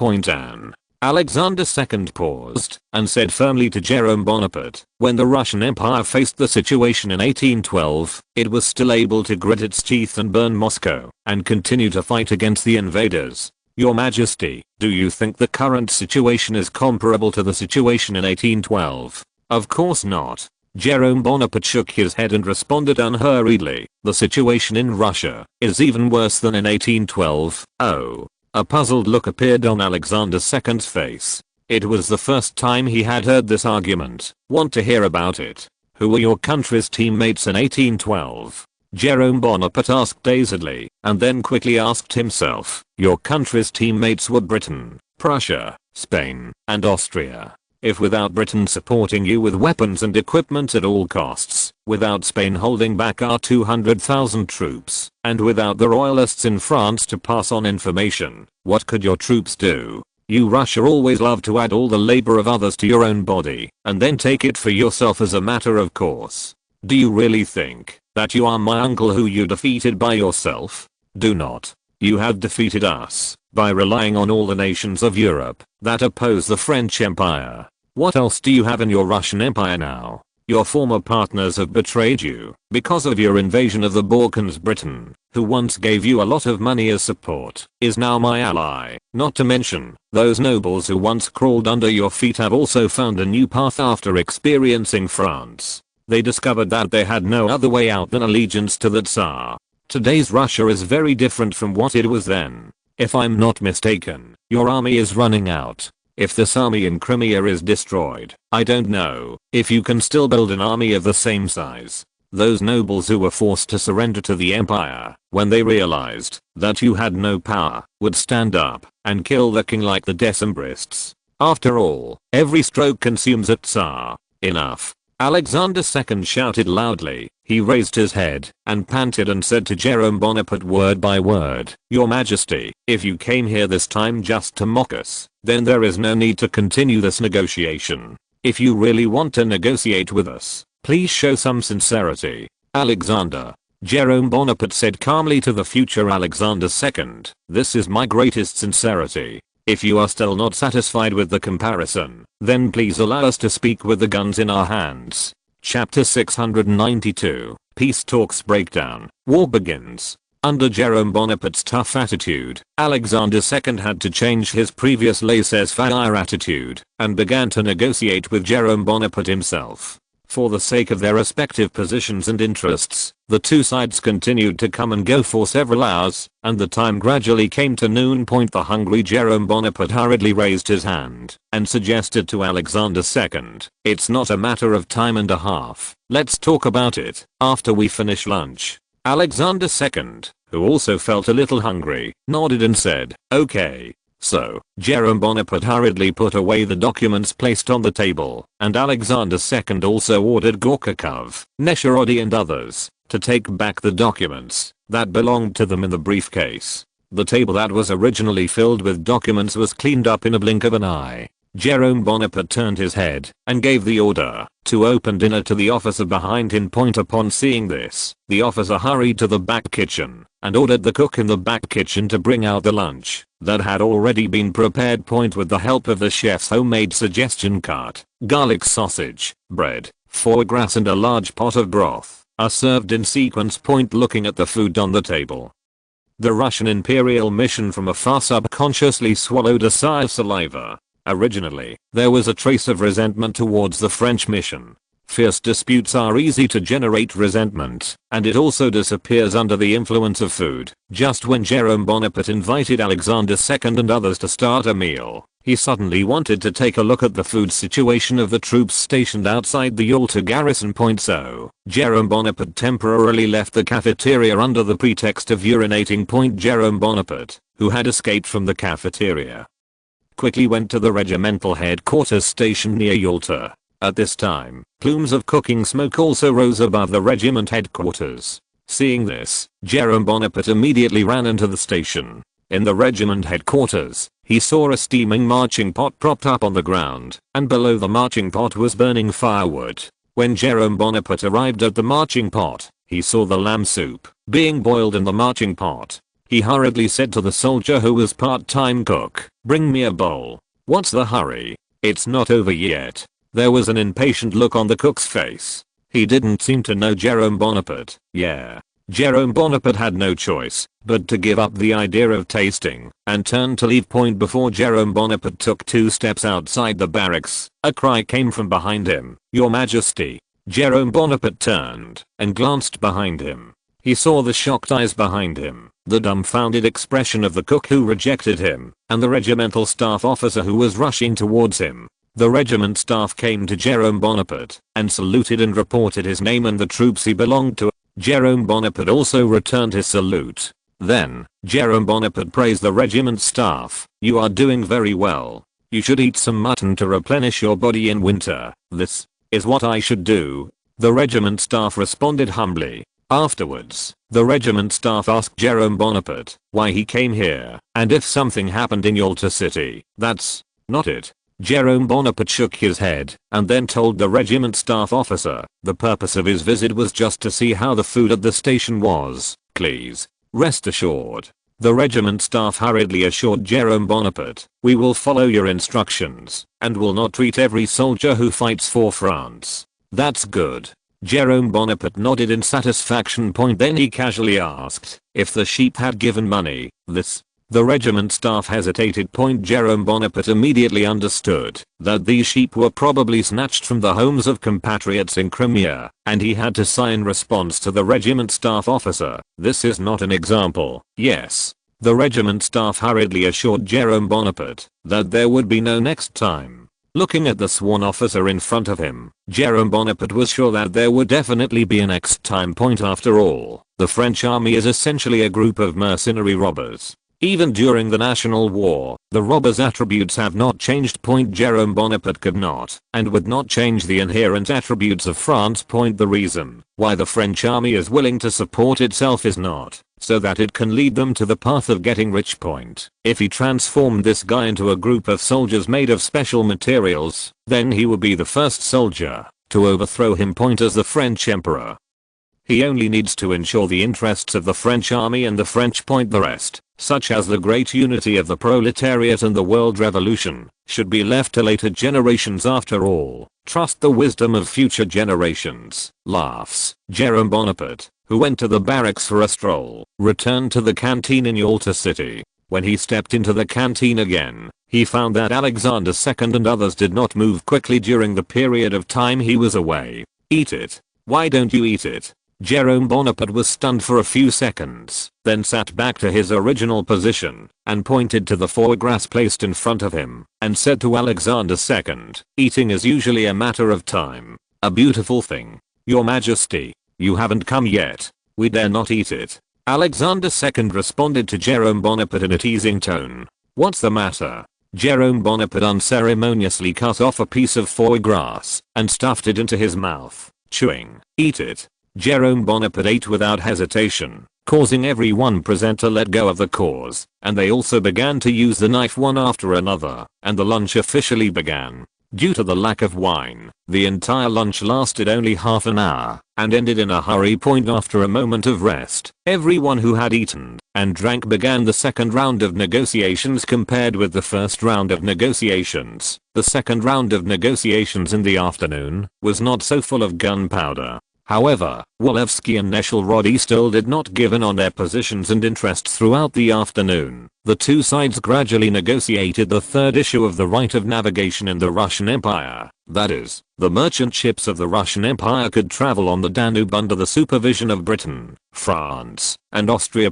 Alexander II paused and said firmly to Jerome Bonaparte, when the Russian Empire faced the situation in 1812, it was still able to grit its teeth and burn Moscow and continue to fight against the invaders. Your Majesty, do you think the current situation is comparable to the situation in 1812? Of course not. Jerome Bonaparte shook his head and responded unhurriedly, the situation in Russia is even worse than in 1812. Oh. A puzzled look appeared on Alexander II's face. It was the first time he had heard this argument. Want to hear about it? Who were your country's teammates in 1812? Jerome Bonaparte asked dazedly, and then quickly asked himself, your country's teammates were Britain, Prussia, Spain, and Austria. If without Britain supporting you with weapons and equipment at all costs, without Spain holding back our 200,000 troops, and without the royalists in France to pass on information, what could your troops do? You Russia always love to add all the labor of others to your own body, and then take it for yourself as a matter of course. Do you really think that you are my uncle who you defeated by yourself? Do not. You have defeated us by relying on all the nations of Europe that oppose the French Empire. What else do you have in your Russian Empire now? Your former partners have betrayed you because of your invasion of the Balkans. Britain, who once gave you a lot of money as support, is now my ally. Not to mention, those nobles who once crawled under your feet have also found a new path after experiencing France. They discovered that they had no other way out than allegiance to the Tsar. Today's Russia is very different from what it was then. If I'm not mistaken, your army is running out. If this army in Crimea is destroyed, I don't know if you can still build an army of the same size. Those nobles who were forced to surrender to the empire, when they realized that you had no power, would stand up and kill the king like the Decembrists. After all, every stroke consumes a Tsar. Enough. Alexander II shouted loudly. He raised his head and panted and said to Jerome Bonaparte word by word, "Your Majesty, if you came here this time just to mock us, then there is no need to continue this negotiation. If you really want to negotiate with us, please show some sincerity." Alexander. Jerome Bonaparte said calmly to the future Alexander II, "This is my greatest sincerity. If you are still not satisfied with the comparison, then please allow us to speak with the guns in our hands." Chapter 692. Peace talks breakdown. War begins. Under Jerome Bonaparte's tough attitude, Alexander II had to change his previous laissez-faire attitude and began to negotiate with Jerome Bonaparte himself. For the sake of their respective positions and interests, the two sides continued to come and go for several hours, and the time gradually came to noon point. The hungry Jerome Bonaparte hurriedly raised his hand and suggested to Alexander II, "It's not a matter of time and a half, let's talk about it after we finish lunch." Alexander II, who also felt a little hungry, nodded and said, "Okay." So, Jerome Bonaparte hurriedly put away the documents placed on the table, and Alexander II also ordered Gorchakov, Nesherody and others to take back the documents that belonged to them in the briefcase. The table that was originally filled with documents was cleaned up in a blink of an eye. Jerome Bonaparte turned his head and gave the order to open dinner to the officer behind him. Upon seeing this, the officer hurried to the back kitchen and ordered the cook in the back kitchen to bring out the lunch that had already been prepared. With the help of the chef's homemade suggestion cart, garlic sausage, bread, foie gras and a large pot of broth are served in sequence. Looking at the food on the table, the Russian imperial mission from afar subconsciously swallowed a sigh of saliva. Originally, there was a trace of resentment towards the French mission. Fierce disputes are easy to generate resentment, and it also disappears under the influence of food. Just when Jerome Bonaparte invited Alexander II and others to start a meal, he suddenly wanted to take a look at the food situation of the troops stationed outside the Yalta garrison. So, Jerome Bonaparte temporarily left the cafeteria under the pretext of urinating. Jerome Bonaparte, who had escaped from the cafeteria, quickly went to the regimental headquarters station near Yalta. At this time, plumes of cooking smoke also rose above the regiment headquarters. Seeing this, Jerome Bonaparte immediately ran into the station. In the regiment headquarters, he saw a steaming marching pot propped up on the ground, and below the marching pot was burning firewood. When Jerome Bonaparte arrived at the marching pot, he saw the lamb soup being boiled in the marching pot. He hurriedly said to the soldier who was part-time cook, "Bring me a bowl." "What's the hurry? It's not over yet." There was an impatient look on the cook's face. He didn't seem to know Jerome Bonaparte. Yeah. Jerome Bonaparte had no choice but to give up the idea of tasting and turn to leave. Before Jerome Bonaparte took 2 steps outside the barracks, a cry came from behind him, "Your Majesty." Jerome Bonaparte turned and glanced behind him. He saw the shocked eyes behind him, the dumbfounded expression of the cook who rejected him, and the regimental staff officer who was rushing towards him. The regiment staff came to Jerome Bonaparte and saluted and reported his name and the troops he belonged to. Jerome Bonaparte also returned his salute. Then, Jerome Bonaparte praised the regiment staff. "You are doing very well. You should eat some mutton to replenish your body in winter." "This is what I should do," the regiment staff responded humbly. Afterwards, the regiment staff asked Jerome Bonaparte why he came here, and if something happened in Yalta city. "That's not it." Jerome Bonaparte shook his head and then told the regiment staff officer the purpose of his visit was just to see how the food at the station was. "Please rest assured," the regiment staff hurriedly assured Jerome Bonaparte, "we will follow your instructions and will not treat every soldier who fights for France." "That's good." Jerome Bonaparte nodded in satisfaction. Then he casually asked if the sheep had given money. The regiment staff hesitated. Jerome Bonaparte immediately understood that these sheep were probably snatched from the homes of compatriots in Crimea, and he had to sigh in response to the regiment staff officer, "This is not an example." "Yes." The regiment staff hurriedly assured Jerome Bonaparte that there would be no next time. Looking at the sworn officer in front of him, Jerome Bonaparte was sure that there would definitely be a next time point after all. The French army is essentially a group of mercenary robbers. Even during the National War, the robbers' attributes have not changed. Jerome Bonaparte could not and would not change the inherent attributes of France. The reason why the French army is willing to support itself is not so that it can lead them to the path of getting rich. If he transformed this guy into a group of soldiers made of special materials, then he would be the first soldier to overthrow him. As the French emperor, he only needs to ensure the interests of the French army and the French. The rest, such as the great unity of the proletariat and the world revolution, should be left to later generations. After all, trust the wisdom of future generations. Laughs. Jerome Bonaparte, who went to the barracks for a stroll, returned to the canteen in Yalta City. When he stepped into the canteen again, he found that Alexander II and others did not move quickly during the period of time he was away. Eat it. Why don't you eat it? Jerome Bonaparte was stunned for a few seconds, then sat back to his original position and pointed to the foie gras placed in front of him and said to Alexander II, "Eating is usually a matter of time. A beautiful thing. Your Majesty, you haven't come yet. We dare not eat it." Alexander II responded to Jerome Bonaparte in a teasing tone. "What's the matter?" Jerome Bonaparte unceremoniously cut off a piece of foie gras and stuffed it into his mouth, chewing. "Eat it." Jerome Bonaparte ate without hesitation, causing everyone present to let go of the cause, and they also began to use the knife one after another, and the lunch officially began. Due to the lack of wine, the entire lunch lasted only half an hour and ended in a hurry. After a moment of rest, everyone who had eaten and drank began the second round of negotiations. Compared with the first round of negotiations, the second round of negotiations in the afternoon was not so full of gunpowder. However, Walewski and Neshelrody still did not give in on their positions and interests throughout the afternoon. The two sides gradually negotiated the third issue of the right of navigation in the Russian Empire. That is, the merchant ships of the Russian Empire could travel on the Danube under the supervision of Britain, France, and Austria.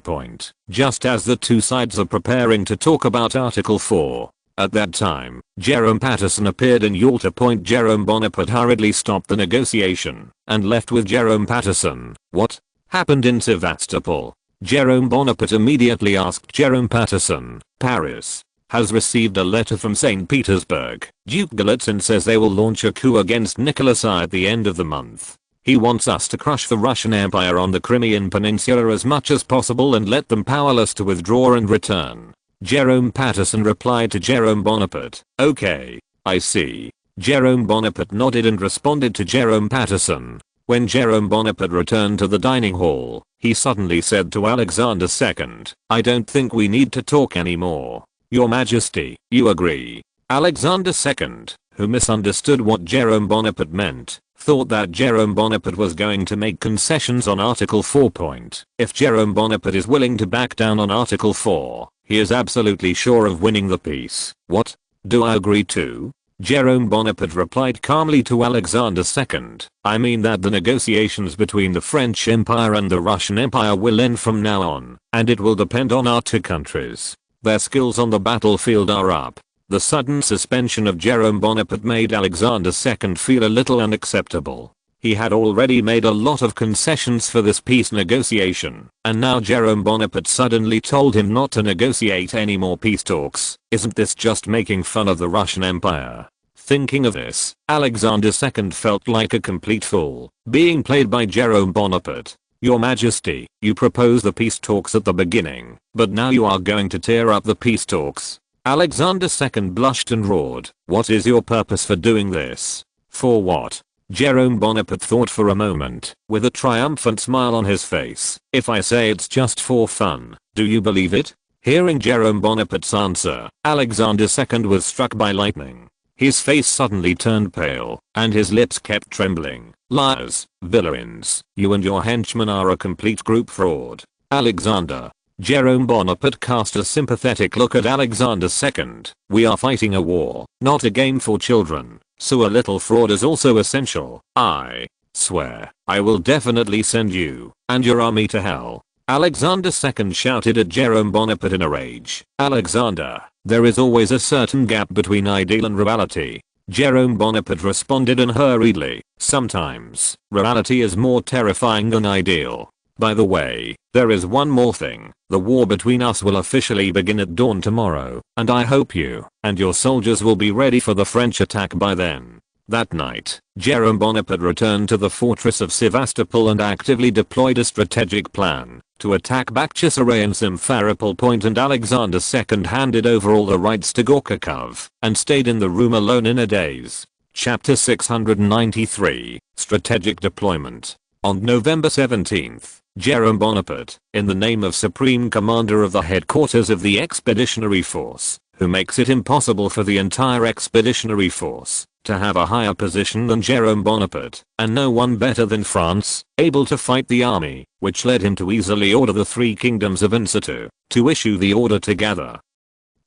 Just as the two sides are preparing to talk about Article 4. At that time, Jerome Patterson appeared in Yalta. Jerome Bonaparte hurriedly stopped the negotiation and left with Jerome Patterson. "What happened in Sevastopol?" Jerome Bonaparte immediately asked Jerome Patterson. "Paris has received a letter from St. Petersburg. Duke Golitsyn says they will launch a coup against Nicholas I at the end of the month. He wants us to crush the Russian Empire on the Crimean Peninsula as much as possible and let them powerless to withdraw and return." Jerome Patterson replied to Jerome Bonaparte, "Okay, I see." Jerome Bonaparte nodded and responded to Jerome Patterson. When Jerome Bonaparte returned to the dining hall, he suddenly said to Alexander II, "I don't think we need to talk anymore. Your Majesty, you agree?" Alexander II, who misunderstood what Jerome Bonaparte meant, thought that Jerome Bonaparte was going to make concessions on Article 4. If Jerome Bonaparte is willing to back down on Article 4, he is absolutely sure of winning the peace. "What? Do I agree too?" Jerome Bonaparte replied calmly to Alexander II, "I mean that the negotiations between the French Empire and the Russian Empire will end from now on, and it will depend on our two countries. Their skills on the battlefield are up." The sudden suspension of Jerome Bonaparte made Alexander II feel a little unacceptable. He had already made a lot of concessions for this peace negotiation, and now Jerome Bonaparte suddenly told him not to negotiate any more peace talks. Isn't this just making fun of the Russian Empire? Thinking of this, Alexander II felt like a complete fool, being played by Jerome Bonaparte. "Your Majesty, you proposed the peace talks at the beginning, but now you are going to tear up the peace talks." Alexander II blushed and roared, "What is your purpose for doing this? For what?" Jerome Bonaparte thought for a moment, with a triumphant smile on his face. "If I say it's just for fun, do you believe it?" Hearing Jerome Bonaparte's answer, Alexander II was struck by lightning. His face suddenly turned pale, and his lips kept trembling. "Liars, villains, you and your henchmen are a complete group fraud." "Alexander." Jerome Bonaparte cast a sympathetic look at Alexander II. "We are fighting a war, not a game for children, so a little fraud is also essential. I swear, I will definitely send you and your army to hell." Alexander II shouted at Jerome Bonaparte in a rage. "Alexander, there is always a certain gap between ideal and reality." Jerome Bonaparte responded unhurriedly, "Sometimes, reality is more terrifying than ideal. By the way, there is one more thing. The war between us will officially begin at dawn tomorrow, and I hope you and your soldiers will be ready for the French attack by then." That night, Jerome Bonaparte returned to the fortress of Sevastopol and actively deployed a strategic plan to attack Bakhchisaray and Simferopol Point, and Alexander II handed over all the rights to Gorchakov and stayed in the room alone in a daze. Chapter 693, Strategic Deployment. On November 17th, Jerome Bonaparte, in the name of Supreme Commander of the headquarters of the Expeditionary Force, who makes it impossible for the entire Expeditionary Force to have a higher position than Jerome Bonaparte, and no one better than France, able to fight the army, which led him to easily order the three kingdoms of Insitu to issue the order together.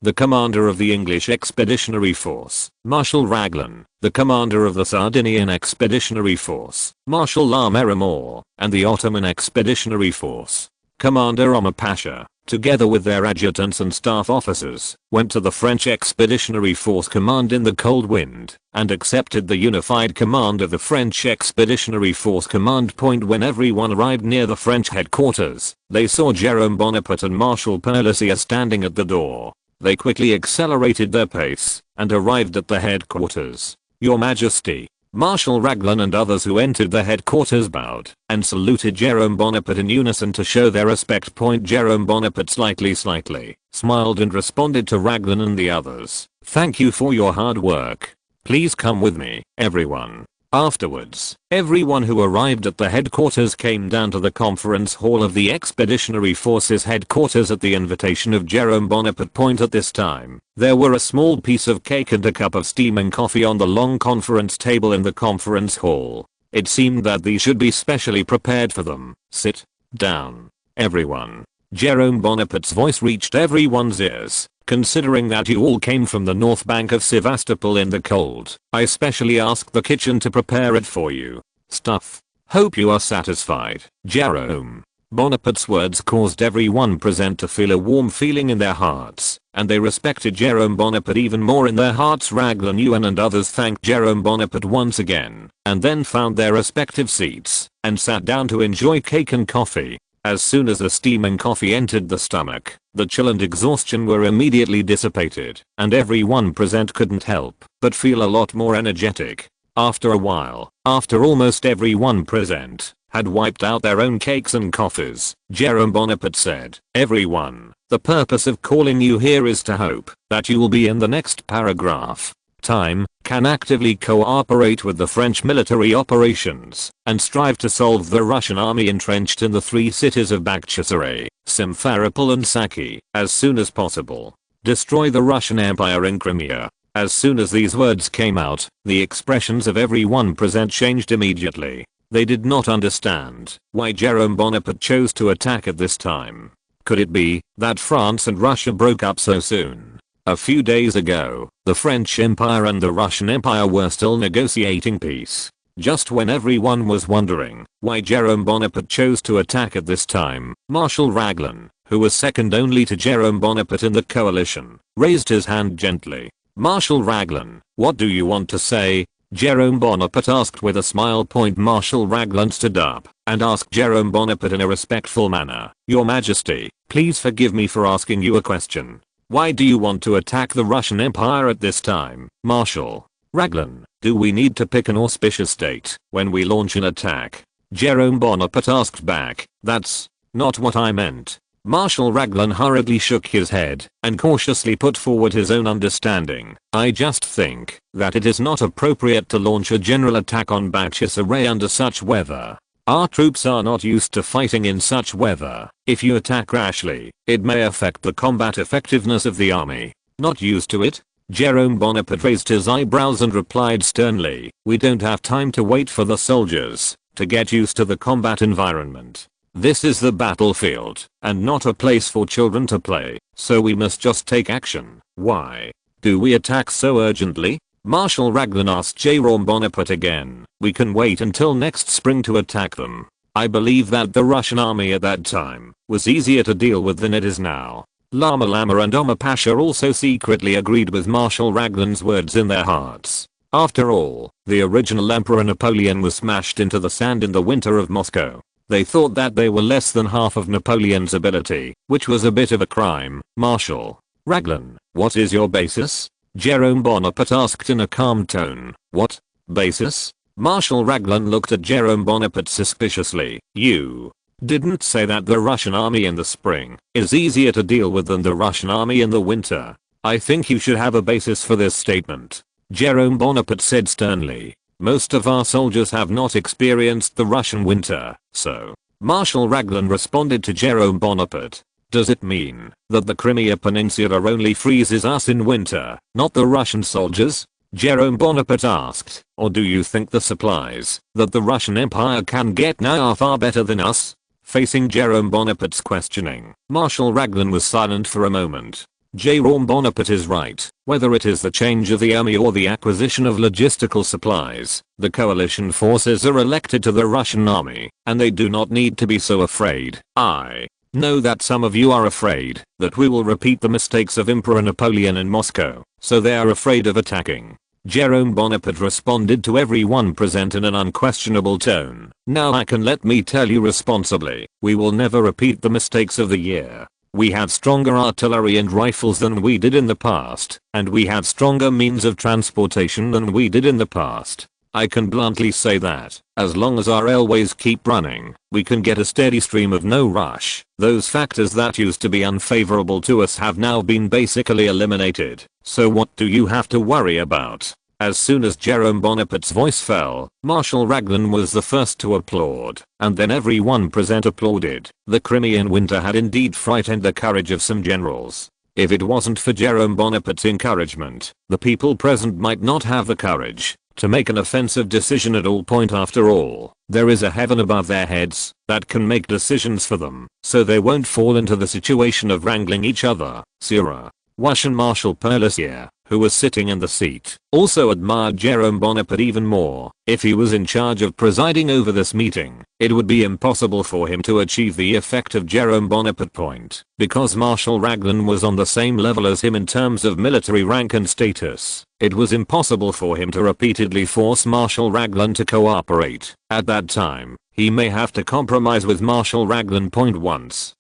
The commander of the English Expeditionary Force, Marshal Raglan, the commander of the Sardinian Expeditionary Force, Marshal La Merimore, and the Ottoman Expeditionary Force, Commander Omar Pasha, together with their adjutants and staff officers, went to the French Expeditionary Force Command in the cold wind and accepted the unified command of the French Expeditionary Force Command Point. When everyone arrived near the French headquarters, they saw Jerome Bonaparte and Marshal Perlassier standing at the door. They quickly accelerated their pace and arrived at the headquarters. "Your Majesty." Marshal Raglan and others who entered the headquarters bowed and saluted Jerome Bonaparte in unison to show their respect. Jerome Bonaparte slightly smiled and responded to Raglan and the others, "Thank you for your hard work. Please come with me, everyone." Afterwards, everyone who arrived at the headquarters came down to the conference hall of the Expeditionary Forces headquarters at the invitation of Jerome Bonaparte. At this time, there were a small piece of cake and a cup of steaming coffee on the long conference table in the conference hall. It seemed that these should be specially prepared for them. "Sit down, everyone." Jerome Bonaparte's voice reached everyone's ears. "Considering that you all came from the north bank of Sevastopol in the cold, I specially asked the kitchen to prepare it for you. Stuff. Hope you are satisfied." Jerome Bonaparte's words caused everyone present to feel a warm feeling in their hearts, and they respected Jerome Bonaparte even more in their hearts. Raglan, Yuan and others thanked Jerome Bonaparte once again, and then found their respective seats and sat down to enjoy cake and coffee. As soon as the steaming coffee entered the stomach, the chill and exhaustion were immediately dissipated, and everyone present couldn't help but feel a lot more energetic. After a while, after almost everyone present had wiped out their own cakes and coffees, Jerome Bonaparte said, "Everyone, the purpose of calling you here is to hope that you will be in the next paragraph. Time can actively cooperate with the French military operations and strive to solve the Russian army entrenched in the three cities of Bakhchisaray, Simferopol and Saki as soon as possible. Destroy the Russian Empire in Crimea." As soon as these words came out, the expressions of everyone present changed immediately. They did not understand why Jerome Bonaparte chose to attack at this time. Could it be that France and Russia broke up so soon? A few days ago, the French Empire and the Russian Empire were still negotiating peace. Just when everyone was wondering why Jerome Bonaparte chose to attack at this time, Marshal Raglan, who was second only to Jerome Bonaparte in the coalition, raised his hand gently. "Marshal Raglan, what do you want to say?" Jerome Bonaparte asked with a smile. Marshal Raglan stood up and asked Jerome Bonaparte in a respectful manner, "Your Majesty, please forgive me for asking you a question. Why do you want to attack the Russian Empire at this time, Marshal Raglan? Do we need to pick an auspicious date when we launch an attack?" Jerome Bonaparte asked back, "That's not what I meant." Marshal Raglan hurriedly shook his head and cautiously put forward his own understanding. "I just think that it is not appropriate to launch a general attack on Bakhchisaray under such weather. Our troops are not used to fighting in such weather. If you attack rashly, it may affect the combat effectiveness of the army." "Not used to it?" Jerome Bonaparte raised his eyebrows and replied sternly, "We don't have time to wait for the soldiers to get used to the combat environment. This is the battlefield, and not a place for children to play, so we must just take action." "Why do we attack so urgently?" Marshal Raglan asked Jerome Bonaparte again. "We can wait until next spring to attack them." I believe that the Russian army at that time was easier to deal with than it is now. Lama Lama and Omar Pasha also secretly agreed with Marshal Raglan's words in their hearts. After all, the original Emperor Napoleon was smashed into the sand in the winter of Moscow. They thought that they were less than half of Napoleon's ability, which was a bit of a crime. Marshal Raglan, what is your basis? Jerome Bonaparte asked in a calm tone. What basis? Marshal Raglan looked at Jerome Bonaparte suspiciously. You didn't say that the Russian army in the spring is easier to deal with than the Russian army in the winter. I think you should have a basis for this statement. Jerome Bonaparte said sternly. Most of our soldiers have not experienced the Russian winter, so. Marshal Raglan responded to Jerome Bonaparte. Does it mean that the Crimea Peninsula only freezes us in winter, not the Russian soldiers? Jerome Bonaparte asked, or do you think the supplies that the Russian Empire can get now are far better than us? Facing Jerome Bonaparte's questioning, Marshal Raglan was silent for a moment. Jerome Bonaparte is right. Whether it is the change of the army or the acquisition of logistical supplies, the coalition forces are elected to the Russian army, and they do not need to be so afraid. I know that some of you are afraid that we will repeat the mistakes of Emperor Napoleon in Moscow, so they are afraid of attacking. Jerome Bonaparte responded to everyone present in an unquestionable tone. Now let me tell you responsibly, we will never repeat the mistakes of the year. We had stronger artillery and rifles than we did in the past, and we had stronger means of transportation than we did in the past. I can bluntly say that, as long as our railways keep running, we can get a steady stream of no rush. Those factors that used to be unfavorable to us have now been basically eliminated. So what do you have to worry about? As soon as Jerome Bonaparte's voice fell, Marshal Raglan was the first to applaud, and then everyone present applauded. The Crimean winter had indeed frightened the courage of some generals. If it wasn't for Jerome Bonaparte's encouragement, the people present might not have the courage to make an offensive decision at all. Point after all, there is a heaven above their heads that can make decisions for them, so they won't fall into the situation of wrangling each other. Sira. Russian Marshal Perlesier, who was sitting in the seat, also admired Jerome Bonaparte even more. If he was in charge of presiding over this meeting, it would be impossible for him to achieve the effect of Jerome Bonaparte. Because Marshal Raglan was on the same level as him in terms of military rank and status, it was impossible for him to repeatedly force Marshal Raglan to cooperate. At that time, he may have to compromise with Marshal Raglan. Once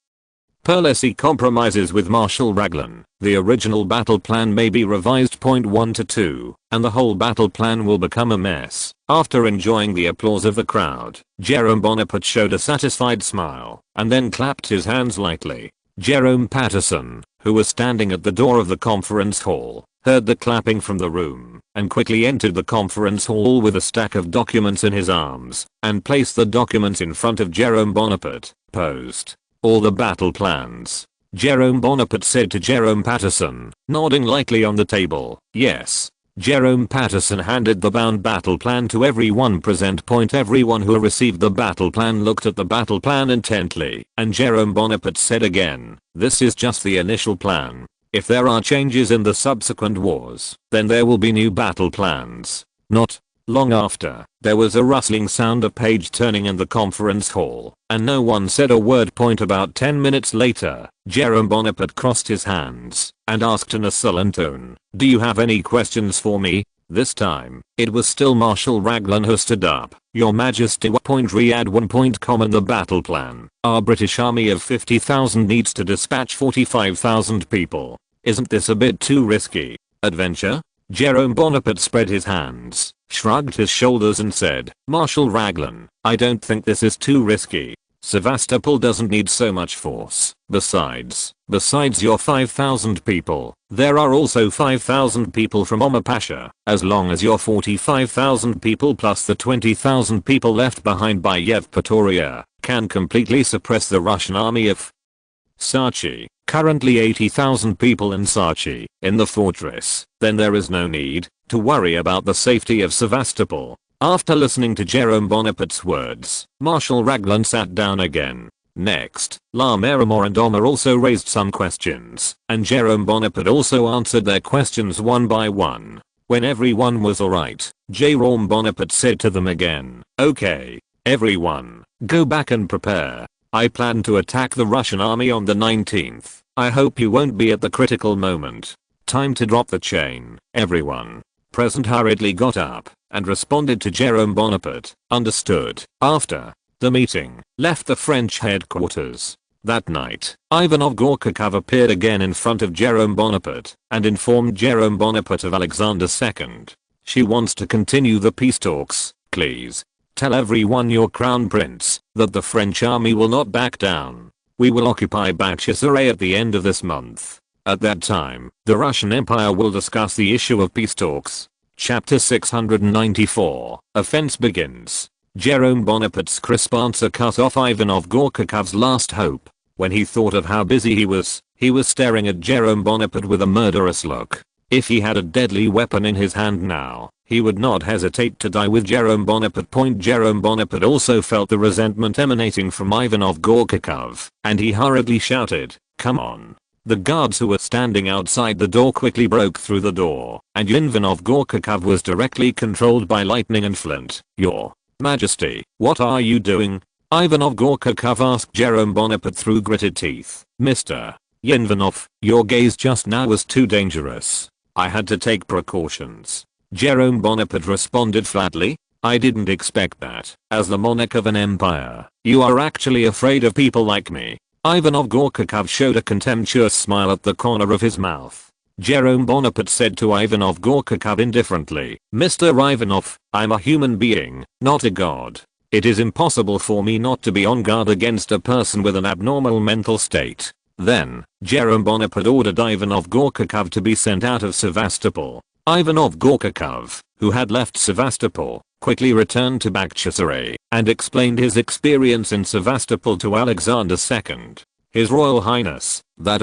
Perlesi compromises with Marshal Raglan, the original battle plan may be revised. 1 to 2, and the whole battle plan will become a mess. After enjoying the applause of the crowd, Jerome Bonaparte showed a satisfied smile, and then clapped his hands lightly. Jerome Patterson, who was standing at the door of the conference hall, heard the clapping from the room, and quickly entered the conference hall with a stack of documents in his arms, and placed the documents in front of Jerome Bonaparte. Post all the battle plans, Jerome Bonaparte said to Jerome Patterson, nodding lightly on the table. Yes. Jerome Patterson handed the bound battle plan to everyone present. Everyone who received the battle plan looked at the battle plan intently, and Jerome Bonaparte said again, this is just the initial plan. If there are changes in the subsequent wars, then there will be new battle plans. Not long after, there was a rustling sound, a page turning in the conference hall, and no one said a word. About 10 minutes later, Jerome Bonaparte crossed his hands and asked in a sullen tone, do you have any questions for me? This time, it was still Marshal Raglan who stood up. Your Majesty. Read 1.com in the battle plan. Our British army of 50,000 needs to dispatch 45,000 people. Isn't this a bit too risky? Adventure? Jerome Bonaparte spread his hands, shrugged his shoulders and said, Marshal Raglan, I don't think this is too risky. Sevastopol doesn't need so much force. Besides your 5,000 people, there are also 5,000 people from Omar Pasha. As long as your 45,000 people plus the 20,000 people left behind by Yevpatoria can completely suppress the Russian army of Sachi, currently 80,000 people in Sachi, in the fortress, then there is no need to worry about the safety of Sevastopol. After listening to Jerome Bonaparte's words, Marshal Raglan sat down again. Next, La Marmor and Omar also raised some questions, and Jerome Bonaparte also answered their questions one by one. When everyone was alright, Jerome Bonaparte said to them again, okay, Everyone, go back and prepare. I plan to attack the Russian army on the 19th. I hope you won't be at the critical moment. Time to drop the chain. Everyone present hurriedly got up and responded to Jerome Bonaparte. Understood. After the meeting left the French headquarters. That night, Ivanov Gorchakov appeared again in front of Jerome Bonaparte and informed Jerome Bonaparte of Alexander II. She wants to continue the peace talks. Please tell everyone your crown prince that the French army will not back down. We will occupy Bakhchisaray at the end of this month. At that time, the Russian Empire will discuss the issue of peace talks. Chapter 694. Offense begins. Jerome Bonaparte's crisp answer cut off Ivanov Gorchakov's last hope. When he thought of how busy he was staring at Jerome Bonaparte with a murderous look. If he had a deadly weapon in his hand now, he would not hesitate to die with Jerome Bonaparte. Jerome Bonaparte also felt the resentment emanating from Ivanov Gorchakov, and he hurriedly shouted, "Come on." The guards who were standing outside the door quickly broke through the door, and Ivanov Gorchakov was directly controlled by lightning and flint. "Your Majesty, what are you doing?" Ivanov Gorchakov asked Jerome Bonaparte through gritted teeth. "Mr. Ivanov, your gaze just now was too dangerous. I had to take precautions." Jerome Bonaparte responded flatly. "I didn't expect that. As the monarch of an empire, you are actually afraid of people like me." Ivanov Gorchakov showed a contemptuous smile at the corner of his mouth. Jerome Bonaparte said to Ivanov Gorchakov indifferently, "Mr. Ivanov, I'm a human being, not a god. It is impossible for me not to be on guard against a person with an abnormal mental state." Then, Jerome Bonaparte ordered Ivanov Gorchakov to be sent out of Sevastopol. Ivanov Gorchakov, who had left Sevastopol, quickly returned to Bakhchisaray and explained his experience in Sevastopol to Alexander II. His Royal Highness, that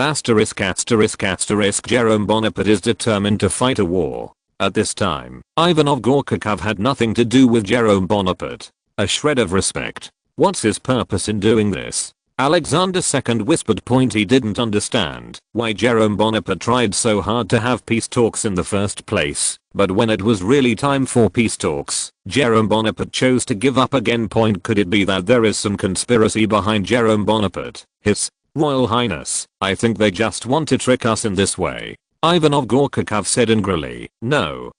**** Jerome Bonaparte is determined to fight a war. At this time, Ivanov Gorchakov had nothing to do with Jerome Bonaparte. A shred of respect. What's his purpose in doing this? Alexander II whispered. He didn't understand why Jerome Bonaparte tried so hard to have peace talks in the first place, but when it was really time for peace talks, Jerome Bonaparte chose to give up again. Could it be that there is some conspiracy behind Jerome Bonaparte? His Royal Highness, I think they just want to trick us in this way, Ivanov Gorchakov said angrily. No.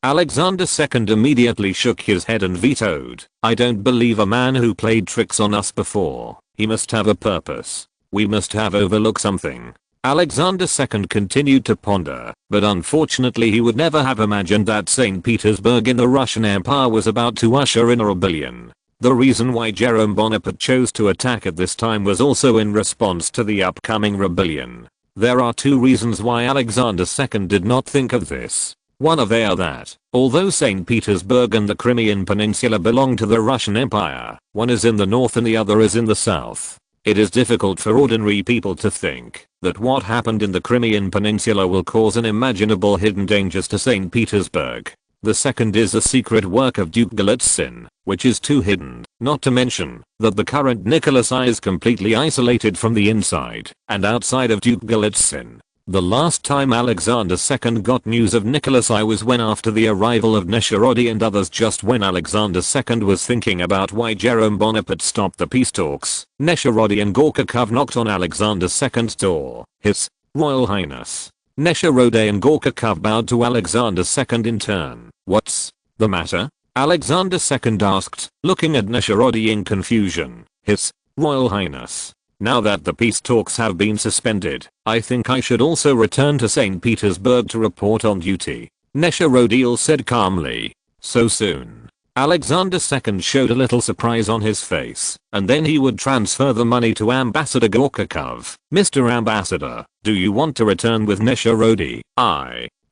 Alexander II immediately shook his head and vetoed. "I don't believe a man who played tricks on us before. He must have a purpose. We must have overlooked something." Alexander II continued to ponder, but unfortunately he would never have imagined that St. Petersburg in the Russian Empire was about to usher in a rebellion. The reason why Jerome Bonaparte chose to attack at this time was also in response to the upcoming rebellion. There are two reasons why Alexander II did not think of this. One of they are that, although St. Petersburg and the Crimean Peninsula belong to the Russian Empire, one is in the north and the other is in the south. It is difficult for ordinary people to think that what happened in the Crimean Peninsula will cause unimaginable hidden dangers to St. Petersburg. The second is the secret work of Duke Golitsyn, which is too hidden, not to mention that the current Nicholas I is completely isolated from the inside and outside of Duke Golitsyn. The last time Alexander II got news of Nicholas I was when after the arrival of Nesherody and others. Just when Alexander II was thinking about why Jerome Bonaparte stopped the peace talks, Nesherody and Gorchakov knocked on Alexander II's door. His Royal Highness. Nesherody and Gorchakov bowed to Alexander II in turn. "What's the matter?" Alexander II asked, looking at Nesherody in confusion. His Royal Highness. "Now that the peace talks have been suspended, I think I should also return to St. Petersburg to report on duty," Nesherody said calmly. "So soon?" Alexander II showed a little surprise on his face, and then he would transfer the money to Ambassador Gorchakov. "Mr. Ambassador, do you want to return with Nesherody?"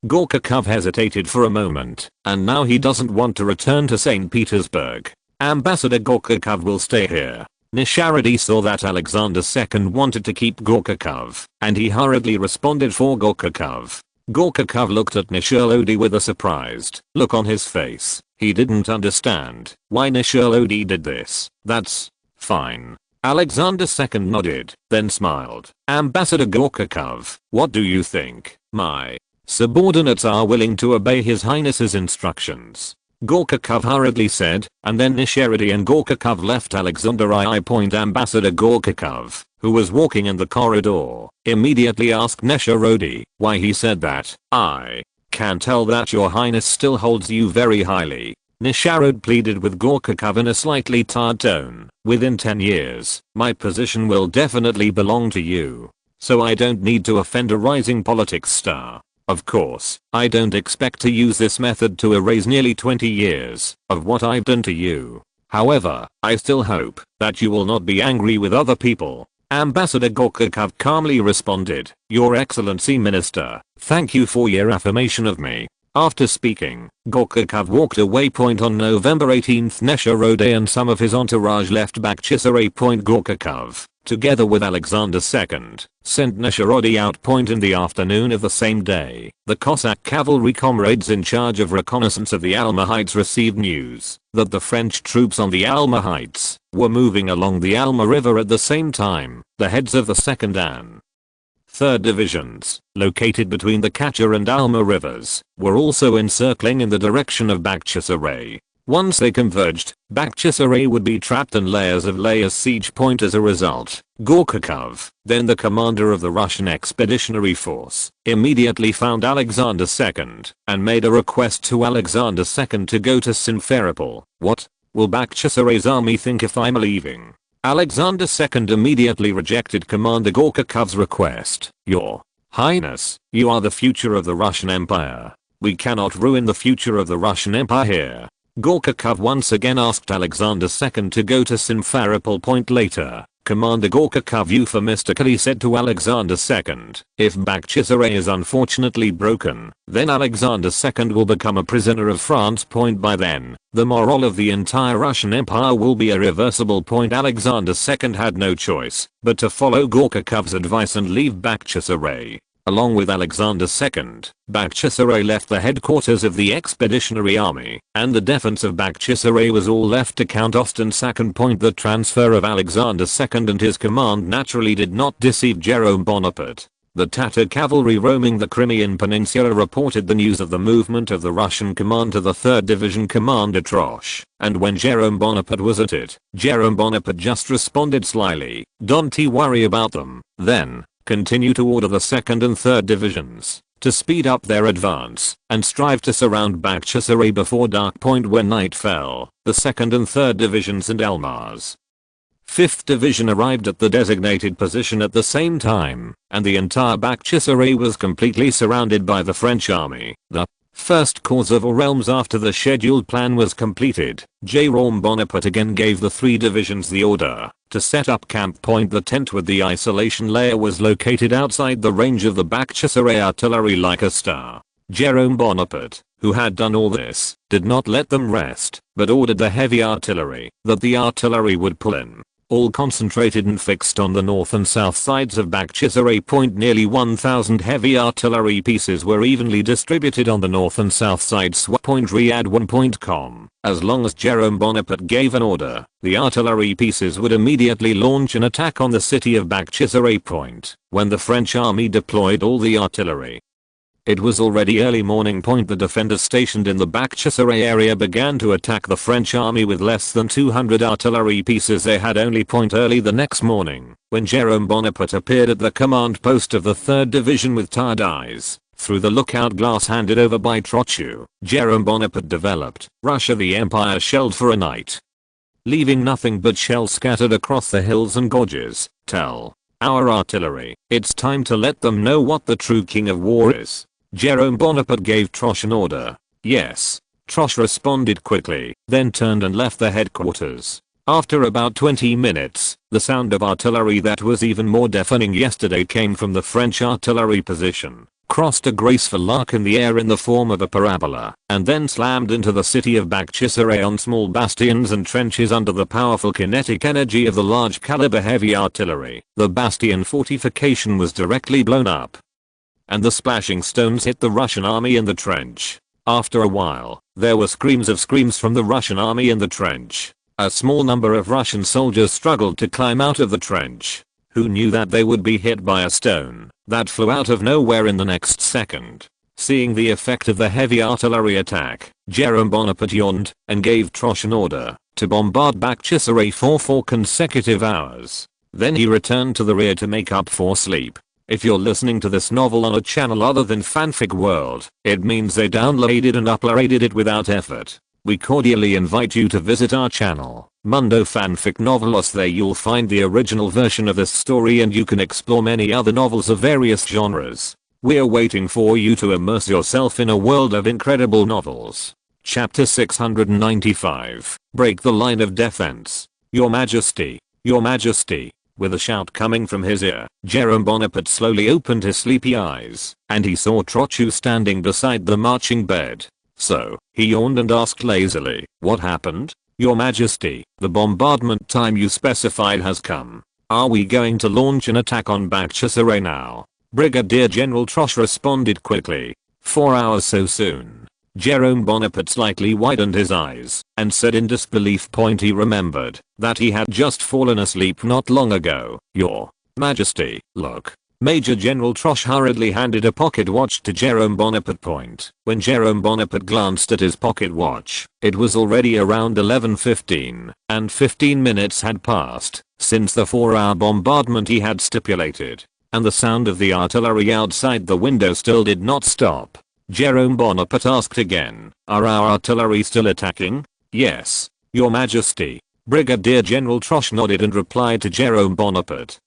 Gorchakov hesitated for a moment, and now he doesn't want to return to St. Petersburg. "Ambassador Gorchakov will stay here." Nesherody saw that Alexander II wanted to keep Gorchakov, and he hurriedly responded for Gorchakov. Gorchakov looked at Nesherody with a surprised look on his face. He didn't understand why Nesherody did this. "That's fine." Alexander II nodded, then smiled. "Ambassador Gorchakov, what do you think? My subordinates are willing to obey His Highness's instructions." Gorchakov hurriedly said, and then Nisherody and Gorchakov left. Alexander II. Ambassador Gorchakov, who was walking in the corridor, immediately asked Nisherody why he said that. "I can tell that your highness still holds you very highly." Nisherody pleaded with Gorchakov in a slightly tired tone. "Within 10 years, my position will definitely belong to you. So I don't need to offend a rising politics star. Of course, I don't expect to use this method to erase nearly 20 years of what I've done to you. However, I still hope that you will not be angry with other people." Ambassador Gorchakov calmly responded, "Your Excellency Minister, thank you for your affirmation of me." After speaking, Gorchakov walked away. On November 18, Nisherody and some of his entourage left Bakhchisaray. Gorchakov, together with Alexander II, sent Nisherody out. In the afternoon of the same day, the Cossack cavalry comrades in charge of reconnaissance of the Alma Heights received news that the French troops on the Alma Heights were moving along the Alma River at the same time. The heads of the 2nd and 3rd Divisions, located between the Kacha and Alma rivers, were also encircling in the direction of Bakhchisaray. Once they converged, Bakhchisaray would be trapped and layers of layers siege. As a result, Gorchakov, then the commander of the Russian Expeditionary Force, immediately found Alexander II and made a request to Alexander II to go to Simferopol. "What will Bakhchisaray's army think if I'm leaving?" Alexander II immediately rejected Commander Gorchakov's request. "Your Highness, you are the future of the Russian Empire. We cannot ruin the future of the Russian Empire here." Gorchakov once again asked Alexander II to go to Simferopol. Later, Commander Gorchakov euphemistically said to Alexander II, "If Bakhchisaray is unfortunately broken, then Alexander II will become a prisoner of France. By then, the morale of the entire Russian Empire will be irreversible." Alexander II had no choice but to follow Gorchakov's advice and leave Bakhchisaray. Along with Alexander II, Bakhchisaray left the headquarters of the Expeditionary Army, and the defense of Bakhchisaray was all left to Count Ostensak. The transfer of Alexander II and his command naturally did not deceive Jerome Bonaparte. The Tatar cavalry roaming the Crimean Peninsula reported the news of the movement of the Russian command to the 3rd Division commander Troche, and when Jerome Bonaparte was at it, Jerome Bonaparte just responded slyly, "Don't worry about them." Then, continue to order the 2nd and 3rd Divisions to speed up their advance and strive to surround Bakhchisaray before dark. When night fell, the 2nd and 3rd Divisions and Elmar's 5th Division arrived at the designated position at the same time, and the entire Bakhchisaray was completely surrounded by the French army. The first course of all realms after the scheduled plan was completed, Jerome Bonaparte again gave the 3 divisions the order to set up camp. The tent with the isolation layer was located outside the range of the Bakhchisaray artillery like a star. Jerome Bonaparte, who had done all this, did not let them rest, but ordered the heavy artillery that the artillery would pull in, all concentrated and fixed on the north and south sides of Bakhchisaray. Nearly 1,000 heavy artillery pieces were evenly distributed on the north and south sides. Riyadh1.com. As long as Jerome Bonaparte gave an order, the artillery pieces would immediately launch an attack on the city of Bakhchisaray. When the French army deployed all the artillery, it was already early morning. The defenders stationed in the Bakhchisaray area began to attack the French army with less than 200 artillery pieces they had only. Early the next morning, when Jerome Bonaparte appeared at the command post of the 3rd Division with tired eyes, through the lookout glass handed over by Trochu, Jerome Bonaparte developed Russia the Empire shelled for a night, leaving nothing but shells scattered across the hills and gorges. Tell our artillery, it's time to let them know what the true king of war is. Jerome Bonaparte gave Troche an order. Yes. Troche responded quickly, then turned and left the headquarters. After about 20 minutes, the sound of artillery that was even more deafening yesterday came from the French artillery position, crossed a graceful arc in the air in the form of a parabola, and then slammed into the city of Bakhchisaray on small bastions and trenches under the powerful kinetic energy of the large caliber heavy artillery. The bastion fortification was directly blown up, and the splashing stones hit the Russian army in the trench. After a while, there were screams from the Russian army in the trench. A small number of Russian soldiers struggled to climb out of the trench. Who knew that they would be hit by a stone that flew out of nowhere in the next second? Seeing the effect of the heavy artillery attack, Jerome Bonaparte yawned and gave Troche an order to bombard Bakhchisaray for 4 consecutive hours. Then he returned to the rear to make up for sleep. If you're listening to this novel on a channel other than Fanfic World, it means they downloaded and uploaded it without effort. We cordially invite you to visit our channel, Mundo Fanfic Novelos. There you'll find the original version of this story and you can explore many other novels of various genres. We're waiting for you to immerse yourself in a world of incredible novels. Chapter 695. Break the line of defense. Your Majesty. Your Majesty. With a shout coming from his ear, Jerome Bonaparte slowly opened his sleepy eyes, and he saw Trochu standing beside the marching bed. So, he yawned and asked lazily, "What happened? Your Majesty, the bombardment time you specified has come. Are we going to launch an attack on Bakhchisaray now?" Brigadier General Troche responded quickly. 4 hours so soon? Jerome Bonaparte slightly widened his eyes and said in disbelief. He remembered that he had just fallen asleep not long ago. "Your Majesty, look." Major General Troche hurriedly handed a pocket watch to Jerome Bonaparte. When Jerome Bonaparte glanced at his pocket watch, it was already around 11:15, and 15 minutes had passed since the 4-hour bombardment he had stipulated, and the sound of the artillery outside the window still did not stop. Jerome Bonaparte asked again, "Are our artillery still attacking?" "Yes, Your Majesty." Brigadier General Troche nodded and replied to Jerome Bonaparte,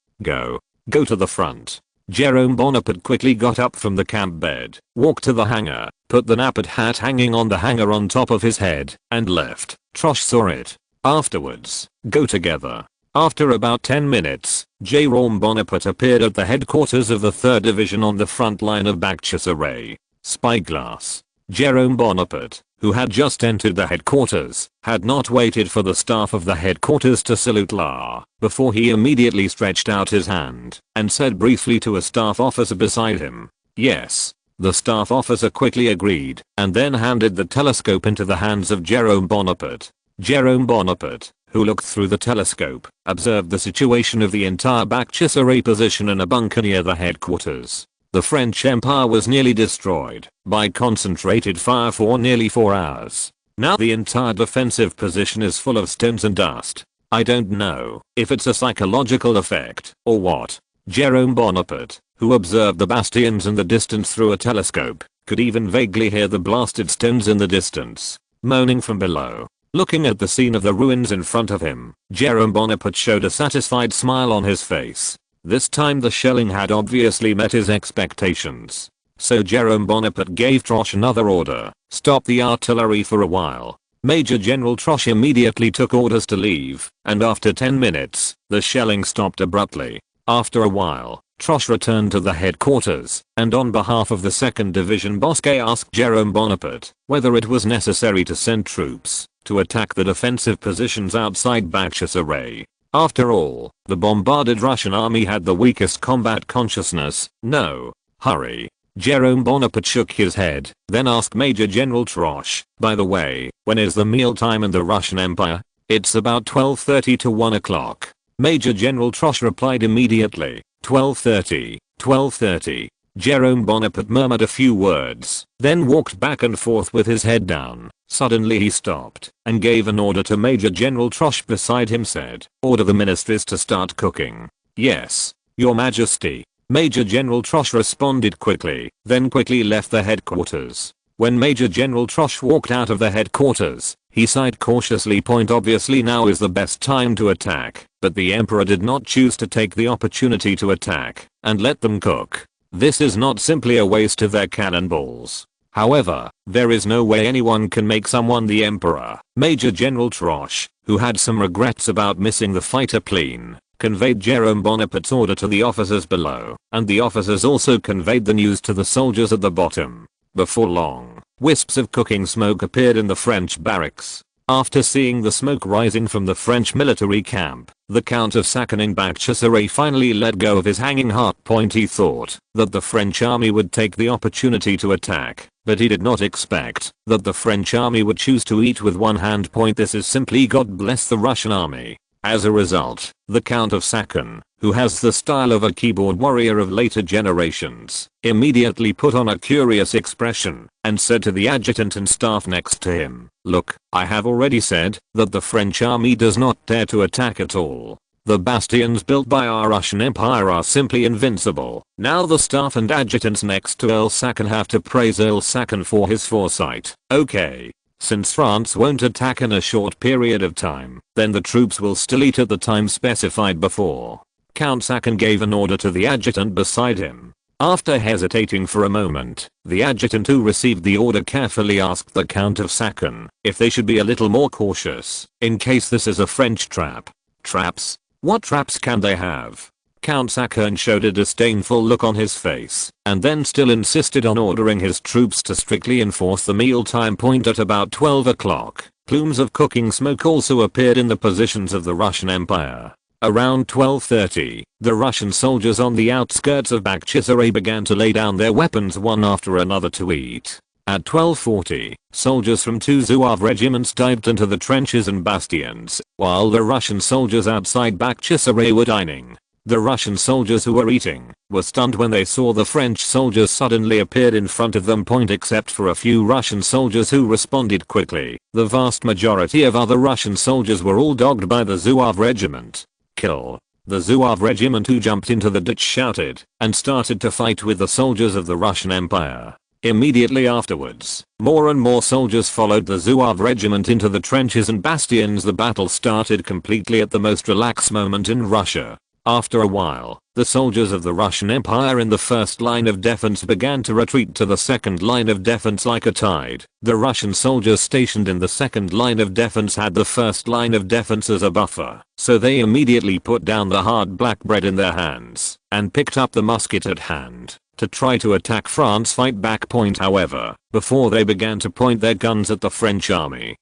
Go to the front." Jerome Bonaparte quickly got up from the camp bed, walked to the hangar, put the nappered hat hanging on the hanger on top of his head, and left. Troche saw it. Afterwards, go together. After about 10 minutes, Jerome Bonaparte appeared at the headquarters of the 3rd Division on the front line of Bakhchisaray. Spyglass. Jerome Bonaparte, who had just entered the headquarters, had not waited for the staff of the headquarters to salute La before he immediately stretched out his hand and said briefly to a staff officer beside him, "Yes." The staff officer quickly agreed and then handed the telescope into the hands of Jerome Bonaparte. Jerome Bonaparte, who looked through the telescope, observed the situation of the entire Bakhchisaray position in a bunker near the headquarters. The French Empire was nearly destroyed by concentrated fire for nearly 4 hours. Now the entire defensive position is full of stones and dust. I don't know if it's a psychological effect or what. Jerome Bonaparte, who observed the bastions in the distance through a telescope, could even vaguely hear the blasted stones in the distance moaning from below. Looking at the scene of the ruins in front of him, Jerome Bonaparte showed a satisfied smile on his face. This time the shelling had obviously met his expectations. So Jerome Bonaparte gave Troche another order, stop the artillery for a while. Major General Troche immediately took orders to leave, and after 10 minutes, the shelling stopped abruptly. After a while, Troche returned to the headquarters, and on behalf of the 2nd Division Bosquet asked Jerome Bonaparte whether it was necessary to send troops to attack the defensive positions outside Bakhchisaray. After all, the bombarded Russian army had the weakest combat consciousness. No. Hurry. Jerome Bonaparte shook his head, then asked Major General Troche, "By the way, when is the mealtime in the Russian Empire?" "It's about 12:30 to 1 o'clock. Major General Troche replied immediately, 12:30, 12:30. Jerome Bonaparte murmured a few words, then walked back and forth with his head down. Suddenly he stopped and gave an order to Major General Troche beside him. Said, "Order the ministries to start cooking." "Yes, Your Majesty." Major General Troche responded quickly, then quickly left the headquarters. When Major General Troche walked out of the headquarters, he sighed cautiously. Obviously now is the best time to attack, but the Emperor did not choose to take the opportunity to attack and let them cook. This is not simply a waste of their cannonballs. However, there is no way anyone can make someone the Emperor. Major General Troche, who had some regrets about missing the fighter plane, conveyed Jerome Bonaparte's order to the officers below, and the officers also conveyed the news to the soldiers at the bottom. Before long, wisps of cooking smoke appeared in the French barracks. After seeing the smoke rising from the French military camp, the Count of Sakon in Bakhchisaray finally let go of his hanging heart. He thought that the French army would take the opportunity to attack, but he did not expect that the French army would choose to eat with one hand. This is simply God bless the Russian army. As a result, the Count of Sakon, who has the style of a keyboard warrior of later generations, immediately put on a curious expression and said to the adjutant and staff next to him, "Look, I have already said that the French army does not dare to attack at all. The bastions built by our Russian Empire are simply invincible." Now the staff and adjutants next to Earl Sakhan have to praise Earl Sakhan for his foresight. Okay. Since France won't attack in a short period of time, then the troops will still eat at the time specified before. Count Sakhan gave an order to the adjutant beside him. After hesitating for a moment, the adjutant who received the order carefully asked the Count of Sakhan if they should be a little more cautious in case this is a French trap. Traps? What traps can they have? Count Sakhan showed a disdainful look on his face and then still insisted on ordering his troops to strictly enforce the mealtime point at about 12 o'clock. Plumes of cooking smoke also appeared in the positions of the Russian Empire. Around 12:30, the Russian soldiers on the outskirts of Bakhchisaray began to lay down their weapons one after another to eat. At 12:40, soldiers from two Zouave regiments dived into the trenches and bastions, while the Russian soldiers outside Bakhchisaray were dining. The Russian soldiers who were eating were stunned when they saw the French soldiers suddenly appeared in front of them. Except for a few Russian soldiers who responded quickly, the vast majority of other Russian soldiers were all dogged by the Zouave regiment. Kill. The Zouave regiment who jumped into the ditch shouted and started to fight with the soldiers of the Russian Empire. Immediately afterwards, more and more soldiers followed the Zouave regiment into the trenches and bastions. The battle started completely at the most relaxed moment in Russia. After a while, the soldiers of the Russian Empire in the first line of defense began to retreat to the second line of defense like a tide. The Russian soldiers stationed in the second line of defense had the first line of defense as a buffer, so they immediately put down the hard black bread in their hands and picked up the musket at hand to try to attack France. Fight back. However, before they began to point their guns at the French army,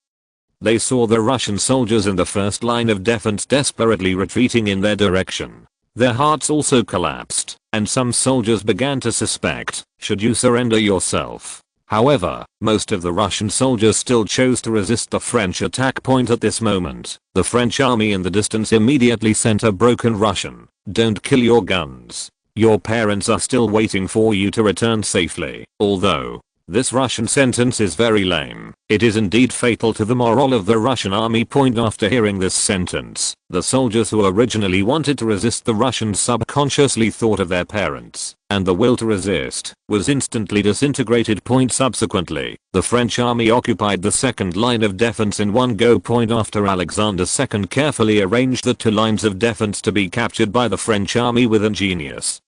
they saw the Russian soldiers in the first line of defense desperately retreating in their direction. Their hearts also collapsed, and some soldiers began to suspect, should you surrender yourself? However, most of the Russian soldiers still chose to resist the French attack. At this moment, the French army in the distance immediately sent a broken Russian, "Don't kill your guns. Your parents are still waiting for you to return safely." Although this Russian sentence is very lame, it is indeed fatal to the morale of the Russian army. After hearing this sentence, the soldiers who originally wanted to resist the Russians subconsciously thought of their parents, and the will to resist was instantly disintegrated. Subsequently, the French army occupied the second line of defense in one go. After Alexander II carefully arranged the two lines of defense to be captured by the French army with ingenious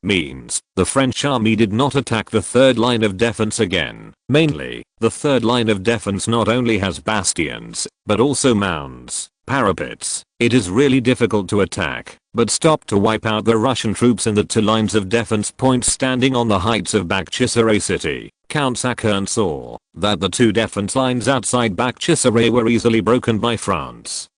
means, the French army did not attack the third line of defense again. Mainly, the third line of defense not only has bastions, but also mounds, parapets. It is really difficult to attack, but stop to wipe out the Russian troops in the two lines of defense. Standing on the heights of Bakhchisaray city, Count Sakhan saw that the two defense lines outside Bakhchisaray were easily broken by France,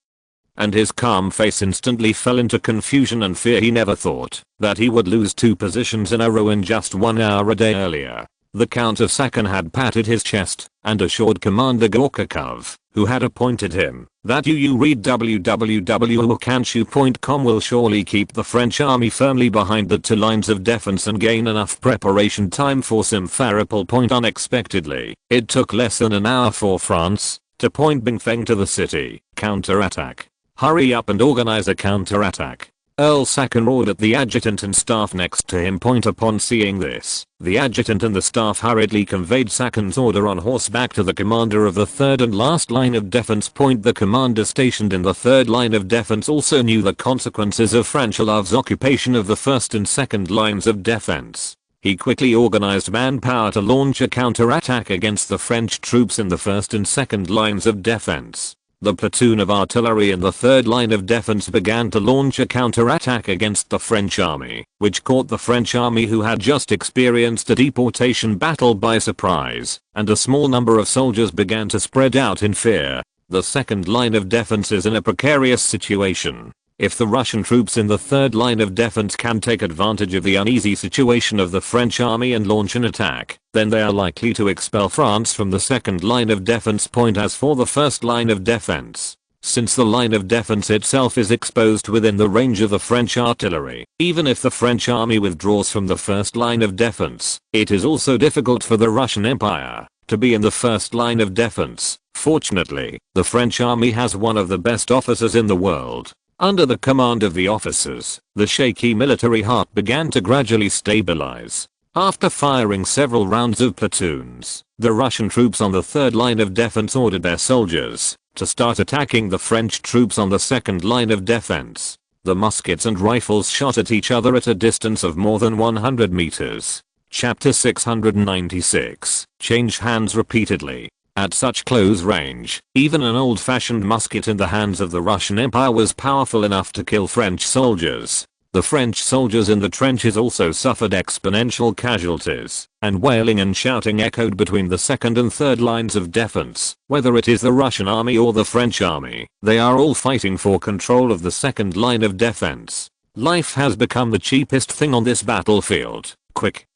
and his calm face instantly fell into confusion and fear. He never thought that he would lose two positions in a row in just 1 hour a day earlier. The Count of Sakhan had patted his chest and assured Commander Gorchakov, who had appointed him, that you read www.urkanshu.com will surely keep the French army firmly behind the two lines of defense and gain enough preparation time for Simferopol. Unexpectedly, it took less than an hour for France to point Bingfeng to the city. Counterattack. Hurry up and organize a counterattack. Earl Sakhan roared at the adjutant and staff next to him. Upon seeing this, the adjutant and the staff hurriedly conveyed Sakhan's order on horseback to the commander of the third and last line of defense. The commander stationed in the third line of defense also knew the consequences of Franchilov's occupation of the first and second lines of defense. He quickly organized manpower to launch a counterattack against the French troops in the first and second lines of defense. The platoon of artillery in the third line of defense began to launch a counterattack against the French army, which caught the French army, who had just experienced a deportation battle, by surprise, and a small number of soldiers began to spread out in fear. The second line of defense is in a precarious situation. If the Russian troops in the third line of defense can take advantage of the uneasy situation of the French army and launch an attack, then they are likely to expel France from the second line of defense. As for the first line of defense, since the line of defense itself is exposed within the range of the French artillery. Even if the French army withdraws from the first line of defense, it is also difficult for the Russian Empire to be in the first line of defense. Fortunately, the French army has one of the best officers in the world. Under the command of the officers, the shaky military heart began to gradually stabilize. After firing several rounds of platoons, the Russian troops on the third line of defense ordered their soldiers to start attacking the French troops on the second line of defense. The muskets and rifles shot at each other at a distance of more than 100 meters. Chapter 696. Change hands repeatedly. At such close range, even an old-fashioned musket in the hands of the Russian Empire was powerful enough to kill French soldiers. The French soldiers in the trenches also suffered exponential casualties, and wailing and shouting echoed between the second and third lines of defense. Whether it is the Russian army or the French army, they are all fighting for control of the second line of defense. Life has become the cheapest thing on this battlefield. Quick,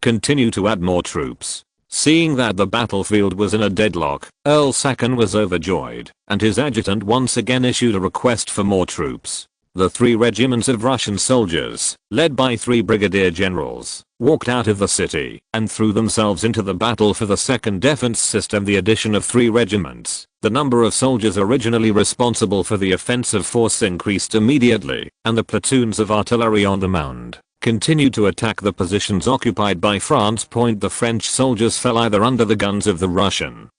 continue to add more troops. Seeing that the battlefield was in a deadlock, Earl Sakon was overjoyed, and his adjutant once again issued a request for more troops. The 3 regiments of Russian soldiers, led by 3 brigadier generals, walked out of the city and threw themselves into the battle for the second defense system. The addition of 3 regiments, the number of soldiers originally responsible for the offensive force increased immediately, and the platoons of artillery on the mound continued to attack the positions occupied by France. The French soldiers fell either under the guns of the Russian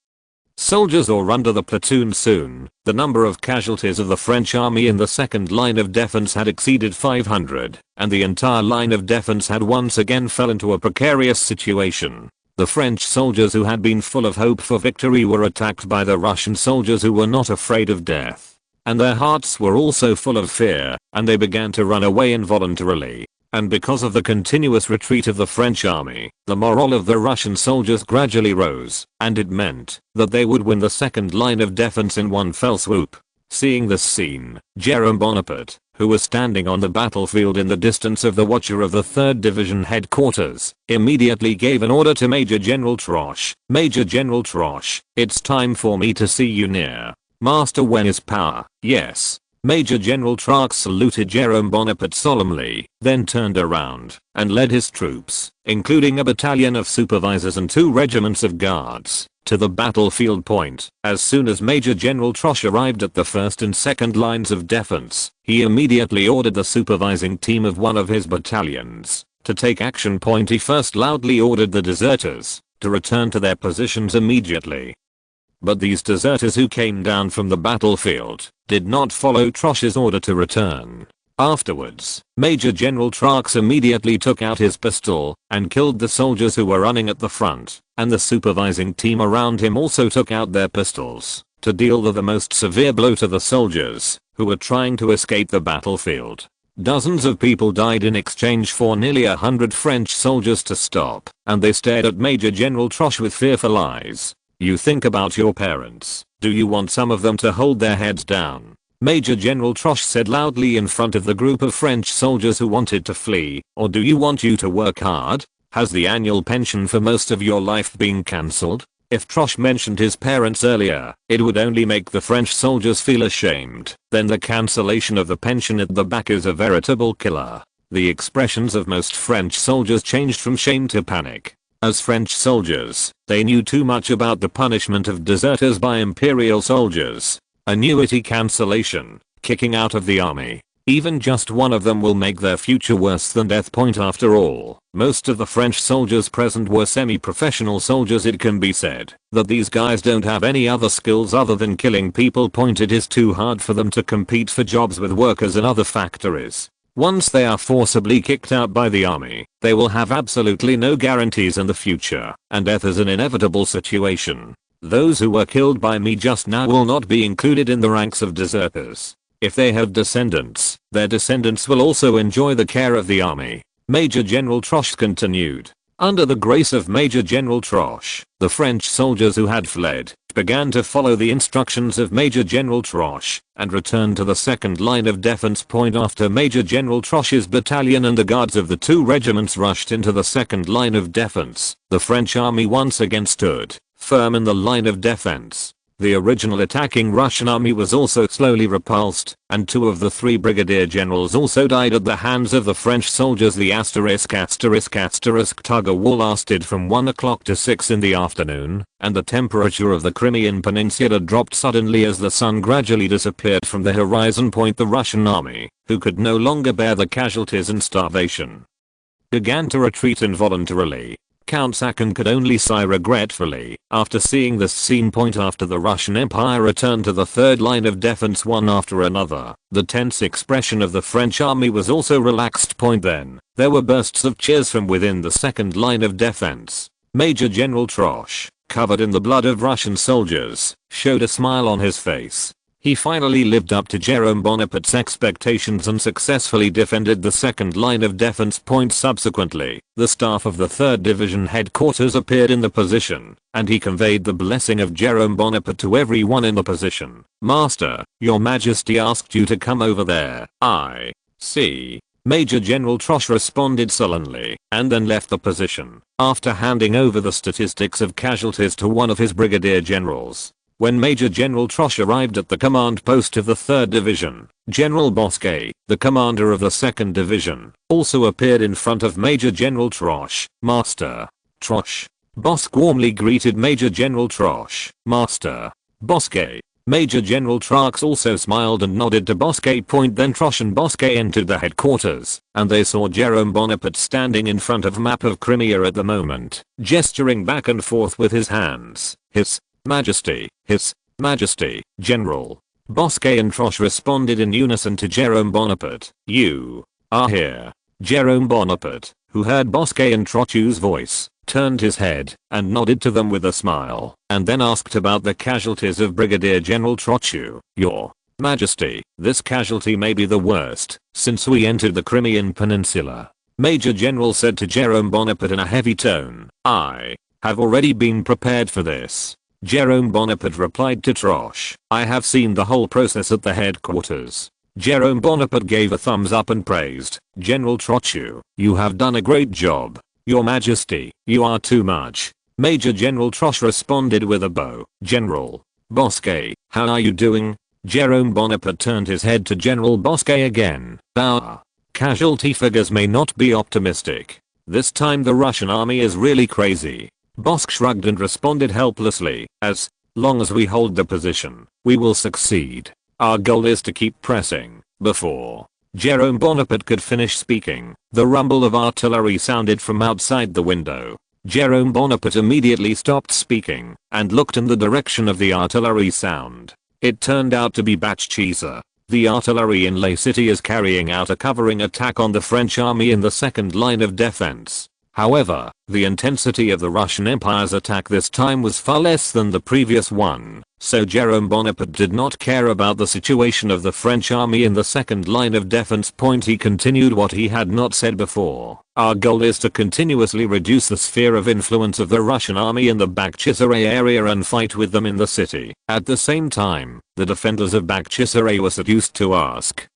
soldiers or under the platoon. Soon, the number of casualties of the French army in the second line of defense had exceeded 500, and the entire line of defense had once again fell into a precarious situation. The French soldiers who had been full of hope for victory were attacked by the Russian soldiers who were not afraid of death. And their hearts were also full of fear, and they began to run away involuntarily. And because of the continuous retreat of the French army, the morale of the Russian soldiers gradually rose, and it meant that they would win the second line of defense in one fell swoop. Seeing this scene, Jerome Bonaparte, who was standing on the battlefield in the distance of the watcher of the 3rd Division headquarters, immediately gave an order to Major General Troche. Major General Troche, it's time for me to see you near. Master, when is power? Yes. Major General Troche saluted Jerome Bonaparte solemnly, then turned around and led his troops, including a battalion of supervisors and 2 regiments of guards, to the battlefield point. As soon as Major General Troche arrived at the first and second lines of defense, he immediately ordered the supervising team of one of his battalions to take action. He first loudly ordered the deserters to return to their positions immediately. But these deserters who came down from the battlefield did not follow Troche's order to return. Afterwards, Major General Troche immediately took out his pistol and killed the soldiers who were running at the front, and the supervising team around him also took out their pistols to deal the most severe blow to the soldiers who were trying to escape the battlefield. Dozens of people died in exchange for nearly 100 French soldiers to stop, and they stared at Major General Troche with fearful eyes. You think about your parents. Do you want some of them to hold their heads down? Major General Troche said loudly in front of the group of French soldiers who wanted to flee. Or do you want you to work hard? Has the annual pension for most of your life been cancelled? If Troche mentioned his parents earlier, it would only make the French soldiers feel ashamed. Then the cancellation of the pension at the back is a veritable killer. The expressions of most French soldiers changed from shame to panic. As French soldiers, they knew too much about the punishment of deserters by imperial soldiers. Annuity cancellation, kicking out of the army. Even just one of them will make their future worse than death. After all, most of the French soldiers present were semi-professional soldiers. It can be said that these guys don't have any other skills other than killing people. It is too hard for them to compete for jobs with workers in other factories. Once they are forcibly kicked out by the army, they will have absolutely no guarantees in the future, and death is an inevitable situation. Those who were killed by me just now will not be included in the ranks of deserters. If they have descendants, their descendants will also enjoy the care of the army. Major General Troche continued. Under the grace of Major General Troche, the French soldiers who had fled began to follow the instructions of Major General Troche and returned to the second line of defense. After Major General Troche's battalion and the guards of the 2 regiments rushed into the second line of defense, the French army once again stood firm in the line of defense. The original attacking Russian army was also slowly repulsed, and 2 of the 3 brigadier generals also died at the hands of the French soldiers. The tug of war lasted from 1 o'clock to 6 in the afternoon, and the temperature of the Crimean Peninsula dropped suddenly as the sun gradually disappeared from the horizon point. The Russian army, who could no longer bear the casualties and starvation, began to retreat involuntarily. Count Sakhan could only sigh regretfully after seeing this scene. After the Russian Empire returned to the third line of defense one after another, the tense expression of the French army was also relaxed. Then, there were bursts of cheers from within the second line of defense. Major General Troche, covered in the blood of Russian soldiers, showed a smile on his face. He finally lived up to Jerome Bonaparte's expectations and successfully defended the second line of defense. Subsequently, the staff of the 3rd Division headquarters appeared in the position, and he conveyed the blessing of Jerome Bonaparte to everyone in the position. "Master, your majesty asked you to come over there." "I see." Major General Troche responded sullenly, and then left the position, after handing over the statistics of casualties to one of his brigadier generals. When Major General Troche arrived at the command post of the 3rd Division, General Bosquet, the commander of the 2nd Division, also appeared in front of Major General Troche. "Master Troche." Bosque warmly greeted Major General Troche. "Master Bosquet." Major General Troche also smiled and nodded to Bosquet. Then Troche and Bosquet entered the headquarters, and they saw Jerome Bonaparte standing in front of map of Crimea at the moment, gesturing back and forth with his hands. "His Majesty, His Majesty, General." Bosquet and Troche responded in unison to Jerome Bonaparte. "You are here." Jerome Bonaparte, who heard Bosquet and Troche's voice, turned his head and nodded to them with a smile, and then asked about the casualties of Brigadier General Troche. "Your Majesty, this casualty may be the worst since we entered the Crimean Peninsula," Major General said to Jerome Bonaparte in a heavy tone. "I have already been prepared for this." Jerome Bonaparte replied to Troche, "I have seen the whole process at the headquarters." Jerome Bonaparte gave a thumbs up and praised General Troche. "You have done a great job. Your Majesty, you are too much." Major General Troche responded with a bow. "General Bosquet, how are you doing?" Jerome Bonaparte turned his head to General Bosquet again. "Our casualty figures may not be optimistic. This time the Russian army is really crazy." Bosque shrugged and responded helplessly, "As long as we hold the position, we will succeed. Our goal is to keep pressing." Before Jerome Bonaparte could finish speaking, the rumble of artillery sounded from outside the window. Jerome Bonaparte immediately stopped speaking and looked in the direction of the artillery sound. It turned out to be Bachchiza. The artillery in Leh City is carrying out a covering attack on the French army in the second line of defense. However, the intensity of the Russian Empire's attack this time was far less than the previous one, so Jerome Bonaparte did not care about the situation of the French army in the second line of defense. He continued what he had not said before. "Our goal is to continuously reduce the sphere of influence of the Russian army in the Bakhchisaray area and fight with them in the city." At the same time, the defenders of Bakhchisaray were seduced to ask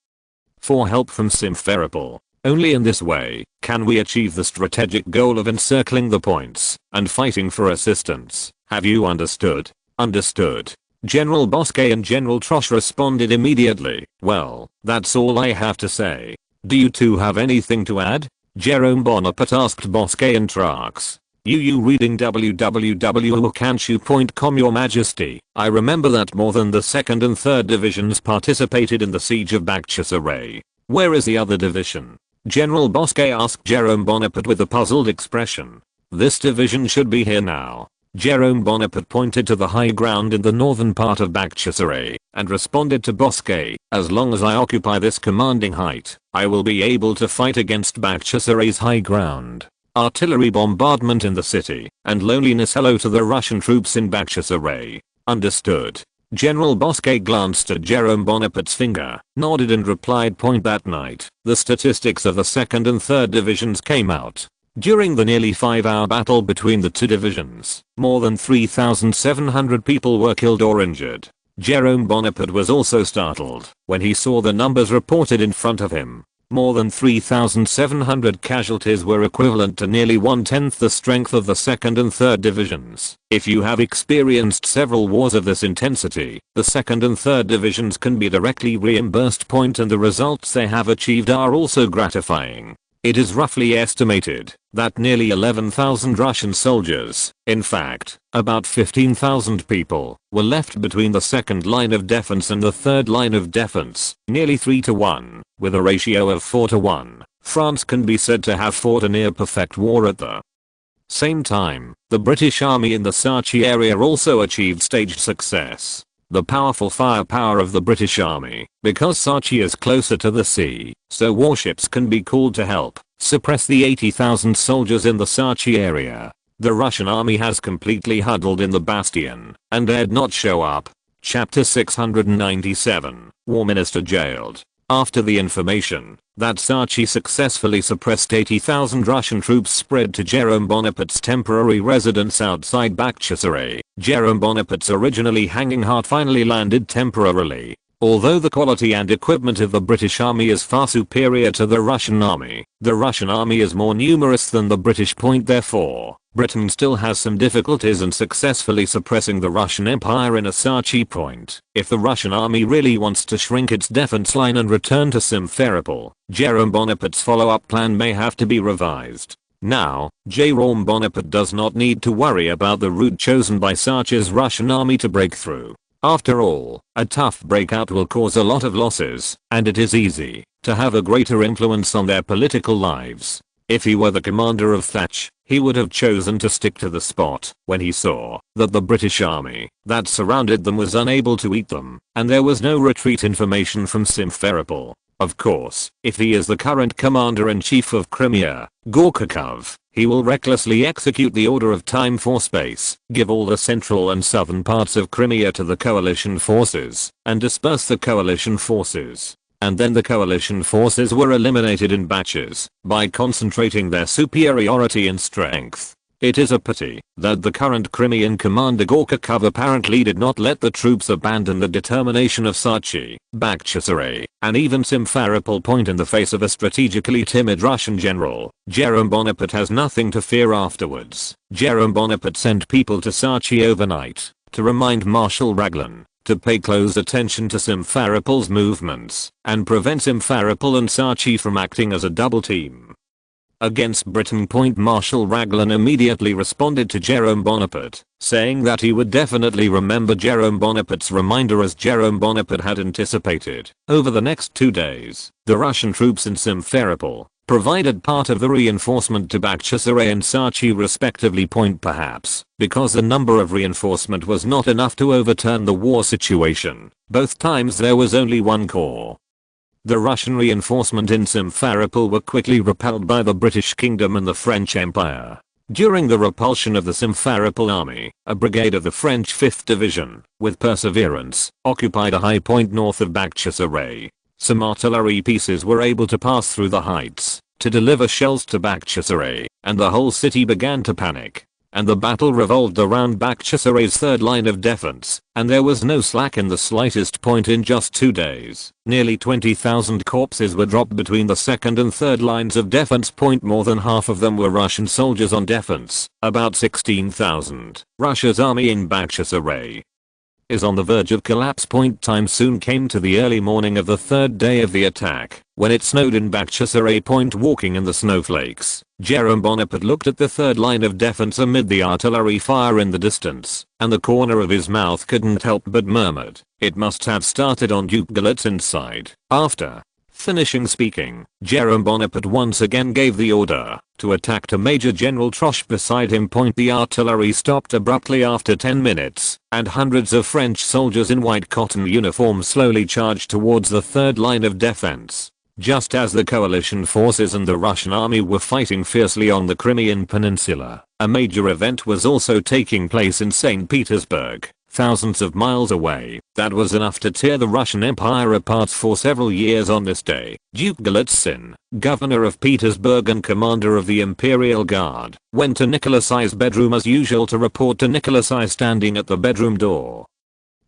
for help from Simferopol. Only in this way can we achieve the strategic goal of encircling the points and fighting for assistance. Have you understood? Understood. General Bosquet and General Troche responded immediately. "Well, that's all I have to say. Do you two have anything to add?" Jerome Bonaparte asked Bosquet and Troche. You reading www.orkanshu.com. "Your Majesty, I remember that more than the 2nd and 3rd Divisions participated in the siege of Bakhchisaray. Where is the other division?" General Bosquet asked Jerome Bonaparte with a puzzled expression. "This division should be here now." Jerome Bonaparte pointed to the high ground in the northern part of Bakhchisaray and responded to Bosquet, "As long as I occupy this commanding height, I will be able to fight against Bakhchisaray's high ground. Artillery bombardment in the city and loneliness. Hello to the Russian troops in Bakhchisaray." "Understood." General Bosquet glanced at Jerome Bonaparte's finger, nodded and replied. That night, the statistics of the 2nd and 3rd Divisions came out. During the nearly 5-hour battle between the two divisions, more than 3,700 people were killed or injured. Jerome Bonaparte was also startled when he saw the numbers reported in front of him. More than 3,700 casualties were equivalent to nearly 1/10 the strength of the 2nd and 3rd divisions. If you have experienced several wars of this intensity, the 2nd and 3rd divisions can be directly reimbursed and the results they have achieved are also gratifying. It is roughly estimated that nearly 11,000 Russian soldiers, in fact, about 15,000 people, were left between the 2nd line of defense and the 3rd line of defense, nearly 3-1, with a ratio of 4-1. France can be said to have fought a near-perfect war at the same time. The British Army in the Sachi area also achieved staged success. The powerful firepower of the British Army, because Sachi is closer to the sea, so warships can be called to help suppress the 80,000 soldiers in the Sachi area. The Russian army has completely huddled in the bastion and dared not show up. Chapter 697, War Minister jailed. After the information that Sachi successfully suppressed 80,000 Russian troops spread to Jerome Bonaparte's temporary residence outside Bakhchisaray, Jerome Bonaparte's originally hanging heart finally landed temporarily. Although the quality and equipment of the British Army is far superior to the Russian Army is more numerous than the British. Therefore, Britain still has some difficulties in successfully suppressing the Russian Empire in a Sachi point. If the Russian Army really wants to shrink its defense line and return to Simferopol, Jerome Bonaparte's follow-up plan may have to be revised. Now, Jerome Bonaparte does not need to worry about the route chosen by Sachi's Russian army to break through. After all, a tough breakout will cause a lot of losses, and it is easy to have a greater influence on their political lives. If he were the commander of Thach, he would have chosen to stick to the spot when he saw that the British army that surrounded them was unable to eat them, and there was no retreat information from Simferopol. Of course, if he is the current commander-in-chief of Crimea, Gorkakov, he will recklessly execute the order of time for space, give all the central and southern parts of Crimea to the coalition forces, and disperse the coalition forces. And then the coalition forces were eliminated in batches by concentrating their superiority in strength. It is a pity that the current Crimean commander Gorkakov apparently did not let the troops abandon the determination of Sachi, Bakhchisaray, and even Simferopol point in the face of a strategically timid Russian general. Jerome Bonaparte has nothing to fear afterwards. Jerome Bonaparte sent people to Sachi overnight to remind Marshal Raglan to pay close attention to Simferopol's movements and prevent Simferopol and Sachi from acting as a double team against Britain. Marshal Raglan immediately responded to Jerome Bonaparte, saying that he would definitely remember Jerome Bonaparte's reminder as Jerome Bonaparte had anticipated. Over the next 2 days, the Russian troops in Simferopol provided part of the reinforcement to Bakhchisaray and Sachi respectively. Perhaps because the number of reinforcement was not enough to overturn the war situation, both times there was only one corps. The Russian reinforcement in Simferopol were quickly repelled by the British Kingdom and the French Empire. During the repulsion of the Simferopol army, a brigade of the French 5th Division, with perseverance, occupied a high point north of Bakhchisaray. Some artillery pieces were able to pass through the heights to deliver shells to Bakhchisaray, and the whole city began to panic. And the battle revolved around Bakhchisaray's 3rd line of defense, and there was no slack in the slightest point. In just 2 days, nearly 20,000 corpses were dropped between the 2nd and 3rd lines of defense. More than half of them were Russian soldiers on defense, about 16,000. Russia's army in Bakhchisaray is on the verge of collapse. Time soon came to the early morning of the 3rd day of the attack, when it snowed in Bakhchisaray. Walking in the snowflakes, Jerome Bonaparte looked at the 3rd line of defense amid the artillery fire in the distance, and the corner of his mouth couldn't help but murmured, "It must have started on Duke Galet's inside." After finishing speaking, Jerome Bonaparte once again gave the order to attack to Major General Troche beside him. The artillery stopped abruptly after 10 minutes, and hundreds of French soldiers in white cotton uniforms slowly charged towards the 3rd line of defense. Just as the coalition forces and the Russian army were fighting fiercely on the Crimean Peninsula, a major event was also taking place in St. Petersburg, thousands of miles away. That was enough to tear the Russian Empire apart for several years. On this day, Duke Golitsyn, governor of Petersburg and commander of the Imperial Guard, went to Nicholas I's bedroom as usual to report to Nicholas I standing at the bedroom door.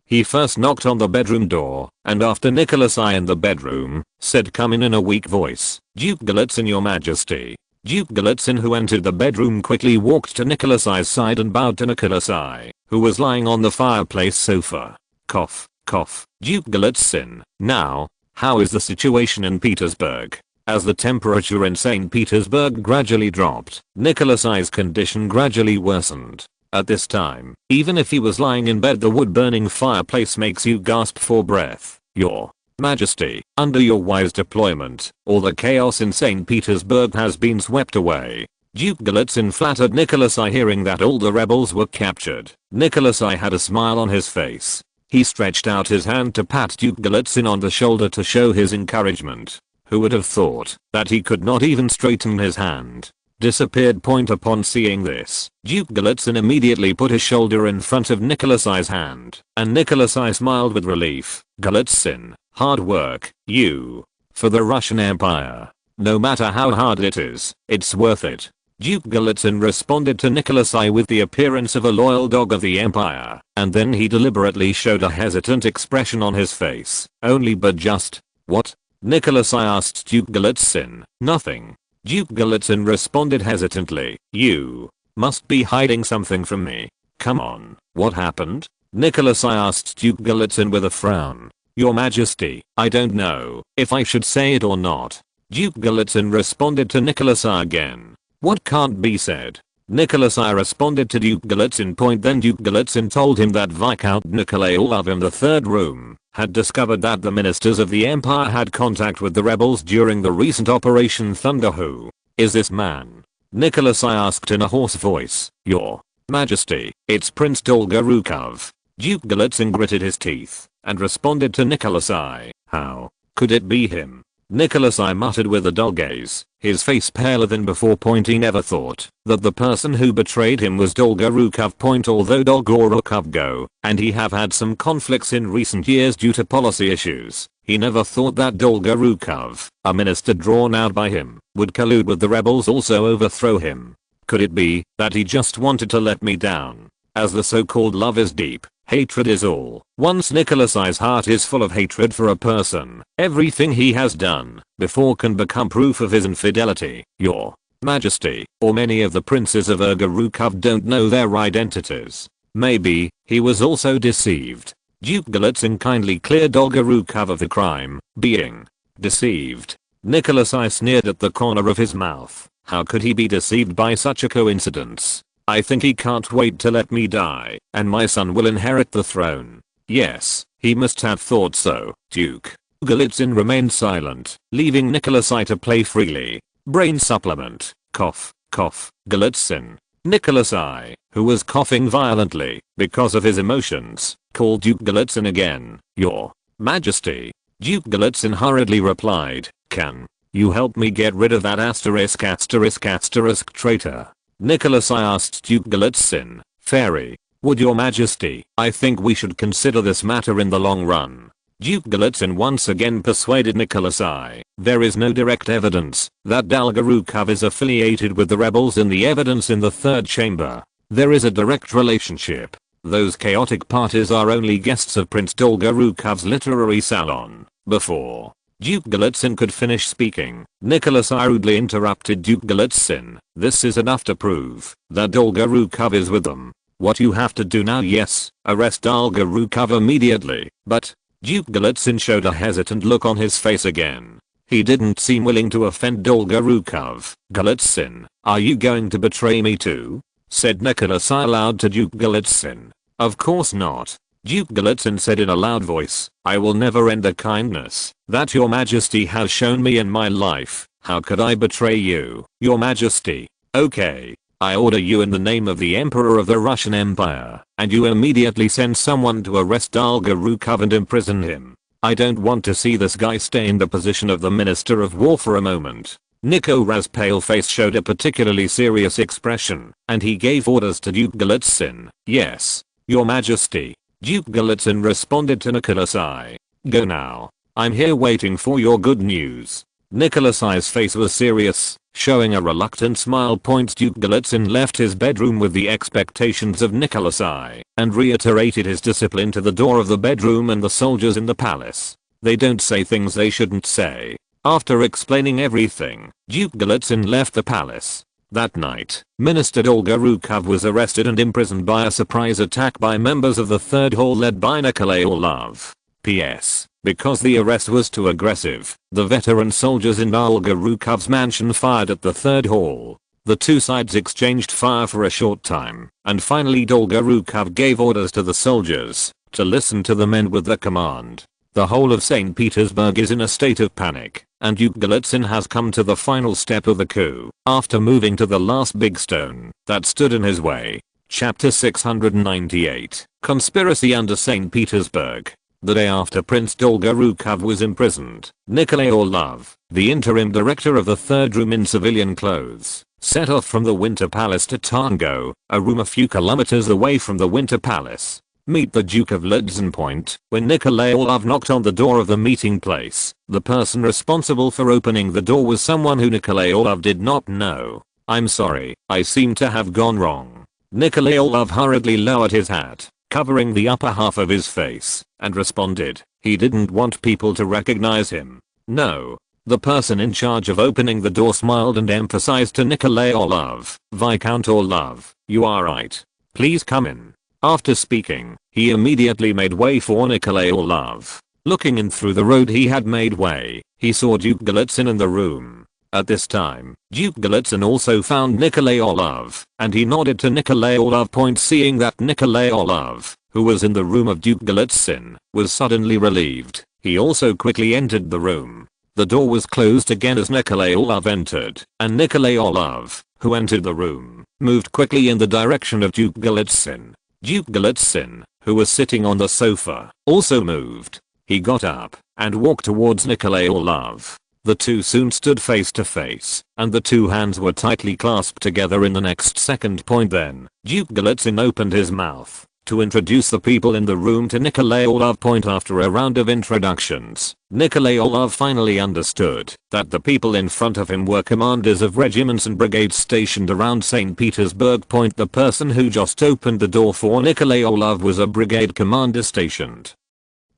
He first knocked on the bedroom door, and after Nicholas I in the bedroom, said come in a weak voice, Duke Galitzin your majesty. Duke Galitzin who entered the bedroom quickly walked to Nicholas I's side and bowed to Nicholas I, who was lying on the fireplace sofa. Cough, cough. Duke Galitzin, now, how is the situation in Petersburg? As the temperature in St. Petersburg gradually dropped, Nicholas I's condition gradually worsened. At this time, even if he was lying in bed, the wood-burning fireplace makes you gasp for breath. Your Majesty, under your wise deployment, all the chaos in St. Petersburg has been swept away. Duke Galitzin flattered Nicholas I, hearing that all the rebels were captured. Nicholas I had a smile on his face. He stretched out his hand to pat Duke Galitzin on the shoulder to show his encouragement. Who would have thought that he could not even straighten his hand? Disappeared point. Upon seeing this, Duke Galitzin immediately put his shoulder in front of Nicholas I's hand, and Nicholas I smiled with relief. Galitzin, hard work, you. For the Russian Empire. No matter how hard it is, it's worth it. Duke Galitzin responded to Nicholas I with the appearance of a loyal dog of the Empire, and then he deliberately showed a hesitant expression on his face. Only but just. What? Nicholas I asked Duke Galitzin. Nothing. Duke Galitzin responded hesitantly. You must be hiding something from me. Come on, what happened? Nicholas I asked Duke Galitzin with a frown. Your Majesty, I don't know if I should say it or not. Duke Galitzin responded to Nicholas I again. What can't be said? Nicholas I responded to Duke Galitzin. Then Duke Galitzin told him that Viscount Nikolai Orlov in the third room had discovered that the ministers of the Empire had contact with the rebels during the recent Operation Thunder. Who is this man? Nicholas I asked in a hoarse voice. Your Majesty, it's Prince Dolgorukov. Duke Galitzin gritted his teeth and responded to Nicholas I. How could it be him? Nicholas I muttered with a dull gaze, his face paler than before. He never thought that the person who betrayed him was Dolgorukov. Although Dolgorukov go, and he have had some conflicts in recent years due to policy issues, he never thought that Dolgorukov, a minister drawn out by him, would collude with the rebels, also overthrow him. Could it be that he just wanted to let me down? As the so-called love is deep, hatred is all. Once Nicholas I's heart is full of hatred for a person, everything he has done before can become proof of his infidelity. Your Majesty, or many of the princes of Dolgorukov don't know their identities. Maybe he was also deceived. Duke Galitzin kindly cleared Dolgorukov of the crime, being deceived. Nicholas I sneered at the corner of his mouth. How could he be deceived by such a coincidence? I think he can't wait to let me die, and my son will inherit the throne. Yes, he must have thought so. Duke Galitzin remained silent, leaving Nicholas I to play freely. Brain supplement. Cough, cough. Galitzin. Nicholas I, who was coughing violently because of his emotions, called Duke Galitzin again. Your Majesty. Duke Galitzin hurriedly replied. Can you help me get rid of that **** traitor? Nicholas I asked Duke Galitzin. Fairy. Would your Majesty? I think we should consider this matter in the long run. Duke Galitzin once again persuaded Nicholas I. There is no direct evidence that Dolgorukov is affiliated with the rebels in the evidence in the third chamber. There is a direct relationship. Those chaotic parties are only guests of Prince Dolgorukov's literary salon. Before Duke Galitzin could finish speaking, Nicholas I rudely interrupted Duke Galitzin. This is enough to prove that Dolgorukov is with them. What you have to do now, yes, arrest Dolgorukov immediately. But Duke Galitzin showed a hesitant look on his face again. He didn't seem willing to offend Dolgorukov. Galitzin, are you going to betray me too? Said Nicholas I aloud to Duke Galitzin. Of course not. Duke Galitzin said in a loud voice. I will never end the kindness that your Majesty has shown me in my life. How could I betray you, your Majesty? Okay. I order you in the name of the Emperor of the Russian Empire, and you immediately send someone to arrest Dolgorukov and imprison him. I don't want to see this guy stay in the position of the Minister of War for a moment. Nicholas' pale face showed a particularly serious expression, and he gave orders to Duke Galitzin. Yes, your Majesty. Duke Galitzin responded to Nicholas I. Go now. I'm here waiting for your good news. Nicholas's face was serious, showing a reluctant smile. Duke Golitsyn left his bedroom with the expectations of Nicholasai and reiterated his discipline to the door of the bedroom and the soldiers in the palace. They don't say things they shouldn't say. After explaining everything, Duke Golitsyn left the palace. That night, Minister Dolgorukov was arrested and imprisoned by a surprise attack by members of the Third Hall led by Nikolai Orlov. P.S. Because the arrest was too aggressive, the veteran soldiers in Dolgorukov's mansion fired at the Third Hall. The two sides exchanged fire for a short time, and finally Dolgorukov gave orders to the soldiers to listen to the men with the command. The whole of St. Petersburg is in a state of panic, and Duke Golitsyn has come to the final step of the coup after moving to the last big stone that stood in his way. Chapter 698, Conspiracy under St. Petersburg. The day after Prince Dolgorukov was imprisoned, Nikolai Orlov, the interim director of the Third Room in civilian clothes, set off from the Winter Palace to Tango, a room a few kilometers away from the Winter Palace. Meet the Duke of Lutzen Point. When Nikolai Orlov knocked on the door of the meeting place, the person responsible for opening the door was someone who Nikolai Orlov did not know. "I'm sorry, I seem to have gone wrong." Nikolai Orlov hurriedly lowered his hat, covering the upper half of his face, and responded. He didn't want people to recognize him. "No." The person in charge of opening the door smiled and emphasized to Nikolai Orlov, "Viscount Orlov, you are right. Please come in." After speaking, he immediately made way for Nikolai Orlov. Looking in through the road he had made way, he saw Duke Golitsyn in the room. At this time, Duke Golitsyn also found Nikolai Orlov, and he nodded to Nikolai Orlov. Seeing that Nikolai Orlov, who was in the room of Duke Golitsyn, was suddenly relieved, he also quickly entered the room. The door was closed again as Nikolai Orlov entered, and Nikolai Orlov, who entered the room, moved quickly in the direction of Duke Golitsyn. Duke Golitsyn, who was sitting on the sofa, also moved. He got up and walked towards Nikolai Orlov. The two soon stood face to face, and the two hands were tightly clasped together in the next second. Then, Duke Golitsyn opened his mouth to introduce the people in the room to Nikolai Orlov. After a round of introductions, Nikolai Orlov finally understood that the people in front of him were commanders of regiments and brigades stationed around St. Petersburg. The person who just opened the door for Nikolai Orlov was a brigade commander stationed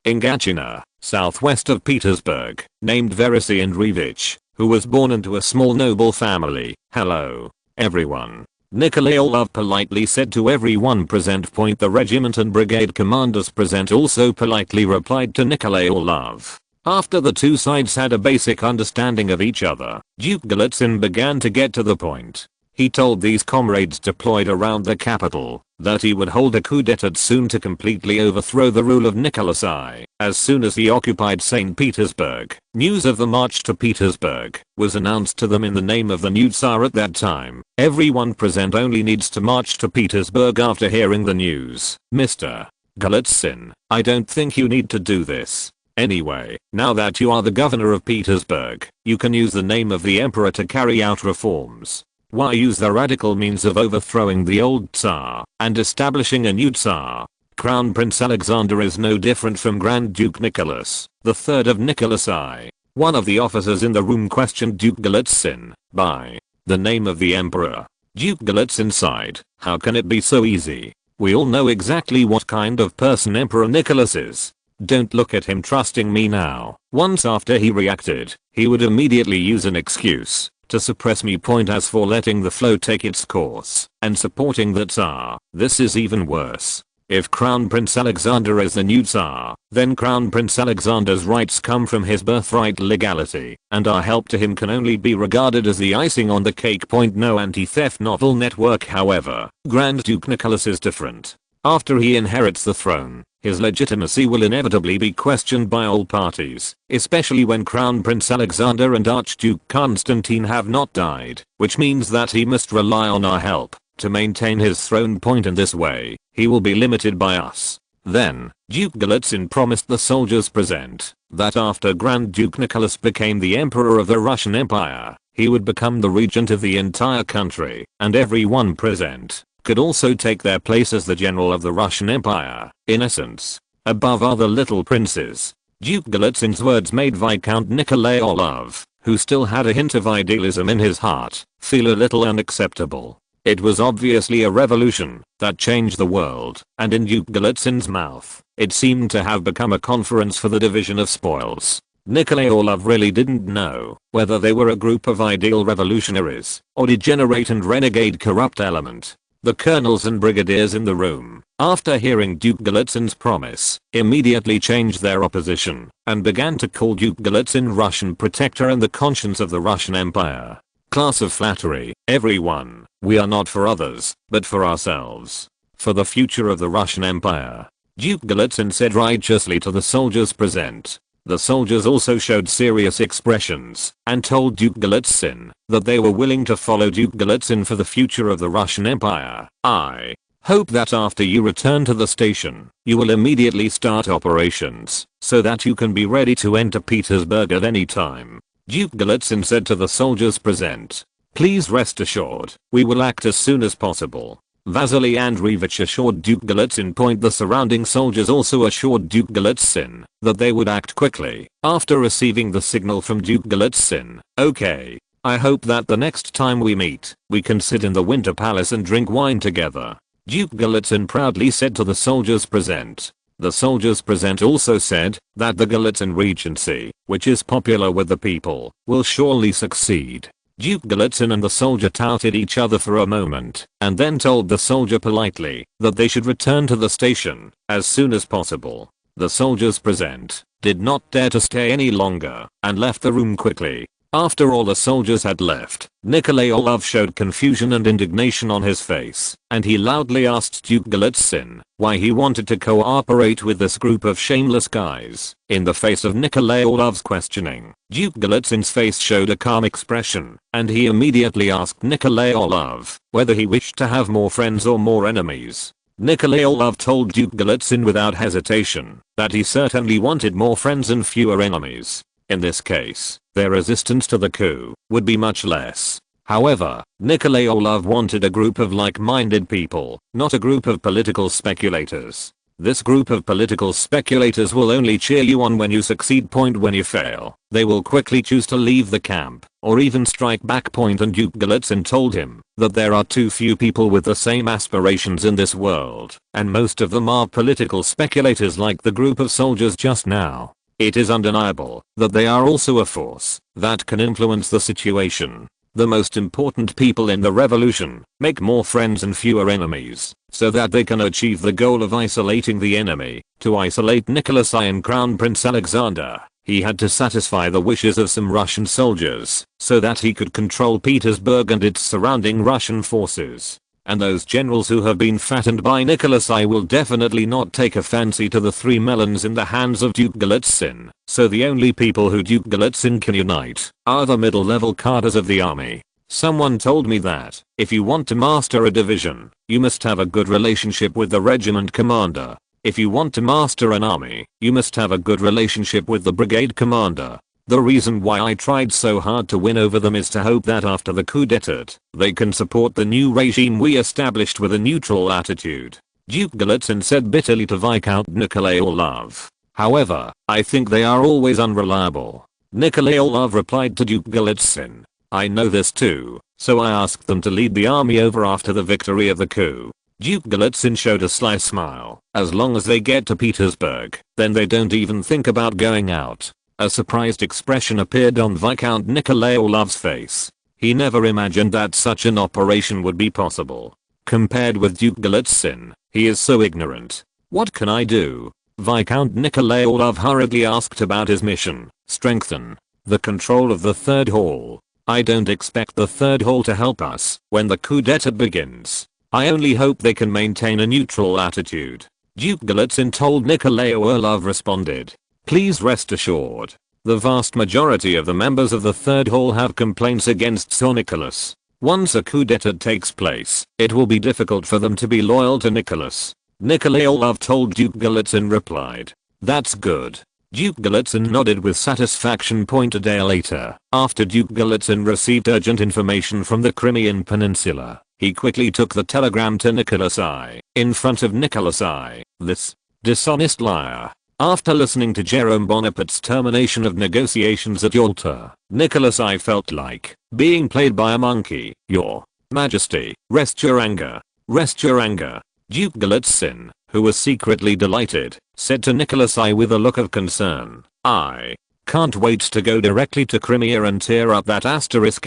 in Gatchina, southwest of Petersburg, named Verisy Andreevich, who was born into a small noble family. "Hello, everyone," Nikolai Orlov politely said to everyone present. The regiment and brigade commanders present also politely replied to Nikolai Orlov. After the two sides had a basic understanding of each other, Duke Golitsyn began to get to the point. He told these comrades deployed around the capital that he would hold a coup d'etat soon to completely overthrow the rule of Nicholas I. As soon as he occupied St. Petersburg, news of the march to Petersburg was announced to them in the name of the new Tsar. At that time, everyone present only needs to march to Petersburg after hearing the news. "Mr. Golitsyn, I don't think you need to do this. Anyway, now that you are the governor of Petersburg, you can use the name of the emperor to carry out reforms. Why use the radical means of overthrowing the old Tsar and establishing a new Tsar? Crown Prince Alexander is no different from Grand Duke Nicholas, the third of Nicholas I." One of the officers in the room questioned Duke Golitsyn by the name of the emperor. Duke Golitsyn sighed. "How can it be so easy? We all know exactly what kind of person Emperor Nicholas is. Don't look at him trusting me now." Once after he reacted, he would immediately use an excuse to suppress me. As for letting the flow take its course and supporting the Tsar, this is even worse. If Crown Prince Alexander is the new Tsar, then Crown Prince Alexander's rights come from his birthright legality, and our help to him can only be regarded as the icing on the cake. No anti-theft novel network. However, Grand Duke Nicholas is different. After he inherits the throne, his legitimacy will inevitably be questioned by all parties, especially when Crown Prince Alexander and Archduke Constantine have not died, which means that he must rely on our help to maintain his throne. In this way, he will be limited by us. Then, Duke Golitsyn promised the soldiers present that after Grand Duke Nicholas became the Emperor of the Russian Empire, he would become the regent of the entire country, and everyone present could also take their place as the general of the Russian Empire, in essence, above other little princes. Duke Golitsin's words made Viscount Nikolai Orlov, who still had a hint of idealism in his heart, feel a little unacceptable. It was obviously a revolution that changed the world, and in Duke Golitsin's mouth, it seemed to have become a conference for the division of spoils. Nikolai Orlov really didn't know whether they were a group of ideal revolutionaries or degenerate and renegade corrupt element. The colonels and brigadiers in the room, after hearing Duke Golitsin's promise, immediately changed their opposition and began to call Duke Golitsin Russian protector and the conscience of the Russian Empire. Class of flattery, everyone. We are not for others, but for ourselves. For the future of the Russian Empire. Duke Golitsin said righteously to the soldiers present. The soldiers also showed serious expressions and told Duke Golitsin that they were willing to follow Duke Golitsin for the future of the Russian Empire. I hope that after you return to the station, you will immediately start operations so that you can be ready to enter Petersburg at any time. Duke Golitsin said to the soldiers present. Please rest assured, we will act as soon as possible. Vasily Andreevich assured Duke Golitsin. The surrounding soldiers also assured Duke Golitsin that they would act quickly after receiving the signal from Duke Golitsin. Okay. I hope that the next time we meet, we can sit in the Winter Palace and drink wine together. Duke Golitsin proudly said to the soldiers present. The soldiers present also said that the Golitsin Regency, which is popular with the people, will surely succeed. Duke Golitsin and the soldier touted each other for a moment and then told the soldier politely that they should return to the station as soon as possible. The soldiers present did not dare to stay any longer and left the room quickly. After all the soldiers had left, Nikolai Orlov showed confusion and indignation on his face, and he loudly asked Duke Golitsin why he wanted to cooperate with this group of shameless guys. In the face of Nikolai Orlov's questioning, Duke Golitsin's face showed a calm expression, and he immediately asked Nikolai Orlov whether he wished to have more friends or more enemies. Nikolai Orlov told Duke Golitsin without hesitation that he certainly wanted more friends and fewer enemies. In this case, their resistance to the coup would be much less. However, Nikolai Orlov wanted a group of like-minded people, not a group of political speculators. This group of political speculators will only cheer you on when you succeed. When you fail, they will quickly choose to leave the camp or even strike back. And Duke Golitsin told him that there are too few people with the same aspirations in this world, and most of them are political speculators like the group of soldiers just now. It is undeniable that they are also a force that can influence the situation. The most important people in the revolution make more friends and fewer enemies so that they can achieve the goal of isolating the enemy. To isolate Nicholas I and Crown Prince Alexander, he had to satisfy the wishes of some Russian soldiers so that he could control Petersburg and its surrounding Russian forces. And those generals who have been fattened by Nicholas I will definitely not take a fancy to the 3 melons in the hands of Duke Golitsin. So the only people who Duke Golitsin can unite are the middle-level cadres of the army. Someone told me that if you want to master a division, you must have a good relationship with the regiment commander. If you want to master an army, you must have a good relationship with the brigade commander. The reason why I tried so hard to win over them is to hope that after the coup d'etat, they can support the new regime we established with a neutral attitude. Duke Golitsin said bitterly to Viscount Nikolai Orlov. However, I think they are always unreliable. Nikolai Orlov replied to Duke Golitsin. I know this too, so I asked them to lead the army over after the victory of the coup. Duke Golitsin showed a sly smile. As long as they get to Petersburg, then they don't even think about going out. A surprised expression appeared on Viscount Nikolai Orlov's face. He never imagined that such an operation would be possible. Compared with Duke Golitsin, he is so ignorant. What can I do? Viscount Nikolai Orlov hurriedly asked about his mission. Strengthen the control of the third hall. I don't expect the third hall to help us when the coup d'etat begins. I only hope they can maintain a neutral attitude. Duke Golitsin told Nikolai Orlov responded. Please rest assured. The vast majority of the members of the third hall have complaints against Tsar Nicholas. Once a coup d'etat takes place, it will be difficult for them to be loyal to Nicholas. Nikolai Orlov told Duke Golitsin replied. That's good. Duke Golitsin nodded with satisfaction. A day later, after Duke Golitsin received urgent information from the Crimean Peninsula, he quickly took the telegram to Nicholas I. In front of Nicholas I, this dishonest liar, After listening to Jerome Bonaparte's termination of negotiations at Yalta, Nicholas I felt like being played by a monkey. Your Majesty, rest your anger. Rest your anger. Duke Galitzin, who was secretly delighted, said to Nicholas I with a look of concern, I can't wait to go directly to Crimea and tear up that asterisk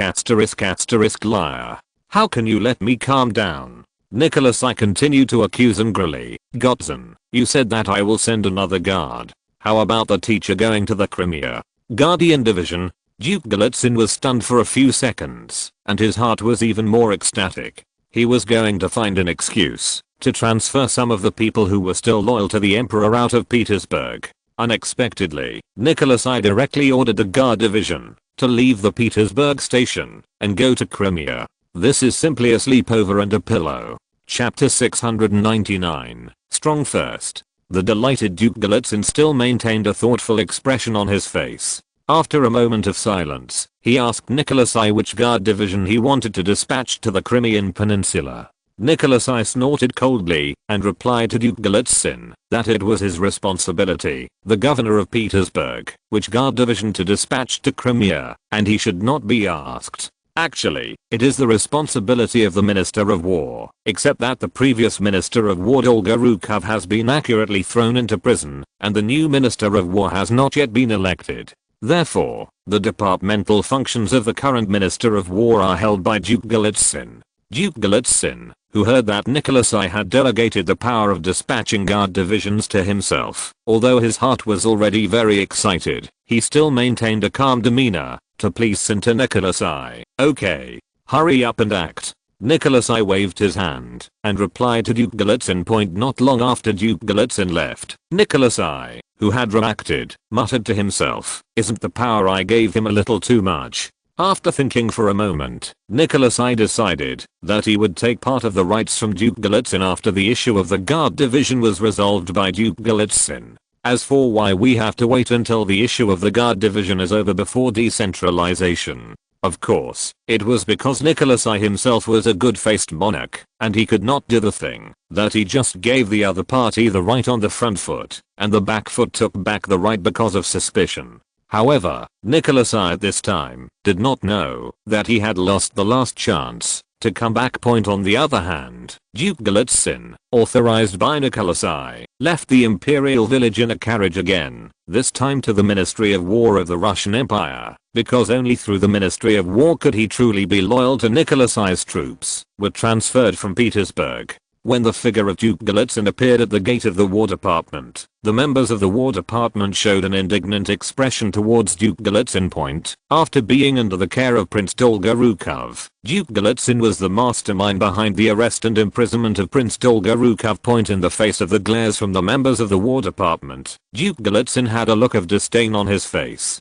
liar. How can you let me calm down? Nicholas I continued to accuse angrily, Godzin, you said that I will send another guard. How about the teacher going to the Crimea Guardian Division? Duke Galitzin was stunned for a few seconds, and his heart was even more ecstatic. He was going to find an excuse to transfer some of the people who were still loyal to the Emperor out of Petersburg. Unexpectedly, Nicholas I directly ordered the Guard Division to leave the Petersburg station and go to Crimea. This is simply a sleepover and a pillow. Chapter 699, Strong First. The delighted Duke Galitzin still maintained a thoughtful expression on his face. After a moment of silence, he asked Nicholas I which guard division he wanted to dispatch to the Crimean Peninsula. Nicholas I snorted coldly and replied to Duke Galitzin that it was his responsibility, the governor of Petersburg, which guard division to dispatch to Crimea, and he should not be asked. Actually, it is the responsibility of the Minister of War, except that the previous Minister of War Dolgorukov has been accurately thrown into prison, and the new Minister of War has not yet been elected. Therefore, the departmental functions of the current Minister of War are held by Duke Galitzin. Duke Galitzin, who heard that Nicholas I had delegated the power of dispatching guard divisions to himself, although his heart was already very excited, he still maintained a calm demeanor to please Senator Nicholas I. Okay, hurry up and act. Nicholas I waved his hand and replied to Duke Galitzin. Not long after Duke Galitzin left, Nicholas I, who had reacted, muttered to himself, isn't the power I gave him a little too much? After thinking for a moment, Nicholas I decided that he would take part of the rights from Duke Galitzin after the issue of the Guard Division was resolved by Duke Galitzin. As for why we have to wait until the issue of the Guard Division is over before decentralization, of course, it was because Nicholas I himself was a good-faced monarch, and he could not do the thing that he just gave the other party the right on the front foot, and the back foot took back the right because of suspicion. However, Nicholas I at this time did not know that he had lost the last chance to come back. On the other hand, Duke Galitzin, authorized by Nicholas I, left the imperial village in a carriage again, this time to the Ministry of War of the Russian Empire, because only through the Ministry of War could he truly be loyal to Nicholas I's troops, were transferred from Petersburg. When the figure of Duke Galitzin appeared at the gate of the War Department, the members of the War Department showed an indignant expression towards Duke Galitzin. After being under the care of Prince Dolgorukov, Duke Galitzin was the mastermind behind the arrest and imprisonment of Prince Dolgorukov. In the face of the glares from the members of the War Department, Duke Galitzin had a look of disdain on his face.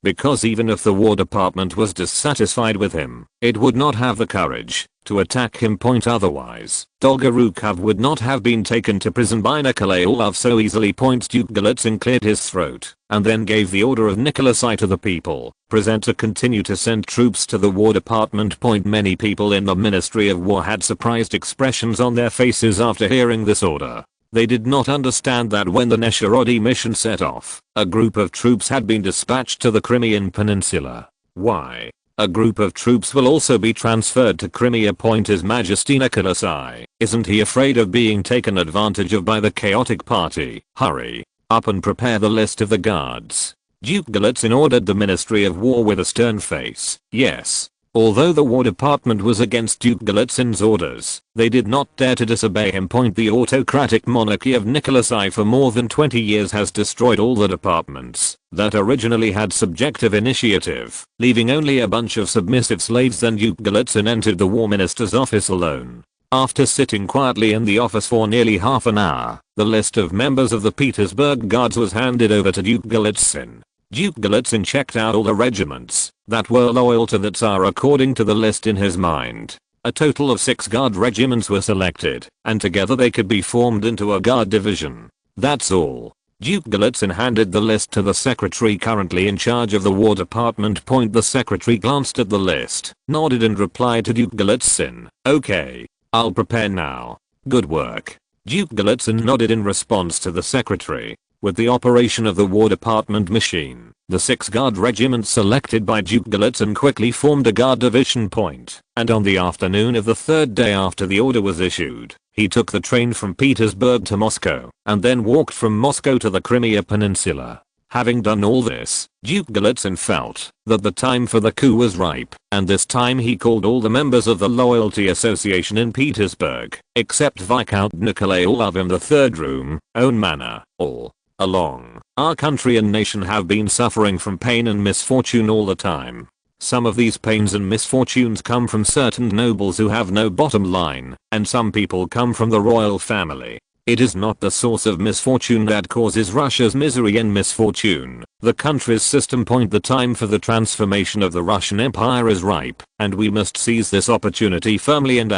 Because even if the War Department was dissatisfied with him, it would not have the courage to attack him. Otherwise, Dolgorukov would not have been taken to prison by Nikolai Orlov so easily. Duke Galitzin cleared his throat and then gave the order of Nicholas I to the people present to continue to send troops to the War Department. Many people in the Ministry of War had surprised expressions on their faces after hearing this order. They did not understand that when the Nesharodi mission set off, a group of troops had been dispatched to the Crimean Peninsula. Why? A group of troops will also be transferred to Crimea. His Majesty Nicholas I, isn't he afraid of being taken advantage of by the chaotic party? Hurry up and prepare the list of the guards. Duke Galitzin ordered the Ministry of War with a stern face. Yes. Although the War Department was against Duke Galitzin's orders, they did not dare to disobey him. The autocratic monarchy of Nicholas I for more than 20 years has destroyed all the departments that originally had subjective initiative, leaving only a bunch of submissive slaves. Then Duke Galitzin entered the War Minister's office alone. After sitting quietly in the office for nearly half an hour, the list of members of the Petersburg Guards was handed over to Duke Galitzin. Duke Galitzin checked out all the regiments that were loyal to the Tsar according to the list in his mind. A total of 6 guard regiments were selected, and together they could be formed into a guard division. That's all. Duke Galitzin handed the list to the secretary currently in charge of the War Department. The secretary glanced at the list, nodded and replied to Duke Galitzin, okay, I'll prepare now. Good work. Duke Galitzin nodded in response to the secretary. With the operation of the War Department machine, the 6 guard regiment selected by Duke Galitzin quickly formed a guard division point, and on the afternoon of the 3rd day after the order was issued, he took the train from Petersburg to Moscow, and then walked from Moscow to the Crimea Peninsula. Having done all this, Duke Galitzin felt that the time for the coup was ripe, and this time he called all the members of the Loyalty Association in Petersburg, except Viscount Nikolai Orlov in the 3rd room, own manner. All along, our country and nation have been suffering from pain and misfortune all the time. Some of these pains and misfortunes come from certain nobles who have no bottom line, and some people come from the royal family. It is not the source of misfortune that causes Russia's misery and misfortune. The country's system point the time for the transformation of the Russian Empire is ripe, and we must seize this opportunity firmly and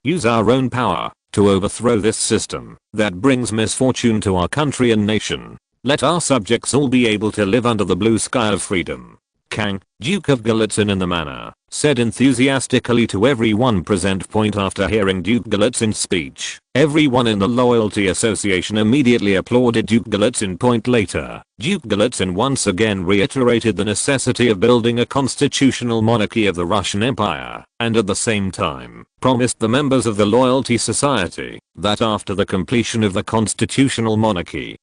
use our own power to overthrow this system that brings misfortune to our country and nation. Let our subjects all be able to live under the blue sky of freedom. Kang, Duke of Galitzin in the manor, said enthusiastically to everyone present. After hearing Duke Galitzin's speech, everyone in the Loyalty Association immediately applauded Duke Galitzin. Later, Duke Galitzin once again reiterated the necessity of building a constitutional monarchy of the Russian Empire, and at the same time, promised the members of the Loyalty Society that after the completion of the constitutional monarchy,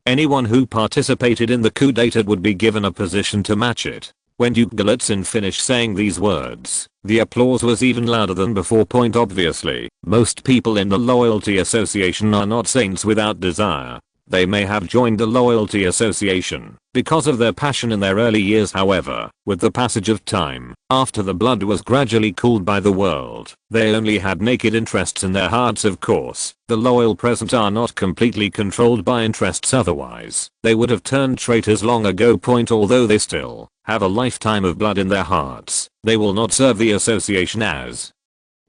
anyone who participated in the coup d'etat would be given a position to match it. When Duke Galitzin finished saying these words, the applause was even louder than before. Obviously, most people in the Loyalty Association are not saints without desire. They may have joined the Loyalty Association because of their passion in their early years. However, with the passage of time, after the blood was gradually cooled by the world, they only had naked interests in their hearts. Of course, the loyal present are not completely controlled by interests, otherwise they would have turned traitors long ago. Although they still have a lifetime of blood in their hearts, they will not serve the association as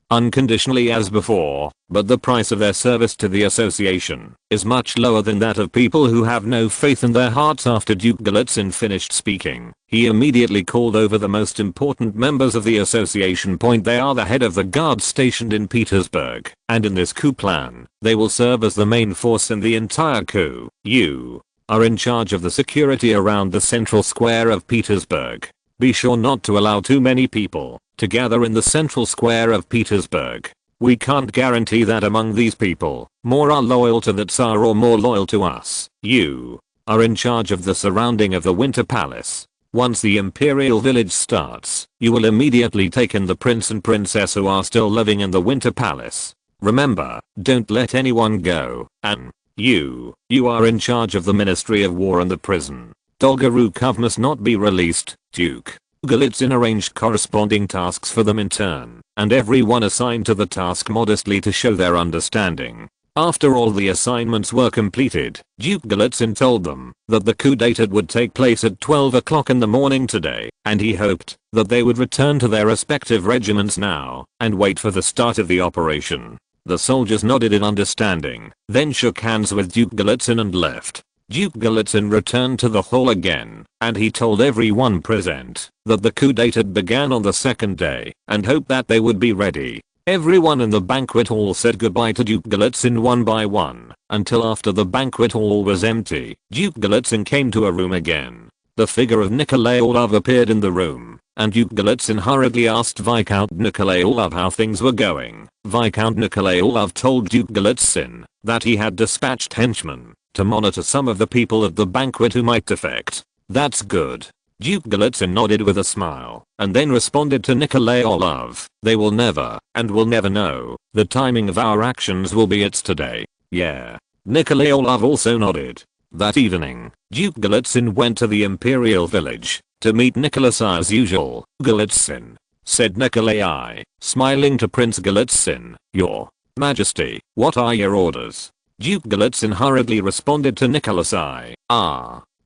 unconditionally as before, but the price of their service to the association is much lower than that of people who have no faith in their hearts. After Duke Galitzin finished speaking, he immediately called over the most important members of the association. They are the head of the guards stationed in Petersburg, and in this coup plan, they will serve as the main force in the entire coup. You are in charge of the security around the central square of Petersburg. Be sure not to allow too many people to gather in the central square of Petersburg. We can't guarantee that among these people, more are loyal to the Tsar or more loyal to us. You are in charge of the surrounding of the Winter Palace. Once the Imperial Village starts, you will immediately take in the prince and princess who are still living in the Winter Palace. Remember, don't let anyone go, and you are in charge of the Ministry of War and the prison. Dolgorukov must not be released. Duke Galitzin arranged corresponding tasks for them in turn, and everyone assigned to the task modestly to show their understanding. After all the assignments were completed, Duke Galitzin told them that the coup d'etat would take place at 12 o'clock in the morning today, and he hoped that they would return to their respective regiments now and wait for the start of the operation. The soldiers nodded in understanding, then shook hands with Duke Galitzin and left. Duke Galitzin returned to the hall again, and he told everyone present that the coup d'etat began on the 2nd day, and hoped that they would be ready. Everyone in the banquet hall said goodbye to Duke Galitzin one by one, until after the banquet hall was empty, Duke Galitzin came to a room again. The figure of Nikolai Orlov appeared in the room, and Duke Galitzin hurriedly asked Viscount Nikolai Orlov how things were going. Viscount Nikolai Orlov told Duke Galitzin that he had dispatched henchmen to monitor some of the people at the banquet who might defect. That's good. Duke Galitzin nodded with a smile, and then responded to Nikolai Orlov, they will never, and will never know, the timing of our actions will be it's today. Yeah. Nikolai Orlov also nodded. That evening, Duke Galitzin went to the Imperial Village to meet Nicholas as usual. Galitzin, said Nikolai, smiling to Prince Galitzin, Your Majesty, what are your orders? Duke Galitzin hurriedly responded to Nicholas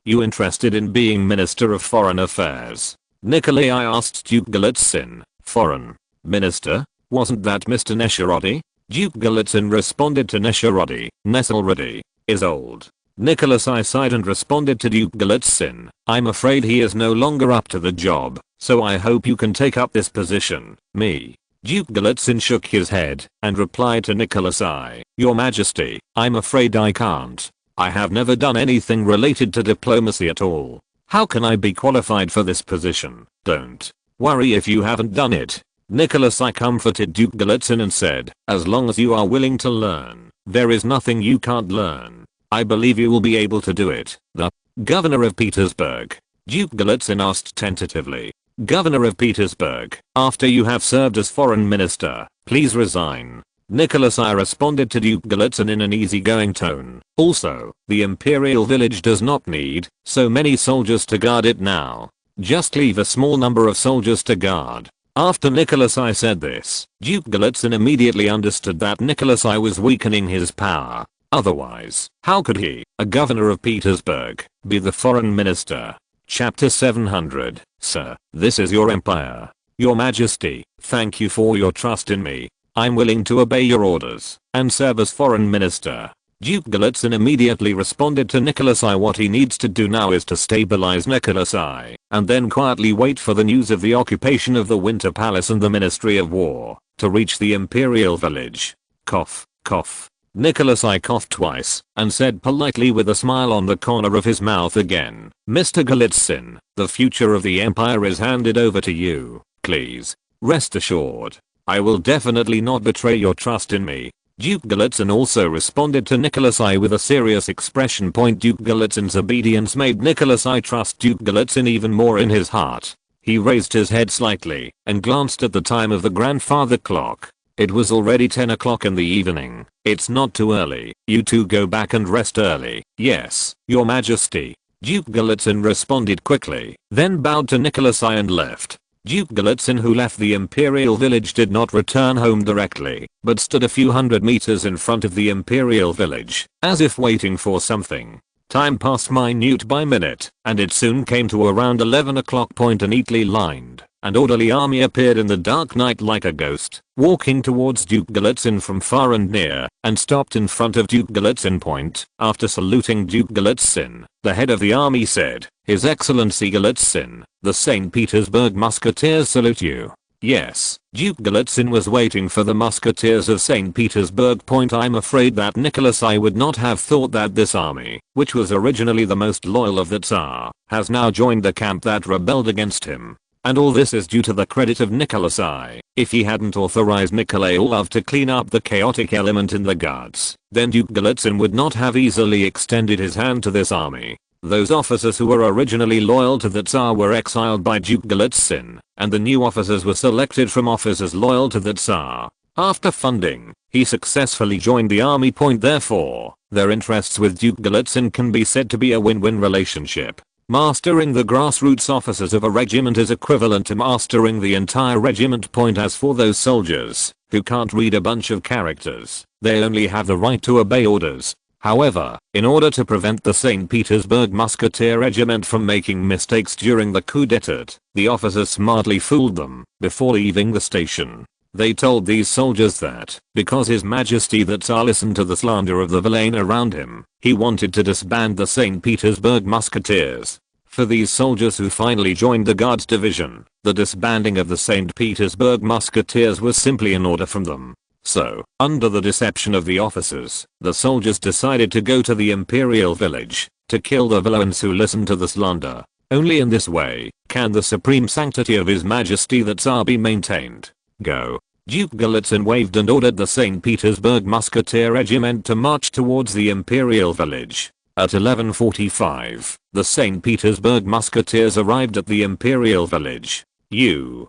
you interested in being Minister of Foreign Affairs? Nikolai asked Duke Galitzin, Foreign Minister? Wasn't that Mr. Nesherody? Duke Galitzin responded to Nesherody, Nesselrody is old. Nicholas sighed and responded to Duke Galitzin, I'm afraid he is no longer up to the job, so I hope you can take up this position. Me. Duke Galitzin shook his head and replied to Nicholas Your Majesty, I'm afraid I can't. I have never done anything related to diplomacy at all. How can I be qualified for this position? Don't worry if you haven't done it. Nikolai comforted Duke Galitzin and said, as long as you are willing to learn, there is nothing you can't learn. I believe you will be able to do it. The Governor of Petersburg. Duke Galitzin asked tentatively. Governor of Petersburg, after you have served as foreign minister, please resign. Nikolai responded to Duke Galitzin in an easygoing tone. Also, the imperial village does not need so many soldiers to guard it now. Just leave a small number of soldiers to guard. After Nikolai said this, Duke Galitzin immediately understood that Nikolai was weakening his power. Otherwise, how could he, a governor of Petersburg, be the foreign minister? Chapter 700. Sir, this is your empire. Your Majesty, thank you for your trust in me. I'm willing to obey your orders and serve as foreign minister. Duke Galitzin immediately responded to Nikolai. What he needs to do now is to stabilize Nikolai and then quietly wait for the news of the occupation of the Winter Palace and the Ministry of War to reach the Imperial Village. Cough, cough. Nikolai coughed twice and said politely with a smile on the corner of his mouth again, Mr. Galitzin, the future of the empire is handed over to you. Please, rest assured, I will definitely not betray your trust in me. Duke Galitzin also responded to Nikolai with a serious expression. Duke Galitzin's obedience made Nikolai trust Duke Galitzin even more in his heart. He raised his head slightly and glanced at the time of the grandfather clock. It was already 10 o'clock in the evening. It's not too early. You two go back and rest early. Yes, your majesty. Duke Galitzin responded quickly, then bowed to Nikolai and left. Duke Galitzin, who left the imperial village, did not return home directly, but stood a few hundred meters in front of the imperial village, as if waiting for something. Time passed minute by minute, and it soon came to around 11 o'clock. A neatly lined and orderly army appeared in the dark night like a ghost, walking towards Duke Galitzin from far and near, and stopped in front of Duke Galitzin. After saluting Duke Galitzin, the head of the army said, His Excellency Galitzin, the St. Petersburg Musketeers salute you. Yes, Duke Galitzin was waiting for the Musketeers of St. Petersburg. I'm afraid that Nikolai would not have thought that this army, which was originally the most loyal of the Tsar, has now joined the camp that rebelled against him. And all this is due to the credit of Nikolai. If he hadn't authorized Nikolai to clean up the chaotic element in the Guards, then Duke Galitzin would not have easily extended his hand to this army. Those officers who were originally loyal to the Tsar were exiled by Duke Galitzin, and the new officers were selected from officers loyal to the Tsar. After funding, he successfully joined the army. Therefore, their interests with Duke Galitzin can be said to be a win-win relationship. Mastering the grassroots officers of a regiment is equivalent to mastering the entire regiment. As for those soldiers who can't read a bunch of characters, they only have the right to obey orders. However, in order to prevent the St. Petersburg Musketeer Regiment from making mistakes during the coup d'etat, the officers smartly fooled them before leaving the station. They told these soldiers that, because His Majesty the Tsar listened to the slander of the villain around him, he wanted to disband the St. Petersburg Musketeers. For these soldiers who finally joined the Guards division, the disbanding of the St. Petersburg Musketeers was simply an order from them. So, under the deception of the officers, the soldiers decided to go to the Imperial Village to kill the villains who listened to the slander. Only in this way can the supreme sanctity of His Majesty the Tsar be maintained. Go. Duke Galitzin waved and ordered the St. Petersburg Musketeer Regiment to march towards the Imperial Village. At 11:45, the St. Petersburg Musketeers arrived at the Imperial Village. You,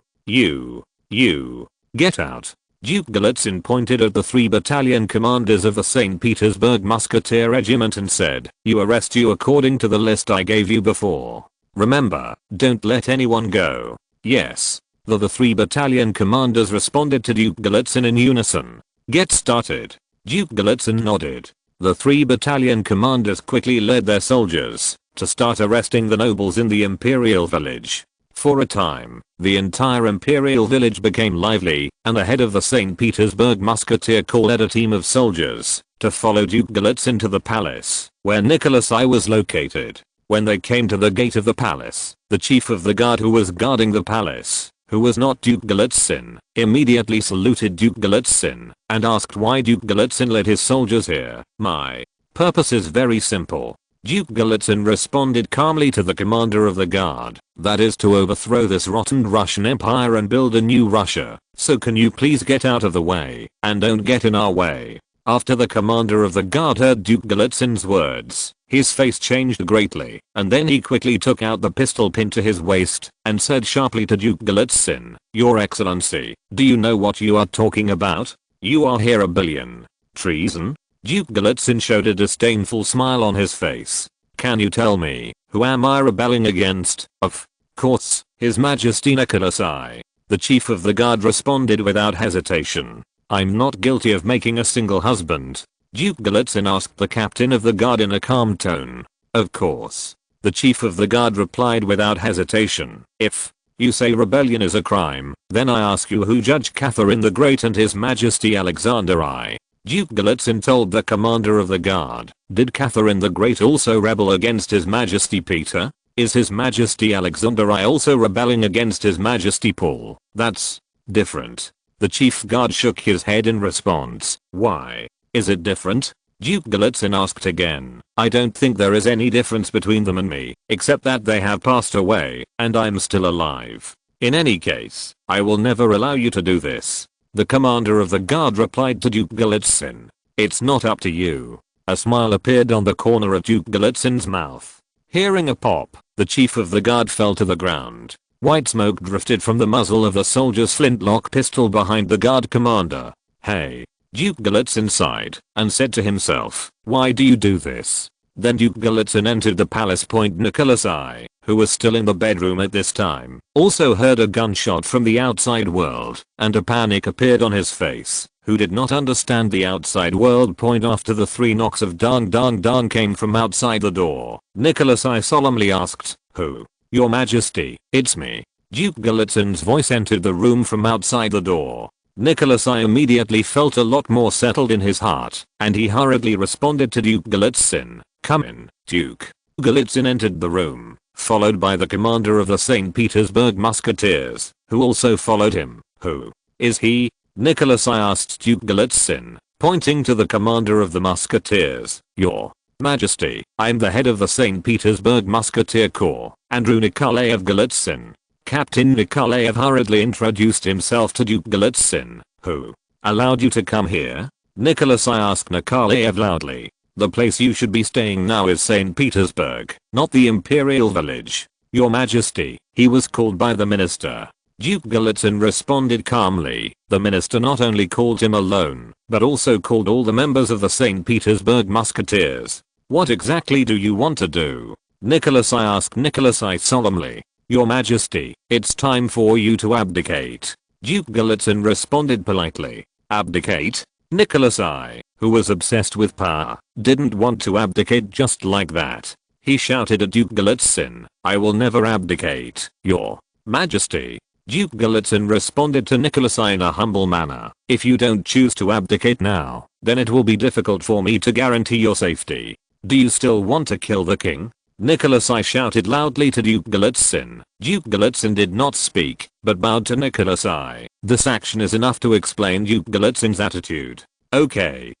get out. Duke Galitzin pointed at the 3 battalion commanders of the St. Petersburg Musketeer Regiment and said, You arrest you according to the list I gave you before. Remember, don't let anyone go. Yes. The 3 battalion commanders responded to Duke Galitzin in unison. Get started. Duke Galitzin nodded. The 3 battalion commanders quickly led their soldiers to start arresting the nobles in the Imperial Village. For a time, the entire Imperial Village became lively, and the head of the St. Petersburg Musketeer Corps led a team of soldiers to follow Duke Galitzin to the palace, where Nikolai was located. When they came to the gate of the palace, the chief of the guard who was guarding the palace, who was not Duke Galitzin, immediately saluted Duke Galitzin and asked why Duke Galitzin led his soldiers here. My purpose is very simple. Duke Golitsyn responded calmly to the commander of the guard. That is to overthrow this rotten Russian empire and build a new Russia. So can you please get out of the way and don't get in our way. After the commander of the guard heard Duke Golitsyn's words, his face changed greatly, and then he quickly took out the pistol pinned to his waist and said sharply to Duke Golitsyn, "Your Excellency, do you know what you are talking about? You are here a billion. Treason?" Duke Golitsyn showed a disdainful smile on his face. "Can you tell me, who am I rebelling against?" "Of course, His Majesty Nicholas I." The chief of the guard responded without hesitation. "I'm not guilty of making a single husband." Duke Golitsyn asked the captain of the guard in a calm tone. "Of course." The chief of the guard replied without hesitation. "If you say rebellion is a crime, then I ask you who judged Catherine the Great and His Majesty Alexander I?" Duke Golitsyn told the commander of the guard. "Did Catherine the Great also rebel against His Majesty Peter? Is His Majesty Alexander I also rebelling against His Majesty Paul? That's different." The chief guard shook his head in response. "Why is it different?" Duke Golitsyn asked again. "I don't think there is any difference between them and me, except that they have passed away, and I'm still alive. In any case, I will never allow you to do this." The commander of the guard replied to Duke Golitsyn. "It's not up to you." A smile appeared on the corner of Duke Golitsyn's mouth. Hearing a pop, the chief of the guard fell to the ground. White smoke drifted from the muzzle of the soldier's flintlock pistol behind the guard commander. "Hey." Duke Golitsyn sighed and said to himself, "Why do you do this?" Then Duke Golitsyn entered the palace. Nicholas I, who was still in the bedroom at this time, also heard a gunshot from the outside world, and a panic appeared on his face. Who did not understand the outside world? After the 3 knocks of dong dong dong came from outside the door, Nicholas I solemnly asked, "Who?" "Your Majesty, it's me." Duke Golitsyn's voice entered the room from outside the door. Nicholas I immediately felt a lot more settled in his heart, and he hurriedly responded to Duke Golitsyn, "Come in, Duke." Golitsyn entered the room, followed by the commander of the St. Petersburg Musketeers, who also followed him. "Who is he?" Nicholas I asked Duke Golitsyn, pointing to the commander of the Musketeers. "Your Majesty, I'm the head of the St. Petersburg Musketeer Corps, Andrew Nikolaev Golitsyn." Captain Nikolaev hurriedly introduced himself to Duke Golitsyn. "Who allowed you to come here?" Nicholas I asked Nikolaev loudly. "The place you should be staying now is St. Petersburg, not the Imperial Village." "Your Majesty, he was called by the minister." Duke Golitsyn responded calmly. The minister not only called him alone, but also called all the members of the St. Petersburg Musketeers. "What exactly do you want to do?" Nicholas I asked Nicholas I solemnly. "Your Majesty, it's time for you to abdicate." Duke Golitsyn responded politely. "Abdicate?" Nicholas I, who was obsessed with power, didn't want to abdicate just like that. He shouted at Duke Golitsyn, "I will never abdicate, Your Majesty." Duke Golitsyn responded to Nicholas I in a humble manner. "If you don't choose to abdicate now, then it will be difficult for me to guarantee your safety. Do you still want to kill the king?" Nicholas I shouted loudly to Duke Golitsyn. Duke Golitsyn did not speak, but bowed to Nicholas I. This action is enough to explain Duke Golitsyn's attitude. Okay.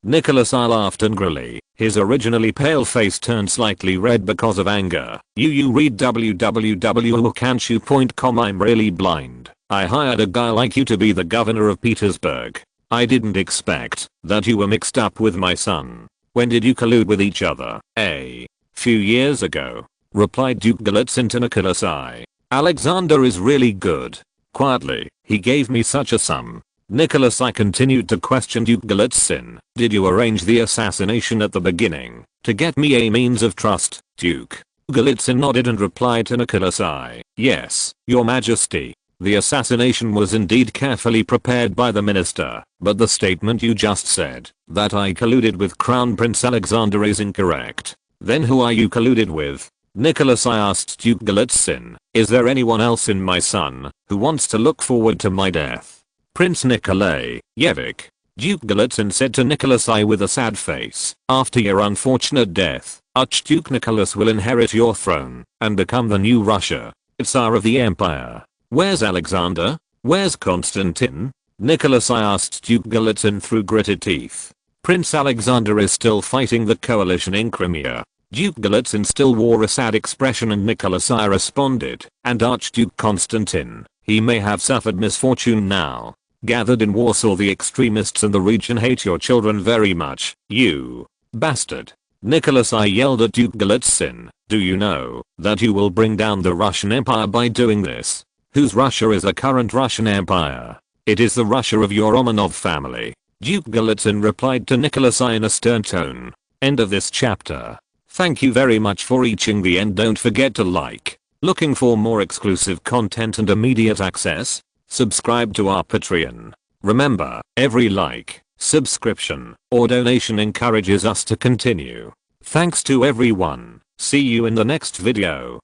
Nicholas I laughed angrily. His originally pale face turned slightly red because of anger. You read www.can'tyu.com. I'm really blind. I hired a guy like you to be the governor of Petersburg. I didn't expect that you were mixed up with my son. When did you collude with each other? A few years ago, replied Duke Golitsyn to Nicholas I. Alexander is really good. Quietly, he gave me such a sum. Nicholas I continued to question Duke Golitsyn. Did you arrange the assassination at the beginning to get me a means of trust, Duke? Golitsyn nodded and replied to Nicholas I. Yes, Your Majesty. The assassination was indeed carefully prepared by the minister, but the statement you just said, that I colluded with Crown Prince Alexander, is incorrect. Then who are you colluded with? Nicholas I asked Duke Golitsyn. Is there anyone else in my son who wants to look forward to my death? Prince Nikolai Yevik. Duke Golitsyn said to Nicholas I with a sad face. After your unfortunate death, Archduke Nicholas will inherit your throne and become the new Russia, Tsar of the Empire. Where's Alexander? Where's Constantine? Nicholas I asked Duke Golitsyn through gritted teeth. Prince Alexander is still fighting the coalition in Crimea. Duke Golitsyn still wore a sad expression and Nicholas I responded, and Archduke Constantine, he may have suffered misfortune now. Gathered in Warsaw, the extremists in the region hate your children very much, you bastard. Nicholas I yelled at Duke Golitsyn, do you know that you will bring down the Russian Empire by doing this? Whose Russia is the current Russian Empire? It is the Russia of your Romanov family. Duke Golitsyn replied to Nicholas I in a stern tone. End of this chapter. Thank you very much for reaching the end. Don't forget to like. Looking for more exclusive content and immediate access? Subscribe to our Patreon. Remember, every like, subscription, or donation encourages us to continue. Thanks to everyone. See you in the next video.